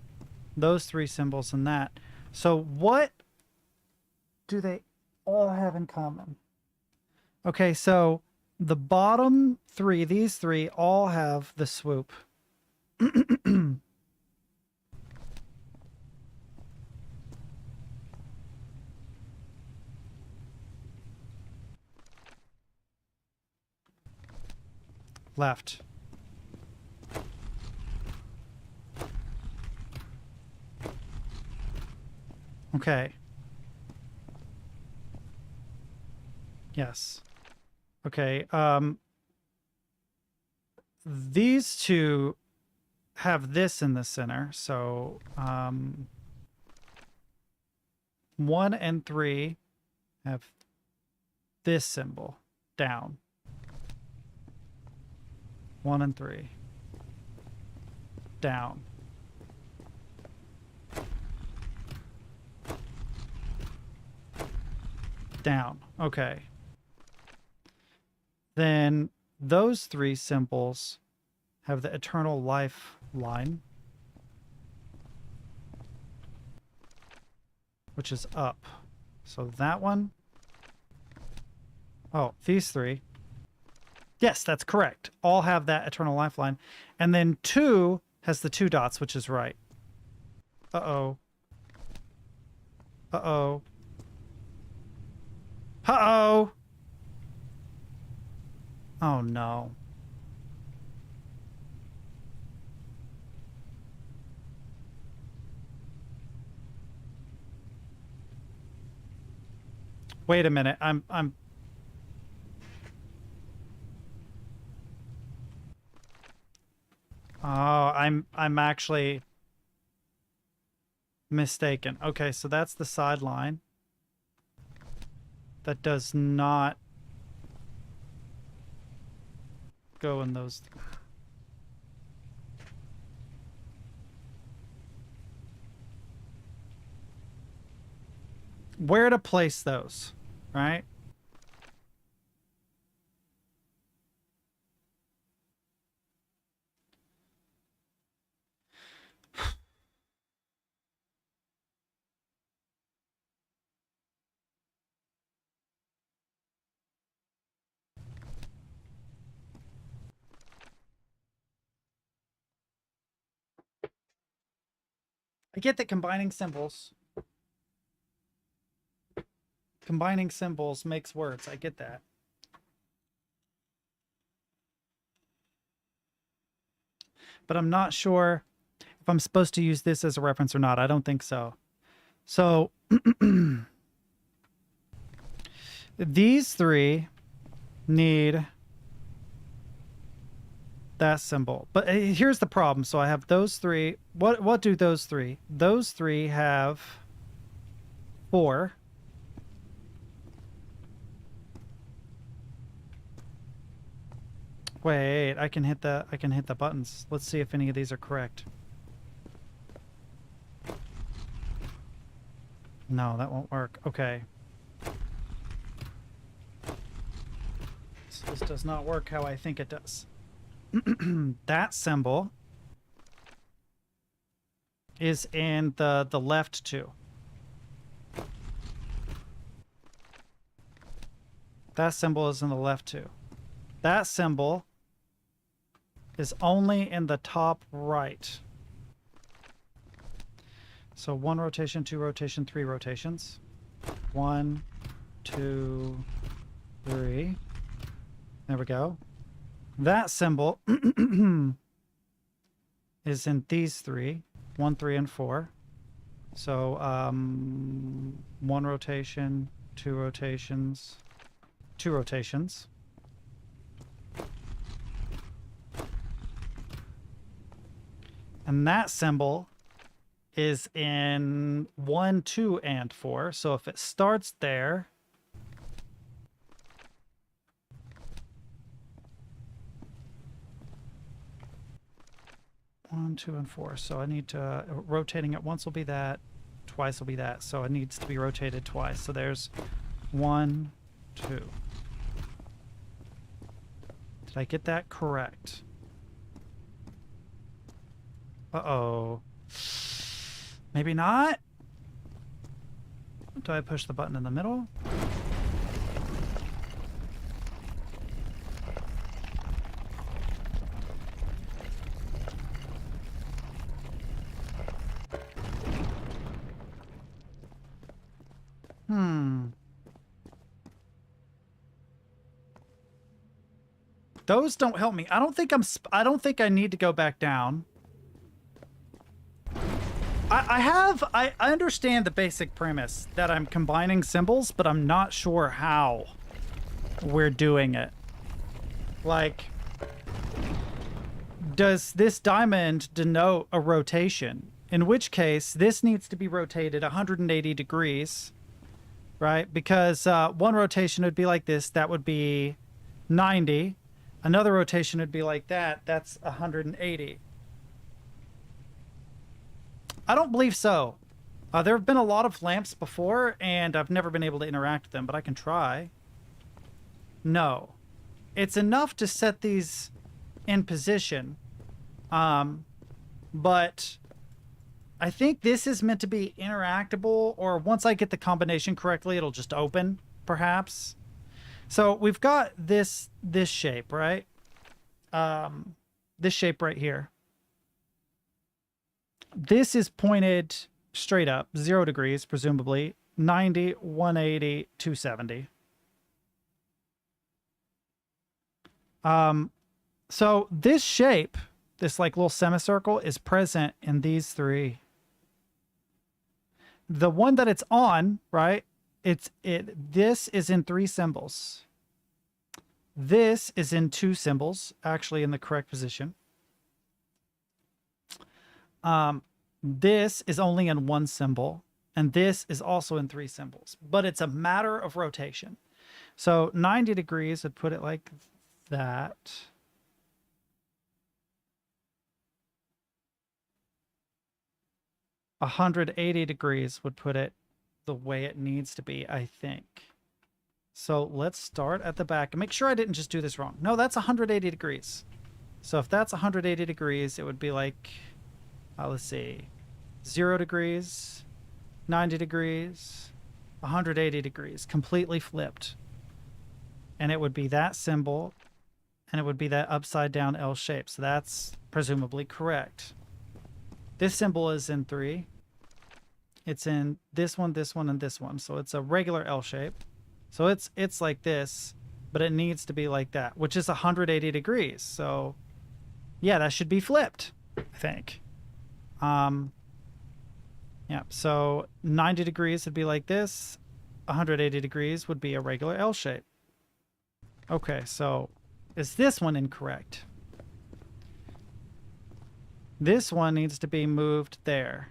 those 3 symbols and that. So what do they all have in common? Okay, so the bottom 3, these 3 all have the swoop. Left. Okay. Yes. Okay. These two have this in the center, so 1 and 3 have this symbol down. 1 and 3 down. Down. Okay. Then those 3 symbols have the eternal life line, which is up. So that one. Oh, these 3. Yes, that's correct. All have that eternal lifeline. And then 2 has the 2 dots, which is right. Uh-oh. Uh-oh. Uh-oh! Oh, no. Wait a minute. I'm Oh, I'm actually mistaken. Okay, so that's the sideline. That does not go in those. Where to place those, right? I get that combining symbols makes words. I get that. But I'm not sure if I'm supposed to use this as a reference or not. I don't think so. So these 3 need that symbol. But here's the problem. So I have those 3. What do those 3? Those 3 have 4. Wait, I can hit the buttons. Let's see if any of these are correct. No, that won't work. Okay. So this does not work how I think it does. That symbol is in the left 2. That symbol is in the left 2. That symbol is only in the top right. So 1 rotation, 2 rotation, 3 rotations. 1, 2, 3. There we go. That symbol is in these 3. 1, 3, and 4. So 1 rotation, 2 rotations, 2 rotations. And that symbol is in 1, 2, and 4. So if it starts there, one, 2, and 4. So I need to rotating it once will be that, twice will be that. So it needs to be rotated twice. So there's 1, 2. Did I get that correct? Uh-oh. Maybe not? Do I push the button in the middle? Those don't help me. I don't think I don't think I need to go back down. I understand the basic premise that I'm combining symbols, but I'm not sure how we're doing it. Like, does this diamond denote a rotation? In which case, this needs to be rotated 180 degrees, right? Because one rotation would be like this. That would be 90. Another rotation would be like that. That's 180. I don't believe so. There have been a lot of lamps before, and I've never been able to interact with them, but I can try. No. It's enough to set these in position. But I think this is meant to be interactable, or once I get the combination correctly, it'll just open, perhaps. So we've got this shape, right? This shape right here. This is pointed straight up, 0 degrees, presumably. 90, 180, 270. So this shape, this like little semicircle, is present in these three. The one that it's on, right? This is in 3 symbols. This is in 2 symbols, actually in the correct position. This is only in 1 symbol, and this is also in 3 symbols, but it's a matter of rotation. So 90 degrees would put it like that. A 180 degrees would put it the way it needs to be, I think. So let's start at the back and make sure I didn't just do this wrong. No, that's 180 degrees. So if that's 180 degrees, it would be like, let's see, 0 degrees, 90 degrees, 180 degrees, completely flipped. And it would be that symbol, and it would be that upside down L shape. So that's presumably correct. This symbol is in 3. It's in this one, and this one. So it's a regular L shape. So it's like this, but it needs to be like that, which is 180 degrees. So yeah, that should be flipped, I think. Yeah, so 90 degrees would be like this. 180 degrees would be a regular L shape. Okay, so is this one incorrect? This one needs to be moved there.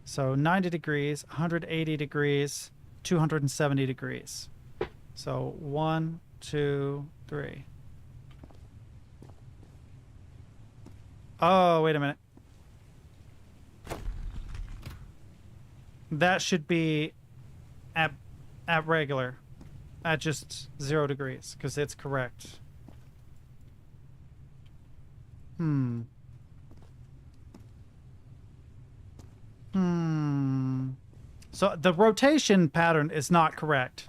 So 90 degrees, 180 degrees, 270 degrees. So 1, 2, 3. Oh, wait a minute. That should be at regular, at just 0 degrees, because it's correct. So the rotation pattern is not correct.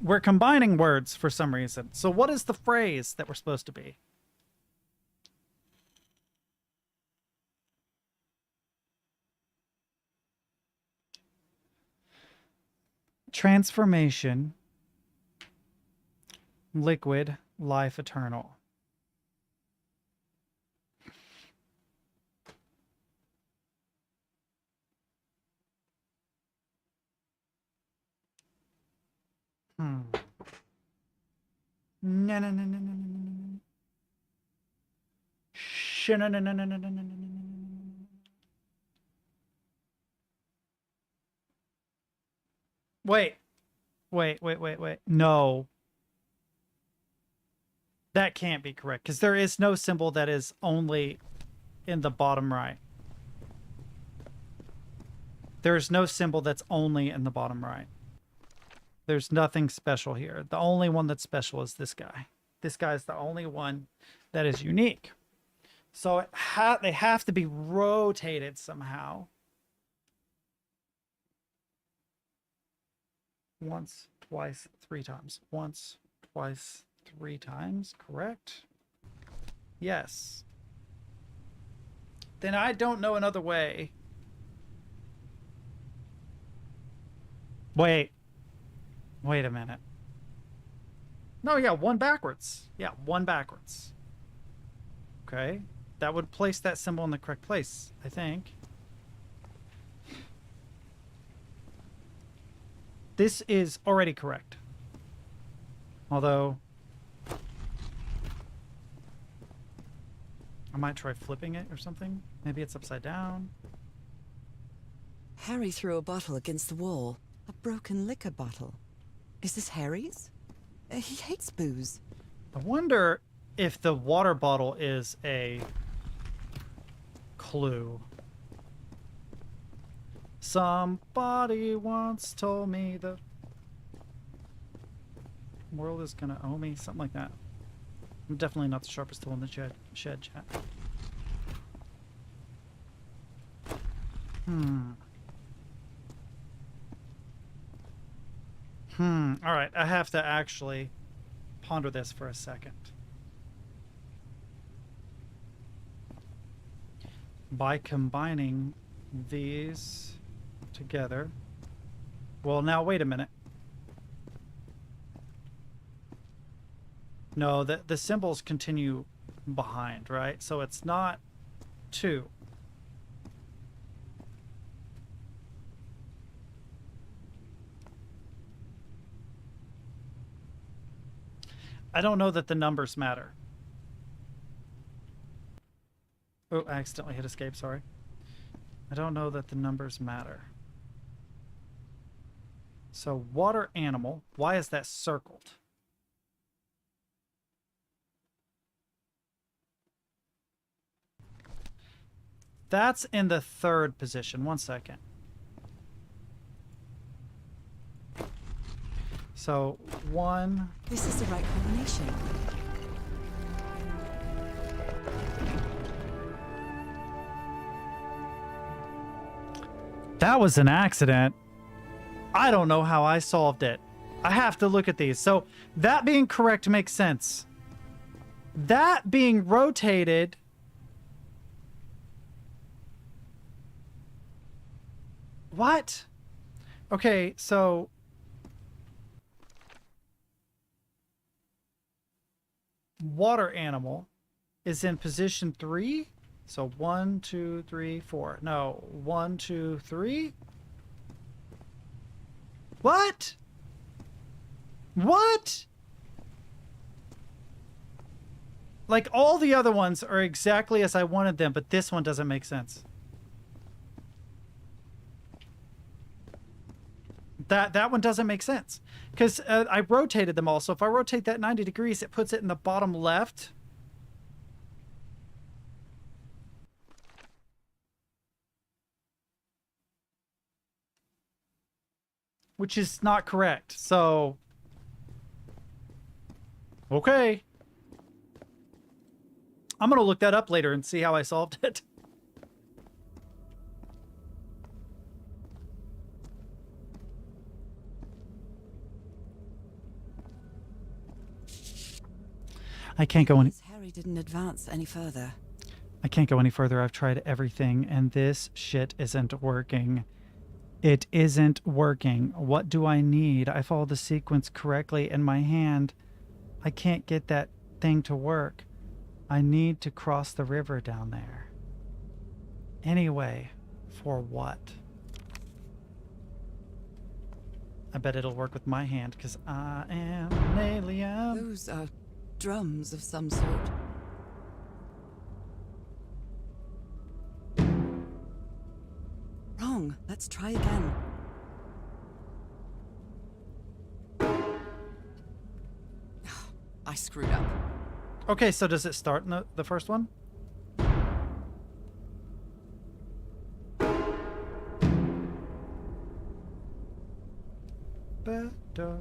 We're combining words for some reason. So what is the phrase that we're supposed to be? Transformation, liquid, life eternal. No, no, no, no, no, no, no, no. Shh, no, no, no, no, no, no, no, no, no. Wait. No. That can't be correct, because there is no symbol that is only in the bottom right. There's no symbol that's only in the bottom right. There's nothing special here. The only one that's special is this guy. This guy is the only one that is unique. So they have to be rotated somehow. Once, twice, 3 times. Once, twice, 3 times. Correct? Yes. Then I don't know another way. Wait a minute. No, yeah, one backwards. Yeah, one backwards. Okay. That would place that symbol in the correct place, I think. This is already correct. Although, I might try flipping it or something. Maybe it's upside down. Harry threw a bottle against the wall. A broken liquor bottle. Is this Harry's? He hates booze. I wonder if the water bottle is a clue. Somebody once told me the world is gonna owe me. Something like that. I'm definitely not the sharpest tool in the shed chat. All right, I have to actually ponder this for a second. By combining these together. Well, now wait a minute. No, the symbols continue behind, right? So it's not 2. I don't know that the numbers matter. Oh, I accidentally hit escape, sorry. I don't know that the numbers matter. So water animal, why is that circled? That's in the 3rd position. One second. So 1. This is the right combination. That was an accident. I don't know how I solved it. I have to look at these. So that being correct makes sense. That being rotated. What? Okay, so water animal is in position 3. So 1, 2, 3, 4. No, 1, 2, 3. What? What? Like all the other ones are exactly as I wanted them, but this one doesn't make sense. That one doesn't make sense because I rotated them all. So if I rotate that 90 degrees, it puts it in the bottom left. Which is not correct. So, okay. I'm going to look that up later and see how I solved it. I can't go any... Harry didn't advance any further. I can't go any further. I've tried everything, and this shit isn't working. It isn't working. What do I need? I followed the sequence correctly in my hand. I can't get that thing to work. I need to cross the river down there. Anyway, for what? I bet it'll work with my hand, because I am an alien. Those are drums of some sort. Wrong. Let's try again. I screwed up. Okay, so does it start in the first one? Better.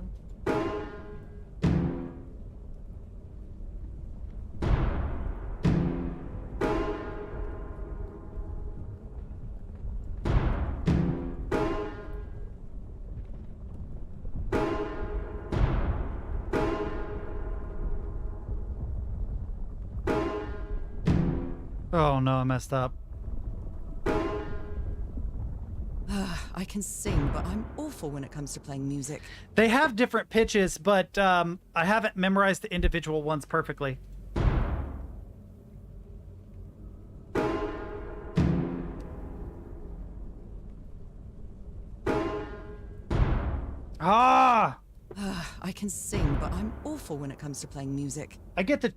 Oh no, I messed up. I can sing, but I'm awful when it comes to playing music. They have different pitches, but I haven't memorized the individual ones perfectly. Ah! I can sing, but I'm awful when it comes to playing music. I get the...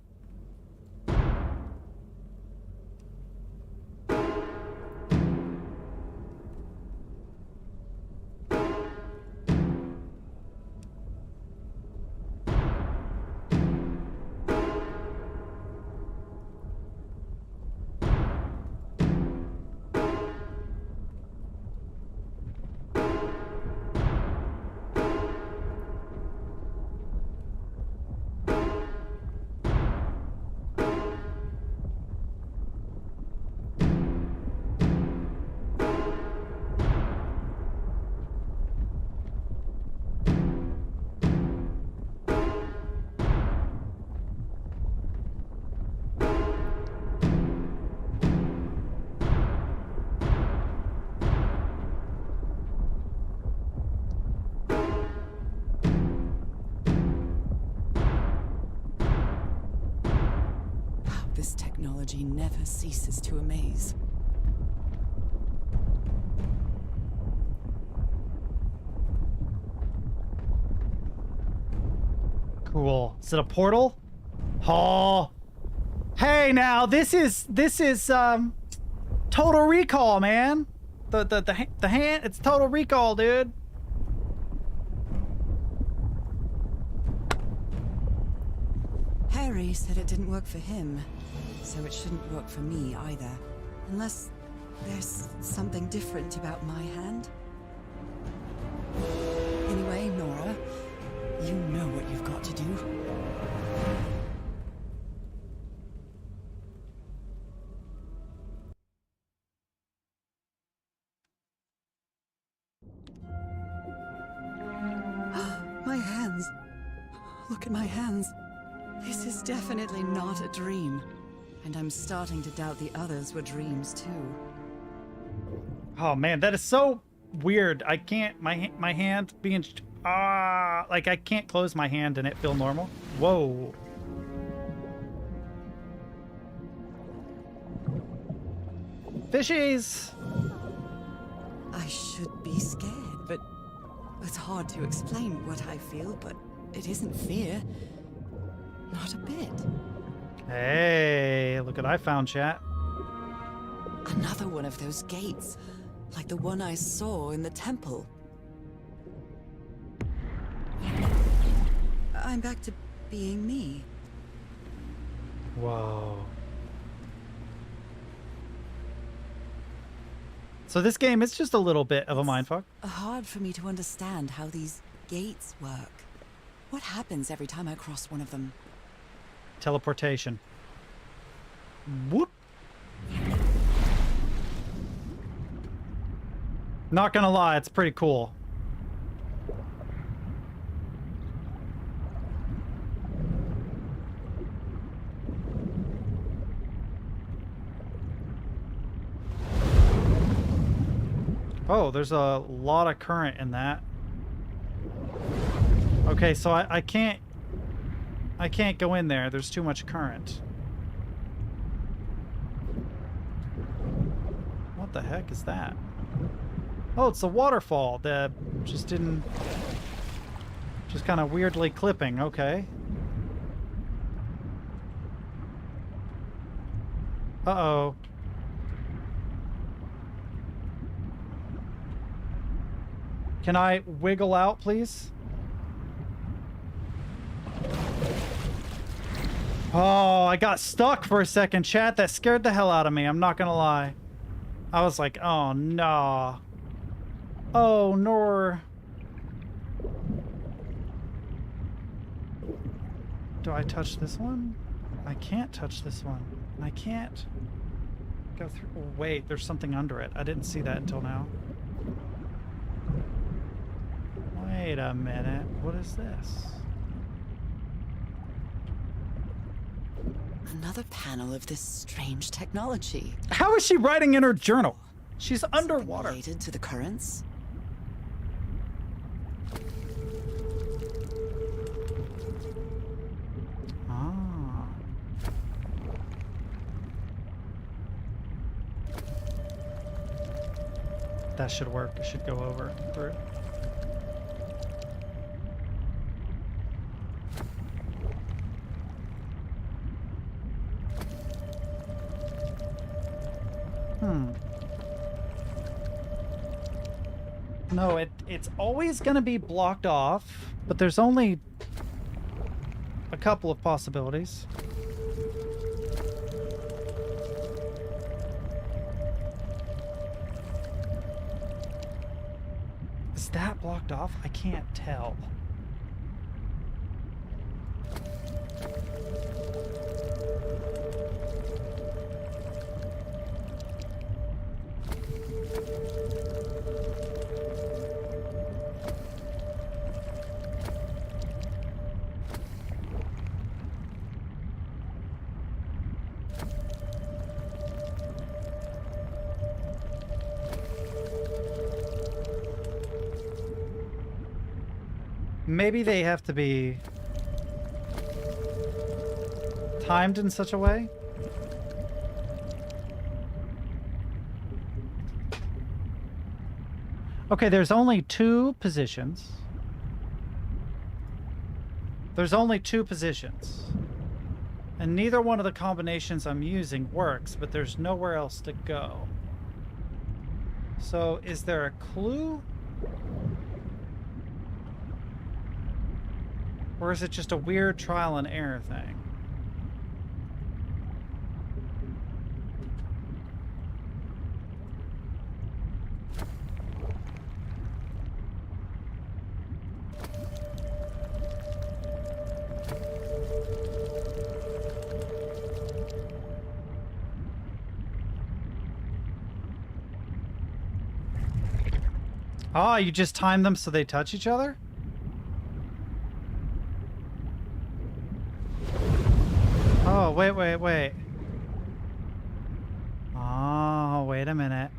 This technology never ceases to amaze. Cool. Is it a portal? Oh. Hey, now this is Total Recall, man. The hand, it's Total Recall, dude. Harry said it didn't work for him, so it shouldn't work for me either. Unless there's something different about my hand. Anyway, Nora, you know what you've got to do. My hands. Look at my hands. This is definitely not a dream. And I'm starting to doubt the others were dreams too. Oh man, that is so weird. I can't, my hand being, like I can't close my hand and it feel normal. Whoa. Fishies! I should be scared, but it's hard to explain what I feel, but it isn't fear. Not a bit. Hey, look what I found, chat. Another one of those gates, like the one I saw in the temple. I'm back to being me. Whoa. So this game is just a little bit of a mindfuck. Hard for me to understand how these gates work. What happens every time I cross one of them? Teleportation. Whoop. Not gonna lie, it's pretty cool. Oh, there's a lot of current in that. Okay, so I can't go in there. There's too much current. What the heck is that? Oh, it's a waterfall that just didn't... Just kind of weirdly clipping. Okay. Uh-oh. Can I wiggle out, please? Oh, I got stuck for a second, chat. That scared the hell out of me. I'm not gonna lie. I was like, oh, no. Oh, Nor. Do I touch this one? I can't touch this one. I can't go through. Oh, wait, there's something under it. I didn't see that until now. Wait a minute. What is this? Another panel of this strange technology. How is she writing in her journal? She's Something underwater. related to the currents? Ah. That should work. It should go over through. No, it's always going to be blocked off, but there's only a couple of possibilities. Is that blocked off? I can't tell. Maybe they have to be timed in such a way. Okay, there's only two positions. There's only two positions. And neither one of the combinations I'm using works, but there's nowhere else to go. So, is there a clue? Or is it just a weird trial and error thing? Ah, you just time them so they touch each other? Oh, wait. Oh, wait a minute.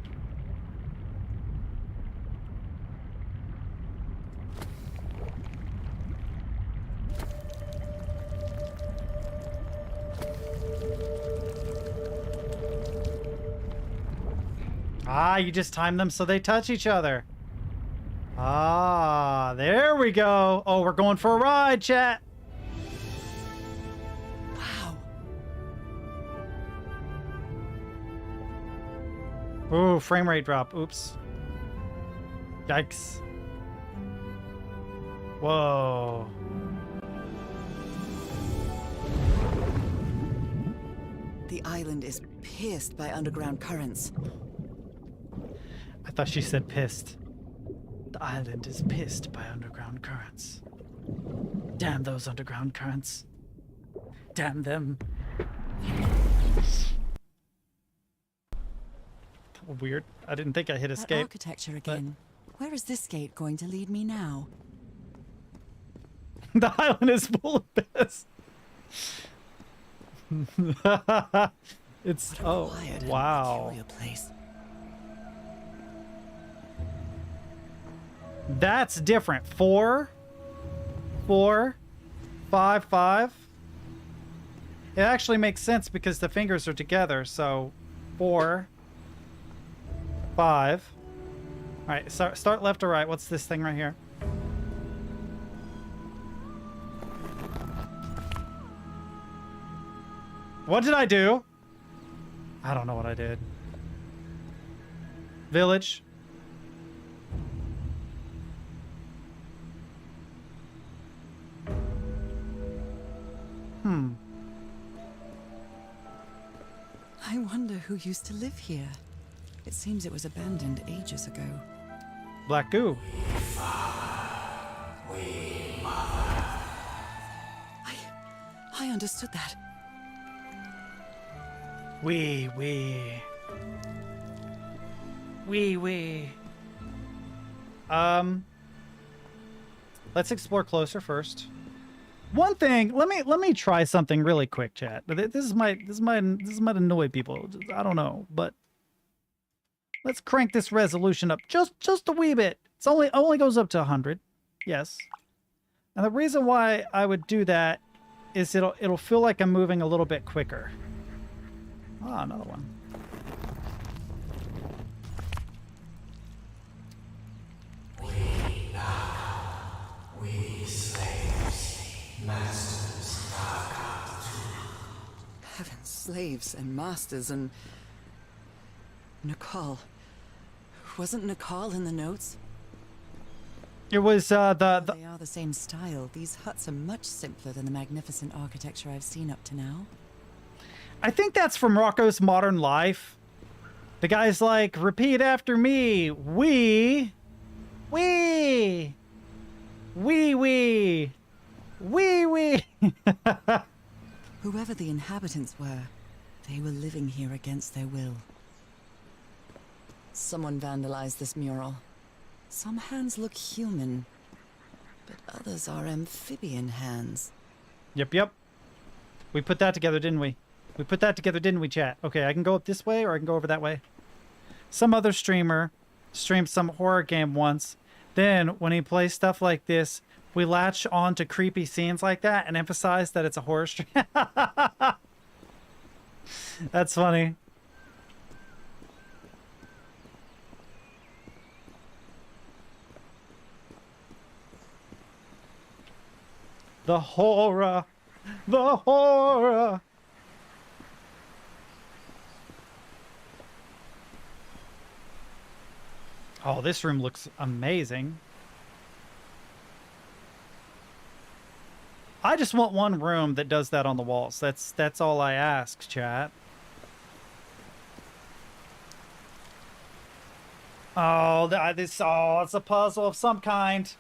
Ah, you just time them so they touch each other. Ah, there we go. Oh, we're going for a ride, chat. Ooh, frame rate drop. Oops. Yikes. Whoa. The island is pierced by underground currents. I thought she said pissed. The island is pissed by underground currents. Damn those underground currents. Damn them. Weird. I didn't think I hit That escape. architecture again. Where is this gate going to lead me now? The island is full of piss. It's oh wow. Place. That's different. 4, 4, 5, 5. It actually makes sense because the fingers are together. So 4, 5. All right, start left or right. What's this thing right here? What did I do? I don't know what I did. Village. I wonder who used to live here. It seems it was abandoned ages ago. Black goo. I understood that. Wee. Let's explore closer first. One thing, let me try something really quick, chat. This might annoy people. I don't know, but Let's crank this resolution up just a wee bit. It's only goes up to 100. Yes. And the reason why I would do that is it'll feel like I'm moving a little bit quicker. Ah, another one. We slaves, masters Heavens, slaves and masters and... Nicole. Wasn't Nicole in the notes? It was, They are the same style. These huts are much simpler than the magnificent architecture I've seen up to now. I think that's from Rocco's Modern Life. The guy's like, repeat after me. We. Whoever the inhabitants were, they were living here against their will. Someone vandalized this mural. Some hands look human, but others are amphibian hands. Yep. We put that together, didn't we? We put that together, didn't we, chat? Okay, I can go up this way or I can go over that way. Some other streamer streamed some horror game once. Then, when he plays stuff like this, we latch on to creepy scenes like that and emphasize that it's a horror stream. That's funny. The horror. The horror. Oh, this room looks amazing. I just want one room that does that on the walls. That's all I ask, chat. Oh, it's a puzzle of some kind.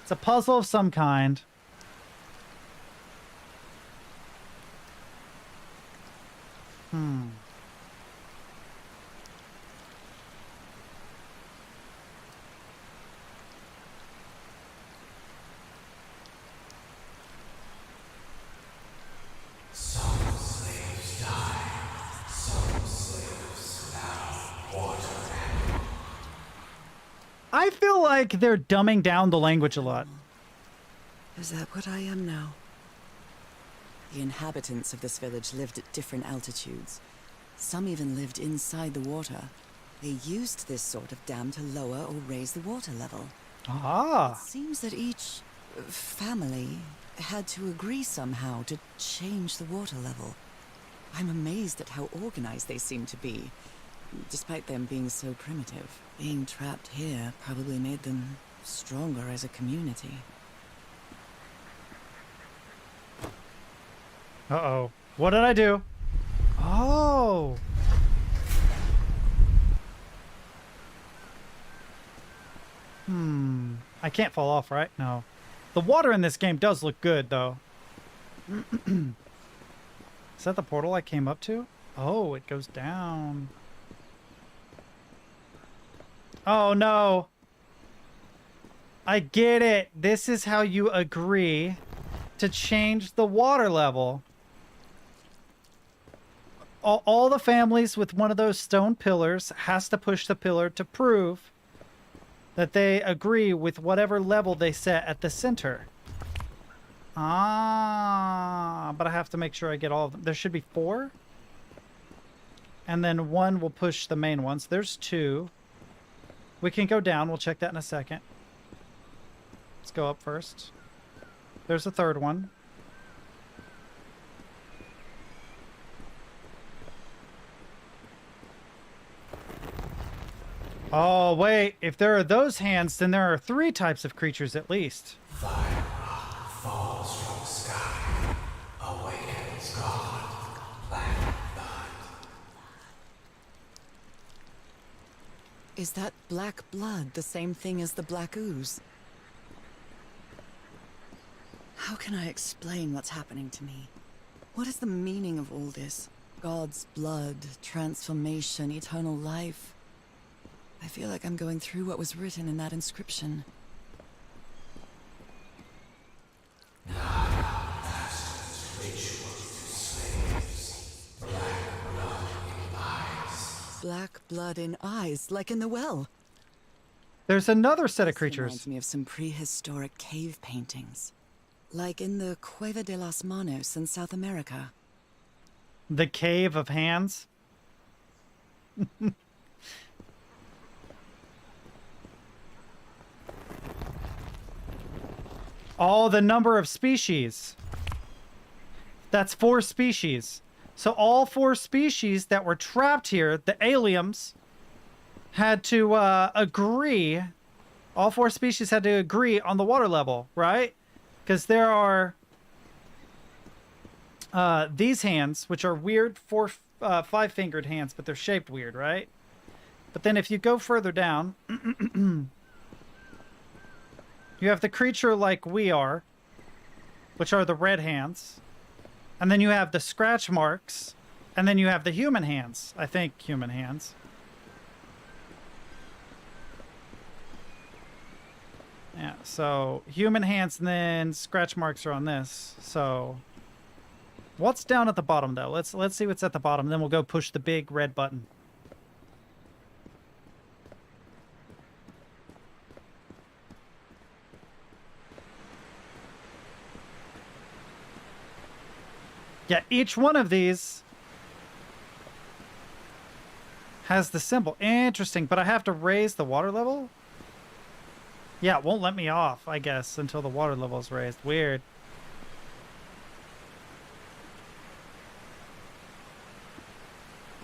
It's a puzzle of some kind. Some slaves die, some slaves now water and... I feel like they're dumbing down the language a lot. Is that what I am now? The inhabitants of this village lived at different altitudes. Some even lived inside the water. They used this sort of dam to lower or raise the water level. Ah. It seems that each family had to agree somehow to change the water level. I'm amazed at how organized they seem to be, despite them being so primitive. Being trapped here probably made them stronger as a community. Uh-oh. What did I do? Oh. I can't fall off, right? No. The water in this game does look good, though. Is that the portal I came up to? Oh, it goes down. Oh, no. I get it. This is how you agree to change the water level. All the families with one of those stone pillars has to push the pillar to prove that they agree with whatever level they set at the center. Ah, but I have to make sure I get all of them. There should be 4. And then 1 will push the main ones. There's 2. We can go down. We'll check that in a second. Let's go up first. There's a 3rd one. Oh, wait. If there are those hands, then there are 3 types of creatures at least. Fire falls from the sky, awakens God, plant the hunt. Is that black blood the same thing as the black ooze? How can I explain what's happening to me? What is the meaning of all this? God's blood, transformation, eternal life. I feel like I'm going through what was written in that inscription. Black blood in eyes, like in the well. There's another set of This creatures. reminds me of some prehistoric cave paintings. Like in the Cueva de las Manos in South America. The Cave of Hands. Oh, the number of species. That's 4 species. So all 4 species that were trapped here, the aliens, had to agree. All 4 species had to agree on the water level, right? Because there are these hands, which are weird 5-fingered hands, but they're shaped weird, right? But then if you go further down, you have the creature like we are, which are the red hands. And then you have the scratch marks. And then you have the human hands. I think human hands. Yeah, so human hands and then scratch marks are on this. So what's down at the bottom though? Let's see what's at the bottom. Then we'll go push the big red button. Yeah, each one of these has the symbol. Interesting, but I have to raise the water level? Yeah, it won't let me off, I guess, until the water level is raised. Weird.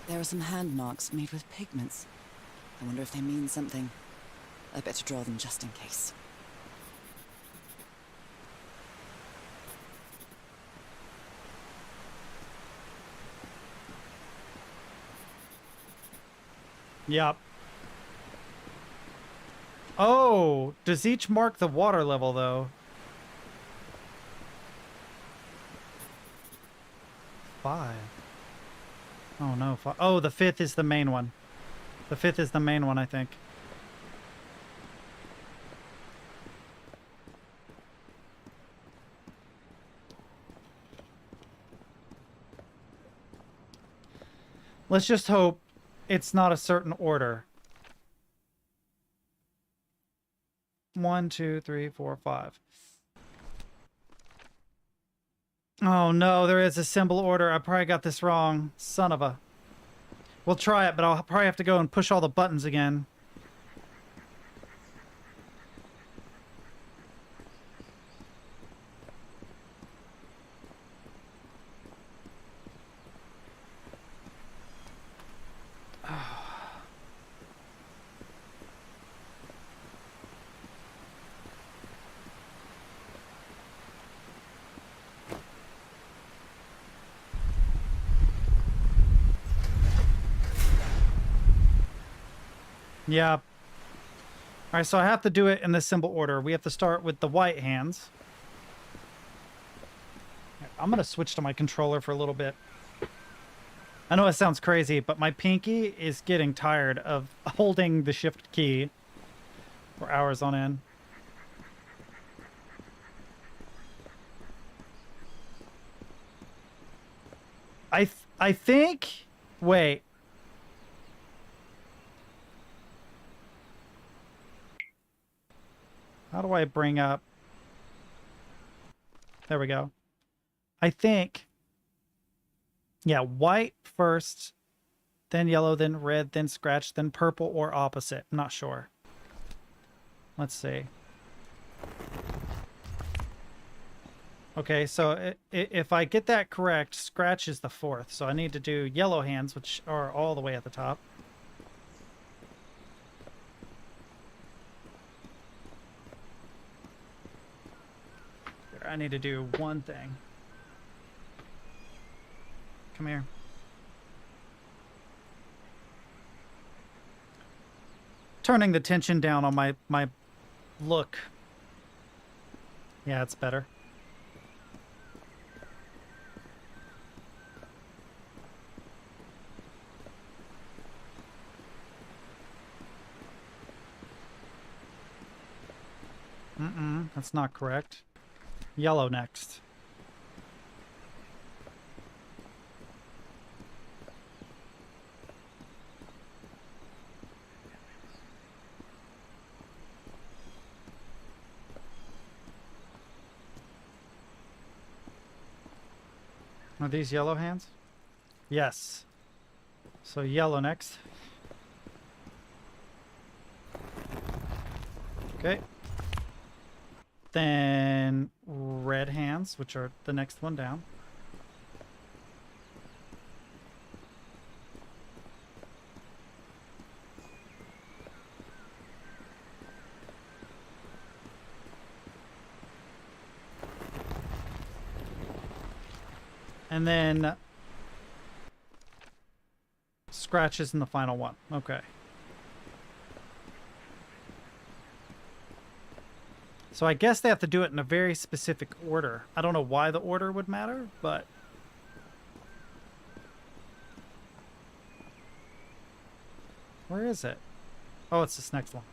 There are some hand marks made with pigments. I wonder if they mean something. I better draw them just in case. Yep. Oh, does each mark the water level, though? 5. Oh, no. 5. Oh, the 5th is the main one. The 5th is the main one, I think. Let's just hope it's not a certain order. 1, 2, 3, 4, 5. Oh no, there is a symbol order. I probably got this wrong. Son of a... We'll try it, but I'll probably have to go and push all the buttons again. Yeah. All right, so I have to do it in the symbol order. We have to start with the white hands. I'm going to switch to my controller for a little bit. I know it sounds crazy, but my pinky is getting tired of holding the shift key for hours on end. I think... Wait. How do I bring up... There we go. I think... Yeah, white first, then yellow, then red, then scratch, then purple, or opposite. I'm not sure. Let's see. Okay, so if I get that correct, scratch is the 4th. So I need to do yellow hands, which are all the way at the top. I need to do one thing. Come here. Turning the tension down on my look. Yeah, it's better. That's not correct. Yellow next. Are these yellow hands? Yes. So yellow next. Okay. Then red hands, which are the next one down. And then scratches in the final one. Okay. So I guess they have to do it in a very specific order. I don't know why the order would matter, but... Where is it? Oh, it's this next one.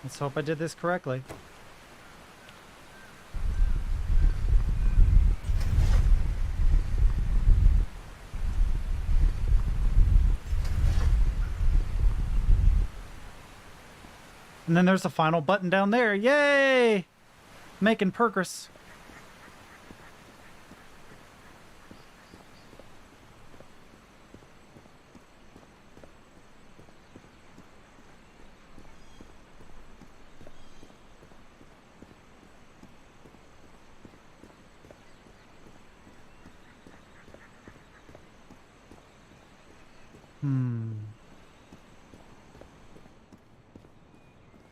Let's hope I did this correctly. And then there's the final button down there. Yay! Making progress.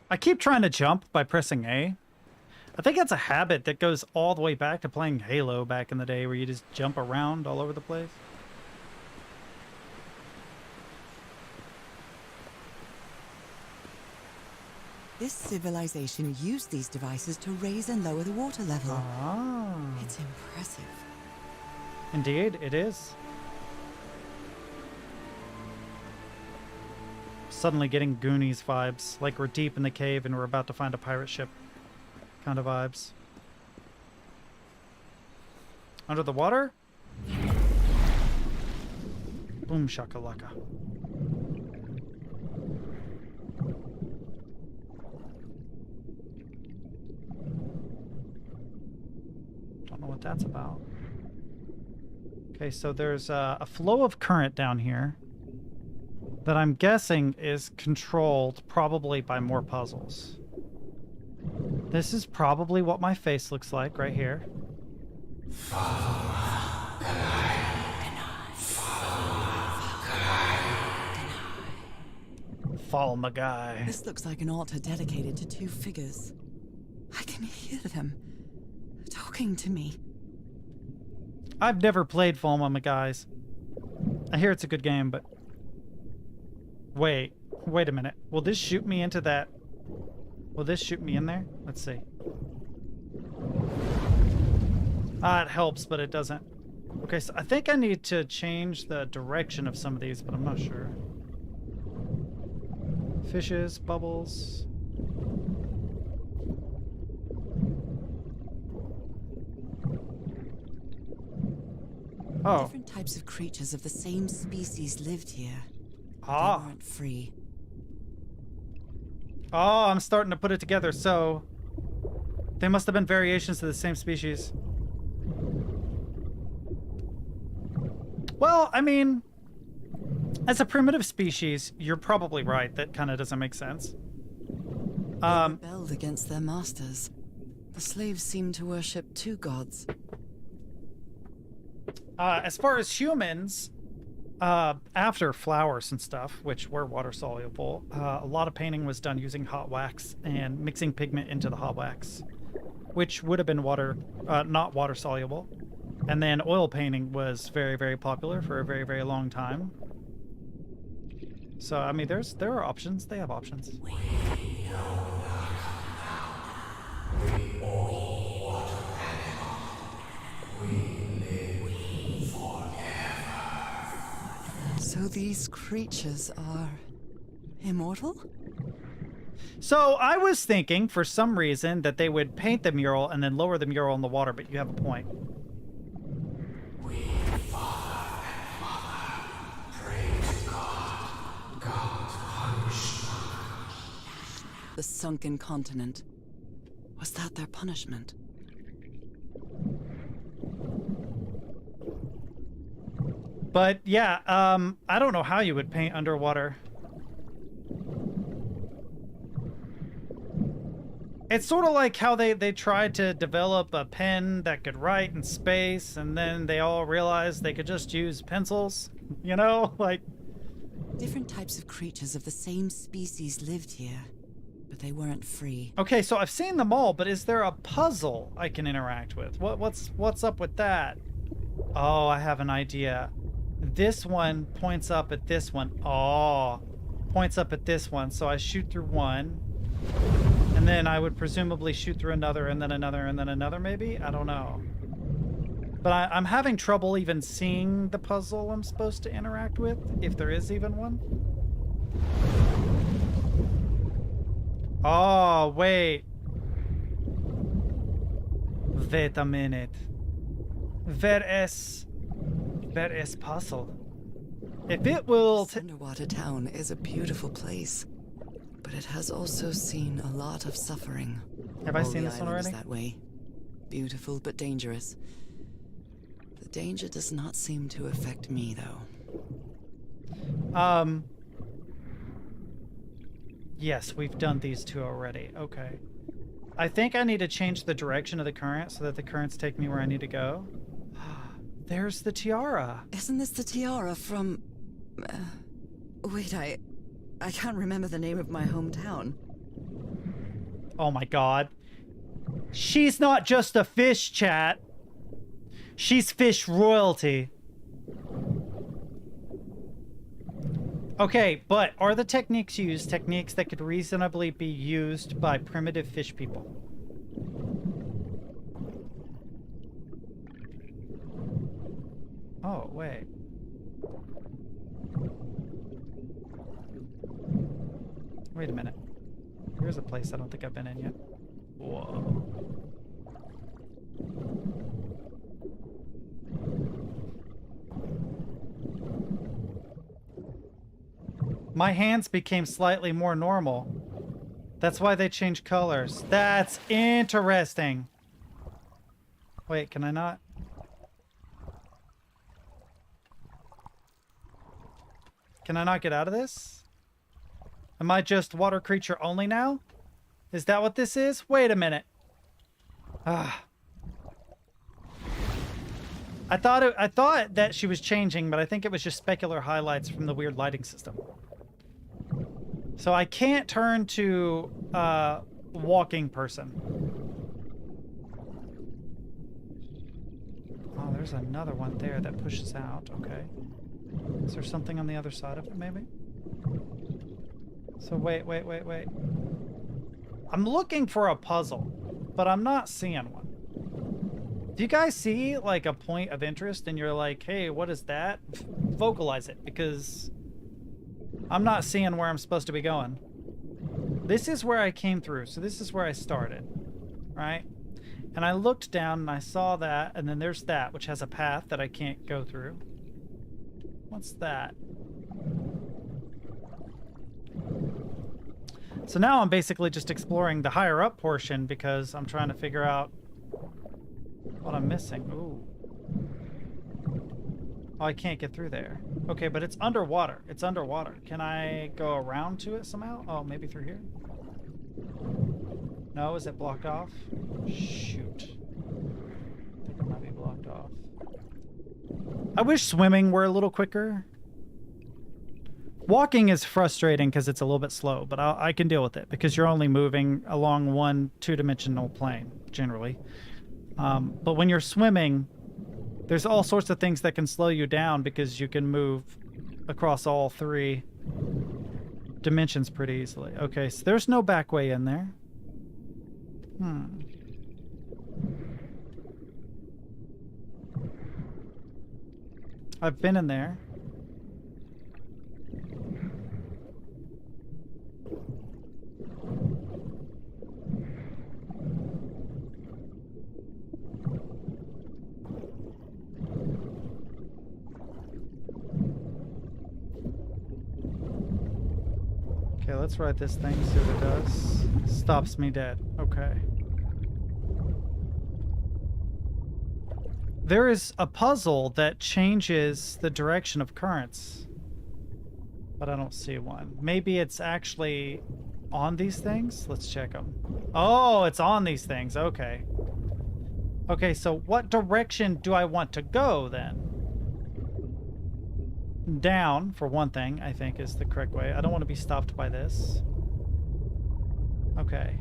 I keep trying to jump by pressing A. I think that's a habit that goes all the way back to playing Halo back in the day, where you just jump around all over the place. This civilization used these devices to raise and lower the water level. Ah. It's impressive. Indeed, it is. Suddenly getting Goonies vibes, like we're deep in the cave and we're about to find a pirate ship kind of vibes. Under the water? Boom shakalaka. Don't know what that's about. Okay, so there's a flow of current down here that I'm guessing is controlled probably by more puzzles. This is probably what my face looks like right here. Follow my guy. This looks like an altar dedicated to two figures. I can hear them talking to me. I've never played Fall My Guys. I hear it's a good game, but... Wait a minute. Will this shoot me into that? Will this shoot me in there? Let's see. Ah, it helps, but it doesn't. Okay, so I think I need to change the direction of some of these, but I'm not sure. Fishes, bubbles. Oh. Different types of creatures of the same species lived here. Ah. They weren't free. Oh, I'm starting to put it together. So, they must have been variations of the same species. Well, I mean, as a primitive species, you're probably right. That kind of doesn't make sense. They rebelled against their masters. The slaves seemed to worship two gods. As far as humans, after flowers and stuff, which were water soluble, a lot of painting was done using hot wax and mixing pigment into the hot wax, which would have been not water soluble. And then oil painting was very, very popular for a very, very long time. So, I mean, there are options. They have options. So these creatures are immortal? So I was thinking, for some reason, that they would paint the mural and then lower the mural in the water, but you have a point. We, Father and Mother, pray to God. God punish them. The sunken continent. Was that their punishment? But yeah, I don't know how you would paint underwater. It's sort of like how they tried to develop a pen that could write in space, and then they all realized they could just use pencils, you know? Like... Different types of creatures of the same species lived here, but they weren't free. Okay, so I've seen them all, but is there a puzzle I can interact with? What's up with that? Oh, I have an idea. This one points up at this one. Oh, points up at this one. So I shoot through one, and then I would presumably shoot through another, and then another, and then another, maybe? I don't know. But I'm having trouble even seeing the puzzle I'm supposed to interact with, if there is even one. Oh, wait. Wait a minute. Where is puzzle? If it will... This underwater town is a beautiful place, but it has also seen a lot of suffering. Have I seen this one already? That way. Beautiful but dangerous. The danger does not seem to affect me, though. Yes, we've done these two already. Okay. I think I need to change the direction of the current so that the currents take me where I need to go. There's the tiara. Isn't this the tiara from... wait, I can't remember the name of my hometown. Oh my god. She's not just a fish, chat. She's fish royalty. Okay, but are the techniques used techniques that could reasonably be used by primitive fish people? Oh, wait. Wait a minute. Here's a place I don't think I've been in yet. Whoa. My hands became slightly more normal. That's why they changed colors. That's interesting. Wait, can I not? Can I not get out of this? Am I just water creature only now? Is that what this is? Wait a minute. Ah. I thought that she was changing, but I think it was just specular highlights from the weird lighting system. So I can't turn to walking person. Oh, there's another one there that pushes out. Okay. Is there something on the other side of it, maybe? So wait. I'm looking for a puzzle, but I'm not seeing one. Do you guys see, like, a point of interest and you're like, hey, what is that? Vocalize it, because I'm not seeing where I'm supposed to be going. This is where I came through, so this is where I started, right? And I looked down and I saw that, and then there's that, which has a path that I can't go through. What's that? So now I'm basically just exploring the higher up portion because I'm trying to figure out what I'm missing. Ooh. Oh, I can't get through there. Okay, but it's underwater. It's underwater. Can I go around to it somehow? Oh, maybe through here? No, is it blocked off? Shoot. I think it might be blocked off. I wish swimming were a little quicker. Walking is frustrating because it's a little bit slow, but I can deal with it because you're only moving along one two-dimensional plane, generally. But when you're swimming, there's all sorts of things that can slow you down because you can move across all three dimensions pretty easily. Okay, so there's no back way in there. I've been in there. let's ride this thing, see what it does. Stops me dead. Okay. There is a puzzle that changes the direction of currents, but I don't see one. Maybe it's actually on these things? Let's check them. Oh, it's on these things. Okay. Okay, so what direction do I want to go then? Down, for one thing, I think is the correct way. I don't want to be stopped by this. Okay.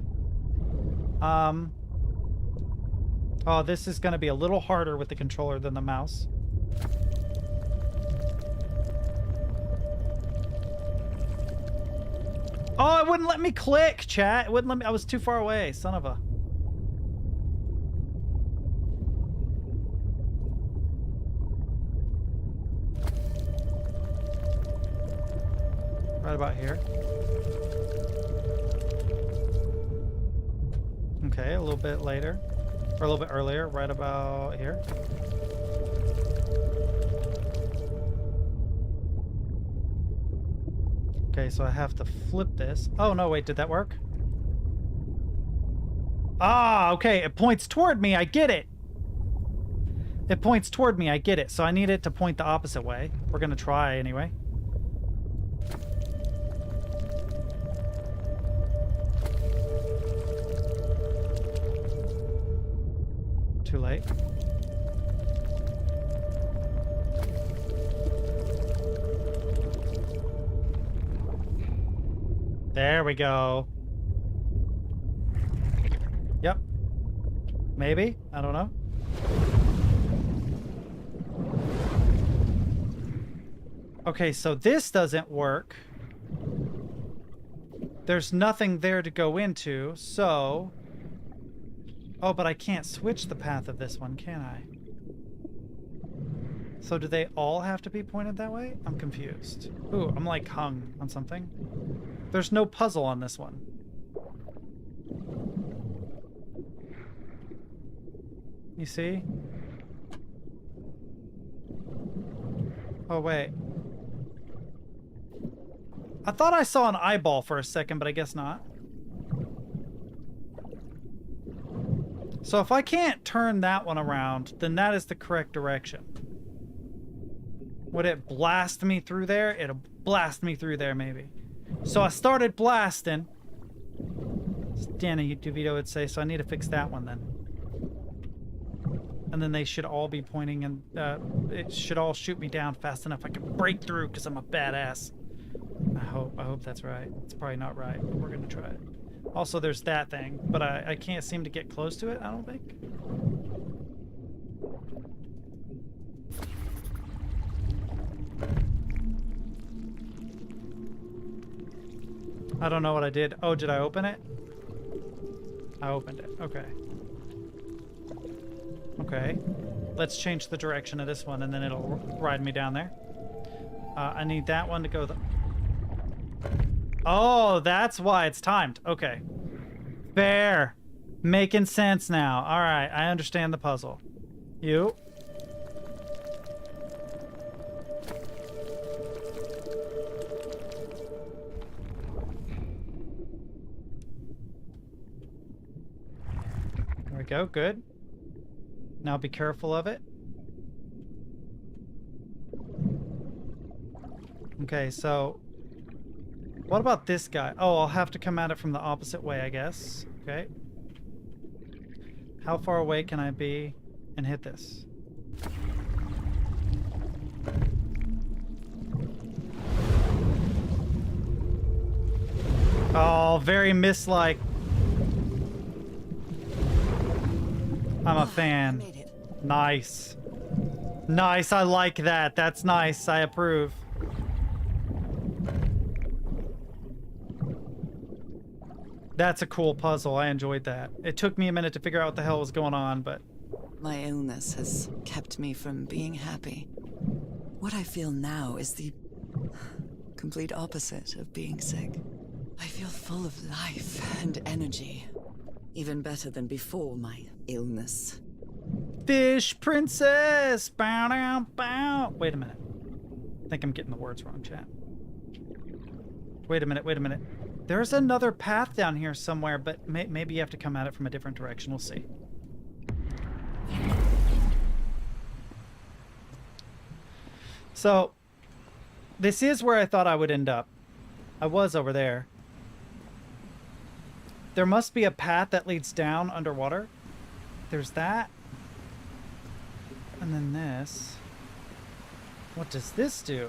Oh, this is going to be a little harder with the controller than the mouse. Oh, it wouldn't let me click, chat. It wouldn't let me. I was too far away. Son of a. Right about here. Okay, a little bit later. Or a little bit earlier, right about here. Okay, so I have to flip this. Oh, no, wait, did that work? Ah, okay, it points toward me. I get it. It points toward me. I get it. So I need it to point the opposite way. We're going to try anyway. Too late. There we go. Yep. Maybe. I don't know. Okay, so this doesn't work. There's nothing there to go into, so... Oh, but I can't switch the path of this one, can I? So do they all have to be pointed that way? I'm confused. Ooh, I'm like hung on something. There's no puzzle on this one. You see? Oh, wait. I thought I saw an eyeball for a second, but I guess not. So if I can't turn that one around, then that is the correct direction. Would it blast me through there? It'll blast me through there, maybe. So I started blasting. Danny DeVito would say, so I need to fix that one then. And then they should all be pointing and it should all shoot me down fast enough I can break through because I'm a badass. I hope that's right. It's probably not right, but we're gonna try it. Also, there's that thing, but I can't seem to get close to it, I don't think. I don't know what I did. Oh, did I open it? I opened it. Okay. Okay. Let's change the direction of this one, and then it'll ride me down there. I need that one to go the... Oh, that's why it's timed. Okay. Fair. Making sense now. All right, I understand the puzzle. You. There we go. Good. Now be careful of it. Okay, so... What about this guy? Oh, I'll have to come at it from the opposite way, I guess. Okay. How far away can I be and hit this? Oh, very miss-like. I'm a fan. I made it. Nice. Nice, I like that. That's nice. I approve. That's a cool puzzle. I enjoyed that. It took me a minute to figure out what the hell was going on, but... My illness has kept me from being happy. What I feel now is the complete opposite of being sick. I feel full of life and energy. Even better than before my illness. Fish princess! Bow, down, bow. Wait a minute. I think I'm getting the words wrong, chat. Wait a minute, wait a minute. There's another path down here somewhere, but maybe you have to come at it from a different direction. We'll see. So, this is where I thought I would end up. I was over there. There must be a path that leads down underwater. There's that. And then this. What does this do?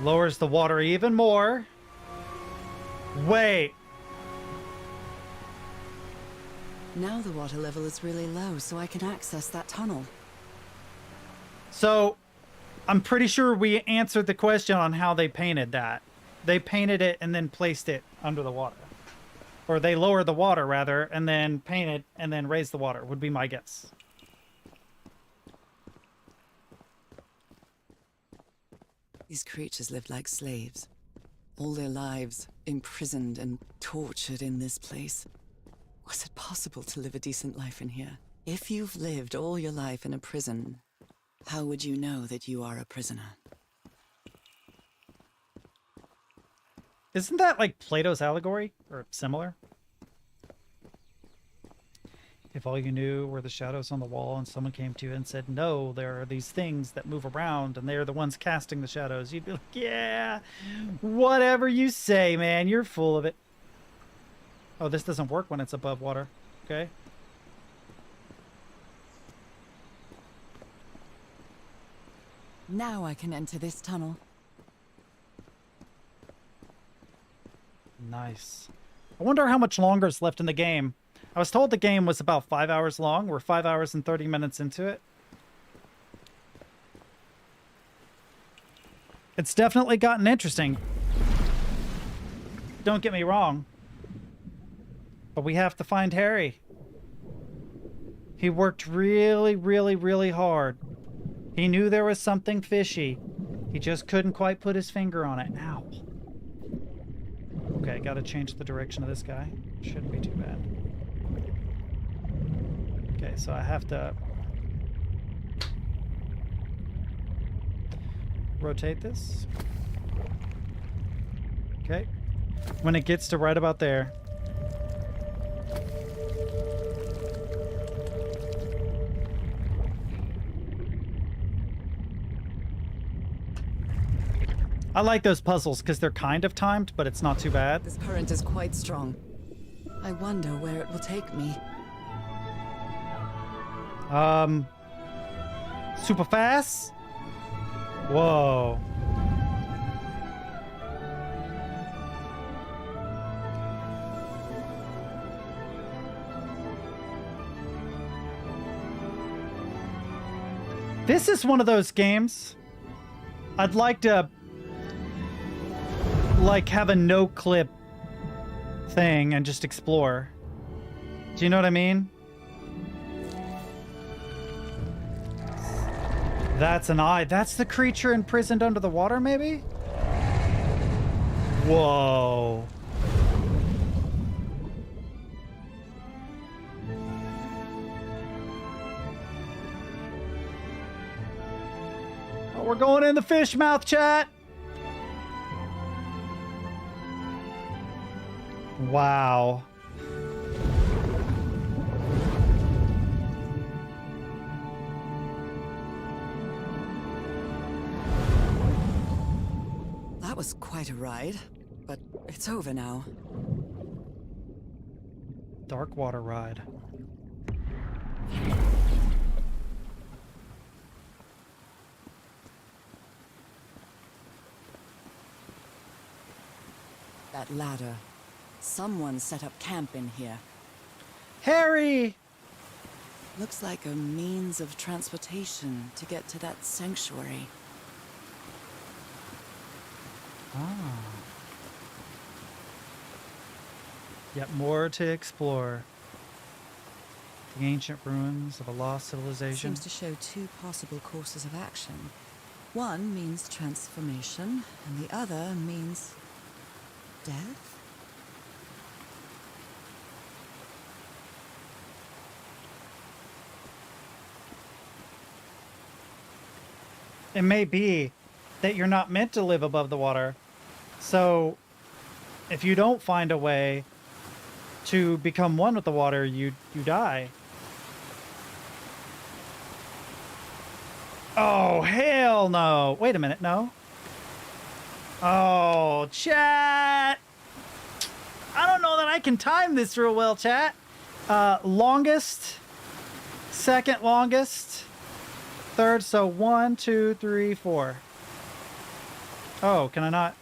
Lowers the water even more. Wait. Now the water level is really low, so I can access that tunnel. So, I'm pretty sure we answered the question on how they painted that. They painted it and then placed it under the water. Or they lowered the water, rather, and then painted and then raised the water, would be my guess. These creatures lived like slaves. All their lives imprisoned and tortured in this place. Was it possible to live a decent life in here? If you've lived all your life in a prison, how would you know that you are a prisoner? Isn't that like Plato's allegory? Or similar? If all you knew were the shadows on the wall and someone came to you and said, no, there are these things that move around and they're the ones casting the shadows, you'd be like, yeah, whatever you say, man, you're full of it. Oh, this doesn't work when it's above water. Okay. Now I can enter this tunnel. Nice. I wonder how much longer is left in the game. I was told the game was about 5 hours long. We're 5 hours and 30 minutes into it. It's definitely gotten interesting. Don't get me wrong. But we have to find Harry. He worked really, really, really hard. He knew there was something fishy. He just couldn't quite put his finger on it. Ow. Okay, gotta change the direction of this guy. Shouldn't be too bad. Okay, so I have to rotate this. Okay. When it gets to right about there. I like those puzzles because they're kind of timed, but it's not too bad. This current is quite strong. I wonder where it will take me. Super fast? Whoa. This is one of those games I'd like to have a no clip thing and just explore. Do you know what I mean? That's an eye. That's the creature imprisoned under the water, maybe? Whoa. Oh, we're going in the fish mouth, chat. Wow. That was quite a ride, but it's over now. Dark water ride. That ladder. Someone set up camp in here. Harry! Looks like a means of transportation to get to that sanctuary. Ah. Yet more to explore. The ancient ruins of a lost civilization. Seems to show two possible courses of action. One means transformation, and the other means death? It may be. that you're not meant to live above the water. So if you don't find a way to become one with the water, you die. Oh, hell no. Wait a minute, no. Oh, chat. I don't know that I can time this real well, chat. Longest, second longest, third, so 1, 2, 3, 4. Oh, can I not?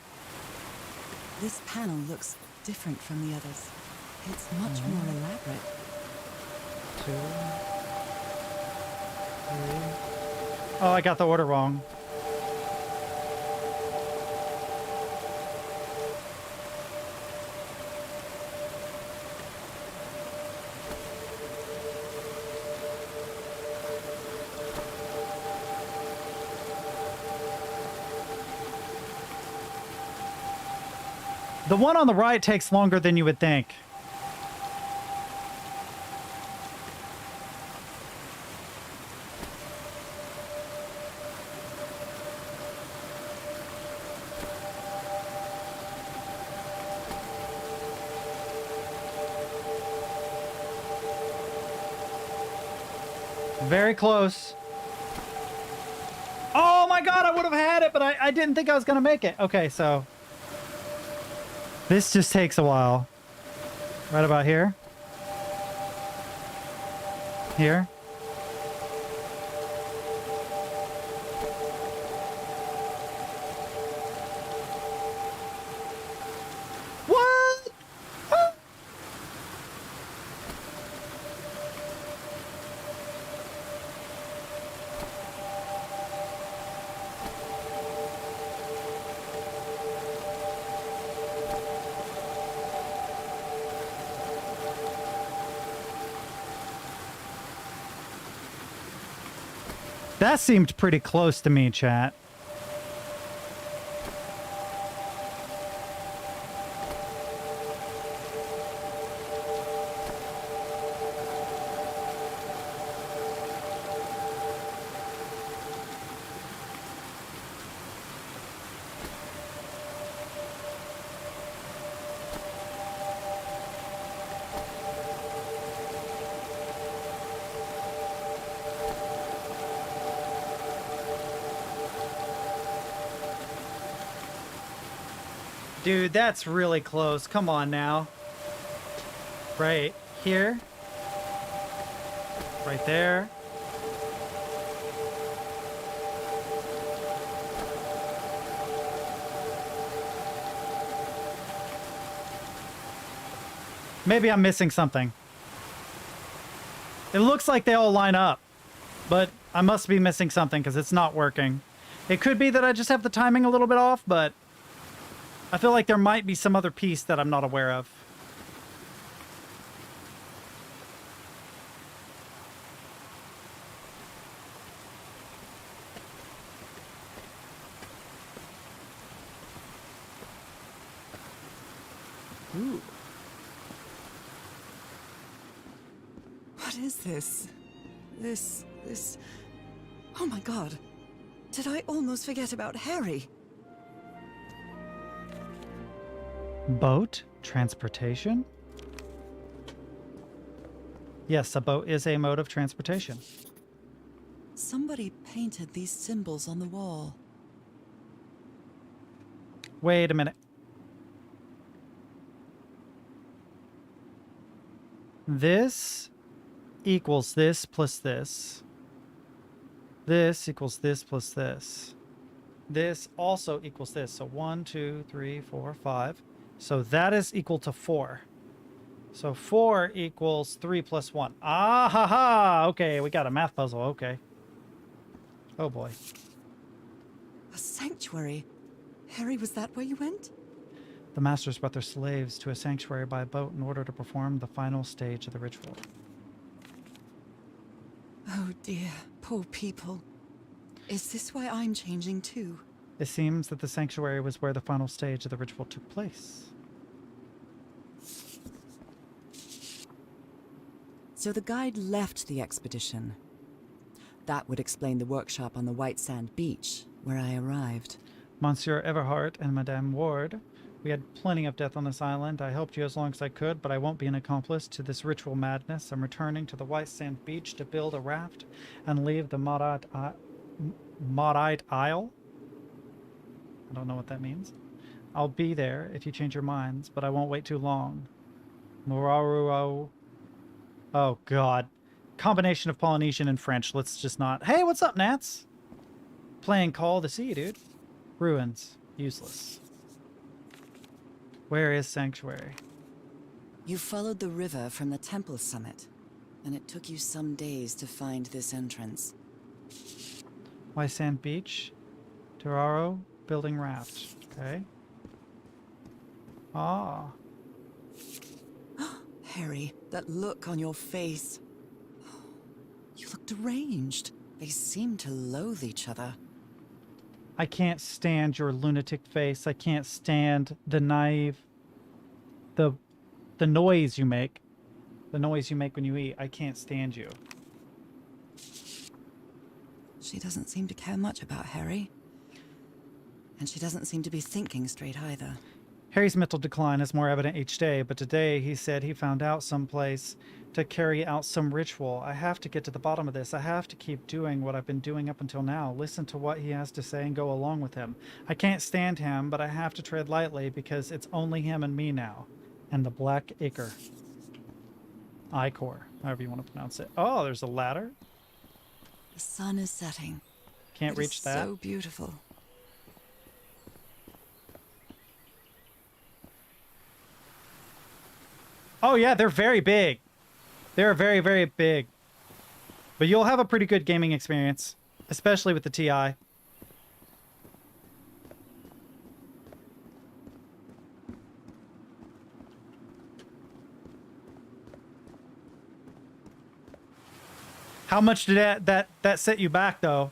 This panel looks different from the others. It's much more elaborate. 2, 3. Oh, I got the order wrong. The one on the right takes longer than you would think. Very close. Oh my god, I would have had it, but I didn't think I was going to make it. Okay, so this just takes a while. Right about here. Here. What? Ah! That seemed pretty close to me, chat. Dude, that's really close. Come on now. Right here. Right there. Maybe I'm missing something. It looks like they all line up, but I must be missing something because it's not working. It could be that I just have the timing a little bit off, but I feel like there might be some other piece that I'm not aware of. Ooh. What is this? This... Oh my god. Did I almost forget about Harry? Boat? Transportation? Yes, a boat is a mode of transportation. Somebody painted these symbols on the wall. Wait a minute. This equals this plus this. This equals this plus this. This also equals this. So 1, 2, 3, 4, 5. So that is equal to 4. So 4 equals 3 plus 1. Ah ha ha! Okay, we got a math puzzle. Okay. Oh boy. A sanctuary. Harry, was that where you went? The masters brought their slaves to a sanctuary by boat in order to perform the final stage of the ritual. Oh dear, poor people. Is this why I'm changing too? It seems that the sanctuary was where the final stage of the ritual took place. So the guide left the expedition. That would explain the workshop on the white sand beach, where I arrived. Monsieur Everhart and Madame Ward. We had plenty of death on this island. I helped you as long as I could, but I won't be an accomplice to this ritual madness. I'm returning to the white sand beach to build a raft and leave the Maudite Isle. I don't know what that means. I'll be there if you change your minds, but I won't wait too long. Moraruo. Oh, God. Combination of Polynesian and French. Let's just not. Hey, what's up, Nats? Playing Call to see you, dude. Ruins. Useless. Where is Sanctuary? You followed the river from the temple summit, and it took you some days to find this entrance. White Sand Beach. Toraro. Building raft. Okay. Ah. Harry, that look on your face. You look deranged. They seem to loathe each other. I can't stand your lunatic face. I can't stand the naive... The noise you make. The noise you make when you eat. I can't stand you. She doesn't seem to care much about Harry. And she doesn't seem to be thinking straight either. Harry's mental decline is more evident each day, but today he said he found out some place to carry out some ritual. I have to get to the bottom of this. I have to keep doing what I've been doing up until now. Listen to what he has to say and go along with him. I can't stand him, but I have to tread lightly because it's only him and me now. And the Black Acre. Icor, however you want to pronounce it. Oh, there's a ladder. The sun is setting. Can't reach that. So beautiful. Oh yeah, they're very big. They're very, very big. But you'll have a pretty good gaming experience, especially with the TI. How much did that set you back though?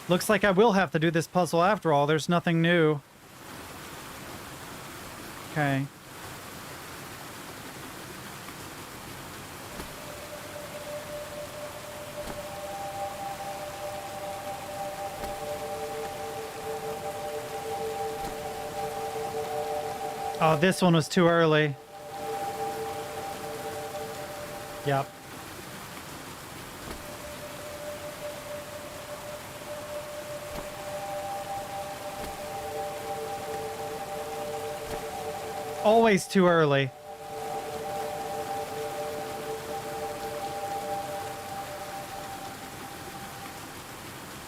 Looks like I will have to do this puzzle after all. There's nothing new. Okay. Oh, this one was too early. Yep. Always too early.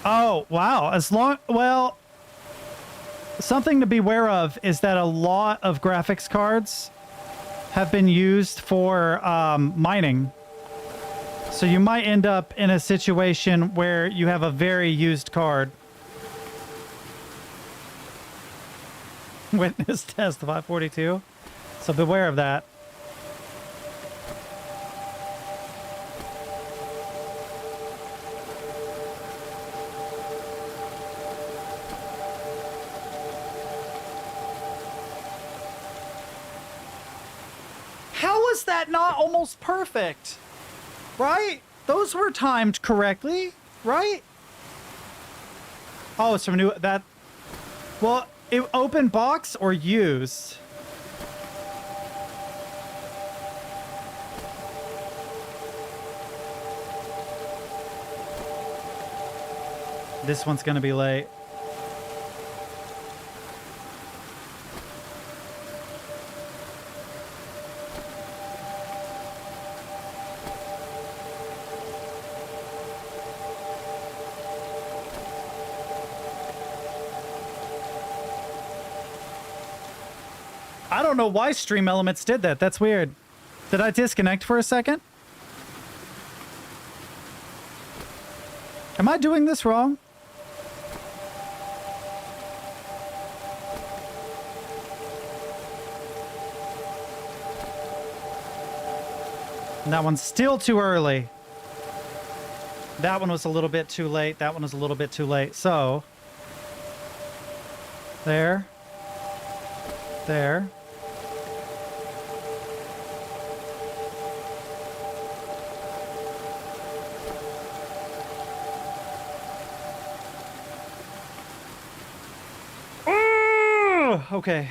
Oh, wow. Well, something to be aware of is that a lot of graphics cards have been used for mining. So you might end up in a situation where you have a very used card. Witness test 542. So beware of that. How was that not almost perfect? Right? Those were timed correctly, right? Oh, it's from new that. Well, open box or used? This one's gonna be late. I don't know why Stream Elements did that. That's weird. Did I disconnect for a second? Am I doing this wrong? And that one's still too early. That one was a little bit too late. That one was a little bit too late. So, there. There. Okay.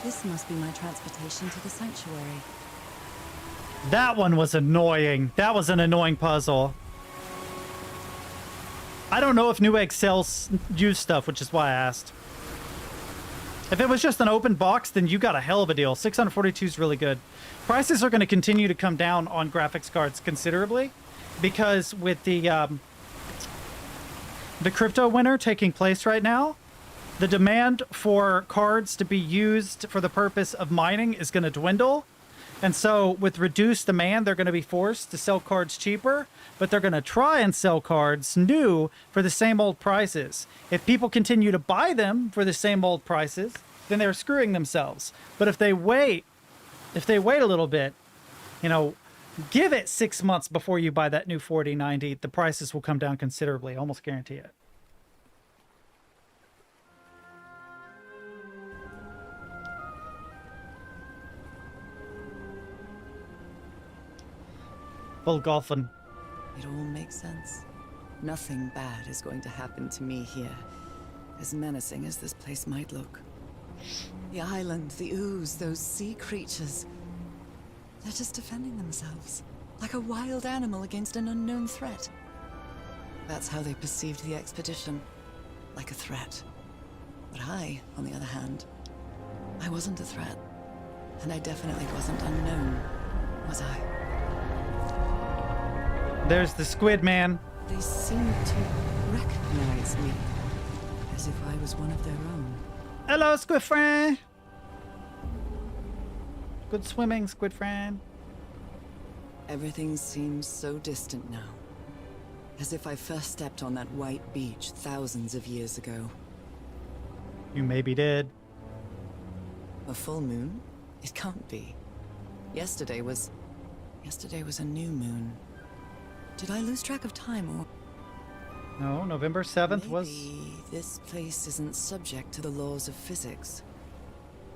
This must be my transportation to the sanctuary. That one was annoying. That was an annoying puzzle. I don't know if Newegg sells used stuff, which is why I asked. If it was just an open box, then you got a hell of a deal. 642 is really good. Prices are going to continue to come down on graphics cards considerably because with the crypto winter taking place right now, the demand for cards to be used for the purpose of mining is going to dwindle. And so with reduced demand, they're going to be forced to sell cards cheaper, but they're going to try and sell cards new for the same old prices. If people continue to buy them for the same old prices, then they're screwing themselves. But if they wait a little bit, you know, give it 6 months before you buy that new 4090, the prices will come down considerably. Almost guarantee it. Full golfing. It all makes sense. Nothing bad is going to happen to me here, as menacing as this place might look. The island, the ooze, those sea creatures. They're just defending themselves, like a wild animal against an unknown threat. That's how they perceived the expedition, like a threat. But I, on the other hand, I wasn't a threat. And I definitely wasn't unknown, was I? There's the squid man. They seemed to recognize me, as if I was one of their own. Hello, squid friend. Good swimming, squid friend. Everything seems so distant now. As if I first stepped on that white beach thousands of years ago. You maybe did. A full moon? It can't be. Yesterday was a new moon. Did I lose track of time, or... No, November 7th was... Maybe this place isn't subject to the laws of physics.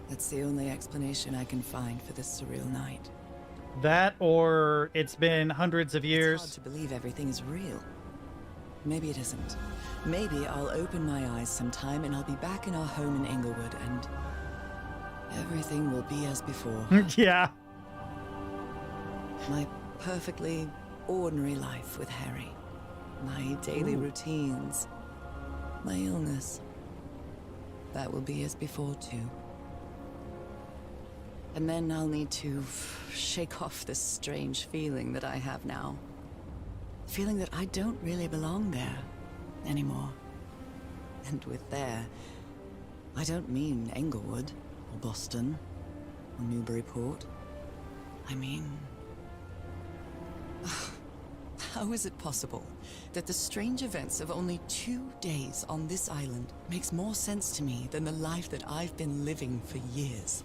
That's the only explanation I can find for this surreal night. That, or it's been hundreds of years. It's hard to believe everything is real. Maybe it isn't. Maybe I'll open my eyes sometime and I'll be back in our home in Englewood and... everything will be as before. Yeah. My perfectly ordinary life with Harry. My daily routines. My illness. That will be as before, too. And then I'll need to shake off this strange feeling that I have now. Feeling that I don't really belong there anymore. And with there, I don't mean Englewood, or Boston, or Newburyport. I mean... How is it possible that the strange events of only 2 days on this island makes more sense to me than the life that I've been living for years?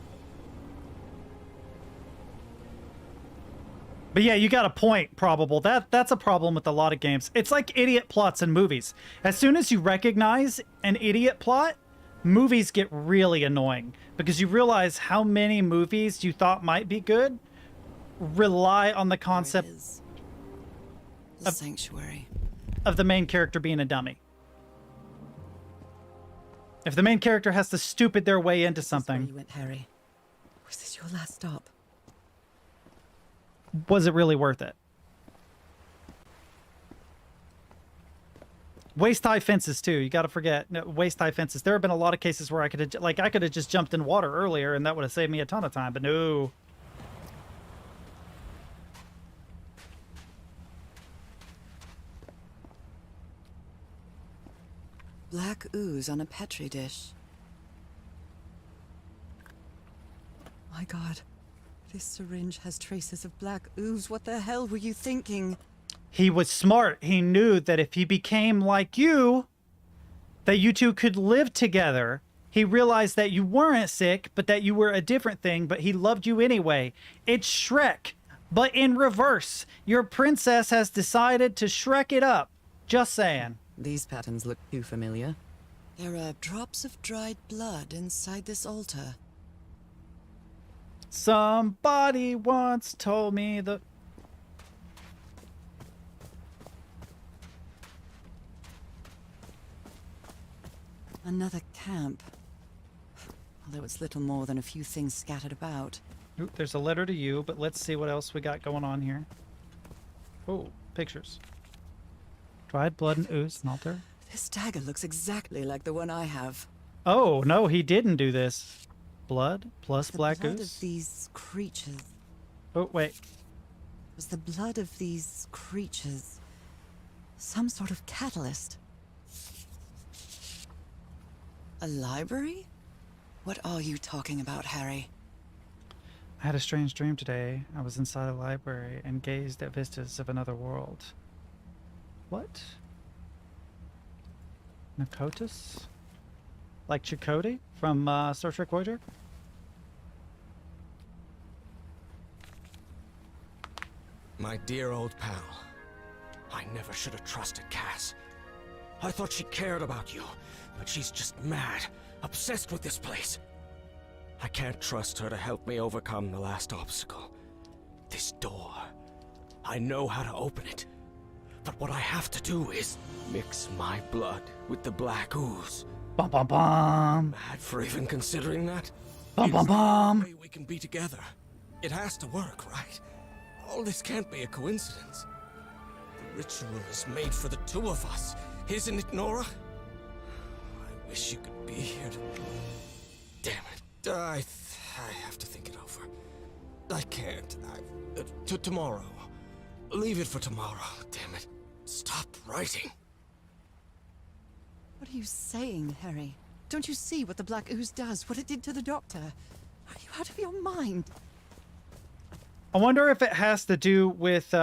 But yeah, you got a point, Probable. That's a problem with a lot of games. It's like idiot plots in movies. As soon as you recognize an idiot plot, movies get really annoying because you realize how many movies you thought might be good rely on the concept The sanctuary. Of the main character being a dummy. If the main character has to stupid their way into something. Where you went, Harry? Was this your last stop? Was it really worth it? Waist-high fences too. You got to forget waist-high fences. There have been a lot of cases where I could have just jumped in water earlier, and that would have saved me a ton of time. But no. Black ooze on a petri dish. My God, This syringe has traces of black ooze. What the hell were you thinking? He was smart. He knew that if he became like you, that you two could live together. He realized that you weren't sick, but that you were a different thing, but he loved you anyway. It's Shrek, but in reverse. Your princess has decided to Shrek it up. Just saying. These patterns look too familiar. There are drops of dried blood inside this altar. Somebody once told me the... Another camp. Although it's little more than a few things scattered about. Oop, there's a letter to you, but let's see what else we got going on here. Oh, pictures. Dried blood and ooze, an altar. This dagger looks exactly like the one I have. Oh, no, he didn't do this. Blood plus black The blood ooze. of these creatures. Oh, wait. Was the blood of these creatures some sort of catalyst? A library? What are you talking about, Harry? I had a strange dream today. I was inside a library and gazed at vistas of another world. What? Nakotis? Like Chakotay from Star Trek Voyager? My dear old pal. I never should have trusted Cass. I thought she cared about you, but she's just mad, obsessed with this place. I can't trust her to help me overcome the last obstacle. This door. I know how to open it. But what I have to do is mix my blood with the black ooze. Bum bum bum. Mad for even considering that? Bum bum It's the bum. only way we can be together. It has to work, right? All this can't be a coincidence. The ritual is made for the two of us, isn't it, Nora? I wish you could be here to... Damn it. I have to think it over. I can't. Tomorrow. Leave it for tomorrow. Damn it. Stop writing. What are you saying, Harry? Don't you see what the black ooze does? What it did to the doctor? Are you out of your mind? I wonder if it has to do with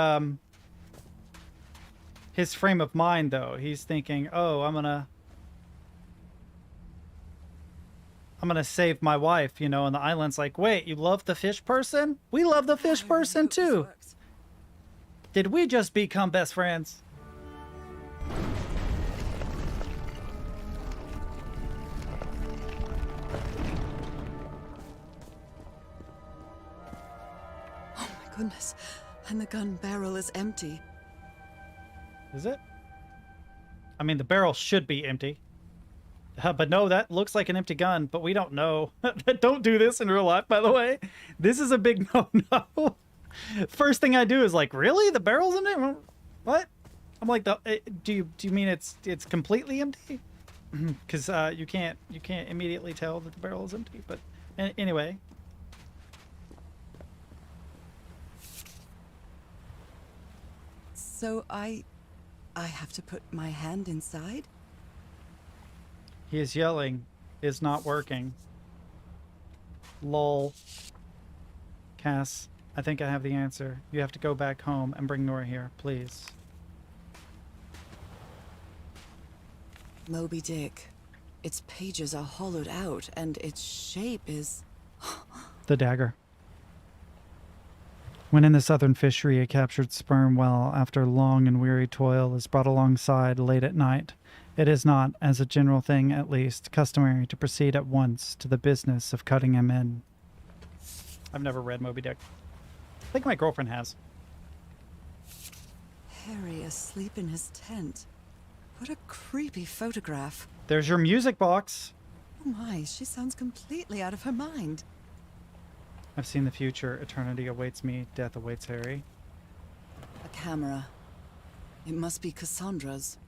his frame of mind, though. He's thinking, oh, I'm gonna save my wife, you know, and the island's like, wait, you love the fish person? We love the fish person too. Did we just become best friends? Oh my goodness. And the gun barrel is empty. Is it? I mean, the barrel should be empty. But no, that looks like an empty gun, but we don't know. Don't do this in real life, by the way. This is a big no-no. First thing I do is like, really? The barrel's empty? What? I'm like, do you mean it's completely empty? Because you can't immediately tell that the barrel is empty. But anyway. So I have to put my hand inside? He is yelling. Is not working. Lol. Cass, I think I have the answer. You have to go back home and bring Nora here, please. Moby Dick. Its pages are hollowed out, and its shape is... The dagger. When in the southern fishery, a captured sperm whale, after long and weary toil, is brought alongside late at night, it is not, as a general thing at least, customary to proceed at once to the business of cutting him in. I've never read Moby Dick. I think my girlfriend has. Harry asleep in his tent. What a creepy photograph. There's your music box. Oh my, she sounds completely out of her mind. I've seen the future. Eternity awaits me. Death awaits Harry. A camera. It must be Cassandra's.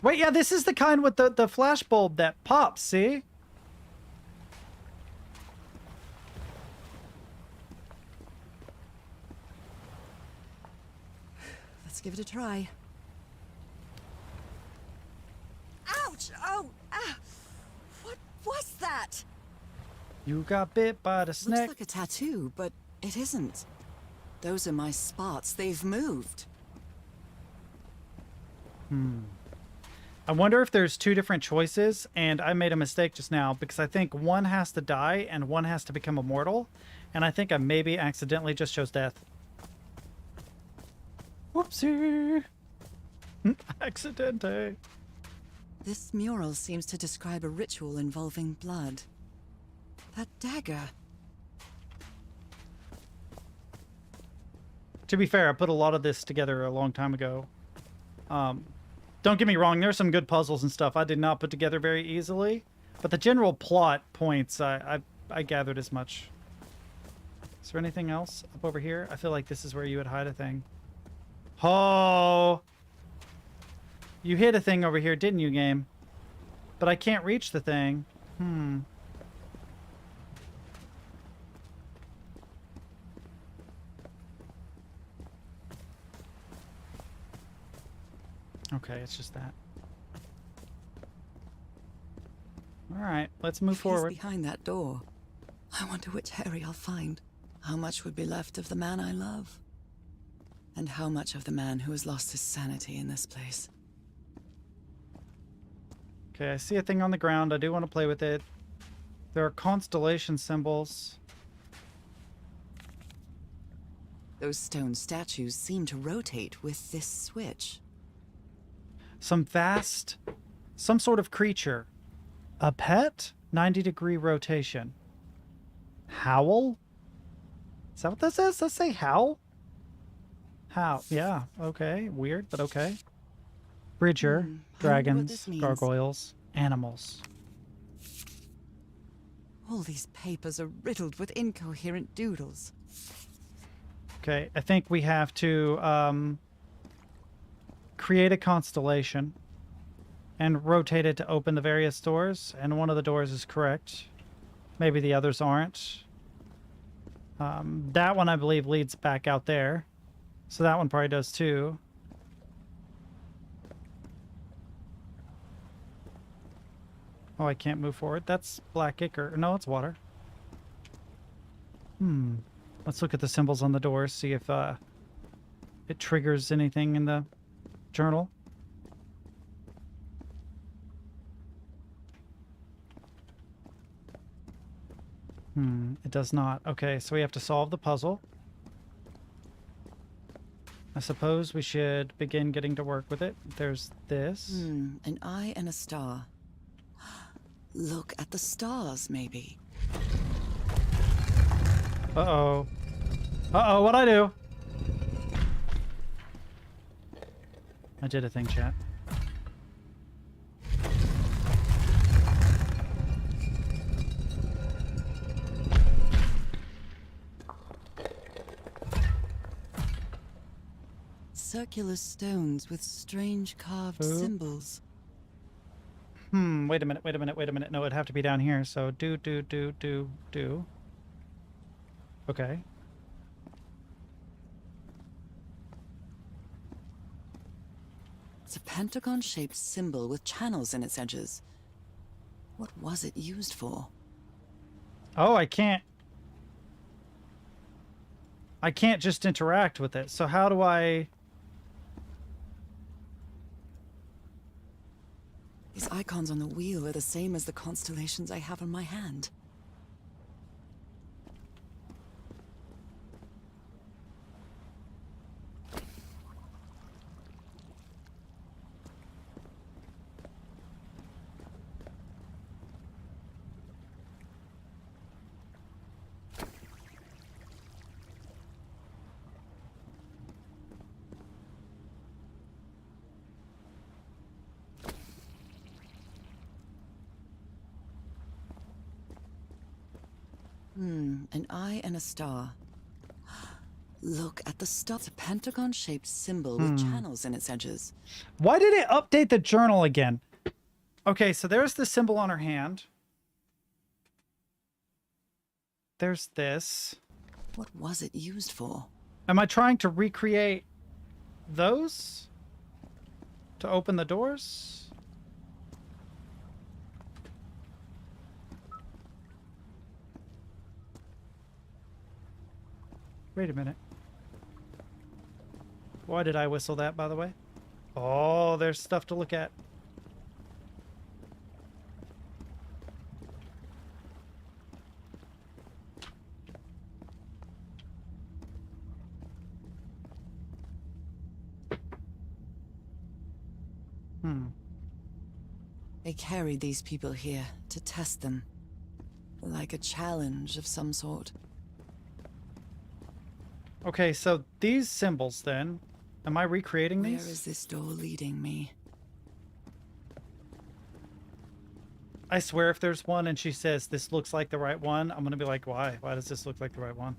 Wait, yeah, this is the kind with the flash bulb that pops, see? Let's give it a try. Ouch! Oh! Ah! What was that? You got bit by the Looks snake. like a tattoo, but it isn't. Those are my spots. They've moved. I wonder if there's two different choices, and I made a mistake just now because I think one has to die and one has to become immortal, and I think I maybe accidentally just chose death. Whoopsie. Accidente. This mural seems to describe a ritual involving blood. That dagger. To be fair, I put a lot of this together a long time ago. Don't get me wrong, there's some good puzzles and stuff I did not put together very easily, but the general plot points, I gathered as much. Is there anything else up over here? I feel like this is where you would hide a thing. Oh! You hid a thing over here, didn't you, game? But I can't reach the thing. Okay, it's just that. Alright, let's move forward. He's behind that door. I wonder which Harry I'll find. How much would be left of the man I love? And how much of the man who has lost his sanity in this place? Okay, I see a thing on the ground. I do want to play with it. There are constellation symbols. Those stone statues seem to rotate with this switch. Some sort of creature. A pet? 90-degree rotation. Howl? Is that what this is? Does that say howl? How? Yeah, okay. Weird, but okay. Bridger, I wonder what dragons, this means. gargoyles, animals. All these papers are riddled with incoherent doodles. Okay, I think we have to create a constellation and rotate it to open the various doors, and one of the doors is correct. Maybe the others aren't. That one, I believe, leads back out there. So that one probably does too. Oh, I can't move forward. That's black ichor. No, it's water. Let's look at the symbols on the doors, see if it triggers anything in the journal. It does not. Okay, so we have to solve the puzzle. I suppose we should begin getting to work with it. There's this. An eye and a star. Look at the stars, maybe. Uh-oh. Uh-oh, what'd I do? I did a thing, chat. Circular stones with strange carved symbols. Wait a minute, wait a minute, wait a minute. No, it'd have to be down here. So do. Okay. It's a pentagon-shaped symbol with channels in its edges. What was it used for? Oh, I can't just interact with it. So how do I... These icons on the wheel are the same as the constellations I have on my hand. An eye and a star. Look at the star. It's a pentagon-shaped symbol with channels in its edges. Why did it update the journal again? Okay, so there's the symbol on her hand. There's this. What was it used for? Am I trying to recreate those to open the doors? Wait a minute. Why did I whistle that, by the way? Oh, there's stuff to look at. They carried these people here to test them. Like a challenge of some sort. Okay, so these symbols then, am I recreating Where these? is this door leading me? I swear if there's one and she says this looks like the right one, I'm gonna be like, why? Why does this look like the right one?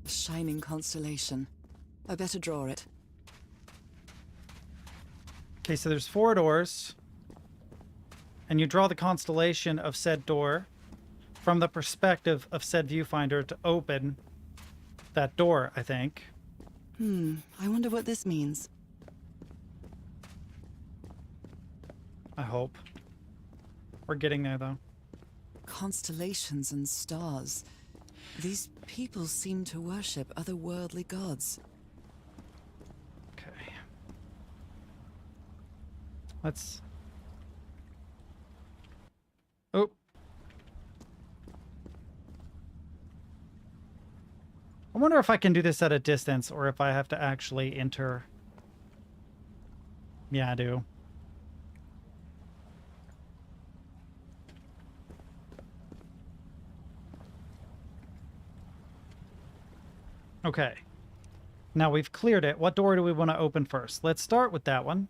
A shining constellation. I better draw it. Okay, so there's 4 doors. And you draw the constellation of said door from the perspective of said viewfinder to open that door, I think. I wonder what this means. I hope. We're getting there, though. Constellations and stars. These people seem to worship otherworldly gods. Okay. Let's... Oh. I wonder if I can do this at a distance or if I have to actually enter. Yeah, I do. Okay. Now we've cleared it. What door do we want to open first? Let's start with that one.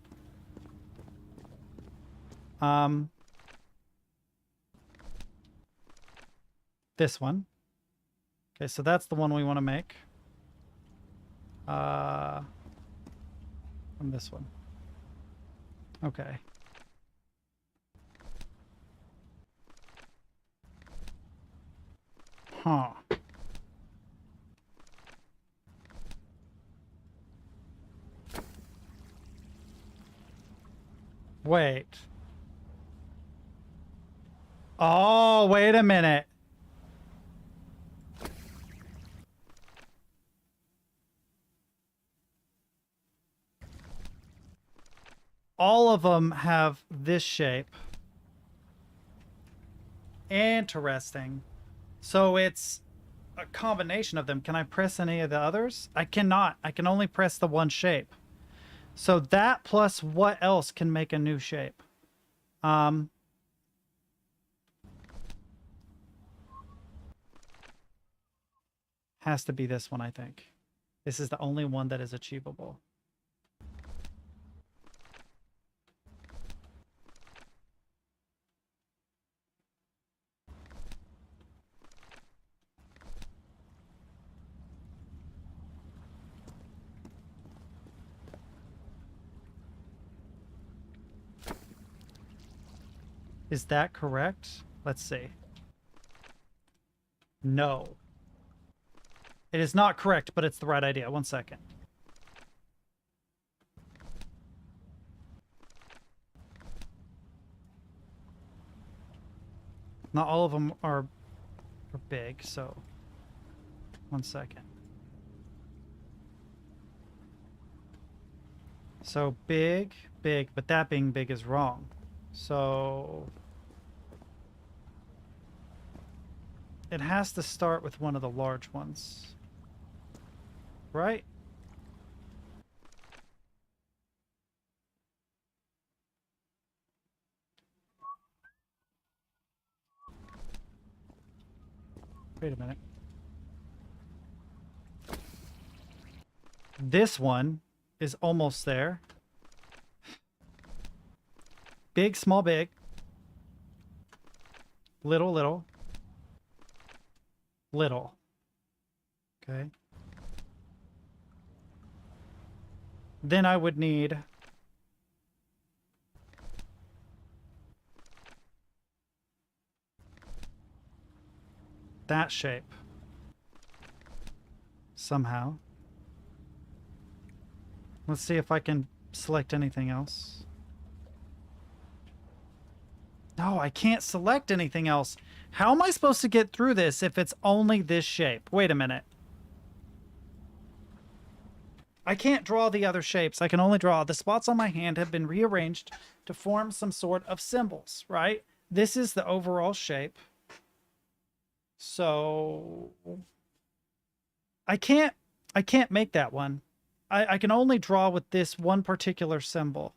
This one. Okay, so that's the one we want to make. And this one. Okay. Huh. Wait. Oh, wait a minute. All of them have this shape. Interesting. So it's a combination of them. Can I press any of the others? I cannot. I can only press the one shape. So that plus what else can make a new shape? Has to be this one, I think. This is the only one that is achievable. Is that correct? Let's see. No. It is not correct, but it's the right idea. 1 second. Not all of them are big, so 1 second. So big, big, but that being big is wrong. So it has to start with one of the large ones. Right? Wait a minute. This one is almost there. Big, small, big. Little, little. Little. Okay. Then I would need that shape. Somehow. Let's see if I can select anything else. No, I can't select anything else. How am I supposed to get through this if it's only this shape? Wait a minute. I can't draw the other shapes. I can only draw the spots on my hand have been rearranged to form some sort of symbols, right? This is the overall shape. So I can't make that one. I can only draw with this one particular symbol.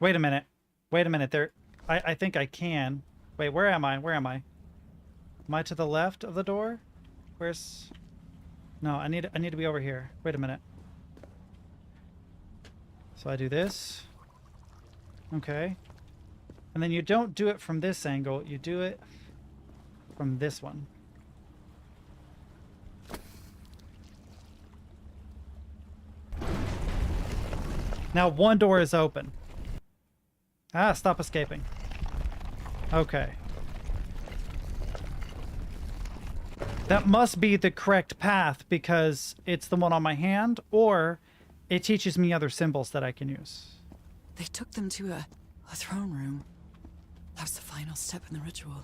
Wait a minute. Wait a minute. There, I think I can. Wait, where am I? Where am I? Am I to the left of the door? Where's... No, I need to be over here. Wait a minute. So I do this. Okay. And then you don't do it from this angle. You do it from this one. Now one door is open. Ah, stop escaping. Okay. That must be the correct path because it's the one on my hand, or it teaches me other symbols that I can use. They took them to a throne room. That was the final step in the ritual.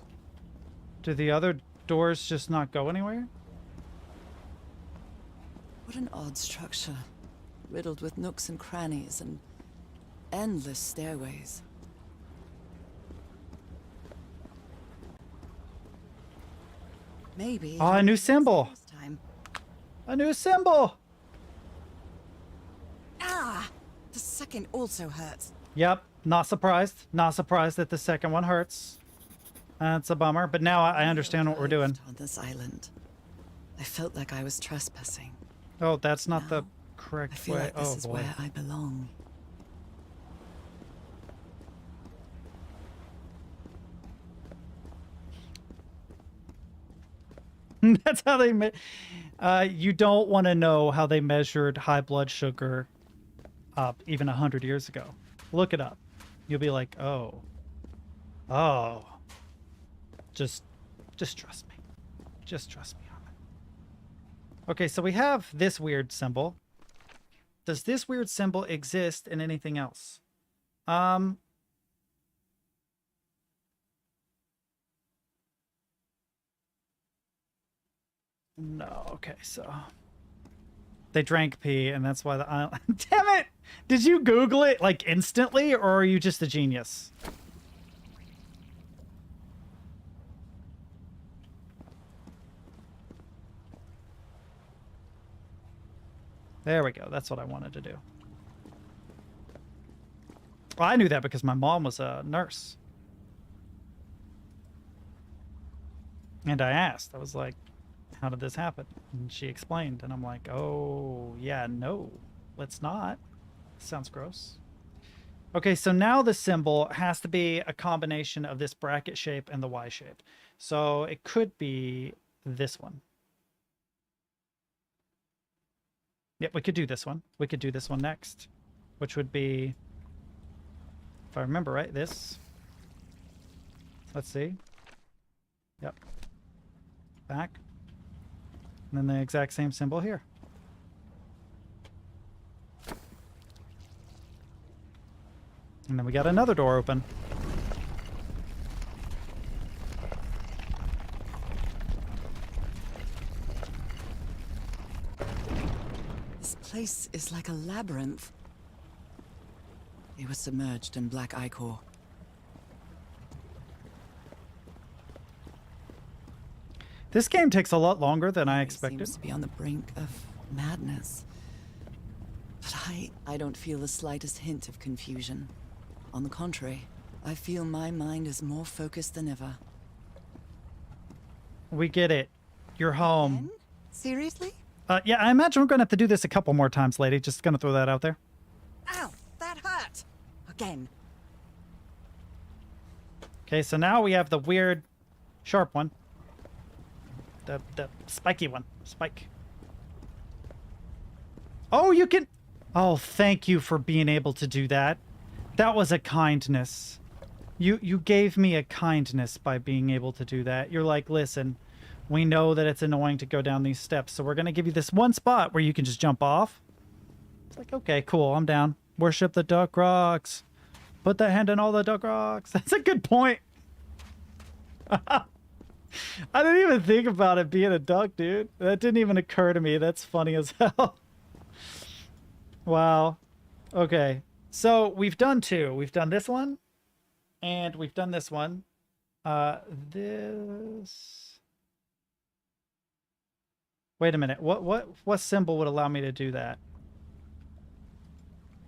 Do the other doors just not go anywhere? What an odd structure. Riddled with nooks and crannies and endless stairways. Maybe. Oh, a new symbol. A new symbol. Ah! The second also hurts. Yep. Not surprised. Not surprised that the second one hurts. That's a bummer. But now I understand what we're doing. On this island, I felt like I was trespassing. Oh, that's not the correct I feel way. like this Oh is boy. where I belong. That's how they you don't want to know how they measured high blood sugar up even 100 years ago. Look it up. You'll be like, oh, just trust me. Just trust me on it. Okay, so we have this weird symbol. Does this weird symbol exist in anything else? No, okay, so they drank pee, and that's why the island... Damn it! Did you Google it, like, instantly, or are you just a genius? There we go. That's what I wanted to do. Well, I knew that because my mom was a nurse. And I asked. I was like, how did this happen? And she explained, and I'm like, oh, yeah, no, let's not. Sounds gross. Okay, so now the symbol has to be a combination of this bracket shape and the Y shape. So it could be this one. Yep, we could do this one. We could do this one next, which would be, if I remember right, this. Let's see. Yep. Back. And then the exact same symbol here. And then we got another door open. This place is like a labyrinth. It was submerged in black ichor. This game takes a lot longer than I expected. Seems to be on the brink of madness. But I don't feel the slightest hint of confusion. On the contrary, I feel my mind is more focused than ever. We get it. You're home. Again? Seriously? Yeah, I imagine we're going to have to do this a couple more times, lady. Just going to throw that out there. Ow! That hurt! Again. Okay, so now we have the weird, sharp one. The spiky one. Spike. Oh, you can... Oh, thank you for being able to do that. That was a kindness. You gave me a kindness by being able to do that. You're like, listen, we know that it's annoying to go down these steps, so we're going to give you this one spot where you can just jump off. It's like, okay, cool, I'm down. Worship the duck rocks. Put that hand in all the duck rocks. That's a good point. I didn't even think about it being a duck, dude. That didn't even occur to me. That's funny as hell. Wow. Okay. So we've done two. We've done this one, and we've done this one. This. Wait a minute. What symbol would allow me to do that?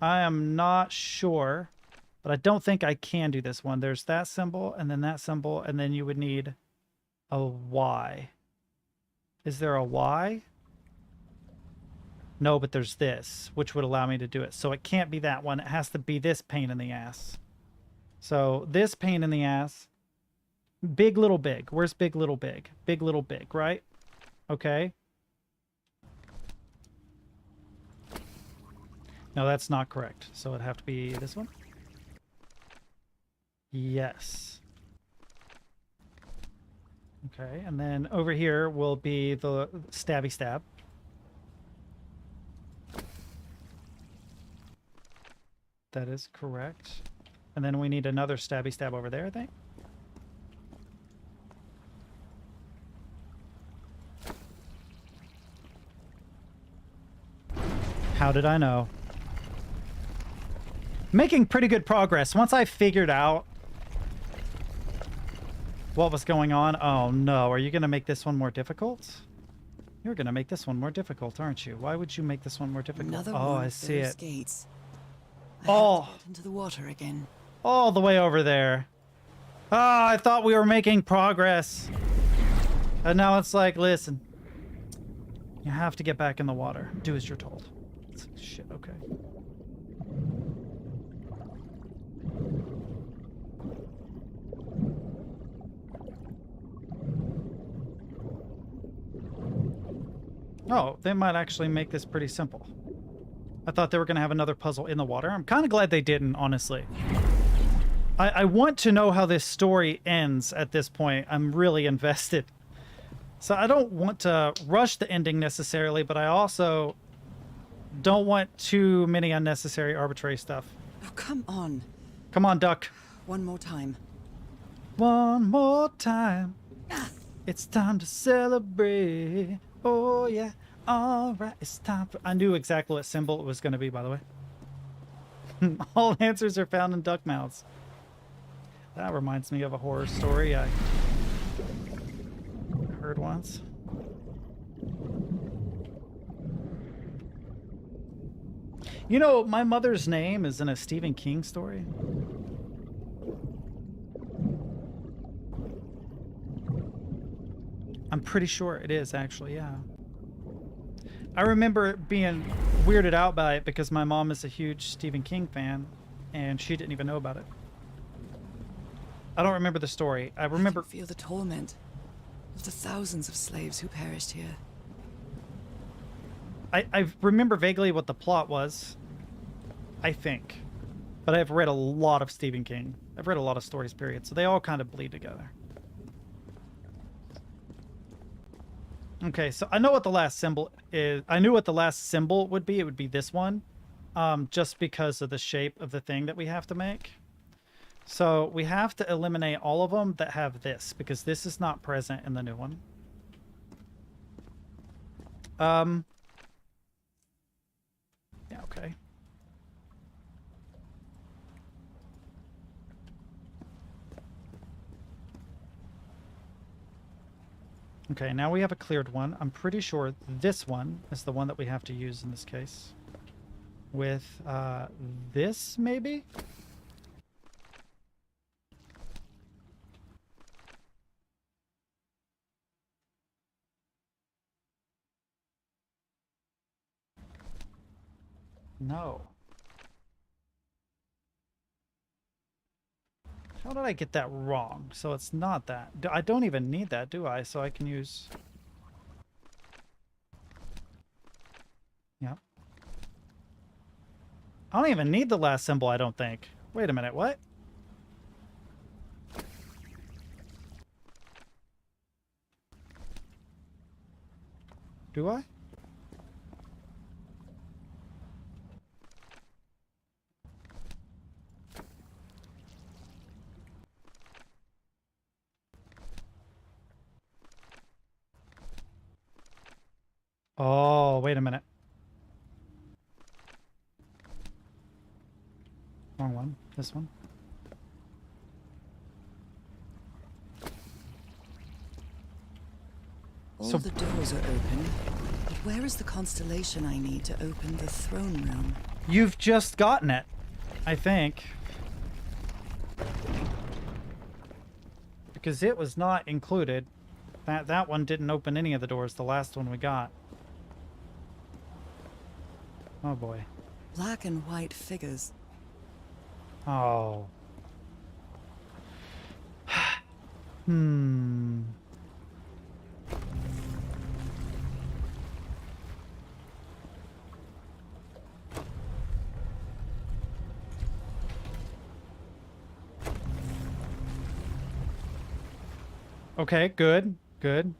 I am not sure, but I don't think I can do this one. There's that symbol, and then that symbol, and then you would need a Y. Is there a Y? No, but there's this, which would allow me to do it. So it can't be that one. It has to be this pain in the ass. So this pain in the ass. Big, little, big. Where's big, little, big? Big, little, big, right? Okay. No, that's not correct. So it'd have to be this one. Yes. Okay, and then over here will be the stabby stab. That is correct. And then we need another stabby stab over there, I think. How did I know? Making pretty good progress. Once I figured out what was going on. Oh no, are you going to make this one more difficult? You're going to make this one more difficult, aren't you? Why would you make this one more difficult? Another oh, one I of see those it. Gates. Oh, Get into the water again. All the way over there. Ah, I thought we were making progress. And now it's like, listen. You have to get back in the water. Do as you're told. It's like, shit, okay. Oh, they might actually make this pretty simple. I thought they were going to have another puzzle in the water. I'm kind of glad they didn't, honestly. I want to know how this story ends at this point. I'm really invested. So I don't want to rush the ending necessarily, but I also don't want too many unnecessary arbitrary stuff. Oh, come on. Come on, duck. One more time. One more time. It's time to celebrate. Oh, yeah. All right. It's time for... I knew exactly what symbol it was going to be, by the way. All answers are found in duck mouths. That reminds me of a horror story I heard once. You know, my mother's name is in a Stephen King story. I'm pretty sure it is, actually, yeah. I remember being weirded out by it because my mom is a huge Stephen King fan, and she didn't even know about it. I don't remember the story. I remember... I can feel the torment of the thousands of slaves who perished here. I remember vaguely what the plot was, I think. But I've read a lot of Stephen King. I've read a lot of stories, period. So they all kind of bleed together. Okay, so I know what the last symbol is. I knew what the last symbol would be. It would be this one. Just because of the shape of the thing that we have to make. So we have to eliminate all of them that have this, because this is not present in the new one. Yeah, okay. Okay, now we have a cleared one. I'm pretty sure this one is the one that we have to use in this case. With this, maybe? No. How did I get that wrong? So it's not that. I don't even need that, do I? So I can use... Yep. I don't even need the last symbol, I don't think. Wait a minute, what? Do I? Oh, wait a minute. Wrong one. This one. All So- the doors are open, but where is the constellation I need to open the throne room? You've just gotten it, I think. Because it was not included. That one didn't open any of the doors, the last one we got. Oh boy. Black and white figures. Oh. Hmm. Okay, good, good.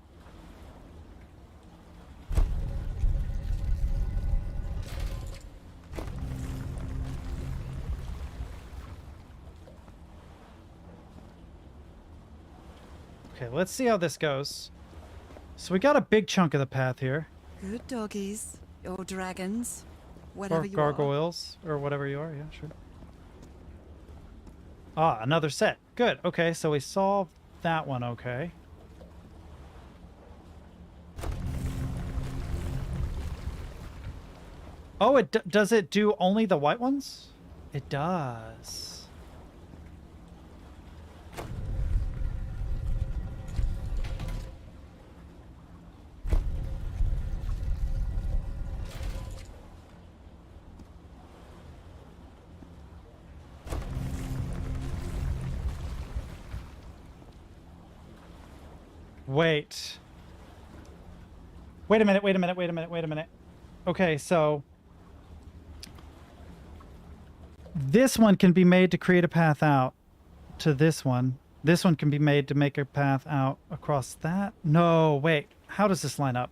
Okay, let's see how this goes. So we got a big chunk of the path here. Good doggies. Or dragons. Or Whatever you are. gargoyles, or whatever you are, yeah, sure. Ah, another set. Good, okay, so we solved that one, okay. Oh, does it do only the white ones? It does. Wait. Wait a minute, wait a minute, wait a minute, wait a minute. Okay, so this one can be made to create a path out to this one. This one can be made to make a path out across that. No, wait. How does this line up?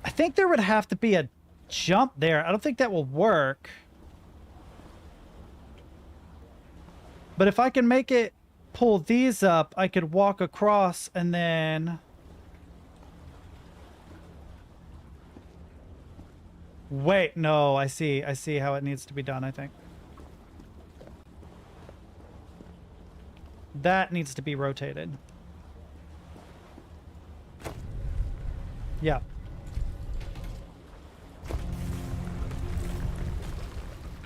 I think there would have to be a jump there. I don't think that will work. But if I can make it pull these up, I could walk across and then... Wait, no, I see how it needs to be done, I think. That needs to be rotated. Yeah.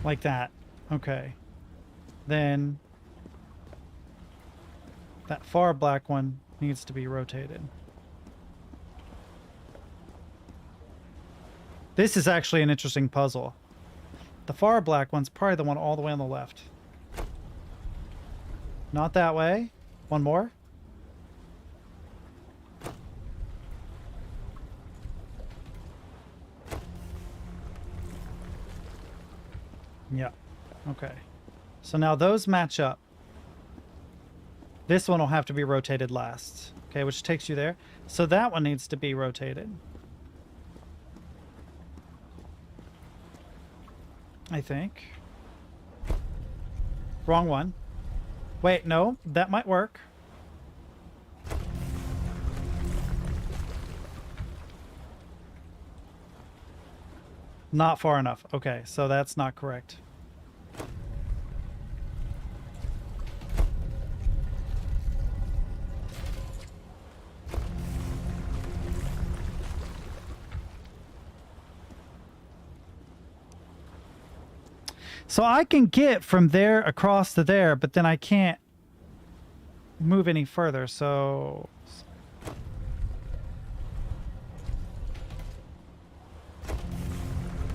Like that. Okay. Then that far black one needs to be rotated. This is actually an interesting puzzle. The far black one's probably the one all the way on the left. Not that way. One more. Yeah. Okay. So now those match up. This one will have to be rotated last. Okay, which takes you there. So that one needs to be rotated. I think. Wrong one. Wait, no, that might work. Not far enough. Okay, so that's not correct. So I can get from there across to there, but then I can't move any further, so...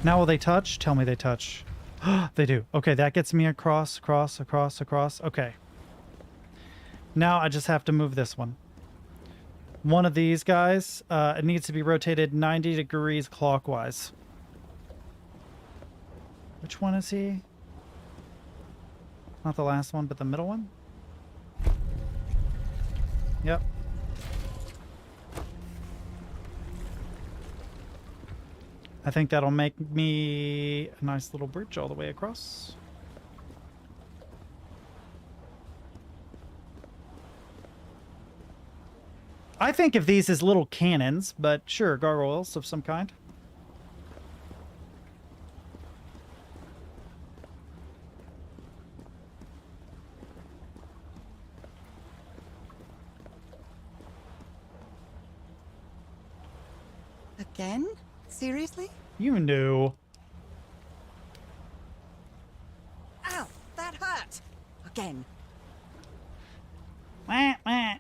Now will they touch? Tell me they touch. They do. Okay, that gets me across. Okay. Now I just have to move this one. One of these guys, it needs to be rotated 90 degrees clockwise. Which one is he? Not the last one, but the middle one? Yep. I think that'll make me a nice little bridge all the way across. I think of these as little cannons, but sure, gargoyles of some kind. Again? Seriously? You knew. Ow! That hurt! Again. Wah, wah.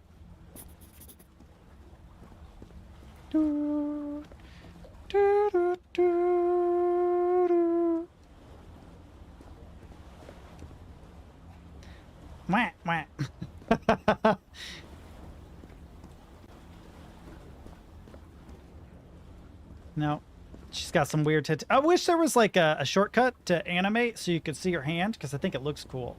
Do, do, do, do, do. Wah, wah. No. She's got some weird tattoo. I wish there was like a shortcut to animate so you could see her hand, because I think it looks cool.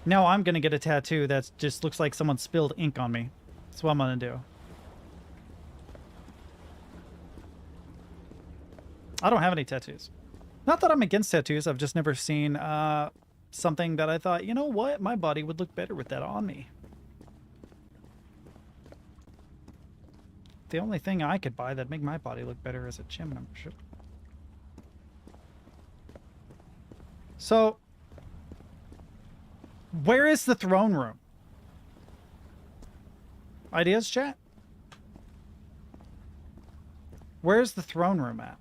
No, I'm going to get a tattoo that just looks like someone spilled ink on me. That's what I'm going to do. I don't have any tattoos. Not that I'm against tattoos. I've just never seen something that I thought, you know what? My body would look better with that on me. The only thing I could buy that'd make my body look better is a gym membership. So, where is the throne room? Ideas, chat? Where's the throne room at?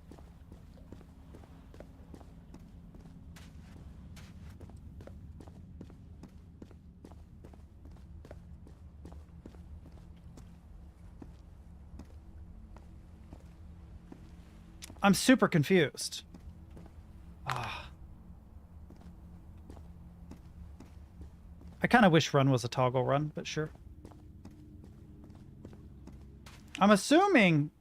I'm super confused. Ah. I kind of wish run was a toggle run, but sure. I'm assuming...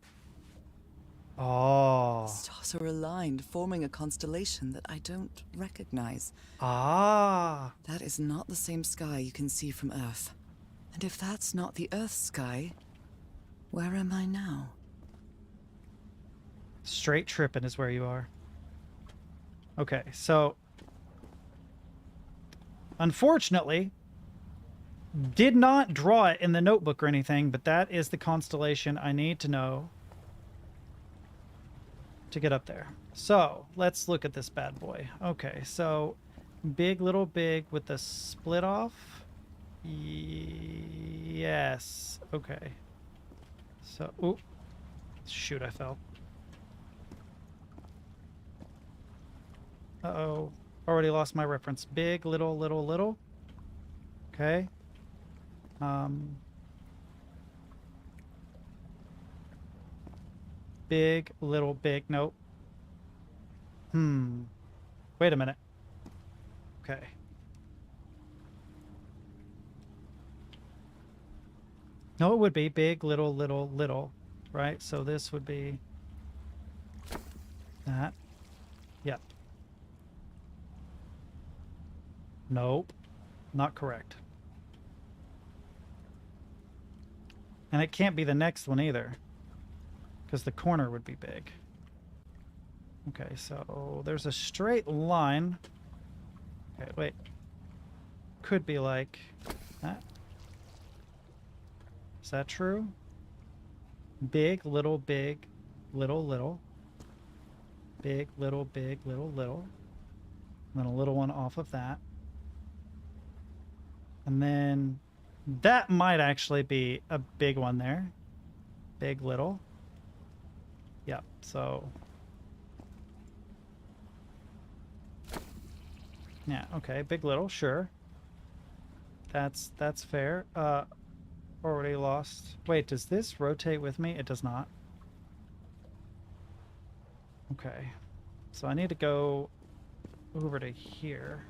Oh. Stars are aligned, forming a constellation that I don't recognize. Ah. That is not the same sky you can see from Earth. And if that's not the Earth's sky, where am I now? Straight tripping is where you are. Okay, so... Unfortunately, did not draw it in the notebook or anything, but that is the constellation I need to know to get up there. So, let's look at this bad boy. Okay, so big, little, big with the split off. Yes. Okay. So, oop. Shoot, I fell. Uh-oh. Already lost my reference. Big, little, little, little. Okay. Big, little, big. Nope. Wait a minute. Okay. No, it would be big, little, little, little. Right? So this would be that. Yep. Nope. Not correct. And it can't be the next one either, because the corner would be big. Okay, so there's a straight line. Okay, wait. Could be like that. Is that true? Big, little, little, little. Big, little, little. And then a little one off of that. And then that might actually be a big one there. Big, little. Yep, so... Yeah, okay, big, little, sure. That's fair. Already lost. Wait, does this rotate with me? It does not. Okay. So I need to go over to here.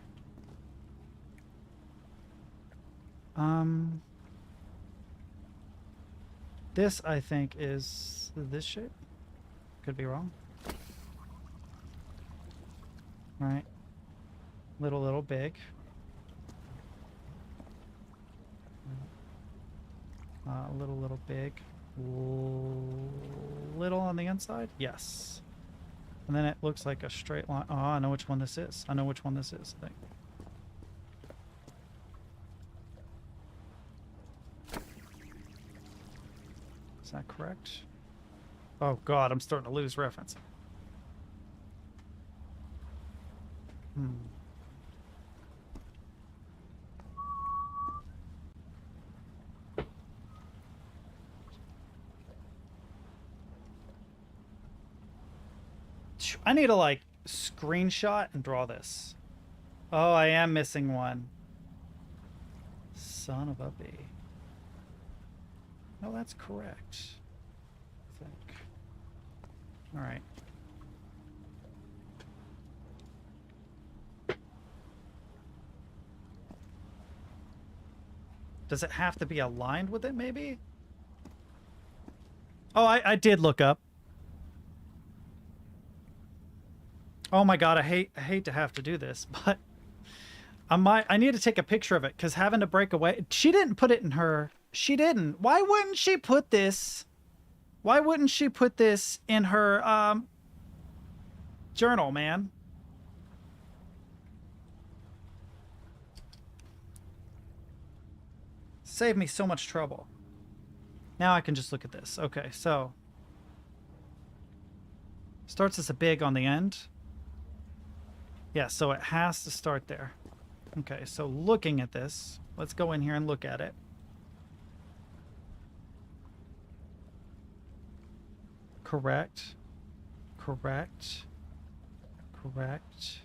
This, I think, is this shape. Could be wrong. Right. Little, big. Little, big. Little on the inside? Yes. And then it looks like a straight line. Oh, I know which one this is. I think. Is that correct? Oh god, I'm starting to lose reference. I need to like screenshot and draw this. Oh, I am missing one. Son of a bee. No, that's correct. I think. All right. Does it have to be aligned with it, maybe? Oh, I did look up. Oh my god, I hate to have to do this, but I need to take a picture of it because having to break away. She didn't put it in her. She didn't. Why wouldn't she put this? Why wouldn't she put this in her journal, man? Save me so much trouble. Now I can just look at this. Okay, so starts as a big on the end. Yeah, so it has to start there. Okay, so looking at this, let's go in here and look at it. Correct. Correct. Correct.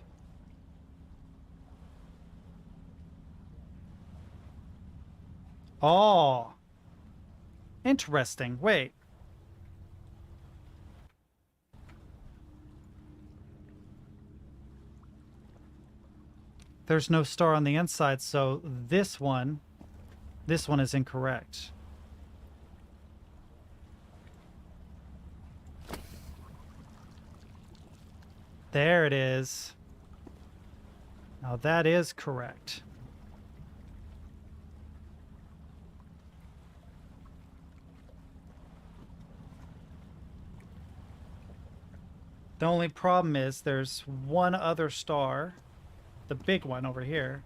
Oh. Interesting. Wait. There's no star on the inside, so this one is incorrect. There it is. Now that is correct. The only problem is there's one other star. The big one over here.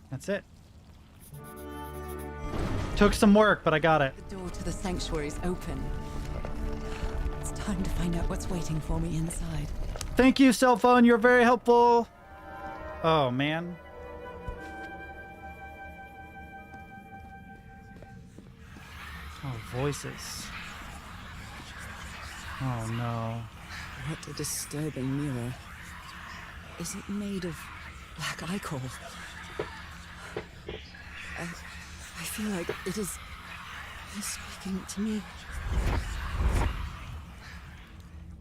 That's it. Took some work, but I got it. The door to the sanctuary is open. It's time to find out what's waiting for me inside. Thank you, cell phone. You're very helpful. Oh, man. Oh, voices. Oh, no. What a disturbing mirror. Is it made of black ichor? I feel like it is speaking to me.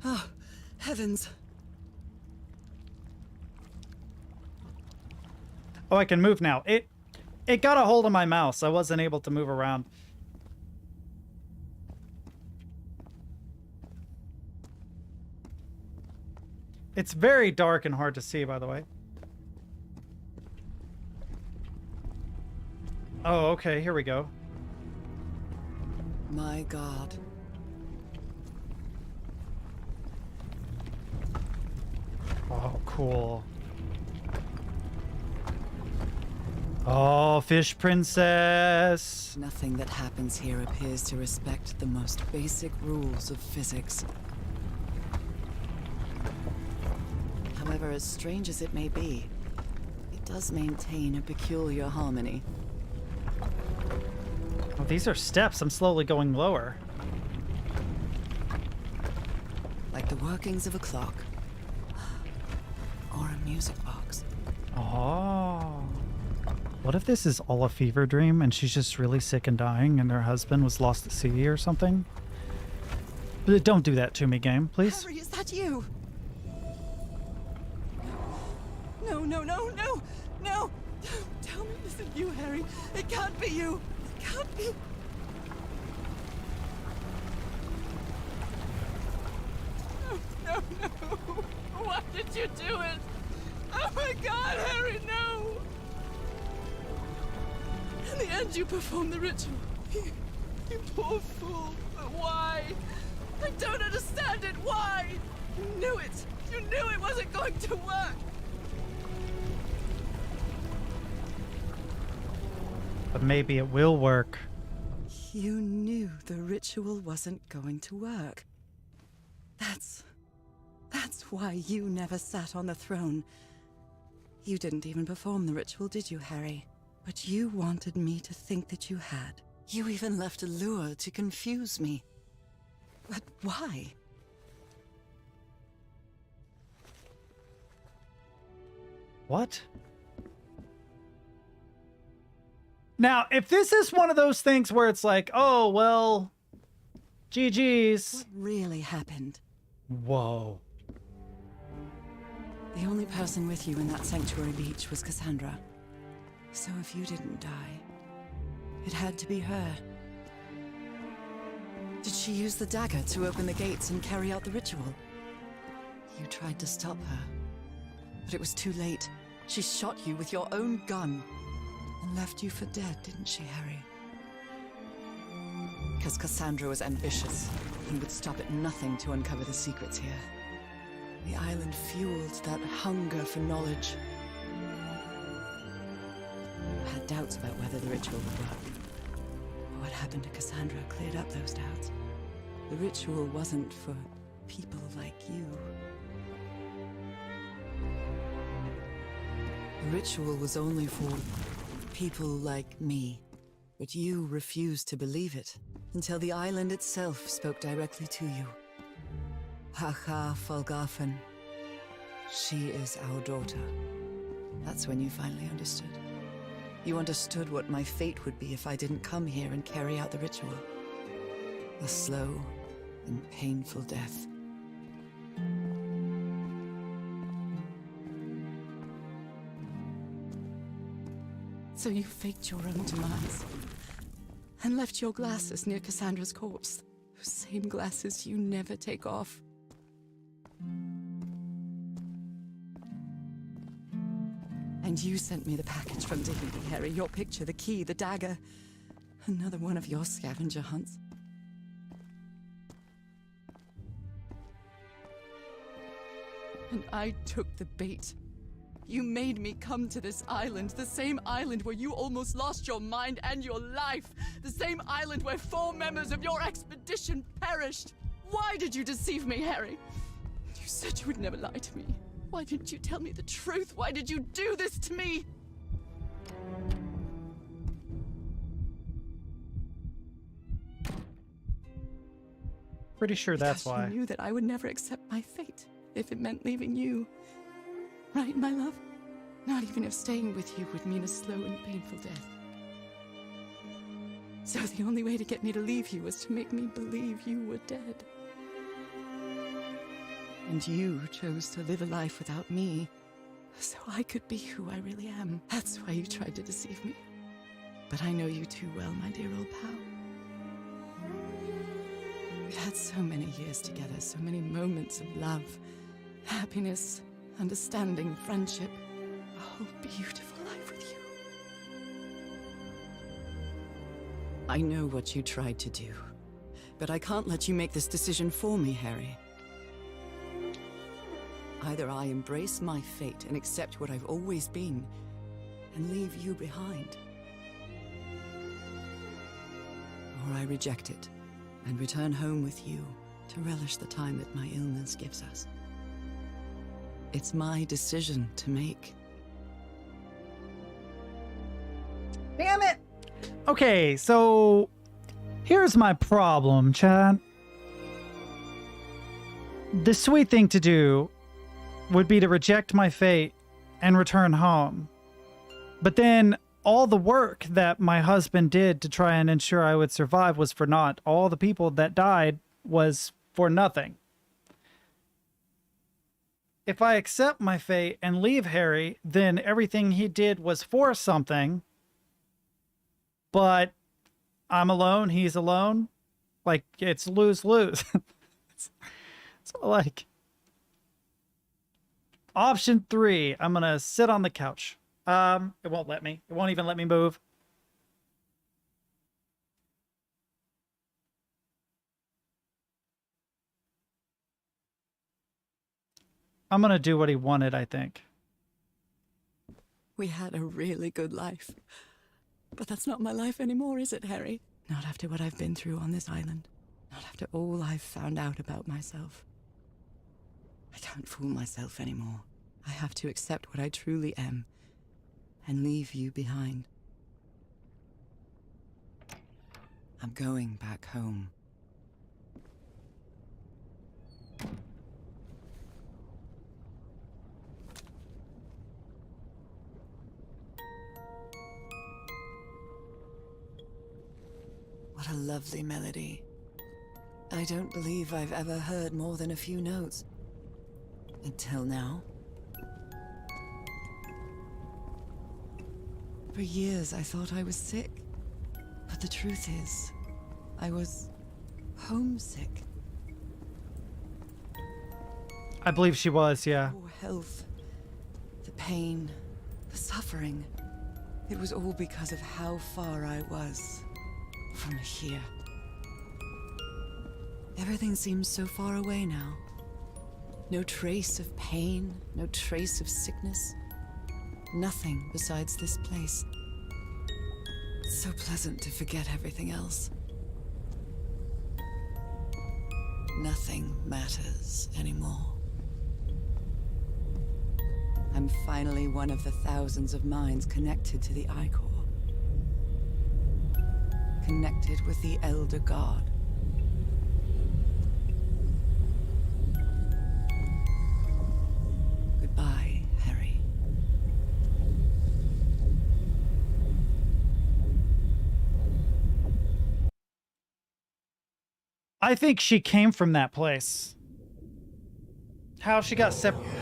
Oh, heavens. Oh, I can move now. It got a hold of my mouse. I wasn't able to move around. It's very dark and hard to see, by the way. Oh, okay, here we go. My God. Oh, cool. Oh, fish princess. Nothing that happens here appears to respect the most basic rules of physics. However, as strange as it may be, it does maintain a peculiar harmony. Oh, these are steps. I'm slowly going lower. Like the workings of a clock. Or a music box. Oh. What if this is all a fever dream and she's just really sick and dying and her husband was lost at sea or something? But don't do that to me, game, please. Harry, is that you? No, no, no, no, no! Don't tell me this isn't you, Harry. It can't be you. It can't be. No, no, no. Why did you do it? Oh my God, Harry, no! In the end, you performed the ritual. You poor fool. But why? I don't understand it. Why? You knew it. You knew it wasn't going to work. But maybe it will work. You knew the ritual wasn't going to work. That's why you never sat on the throne. You didn't even perform the ritual, did you, Harry? But you wanted me to think that you had. You even left a lure to confuse me. But why? What? Now, if this is one of those things where it's like, oh, well, GG's. What really happened? Whoa. The only person with you in that sanctuary beach was Cassandra. So if you didn't die, it had to be her. Did she use the dagger to open the gates and carry out the ritual? You tried to stop her, but it was too late. She shot you with your own gun and left you for dead, didn't she, Harry? Because Cassandra was ambitious and would stop at nothing to uncover the secrets here. The island fueled that hunger for knowledge. I had doubts about whether the ritual would work. But what happened to Cassandra cleared up those doubts. The ritual wasn't for people like you. The ritual was only for people like me. But you refused to believe it until the island itself spoke directly to you. Haha Folgafen. She is our daughter. That's when you finally understood. You understood what my fate would be if I didn't come here and carry out the ritual. A slow and painful death. So you faked your own demise and left your glasses near Cassandra's corpse. Those same glasses you never take off. And you sent me the package from Tahiti, Harry. Your picture, the key, the dagger. Another one of your scavenger hunts. And I took the bait. You made me come to this island, the same island where you almost lost your mind and your life. The same island where 4 members of your expedition perished. Why did you deceive me, Harry? You said you would never lie to me. Why didn't you tell me the truth? Why did you do this to me? Pretty sure that's Because why. you knew that I would never accept my fate if it meant leaving you. Right, my love? Not even if staying with you would mean a slow and painful death. So the only way to get me to leave you was to make me believe you were dead. And you chose to live a life without me, so I could be who I really am. That's why you tried to deceive me. But I know you too well, my dear old pal. We've had so many years together, so many moments of love, happiness, understanding, friendship, a whole beautiful life with you. I know what you tried to do, but I can't let you make this decision for me, Harry. Either I embrace my fate and accept what I've always been, and leave you behind, or I reject it and return home with you to relish the time that my illness gives us. It's my decision to make. Damn it! Okay, so here's my problem, Chad. The sweet thing to do would be to reject my fate and return home. But then all the work that my husband did to try and ensure I would survive was for naught. All the people that died was for nothing. If I accept my fate and leave Harry, then everything he did was for something. But I'm alone, he's alone. Like, it's lose-lose. So, like, option 3, I'm gonna sit on the couch. It won't let me. It won't even let me move. I'm gonna do what he wanted, I think. We had a really good life. But that's not my life anymore, is it, Harry? Not after what I've been through on this island. Not after all I've found out about myself. I can't fool myself anymore. I have to accept what I truly am and leave you behind. I'm going back home. What a lovely melody. I don't believe I've ever heard more than a few notes. Until now. For years I thought I was sick. But the truth is, I was homesick. I believe she was, yeah. Poor health, the pain, the suffering. It was all because of how far I was from here. Everything seems so far away now. No trace of pain, no trace of sickness. Nothing besides this place. It's so pleasant to forget everything else. Nothing matters anymore. I'm finally one of the thousands of minds connected to the Icor. Connected with the Elder God. Goodbye, Harry. I think she came from that place. How she got separated.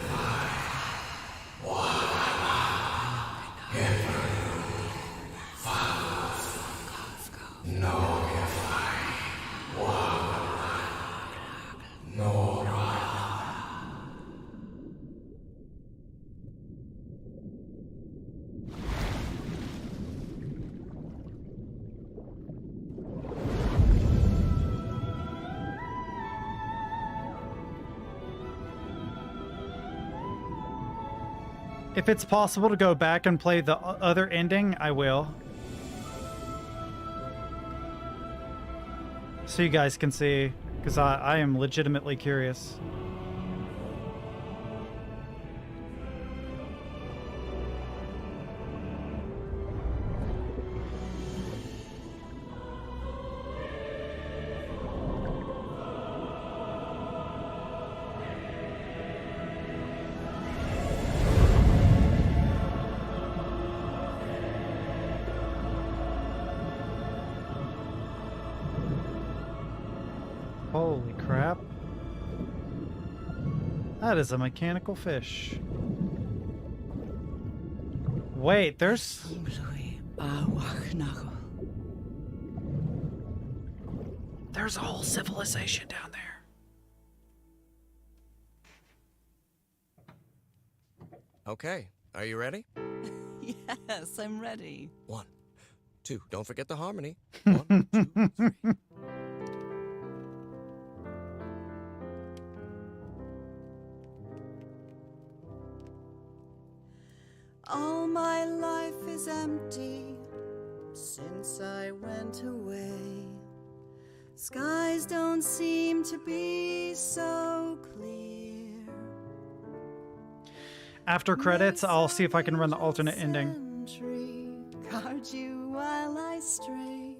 If it's possible to go back and play the other ending, I will. So you guys can see, because I am legitimately curious. Holy crap. That is a mechanical fish. Wait, there's... There's a whole civilization down there. Okay, are you ready? Yes, I'm ready. 1, 2, don't forget the harmony. 1, 2, 3. All my life is empty since I went away. Skies don't seem to be so clear. After credits, I'll see if I can run the alternate ending. Guard you while I stray,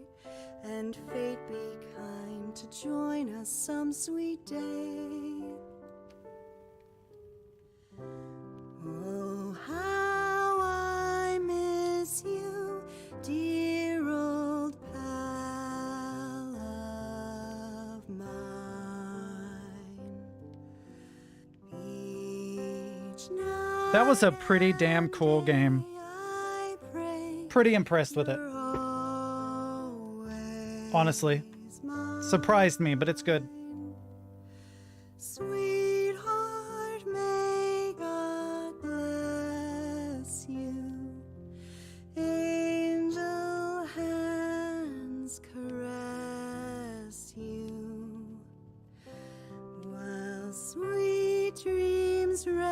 and fate be kind to join us some sweet day. Oh, how I miss you, dear old pal of mine. Each night That was a pretty damn cool game. I pray Pretty impressed with it. you're always Honestly. Surprised me, but it's good. Sweetheart, may God bless you. Angel hands caress you, while sweet dreams rest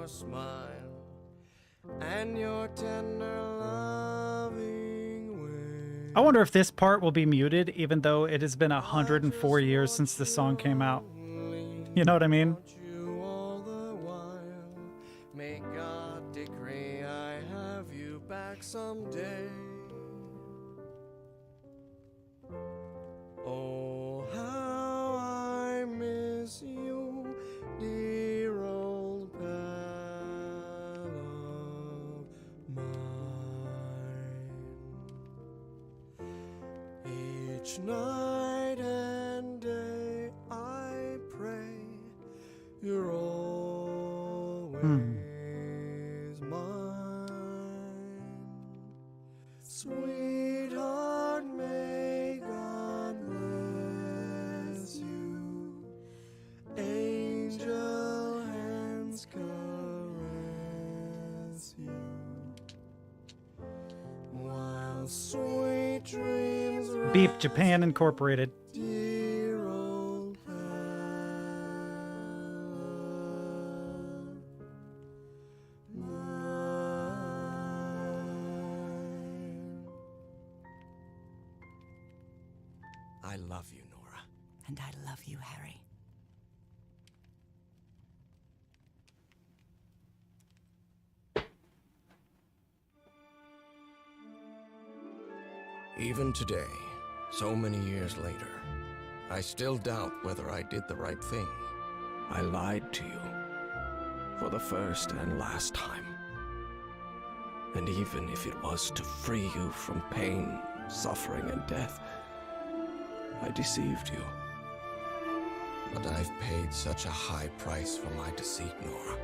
your smile and your tender loving way. I wonder if this part will be muted, even though it has been 104 years since the song came out. You know what I mean? May God decree I have you back someday. Oh, how I miss you, dear old pal of mine. Each night and day I pray you're always mine. Sweetheart, may God bless you. Angel hands caress you. While sweet dreams Beep Japan Incorporated. dear old pal of mine. I love you, Nora. And I love you, Harry. Even today, so many years later, I still doubt whether I did the right thing. I lied to you for the first and last time. And even if it was to free you from pain, suffering, and death, I deceived you. But I've paid such a high price for my deceit, Nora.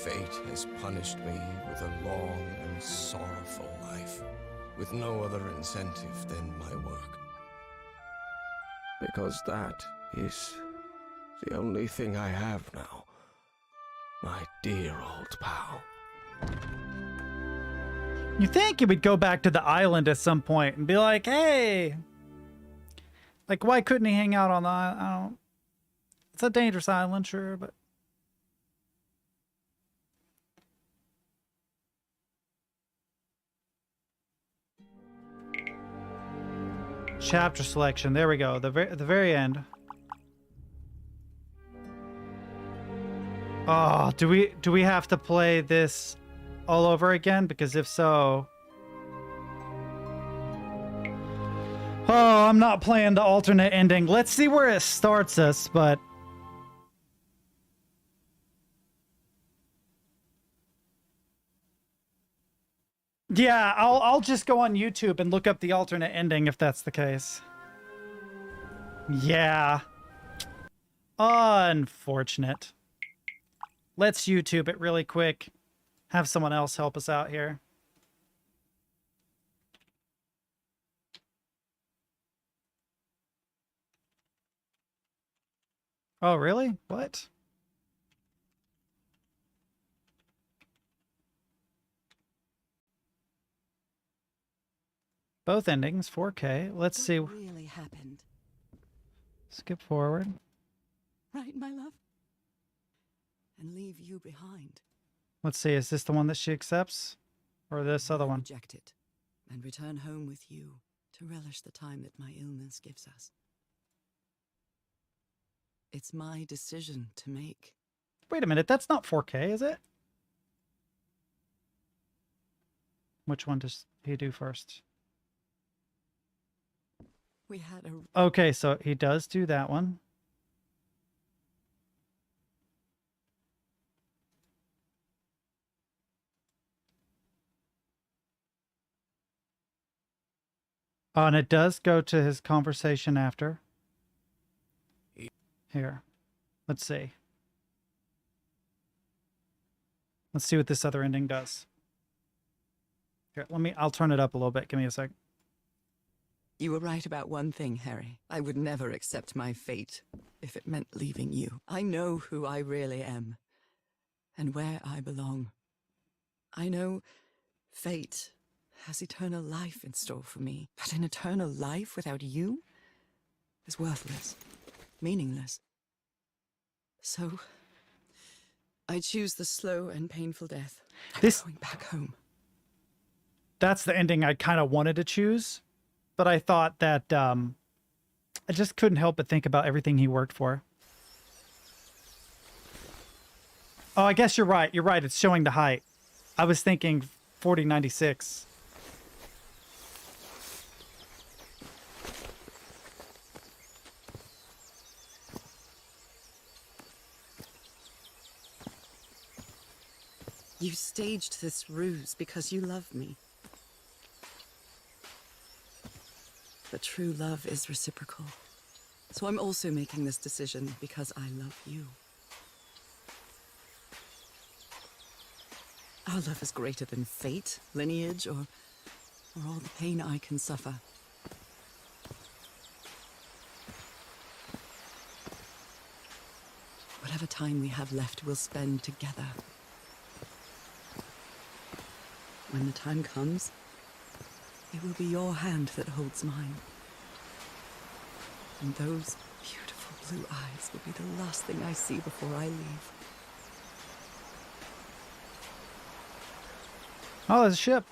Fate has punished me with a long and sorrowful life, with no other incentive than my work. Because that is the only thing I have now. My dear old pal. You think he would go back to the island at some point and be like, hey, like, why couldn't he hang out on the island? I don't. It's a dangerous island, sure, but. Chapter selection. There we go. The very end. Oh, do we have to play this all over again? Because if so, oh, I'm not playing the alternate ending. Let's see where it starts us, but yeah, I'll just go on YouTube and look up the alternate ending if that's the case. Yeah. Unfortunate. Let's YouTube it really quick. Have someone else help us out here. Oh, really? What? Both endings, 4K. Let's see. What really happened? Skip forward. Right, my love? And leave you behind. Let's see. Is this the one that she accepts? Or this other one? Reject it and return home with you to relish the time that my illness gives us. It's my decision to make. Wait a minute. That's not 4K, is it? Which one does he do first? We had a... Okay, so he does do that one. Oh, and it does go to his conversation after. Here. Let's see. Let's see what this other ending does. Here, I'll turn it up a little bit. Give me a sec. You were right about one thing, Harry. I would never accept my fate if it meant leaving you. I know who I really am and where I belong. I know fate has eternal life in store for me, but an eternal life without you is worthless, meaningless. So, I choose the slow and painful death. I'm going back home. That's the ending I kind of wanted to choose, but I thought that I just couldn't help but think about everything he worked for. Oh, I guess you're right. You're right. It's showing the height. I was thinking 4096. You staged this ruse because you love me. But true love is reciprocal. So I'm also making this decision because I love you. Our love is greater than fate, lineage, or all the pain I can suffer. Whatever time we have left, we'll spend together. When the time comes, it will be your hand that holds mine. And those beautiful blue eyes will be the last thing I see before I leave. Oh, there's a ship.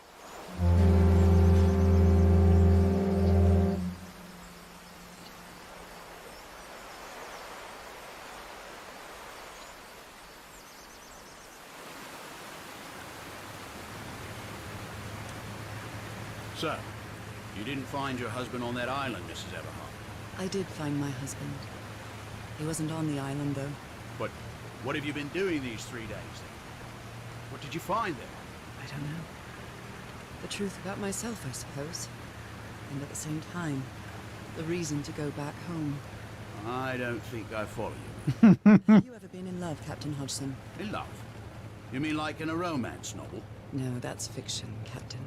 So, you didn't find your husband on that island, Mrs. Everhart? I did find my husband. He wasn't on the island, though. But what have you been doing these 3 days, then? What did you find there? I don't know. The truth about myself, I suppose. And at the same time, the reason to go back home. I don't think I follow you. Have you ever been in love, Captain Hodgson? In love? You mean like in a romance novel? No, that's fiction, Captain.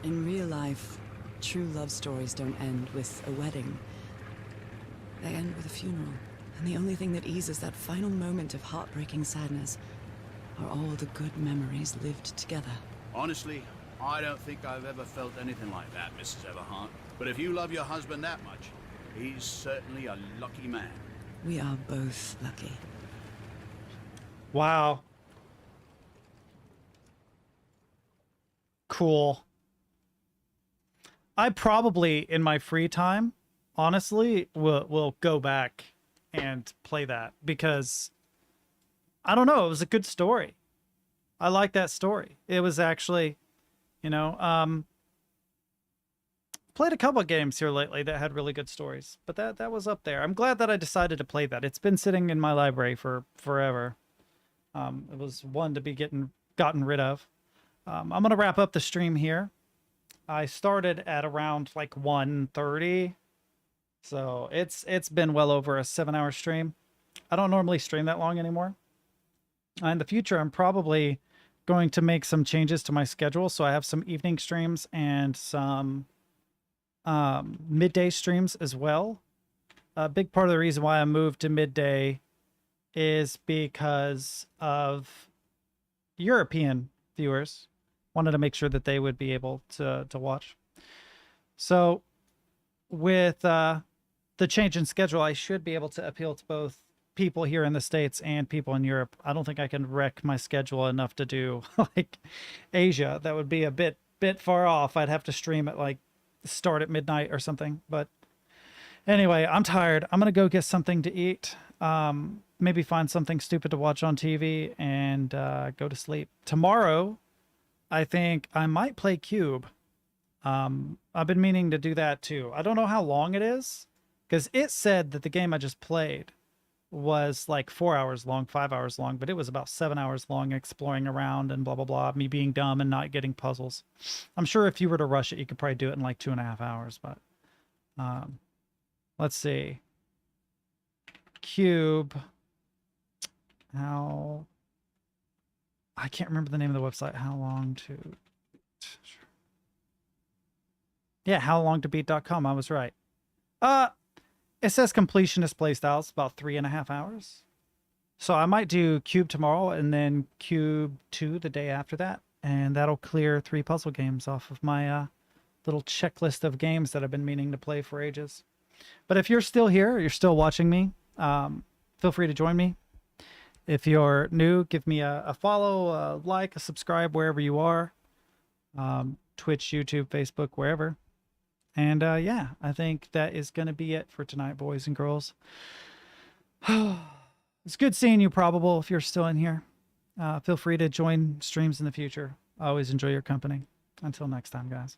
In real life, true love stories don't end with a wedding. They end with a funeral. And the only thing that eases that final moment of heartbreaking sadness are all the good memories lived together. Honestly, I don't think I've ever felt anything like that, Mrs. Everhart. But if you love your husband that much, he's certainly a lucky man. We are both lucky. Wow. Cool. I probably, in my free time, honestly, will go back and play that because, I don't know, it was a good story. I like that story. It was actually, you know, played a couple of games here lately that had really good stories, but that was up there. I'm glad that I decided to play that. It's been sitting in my library for forever. It was one to be gotten rid of. I'm going to wrap up the stream here. I started at around like 1:30. So it's been well over a 7-hour stream. I don't normally stream that long anymore. In the future, I'm probably going to make some changes to my schedule. So I have some evening streams and some midday streams as well. A big part of the reason why I moved to midday is because of European viewers. Wanted to make sure that they would be able to watch. So with the change in schedule, I should be able to appeal to both people here in the States and people in Europe. I don't think I can wreck my schedule enough to do like Asia. That would be a bit far off. I'd have to stream at like start at midnight or something. But anyway, I'm tired. I'm going to go get something to eat. Maybe find something stupid to watch on TV and go to sleep. Tomorrow, I think I might play Cube. I've been meaning to do that too. I don't know how long it is because it said that the game I just played was like 4 hours long, 5 hours long, but it was about 7 hours long exploring around and blah, blah, blah. Me being dumb and not getting puzzles. I'm sure if you were to rush it, you could probably do it in like 2.5 hours, but let's see. Cube. How... I can't remember the name of the website. How long to... Yeah, howlongtobeat.com. I was right. It says completionist playstyles, about 3.5 hours. So I might do Cube tomorrow and then Cube 2 the day after that. And that'll clear 3 puzzle games off of my little checklist of games that I've been meaning to play for ages. But if you're still here, you're still watching me, feel free to join me. If you're new, give me a follow, a like, a subscribe wherever you are. Twitch, YouTube, Facebook, wherever. And yeah, I think that is going to be it for tonight, boys and girls. It's good seeing you, Probable, if you're still in here. Feel free to join streams in the future. I always enjoy your company. Until next time, guys.